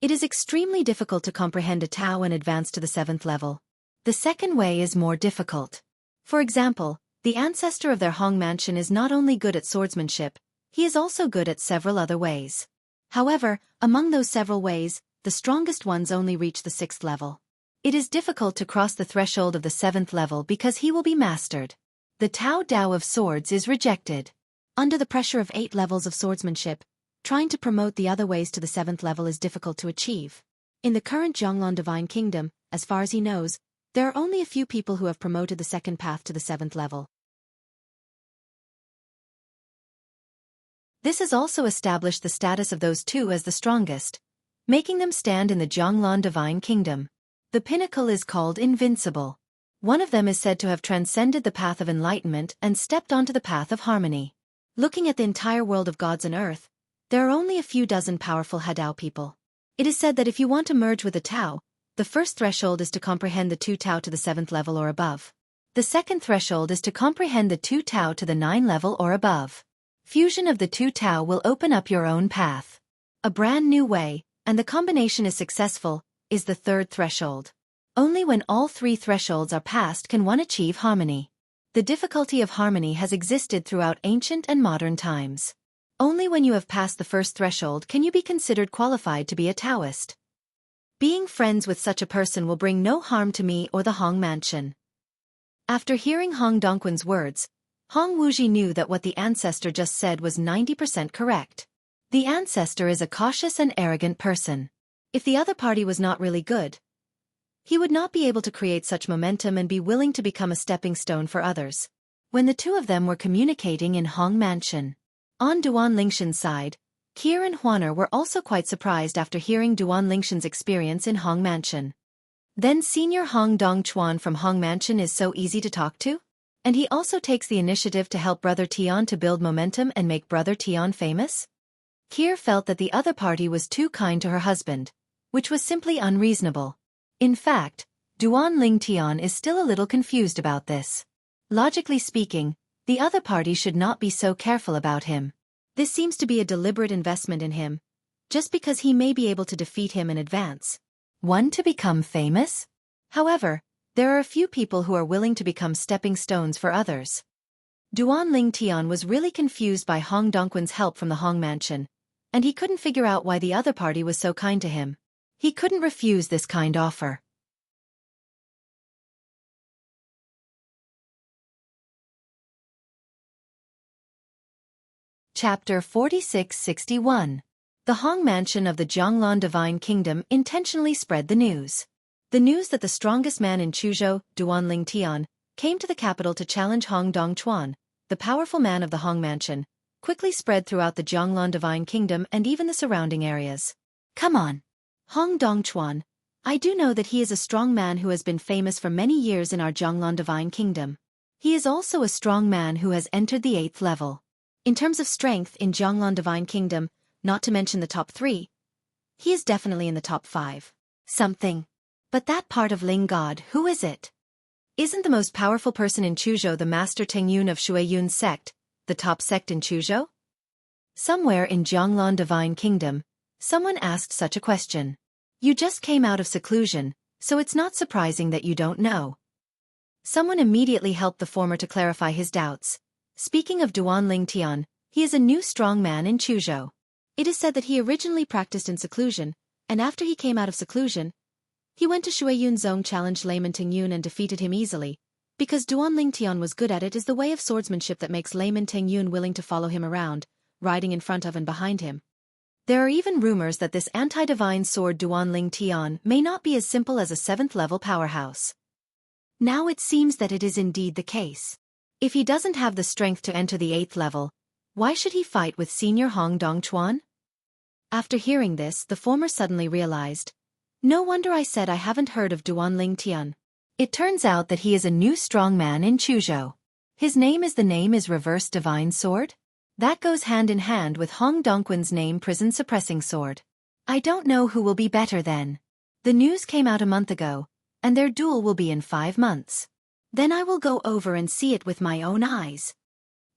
It is extremely difficult to comprehend a Tao and advance to the 7th level. The second way is more difficult. For example, the ancestor of their Hong mansion is not only good at swordsmanship, he is also good at several other ways. However, among those several ways, the strongest ones only reach the 6th level. It is difficult to cross the threshold of the 7th level because he will be mastered. The Tao Dao of swords is rejected. Under the pressure of 8 levels of swordsmanship, trying to promote the other ways to the 7th level is difficult to achieve. In the current Zhonglong Divine Kingdom, as far as he knows, there are only a few people who have promoted the second path to the 7th level. This has also established the status of those two as the strongest, making them stand in the Zhonglong Divine Kingdom. The pinnacle is called invincible. One of them is said to have transcended the path of enlightenment and stepped onto the path of harmony. Looking at the entire world of gods and earth, there are only a few dozen powerful Hadao people. It is said that if you want to merge with the Tao, the first threshold is to comprehend the 2 Tao to the 7th level or above. The second threshold is to comprehend the 2 Tao to the 9th level or above. Fusion of the 2 Tao will open up your own path. A brand new way, and the combination is successful, is the 3rd threshold. Only when all 3 thresholds are passed can one achieve harmony. The difficulty of harmony has existed throughout ancient and modern times. Only when you have passed the 1st threshold can you be considered qualified to be a Taoist. Being friends with such a person will bring no harm to me or the Hong mansion. After hearing Hong Dongquan's words, Hong Wuji knew that what the ancestor just said was 90% correct. The ancestor is a cautious and arrogant person. If the other party was not really good, he would not be able to create such momentum and be willing to become a stepping stone for others. When the two of them were communicating in Hong Mansion, on Duan Lingshan's side, Kier and Huaner were also quite surprised after hearing Duan Lingshan's experience in Hong Mansion. Then Senior Hong Dongchuan from Hong Mansion is so easy to talk to? And he also takes the initiative to help Brother Tian to build momentum and make Brother Tian famous? Kier felt that the other party was too kind to her husband, which was simply unreasonable. In fact, Duan Lingtian is still a little confused about this. Logically speaking, the other party should not be so careful about him. This seems to be a deliberate investment in him, just because he may be able to defeat him in advance. One to become famous? However, there are a few people who are willing to become stepping stones for others. Duan Lingtian was really confused by Hong Dongquan's help from the Hong Mansion, and he couldn't figure out why the other party was so kind to him. He couldn't refuse this kind offer. Chapter 46-61. The Hong Mansion of the Zhonglong Divine Kingdom intentionally spread the news. The news that the strongest man in Chuzhou, Duan Lingtian, came to the capital to challenge Hong Dongchuan, the powerful man of the Hong Mansion, quickly spread throughout the Zhonglong Divine Kingdom and even the surrounding areas. Come on, Hong Dongchuan, I do know that he is a strong man who has been famous for many years in our Zhonglong Divine Kingdom. He is also a strong man who has entered the 8th level. In terms of strength in Zhonglong Divine Kingdom, not to mention the top 3, he is definitely in the top 5. Something. But that part of Ling God, who is it? Isn't the most powerful person in Chuzhou the Master Tengyun of Shuiyun's sect, the top sect in Chuzhou? Somewhere in Zhonglong Divine Kingdom, someone asked such a question. You just came out of seclusion, so it's not surprising that you don't know. Someone immediately helped the former to clarify his doubts. Speaking of Duan Lingtian, he is a new strong man in Chuzhou. It is said that he originally practiced in seclusion, and after he came out of seclusion, he went to Shuiyun's zone, challenged Layman Tengyun and defeated him easily. Because Duan Lingtian was good at it is the way of swordsmanship that makes Layman Tengyun willing to follow him around, riding in front of and behind him. There are even rumors that this anti-divine sword Duan Lingtian may not be as simple as a 7th level powerhouse. Now it seems that it is indeed the case. If he doesn't have the strength to enter the 8th level, why should he fight with Senior Hong Dongchuan? After hearing this, the former suddenly realized. No wonder I said I haven't heard of Duanling Tian. It turns out that he is a new strong man in Chuzhou. His name is Reverse Divine Sword? That goes hand in hand with Hong Dongquan's name, Prison Suppressing Sword. I don't know who will be better then. The news came out a month ago, and their duel will be in 5 months. Then I will go over and see it with my own eyes.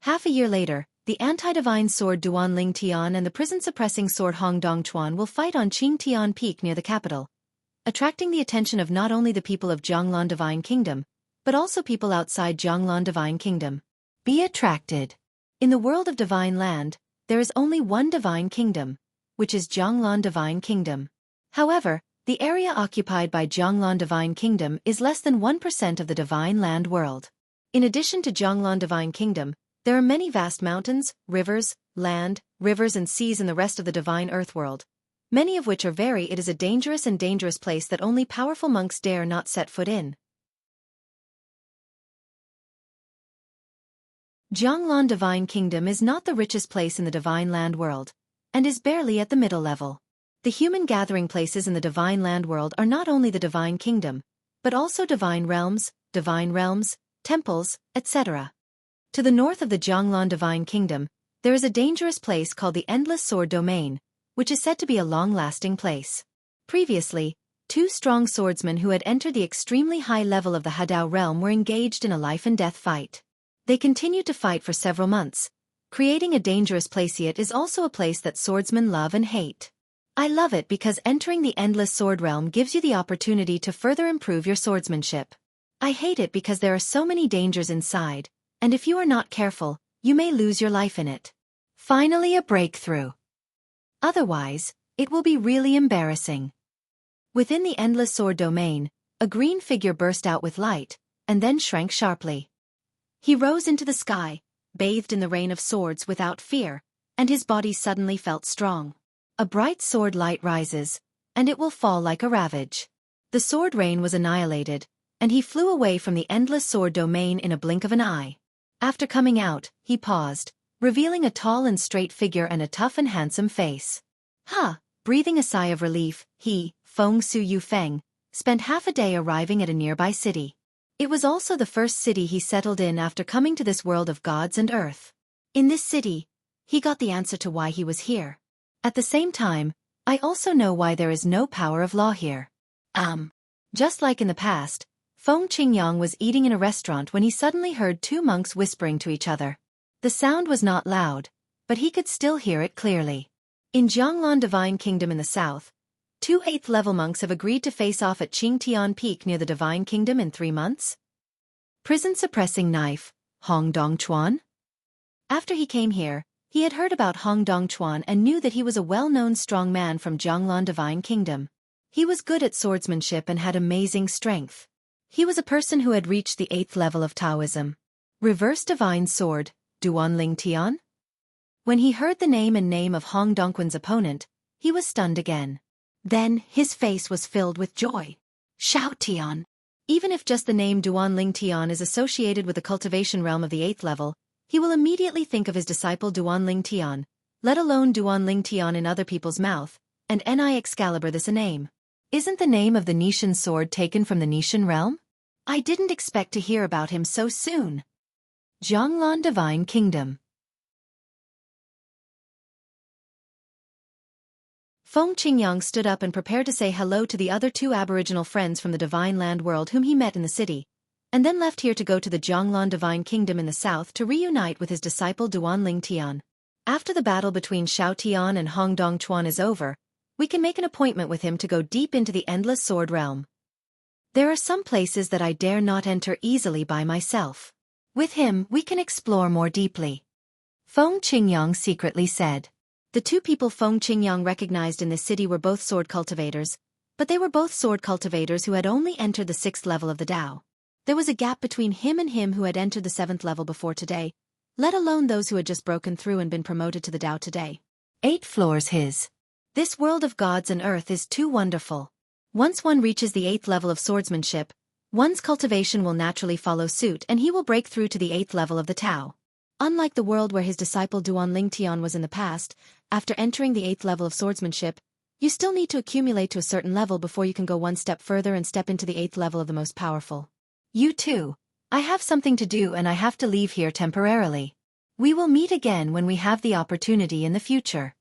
Half a year later, the anti-divine sword Duanling Tian and the prison-suppressing sword Hong Dongchuan will fight on Qingtian Peak near the capital, attracting the attention of not only the people of Jianglan Divine Kingdom, but also people outside Jianglan Divine Kingdom. Be attracted. In the world of Divine Land, there is only one Divine Kingdom, which is Jianglan Divine Kingdom. However, the area occupied by Jianglan Divine Kingdom is less than 1% of the Divine Land world. In addition to Jianglan Divine Kingdom, there are many vast mountains, rivers, rivers and seas in the rest of the Divine Earth world, many of which are it is a dangerous place that only powerful monks dare not set foot in. Jianglan Divine Kingdom is not the richest place in the Divine Land world, and is barely at the middle level. The human gathering places in the Divine Land world are not only the Divine Kingdom, but also divine realms, temples, etc. To the north of the Jianglan Divine Kingdom, there is a dangerous place called the Endless Sword Domain, which is said to be a long-lasting place. Previously, 2 strong swordsmen who had entered the extremely high level of the Hadao realm were engaged in a life-and-death fight. They continued to fight for several months, creating a dangerous place. It is also a place that swordsmen love and hate. I love it because entering the Endless Sword Realm gives you the opportunity to further improve your swordsmanship. I hate it because there are so many dangers inside, and if you are not careful, you may lose your life in it. Finally a breakthrough. Otherwise, it will be really embarrassing. Within the Endless Sword Domain, a green figure burst out with light, and then shrank sharply. He rose into the sky, bathed in the rain of swords without fear, and his body suddenly felt strong. A bright sword light rises, and it will fall like a ravage. The sword rain was annihilated, and he flew away from the Endless Sword Domain in a blink of an eye. After coming out, he paused, revealing a tall and straight figure and a tough and handsome face. Breathing a sigh of relief, he, Feng Su Yufeng, spent half a day arriving at a nearby city. It was also the first city he settled in after coming to this world of gods and earth. In this city, he got the answer to why he was here. At the same time, I also know why there is no power of law here. Just like in the past, Feng Qingyang was eating in a restaurant when he suddenly heard 2 monks whispering to each other. The sound was not loud, but he could still hear it clearly. In Jianglan Divine Kingdom in the south, 2 8th-level monks have agreed to face off at Qingtian Peak near the Divine Kingdom in 3 months. Prison-suppressing knife, Hong Dongchuan? After he came here, he had heard about Hong Dongchuan and knew that he was a well-known strong man from Jianglan Divine Kingdom. He was good at swordsmanship and had amazing strength. He was a person who had reached the 8th level of Taoism. Reverse Divine Sword, Duanling Tian? When he heard the name of Hong Dongquan's opponent, he was stunned again. Then, his face was filled with joy. Xiao Tian. Even if just the name Duanling Tian is associated with the cultivation realm of the 8th level, he will immediately think of his disciple Duanling Tian, let alone Duanling Tian in other people's mouth, and Ni Excalibur this a name. Isn't the name of the Nishan sword taken from the Nishan realm? I didn't expect to hear about him so soon. Jianglan Divine Kingdom. Feng Qingyang stood up and prepared to say hello to the other 2 aboriginal friends from the Divine Land world whom he met in the city, and then left here to go to the Jianglan Divine Kingdom in the south to reunite with his disciple Duanling Tian. After the battle between Xiao Tian and Hong Dongchuan is over, we can make an appointment with him to go deep into the Endless Sword Realm. There are some places that I dare not enter easily by myself. With him, we can explore more deeply. Feng Qingyang secretly said. The 2 people Feng Qingyang recognized in this city were both sword cultivators, but they were both sword cultivators who had only entered the 6th level of the Dao. There was a gap between him and him who had entered the 7th level before today, let alone those who had just broken through and been promoted to the Dao today. 8 floors his. This world of gods and earth is too wonderful. Once one reaches the 8th level of swordsmanship, One's cultivation will naturally follow suit and he will break through to the 8th level of the Tao. Unlike the world where his disciple Duan Lingtian was in the past, after entering the 8th level of swordsmanship, you still need to accumulate to a certain level before you can go one step further and step into the 8th level of the most powerful. You too. I have something to do and I have to leave here temporarily. We will meet again when we have the opportunity in the future.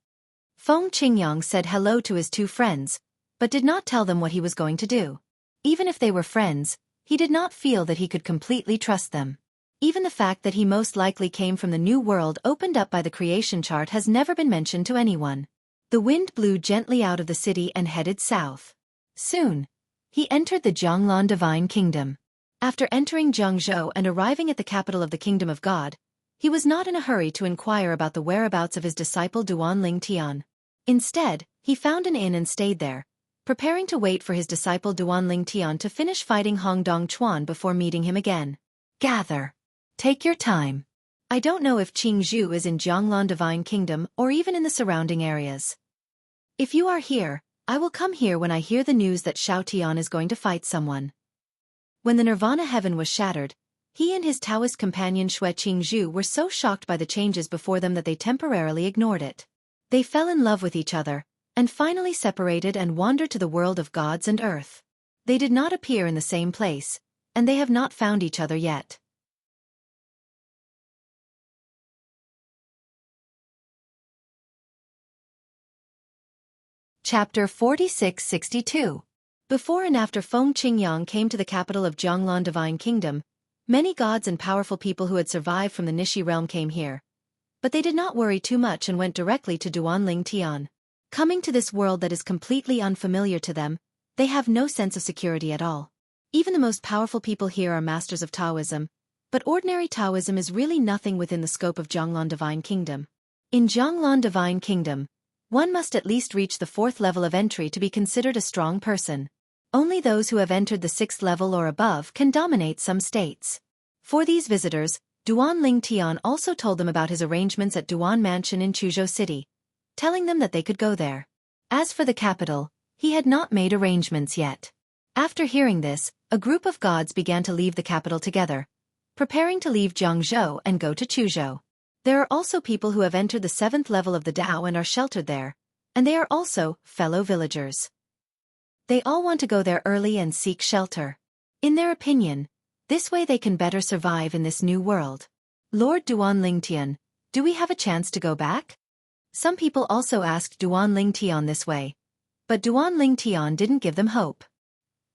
Feng Qingyang said hello to his two friends, but did not tell them what he was going to do. Even if they were friends, he did not feel that he could completely trust them. Even the fact that he most likely came from the new world opened up by the creation chart has never been mentioned to anyone. The wind blew gently out of the city and headed south. Soon, he entered the Jianglan Divine Kingdom. After entering Jianghu and arriving at the capital of the Kingdom of God, he was not in a hurry to inquire about the whereabouts of his disciple Duan Lingtian. Instead, he found an inn and stayed there, preparing to wait for his disciple Duan Lingtian to finish fighting Hong Dong Chuan before meeting him again. Gather. Take your time. I don't know if Qingzhou is in Jianglan Divine Kingdom or even in the surrounding areas. If you are here, I will come here when I hear the news that Xiao Tian is going to fight someone. When the Nirvana heaven was shattered, he and his Taoist companion Xue Qingzhou were so shocked by the changes before them that they temporarily ignored it. They fell in love with each other, and finally separated and wandered to the world of gods and earth. They did not appear in the same place, and they have not found each other yet. Chapter 46-62. Before and after Feng Qingyang came to the capital of Jianglan Divine Kingdom, many gods and powerful people who had survived from the Nishi realm came here. But they did not worry too much and went directly to Duan Lingtian. Coming to this world that is completely unfamiliar to them, they have no sense of security at all. Even the most powerful people here are masters of Taoism, but ordinary Taoism is really nothing within the scope of Jianglan Divine Kingdom. In Jianglan Divine Kingdom, one must at least reach the 4th level of entry to be considered a strong person. Only those who have entered the 6th level or above can dominate some states. For these visitors, Duan Lingtian also told them about his arrangements at Duan Mansion in Chuzhou City, telling them that they could go there. As for the capital, he had not made arrangements yet. After hearing this, a group of gods began to leave the capital together, preparing to leave Jiangzhou and go to Chuzhou. There are also people who have entered the 7th level of the Dao and are sheltered there, and they are also fellow villagers. They all want to go there early and seek shelter. In their opinion, this way they can better survive in this new world. Lord Duan Lingtian, do we have a chance to go back? Some people also asked Duan Lingtian this way, but Duan Lingtian didn't give them hope.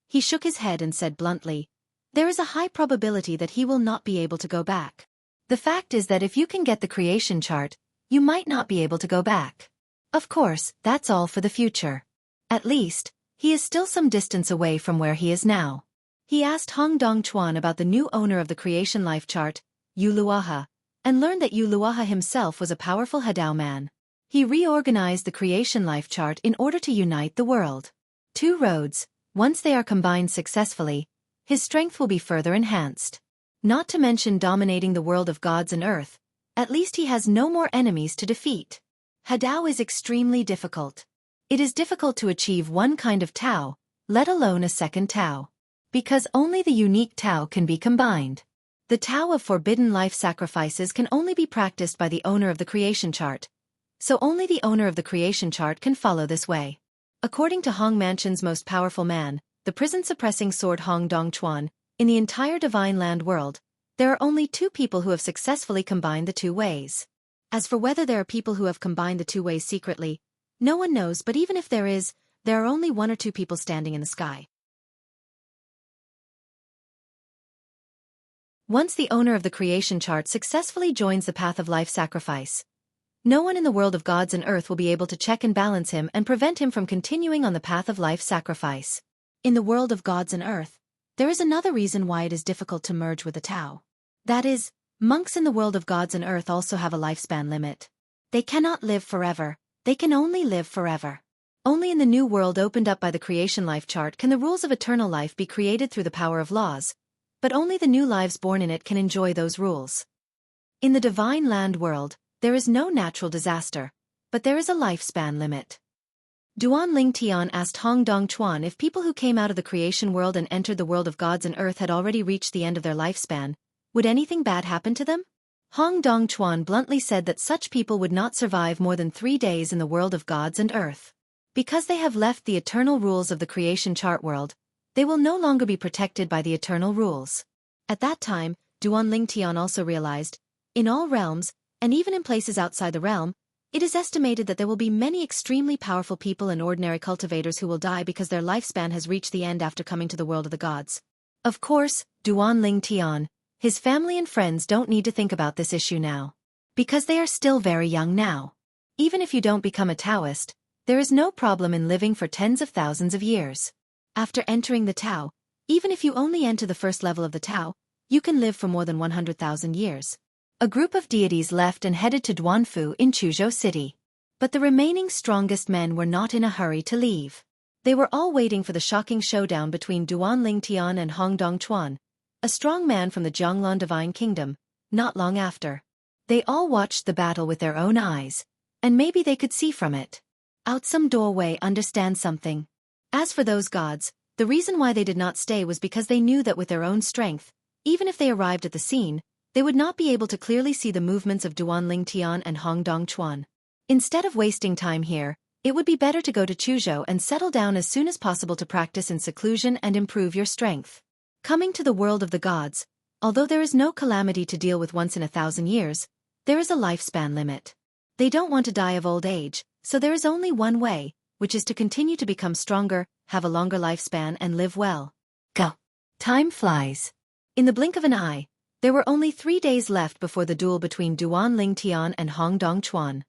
He shook his head and said bluntly, there is a high probability that he will not be able to go back. The fact is that if you can get the creation chart, you might not be able to go back. Of course, that's all for the future. At least, he is still some distance away from where he is now. He asked Hong Dong Chuan about the new owner of the creation life chart, Yu Luaha, and learned that Yu Luaha himself was a powerful Hadao man. He reorganized the creation life chart in order to unite the world. 2 roads, once they are combined successfully, his strength will be further enhanced. Not to mention dominating the world of gods and earth, at least he has no more enemies to defeat. Hadao is extremely difficult. It is difficult to achieve one kind of Tao, let alone a second Tao. Because only the unique Tao can be combined. The Tao of forbidden life sacrifices can only be practiced by the owner of the creation chart, so only the owner of the creation chart can follow this way. According to Hong Mansion's most powerful man, the prison-suppressing sword Hong Dong Chuan, in the entire Divine Land world, there are only 2 people who have successfully combined the 2 ways. As for whether there are people who have combined the 2 ways secretly, no one knows, but even if there is, there are only 1 or 2 people standing in the sky. Once the owner of the creation chart successfully joins the path of life sacrifice, no one in the world of gods and earth will be able to check and balance him and prevent him from continuing on the path of life sacrifice. In the world of gods and earth, there is another reason why it is difficult to merge with the Tao. That is, monks in the world of gods and earth also have a lifespan limit. They cannot live forever, they can only live forever. Only in the new world opened up by the creation life chart can the rules of eternal life be created through the power of laws, but only the new lives born in it can enjoy those rules. In the Divine Land world, there is no natural disaster, but there is a lifespan limit. Duan Lingtian asked Hong Dongchuan if people who came out of the creation world and entered the world of gods and earth had already reached the end of their lifespan. Would anything bad happen to them? Hong Dongchuan bluntly said that such people would not survive more than 3 days in the world of gods and earth. Because they have left the eternal rules of the creation chart world, they will no longer be protected by the eternal rules. At that time, Duan Lingtian also realized, in all realms, and even in places outside the realm, it is estimated that there will be many extremely powerful people and ordinary cultivators who will die because their lifespan has reached the end after coming to the world of the gods. Of course, Duan Lingtian, his family and friends don't need to think about this issue now. Because they are still very young now. Even if you don't become a Taoist, there is no problem in living for tens of thousands of years. After entering the Tao, even if you only enter the first level of the Tao, you can live for more than 100,000 years. A group of deities left and headed to Duanfu in Chuzhou City. But the remaining strongest men were not in a hurry to leave. They were all waiting for the shocking showdown between Duan Lingtian and Hong Dongchuan, a strong man from the Jianghu Divine Kingdom, not long after. They all watched the battle with their own eyes, and maybe they could see from it. Out some doorway understand something. As for those gods, the reason why they did not stay was because they knew that with their own strength, even if they arrived at the scene, they would not be able to clearly see the movements of Duan Lingtian and Hong Dongchuan. Instead of wasting time here, it would be better to go to Chuzhou and settle down as soon as possible to practice in seclusion and improve your strength. Coming to the world of the gods, although there is no calamity to deal with once in 1,000 years, there is a lifespan limit. They don't want to die of old age, so there is only one way, which is to continue to become stronger, have a longer lifespan and live well. Go. Time flies. In the blink of an eye, there were only 3 days left before the duel between Duan Lingtian and Hong Dongchuan.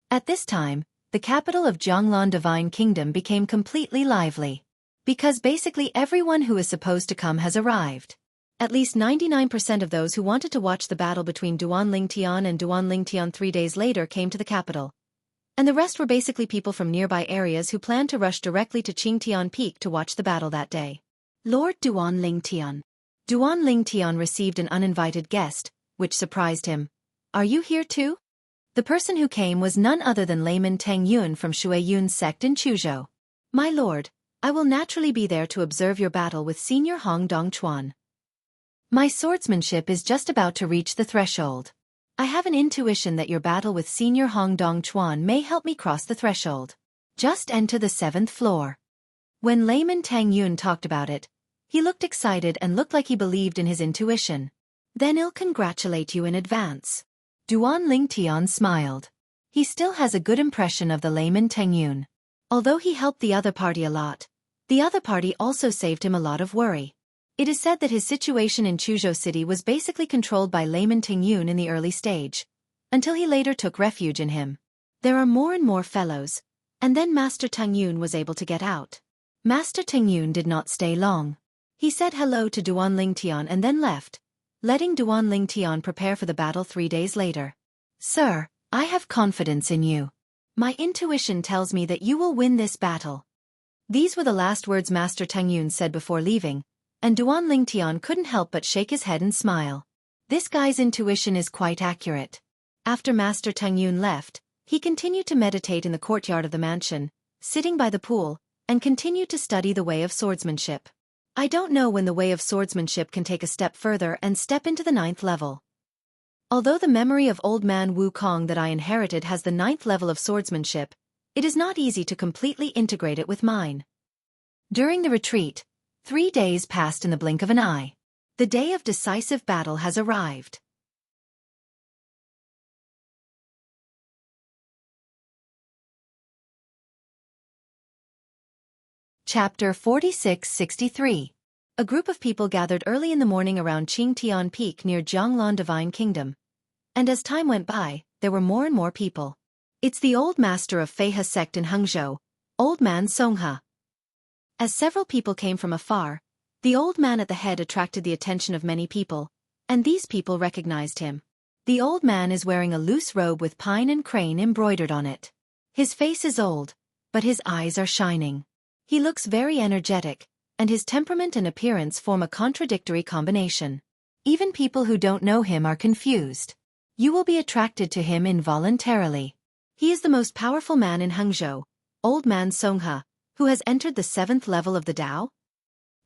At this time, the capital of Jianghu Divine Kingdom became completely lively. Because basically everyone who is supposed to come has arrived. At least 99% of those who wanted to watch the battle between Duan Lingtian and Duan Lingtian 3 days later came to the capital. And the rest were basically people from nearby areas who planned to rush directly to Qingtian Peak to watch the battle that day. Lord Duan Lingtian. Duan Lingtian received an uninvited guest, which surprised him. Are you here too? The person who came was none other than layman Teng Yun from Shui Yun's sect in Chuzhou. My lord, I will naturally be there to observe your battle with Senior Hong Dongchuan. My swordsmanship is just about to reach the threshold. I have an intuition that your battle with Senior Hong Dongchuan may help me cross the threshold. Just enter the 7th floor. When layman Teng Yun talked about it, he looked excited and looked like he believed in his intuition. Then I'll congratulate you in advance. Duan Lingtian smiled. He still has a good impression of the layman Teng Yun. Although he helped the other party a lot, the other party also saved him a lot of worry. It is said that his situation in Chuzhou City was basically controlled by layman Teng Yun in the early stage, until he later took refuge in him. There are more and more fellows, and then Master Teng Yun was able to get out. Master Teng Yun did not stay long. He said hello to Duan Lingtian and then left, letting Duan Lingtian prepare for the battle 3 days later. Sir, I have confidence in you. My intuition tells me that you will win this battle. These were the last words Master Teng Yun said before leaving, and Duan Lingtian couldn't help but shake his head and smile. This guy's intuition is quite accurate. After Master Teng Yun left, he continued to meditate in the courtyard of the mansion, sitting by the pool, and continued to study the way of swordsmanship. I don't know when the way of swordsmanship can take a step further and step into the 9th level. Although the memory of old man Wukong that I inherited has the 9th level of swordsmanship, it is not easy to completely integrate it with mine. During the retreat, 3 days passed in the blink of an eye. The day of decisive battle has arrived. Chapter 46-63. A group of people gathered early in the morning around Qingtian Peak near Jianghu Divine Kingdom. And as time went by, there were more and more people. It's the old master of Feihe sect in Hangzhou, old man Songhe. As several people came from afar, the old man at the head attracted the attention of many people, and these people recognized him. The old man is wearing a loose robe with pine and crane embroidered on it. His face is old, but his eyes are shining. He looks very energetic, and his temperament and appearance form a contradictory combination. Even people who don't know him are confused. You will be attracted to him involuntarily. He is the most powerful man in Hangzhou, Old Man Songhe, who has entered the 7th level of the Tao.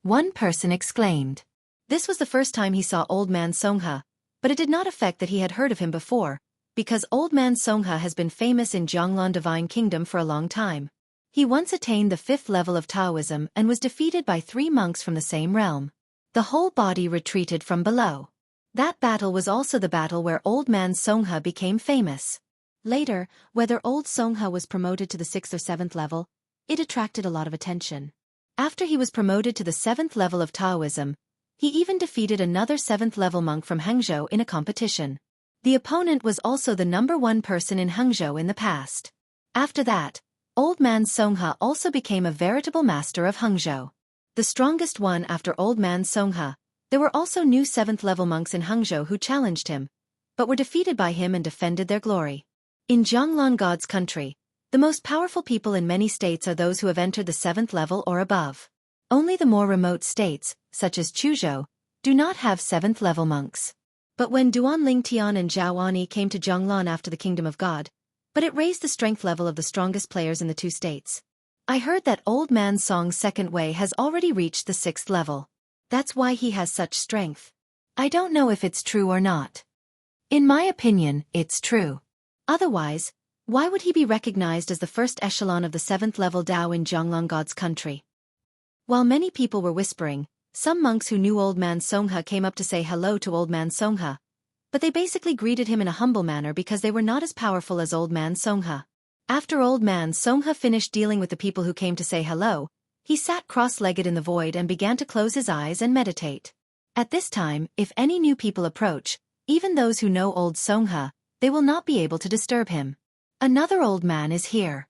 One person exclaimed. This was the first time he saw Old Man Songhe, but it did not affect that he had heard of him before, because Old Man Songhe has been famous in Jianghu Divine Kingdom for a long time. He once attained the 5th level of Taoism and was defeated by 3 monks from the same realm. The whole body retreated from below. That battle was also the battle where Old Man Songhe became famous. Later, whether Old Songhe was promoted to the 6th or 7th level, it attracted a lot of attention. After he was promoted to the 7th level of Taoism, he even defeated another 7th level monk from Hangzhou in a competition. The opponent was also the #1 person in Hangzhou in the past. After that, Old Man Songhe also became a veritable master of Hangzhou. The strongest one after Old Man Songhe. There were also new 7th level monks in Hangzhou who challenged him, but were defeated by him and defended their glory. In Jianghu God's country, the most powerful people in many states are those who have entered the 7th level or above. Only the more remote states, such as Chuzhou, do not have 7th level monks. But when Duan Lingtian and Zhao Ani came to Zhonglan after the Kingdom of God, but it raised the strength level of the strongest players in the 2 states. I heard that Old Man Song's second way has already reached the 6th level. That's why he has such strength. I don't know if it's true or not. In my opinion, it's true. Otherwise, why would he be recognized as the first echelon of the 7th level Tao in Zhonglan God's country? While many people were whispering, some monks who knew Old Man Songhe came up to say hello to Old Man Songhe, but they basically greeted him in a humble manner because they were not as powerful as Old Man Songhe. After Old Man Songhe finished dealing with the people who came to say hello, he sat cross-legged in the void and began to close his eyes and meditate. At this time, if any new people approach, even those who know Old Songhe, they will not be able to disturb him. Another old man is here.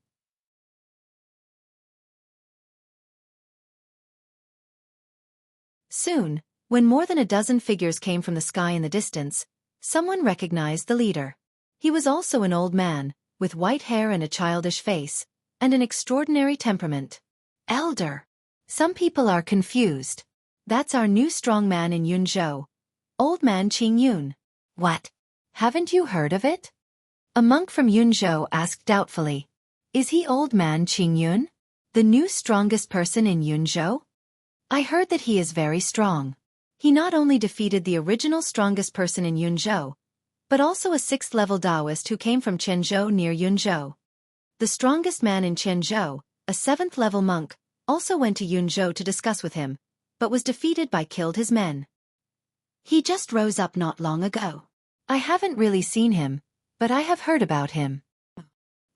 Soon, when more than a dozen figures came from the sky in the distance, someone recognized the leader. He was also an old man, with white hair and a childish face, and an extraordinary temperament. Elder. Some people are confused. That's our new strong man in Yunzhou. Old Man Qingyun. What? Haven't you heard of it? A monk from Yunzhou asked doubtfully. Is he Old Man Qingyun? The new strongest person in Yunzhou? I heard that he is very strong. He not only defeated the original strongest person in Yunzhou, but also a 6th level Taoist who came from Quanzhou near Yunzhou. The strongest man in Quanzhou, a 7th level monk, also went to Yunzhou to discuss with him, but was defeated by killed his men. He just rose up not long ago. I haven't really seen him, but I have heard about him.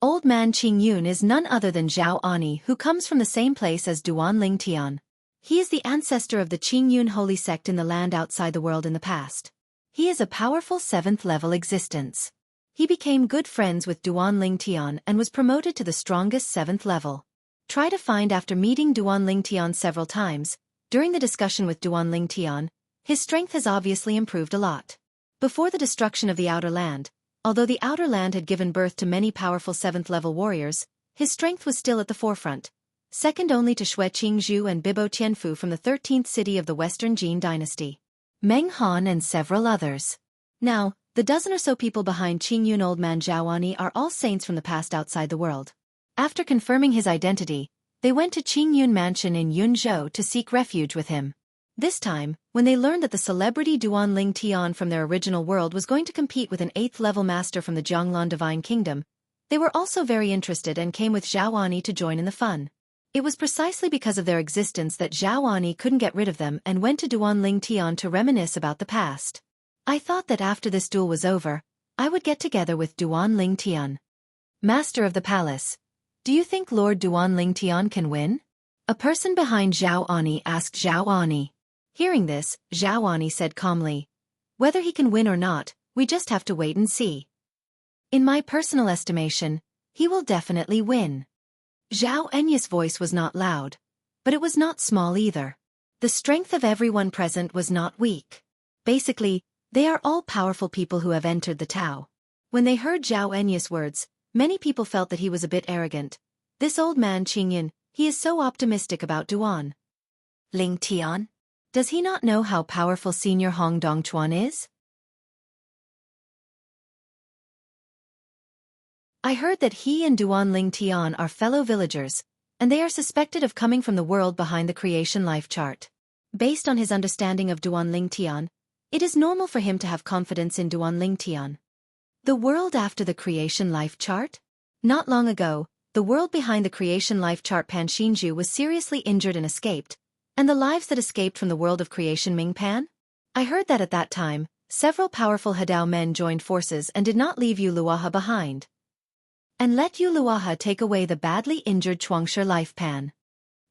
Old Man Qingyun is none other than Zhao Ani, who comes from the same place as Duan Lingtian. He is the ancestor of the Qingyun holy sect in the land outside the world in the past. He is a powerful 7th level existence. He became good friends with Duan Lingtian and was promoted to the strongest 7th level. Try to find after meeting Duan Lingtian several times, during the discussion with Duan Lingtian, his strength has obviously improved a lot. Before the destruction of the Outer Land, although the Outer Land had given birth to many powerful 7th level warriors, his strength was still at the forefront, second only to Shui Qingzhu and Bibo Tianfu from the 13th city of the Western Jin dynasty, Meng Han and several others. Now, the dozen or so people behind Qingyun Old Man Zhaoani are all saints from the past outside the world. After confirming his identity, they went to Qingyun Mansion in Yunzhou to seek refuge with him. This time, when they learned that the celebrity Duan Lingtian from their original world was going to compete with an 8th level master from the Jianghu Divine Kingdom, they were also very interested and came with Zhaoani to join in the fun. It was precisely because of their existence that Zhaoani couldn't get rid of them and went to Duan Lingtian to reminisce about the past. I thought that after this duel was over, I would get together with Duan Lingtian. Master of the Palace, do you think Lord Duan Lingtian can win? A person behind Zhaoani asked Zhaoani. Hearing this, Zhaoani said calmly, whether he can win or not, we just have to wait and see. In my personal estimation, he will definitely win. Zhao Enya's voice was not loud, but it was not small either. The strength of everyone present was not weak. Basically, they are all powerful people who have entered the Tao. When they heard Zhao Enya's words, many people felt that he was a bit arrogant. This old man Qingyun, he is so optimistic about Duan Lingtian. Does he not know how powerful Senior Hong Dongchuan is? I heard that he and Duan Ling Tian are fellow villagers, and they are suspected of coming from the world behind the creation life chart. Based on his understanding of Duan Ling Tian, it is normal for him to have confidence in Duan Ling Tian. The world after the creation life chart? Not long ago, the world behind the creation life chart Pan Xinju was seriously injured and escaped, and the lives that escaped from the world of creation Ming Pan? I heard that at that time, several powerful Hadao men joined forces and did not leave Yu Luaha behind, and let Yu Luaha take away the badly injured Chuangshi life Pan.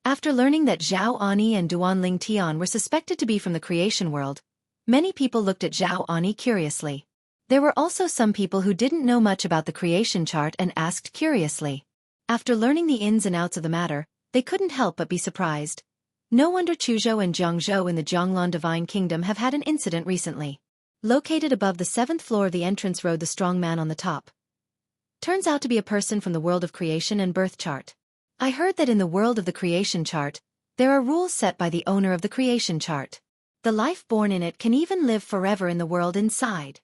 After learning that Zhao Ani and Duan Ling Tian were suspected to be from the creation world, many people looked at Zhao Ani curiously. There were also some people who didn't know much about the creation chart and asked curiously. After learning the ins and outs of the matter, they couldn't help but be surprised. No wonder Chuzhou and Jianghu in the Jianglan Divine Kingdom have had an incident recently. Located above the 7th floor of the entrance road, the strong man on the top turns out to be a person from the world of creation and birth chart. I heard that in the world of the creation chart, there are rules set by the owner of the creation chart. The life born in it can even live forever in the world inside.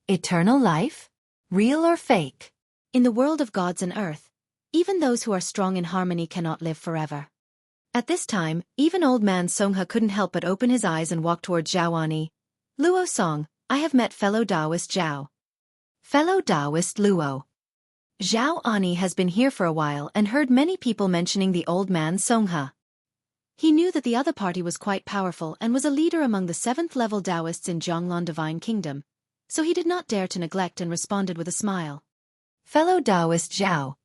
Eternal life? Real or fake? In the world of gods and earth, even those who are strong in harmony cannot live forever. At this time, even old man Songha couldn't help but open his eyes and walk towards Zhao Ani. Luo Song, I have met fellow Taoist Zhao. Fellow Taoist Luo. Zhao Ani has been here for a while and heard many people mentioning the old man Songha. He knew that the other party was quite powerful and was a leader among the 7th-level Taoists in Jianglan Divine Kingdom, so he did not dare to neglect and responded with a smile. Fellow Taoist Zhao,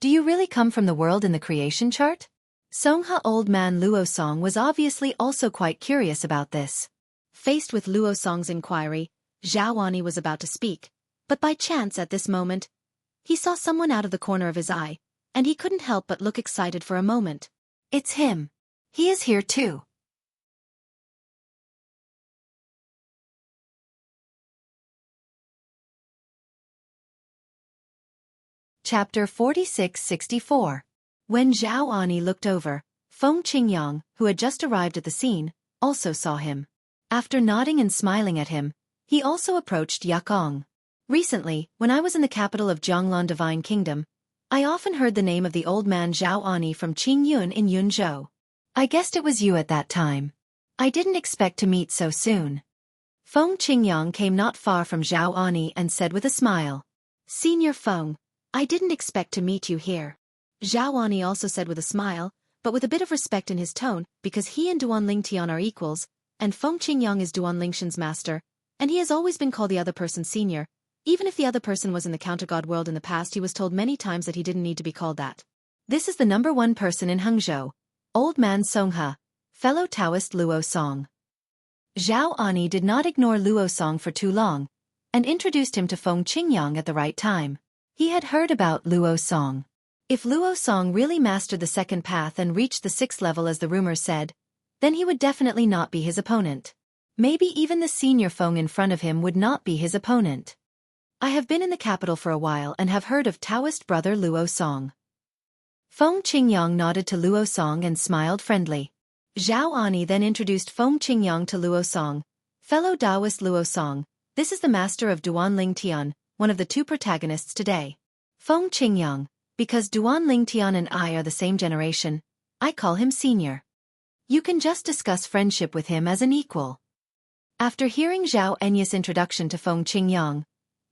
do you really come from the world in the creation chart? Songha old man Luo Song was obviously also quite curious about this. Faced with Luo Song's inquiry, Zhao Ani was about to speak, but by chance at this moment, he saw someone out of the corner of his eye, and he couldn't help but look excited for a moment. It's him. He is here too. Chapter 46-64. When Zhao Ani looked over, Feng Qingyang, who had just arrived at the scene, also saw him. After nodding and smiling at him, he also approached Yakong. Recently, when I was in the capital of Jianglan Divine Kingdom, I often heard the name of the old man Zhao Ani from Qingyun in Yunzhou. I guessed it was you at that time. I didn't expect to meet so soon. Feng Qingyang came not far from Zhao Ani and said with a smile, Senior Feng, I didn't expect to meet you here. Zhao Ani also said with a smile, but with a bit of respect in his tone, because he and Duan Lingtian are equals, and Feng Qingyang is Duan Lingshan's master, and he has always been called the other person senior. Even if the other person was in the counter-god world in the past, he was told many times that he didn't need to be called that. This is the number one person in Hangzhou, old man Songha, fellow Taoist Luo Song. Zhao Ani did not ignore Luo Song for too long, and introduced him to Feng Qingyang at the right time. He had heard about Luo Song. If Luo Song really mastered the second path and reached the 6th level as the rumors said, then he would definitely not be his opponent. Maybe even the senior Feng in front of him would not be his opponent. I have been in the capital for a while and have heard of Taoist brother Luo Song. Feng Qingyang nodded to Luo Song and smiled friendly. Zhao Ani then introduced Feng Qingyang to Luo Song. Fellow Taoist Luo Song, this is the master of Duan Lingtian, one of the two protagonists today. Feng Qingyang, because Duan Lingtian and I are the same generation, I call him senior. You can just discuss friendship with him as an equal. After hearing Zhao Enya's introduction to Feng Qingyang,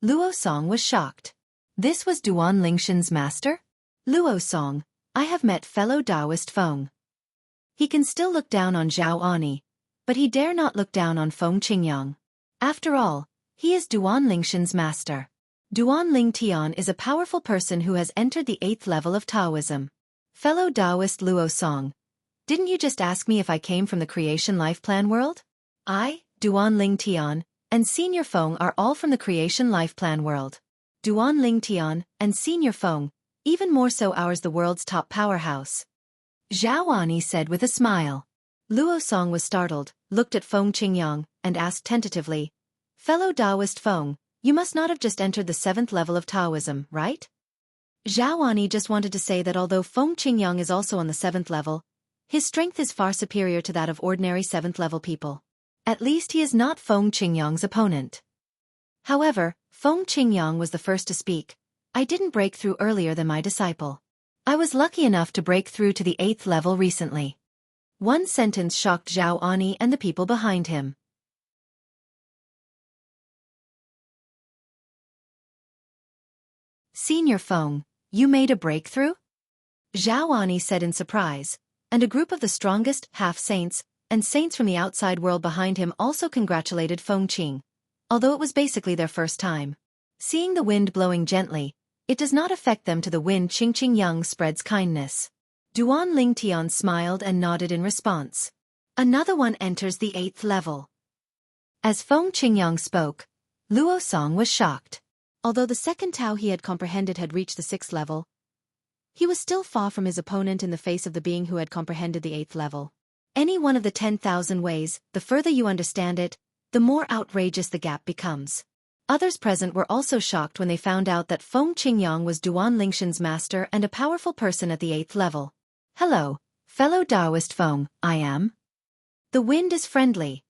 Luo Song was shocked. This was Duan Lingshan's master? Luo Song, I have met fellow Taoist Feng. He can still look down on Zhao Ani, but he dare not look down on Feng Qingyang. After all, he is Duan Lingshan's master. Duan Lingtian is a powerful person who has entered the 8th level of Taoism. Fellow Taoist Luo Song, didn't you just ask me if I came from the creation life plan world? I, Duan Lingtian, and Senior Feng are all from the creation life plan world. Duan Lingtian and Senior Feng, even more so ours, the world's top powerhouse. Zhao Ani said with a smile. Luo Song was startled, looked at Feng Qingyang, and asked tentatively, Fellow Taoist Feng, you must not have just entered the 7th level of Taoism, right? Zhao Ani just wanted to say that although Feng Qingyang is also on the 7th level, his strength is far superior to that of ordinary 7th level people. At least he is not Feng Qingyang's opponent. However, Feng Qingyang was the first to speak. I didn't break through earlier than my disciple. I was lucky enough to break through to the 8th level recently. One sentence shocked Zhao Ani and the people behind him. Senior Feng, you made a breakthrough? Zhao Ani said in surprise, and a group of the strongest half-saints and saints from the outside world behind him also congratulated Feng Qing, although it was basically their first time. Seeing the wind blowing gently, it does not affect them to the wind. Qing Yang spreads kindness. Duan Lingtian smiled and nodded in response. Another one enters the 8th level. As Feng Qingyang spoke, Luo Song was shocked. Although the second Tao he had comprehended had reached the 6th level, he was still far from his opponent in the face of the being who had comprehended the 8th level. Any one of the 10,000 ways, the further you understand it, the more outrageous the gap becomes. Others present were also shocked when they found out that Feng Qingyang was Duan Lingshan's master and a powerful person at the 8th level. Hello, fellow Taoist Feng, I am. The wind is friendly.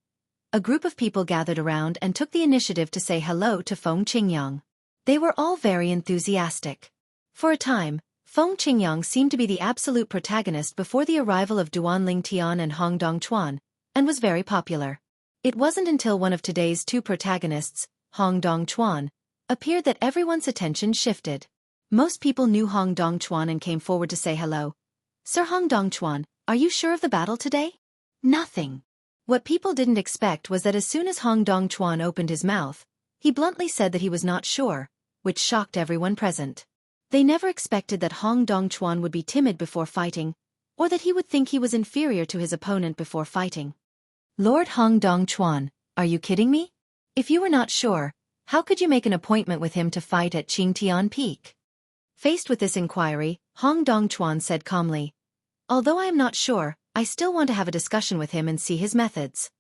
A group of people gathered around and took the initiative to say hello to Feng Qingyang. They were all very enthusiastic. For a time, Feng Qingyang seemed to be the absolute protagonist before the arrival of Duan Lingtian and Hong Dongchuan, and was very popular. It wasn't until one of today's two protagonists, Hong Dongchuan, appeared that everyone's attention shifted. Most people knew Hong Dongchuan and came forward to say hello. Sir Hong Dongchuan, are you sure of the battle today? Nothing. What people didn't expect was that as soon as Hong Dongchuan opened his mouth, he bluntly said that he was not sure, which shocked everyone present. They never expected that Hong Dongchuan would be timid before fighting, or that he would think he was inferior to his opponent before fighting. Lord Hong Dongchuan, are you kidding me? If you were not sure, how could you make an appointment with him to fight at Qingtian Peak? Faced with this inquiry, Hong Dongchuan said calmly, although I am not sure, I still want to have a discussion with him and see his methods.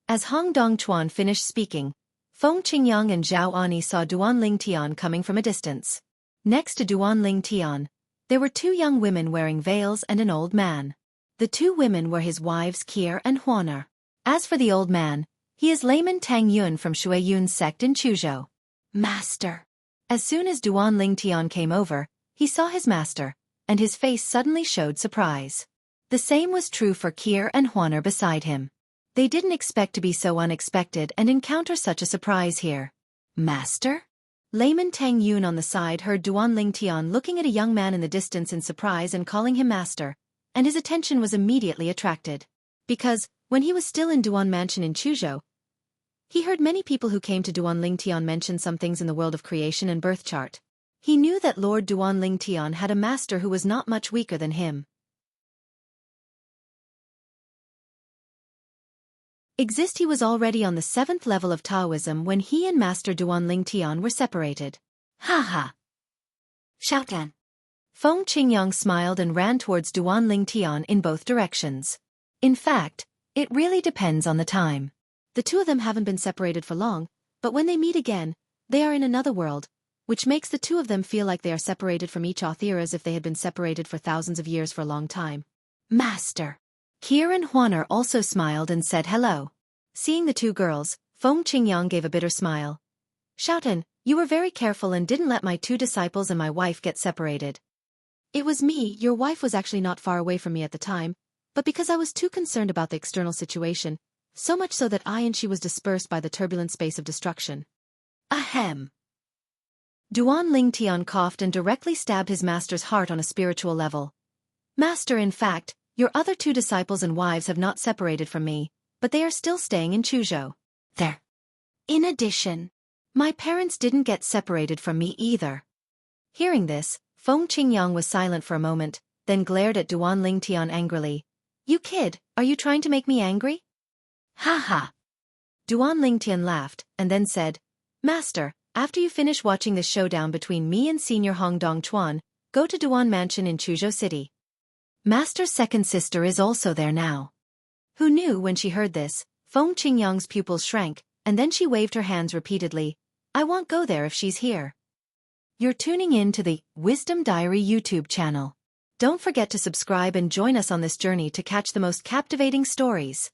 As Hong Dongchuan finished speaking, Feng Qingyang and Zhao Ani saw Duan Lingtian coming from a distance. Next to Duan Lingtian, there were two young women wearing veils and an old man. The two women were his wives Kier and Huaner. As for the old man, he is layman Tang Yun from Shui Yun's sect in Chuzhou. Master. As soon as Duan Lingtian came over, he saw his master, and his face suddenly showed surprise. The same was true for Kier and Huaner beside him. They didn't expect to be so unexpected and encounter such a surprise here. Master? Layman Tang Yun on the side heard Duan Lingtian looking at a young man in the distance in surprise and calling him master, and his attention was immediately attracted. Because, when he was still in Duan Mansion in Chuzhou, he heard many people who came to Duan Lingtian mention some things in the world of creation and birth chart. He knew that Lord Duan Lingtian had a master who was not much weaker than him. He was already on the 7th level of Taoism when he and Master Duan Lingtian were separated. Ha ha! Shoutan! Feng Qingyang smiled and ran towards Duan Lingtian in both directions. In fact, it really depends on the time. The two of them haven't been separated for long, but when they meet again, they are in another world, which makes the two of them feel like they are separated from each other as if they had been separated for thousands of years for a long time. Master! Kier and Huaner also smiled and said hello. Seeing the two girls, Feng Qingyang gave a bitter smile. Shoutan, you were very careful and didn't let my two disciples and my wife get separated. It was me. Your wife was actually not far away from me at the time, but because I was too concerned about the external situation, so much so that I and she was dispersed by the turbulent space of destruction. Ahem. Duan Lingtian coughed and directly stabbed his master's heart on a spiritual level. Master, in fact, your other two disciples and wives have not separated from me, but they are still staying in Chuzhou. There. In addition, my parents didn't get separated from me either. Hearing this, Feng Qingyang was silent for a moment, then glared at Duan Lingtian angrily. You kid, are you trying to make me angry? Ha ha. Duan Lingtian laughed, and then said, Master, after you finish watching this showdown between me and Senior Hong Dongchuan, go to Duan Mansion in Chuzhou City. Master's second sister is also there now. Who knew? When she heard this, Feng Qingyang's pupils shrank, and then she waved her hands repeatedly. I won't go there if she's here. You're tuning in to the Wisdom Diary YouTube channel. Don't forget to subscribe and join us on this journey to catch the most captivating stories.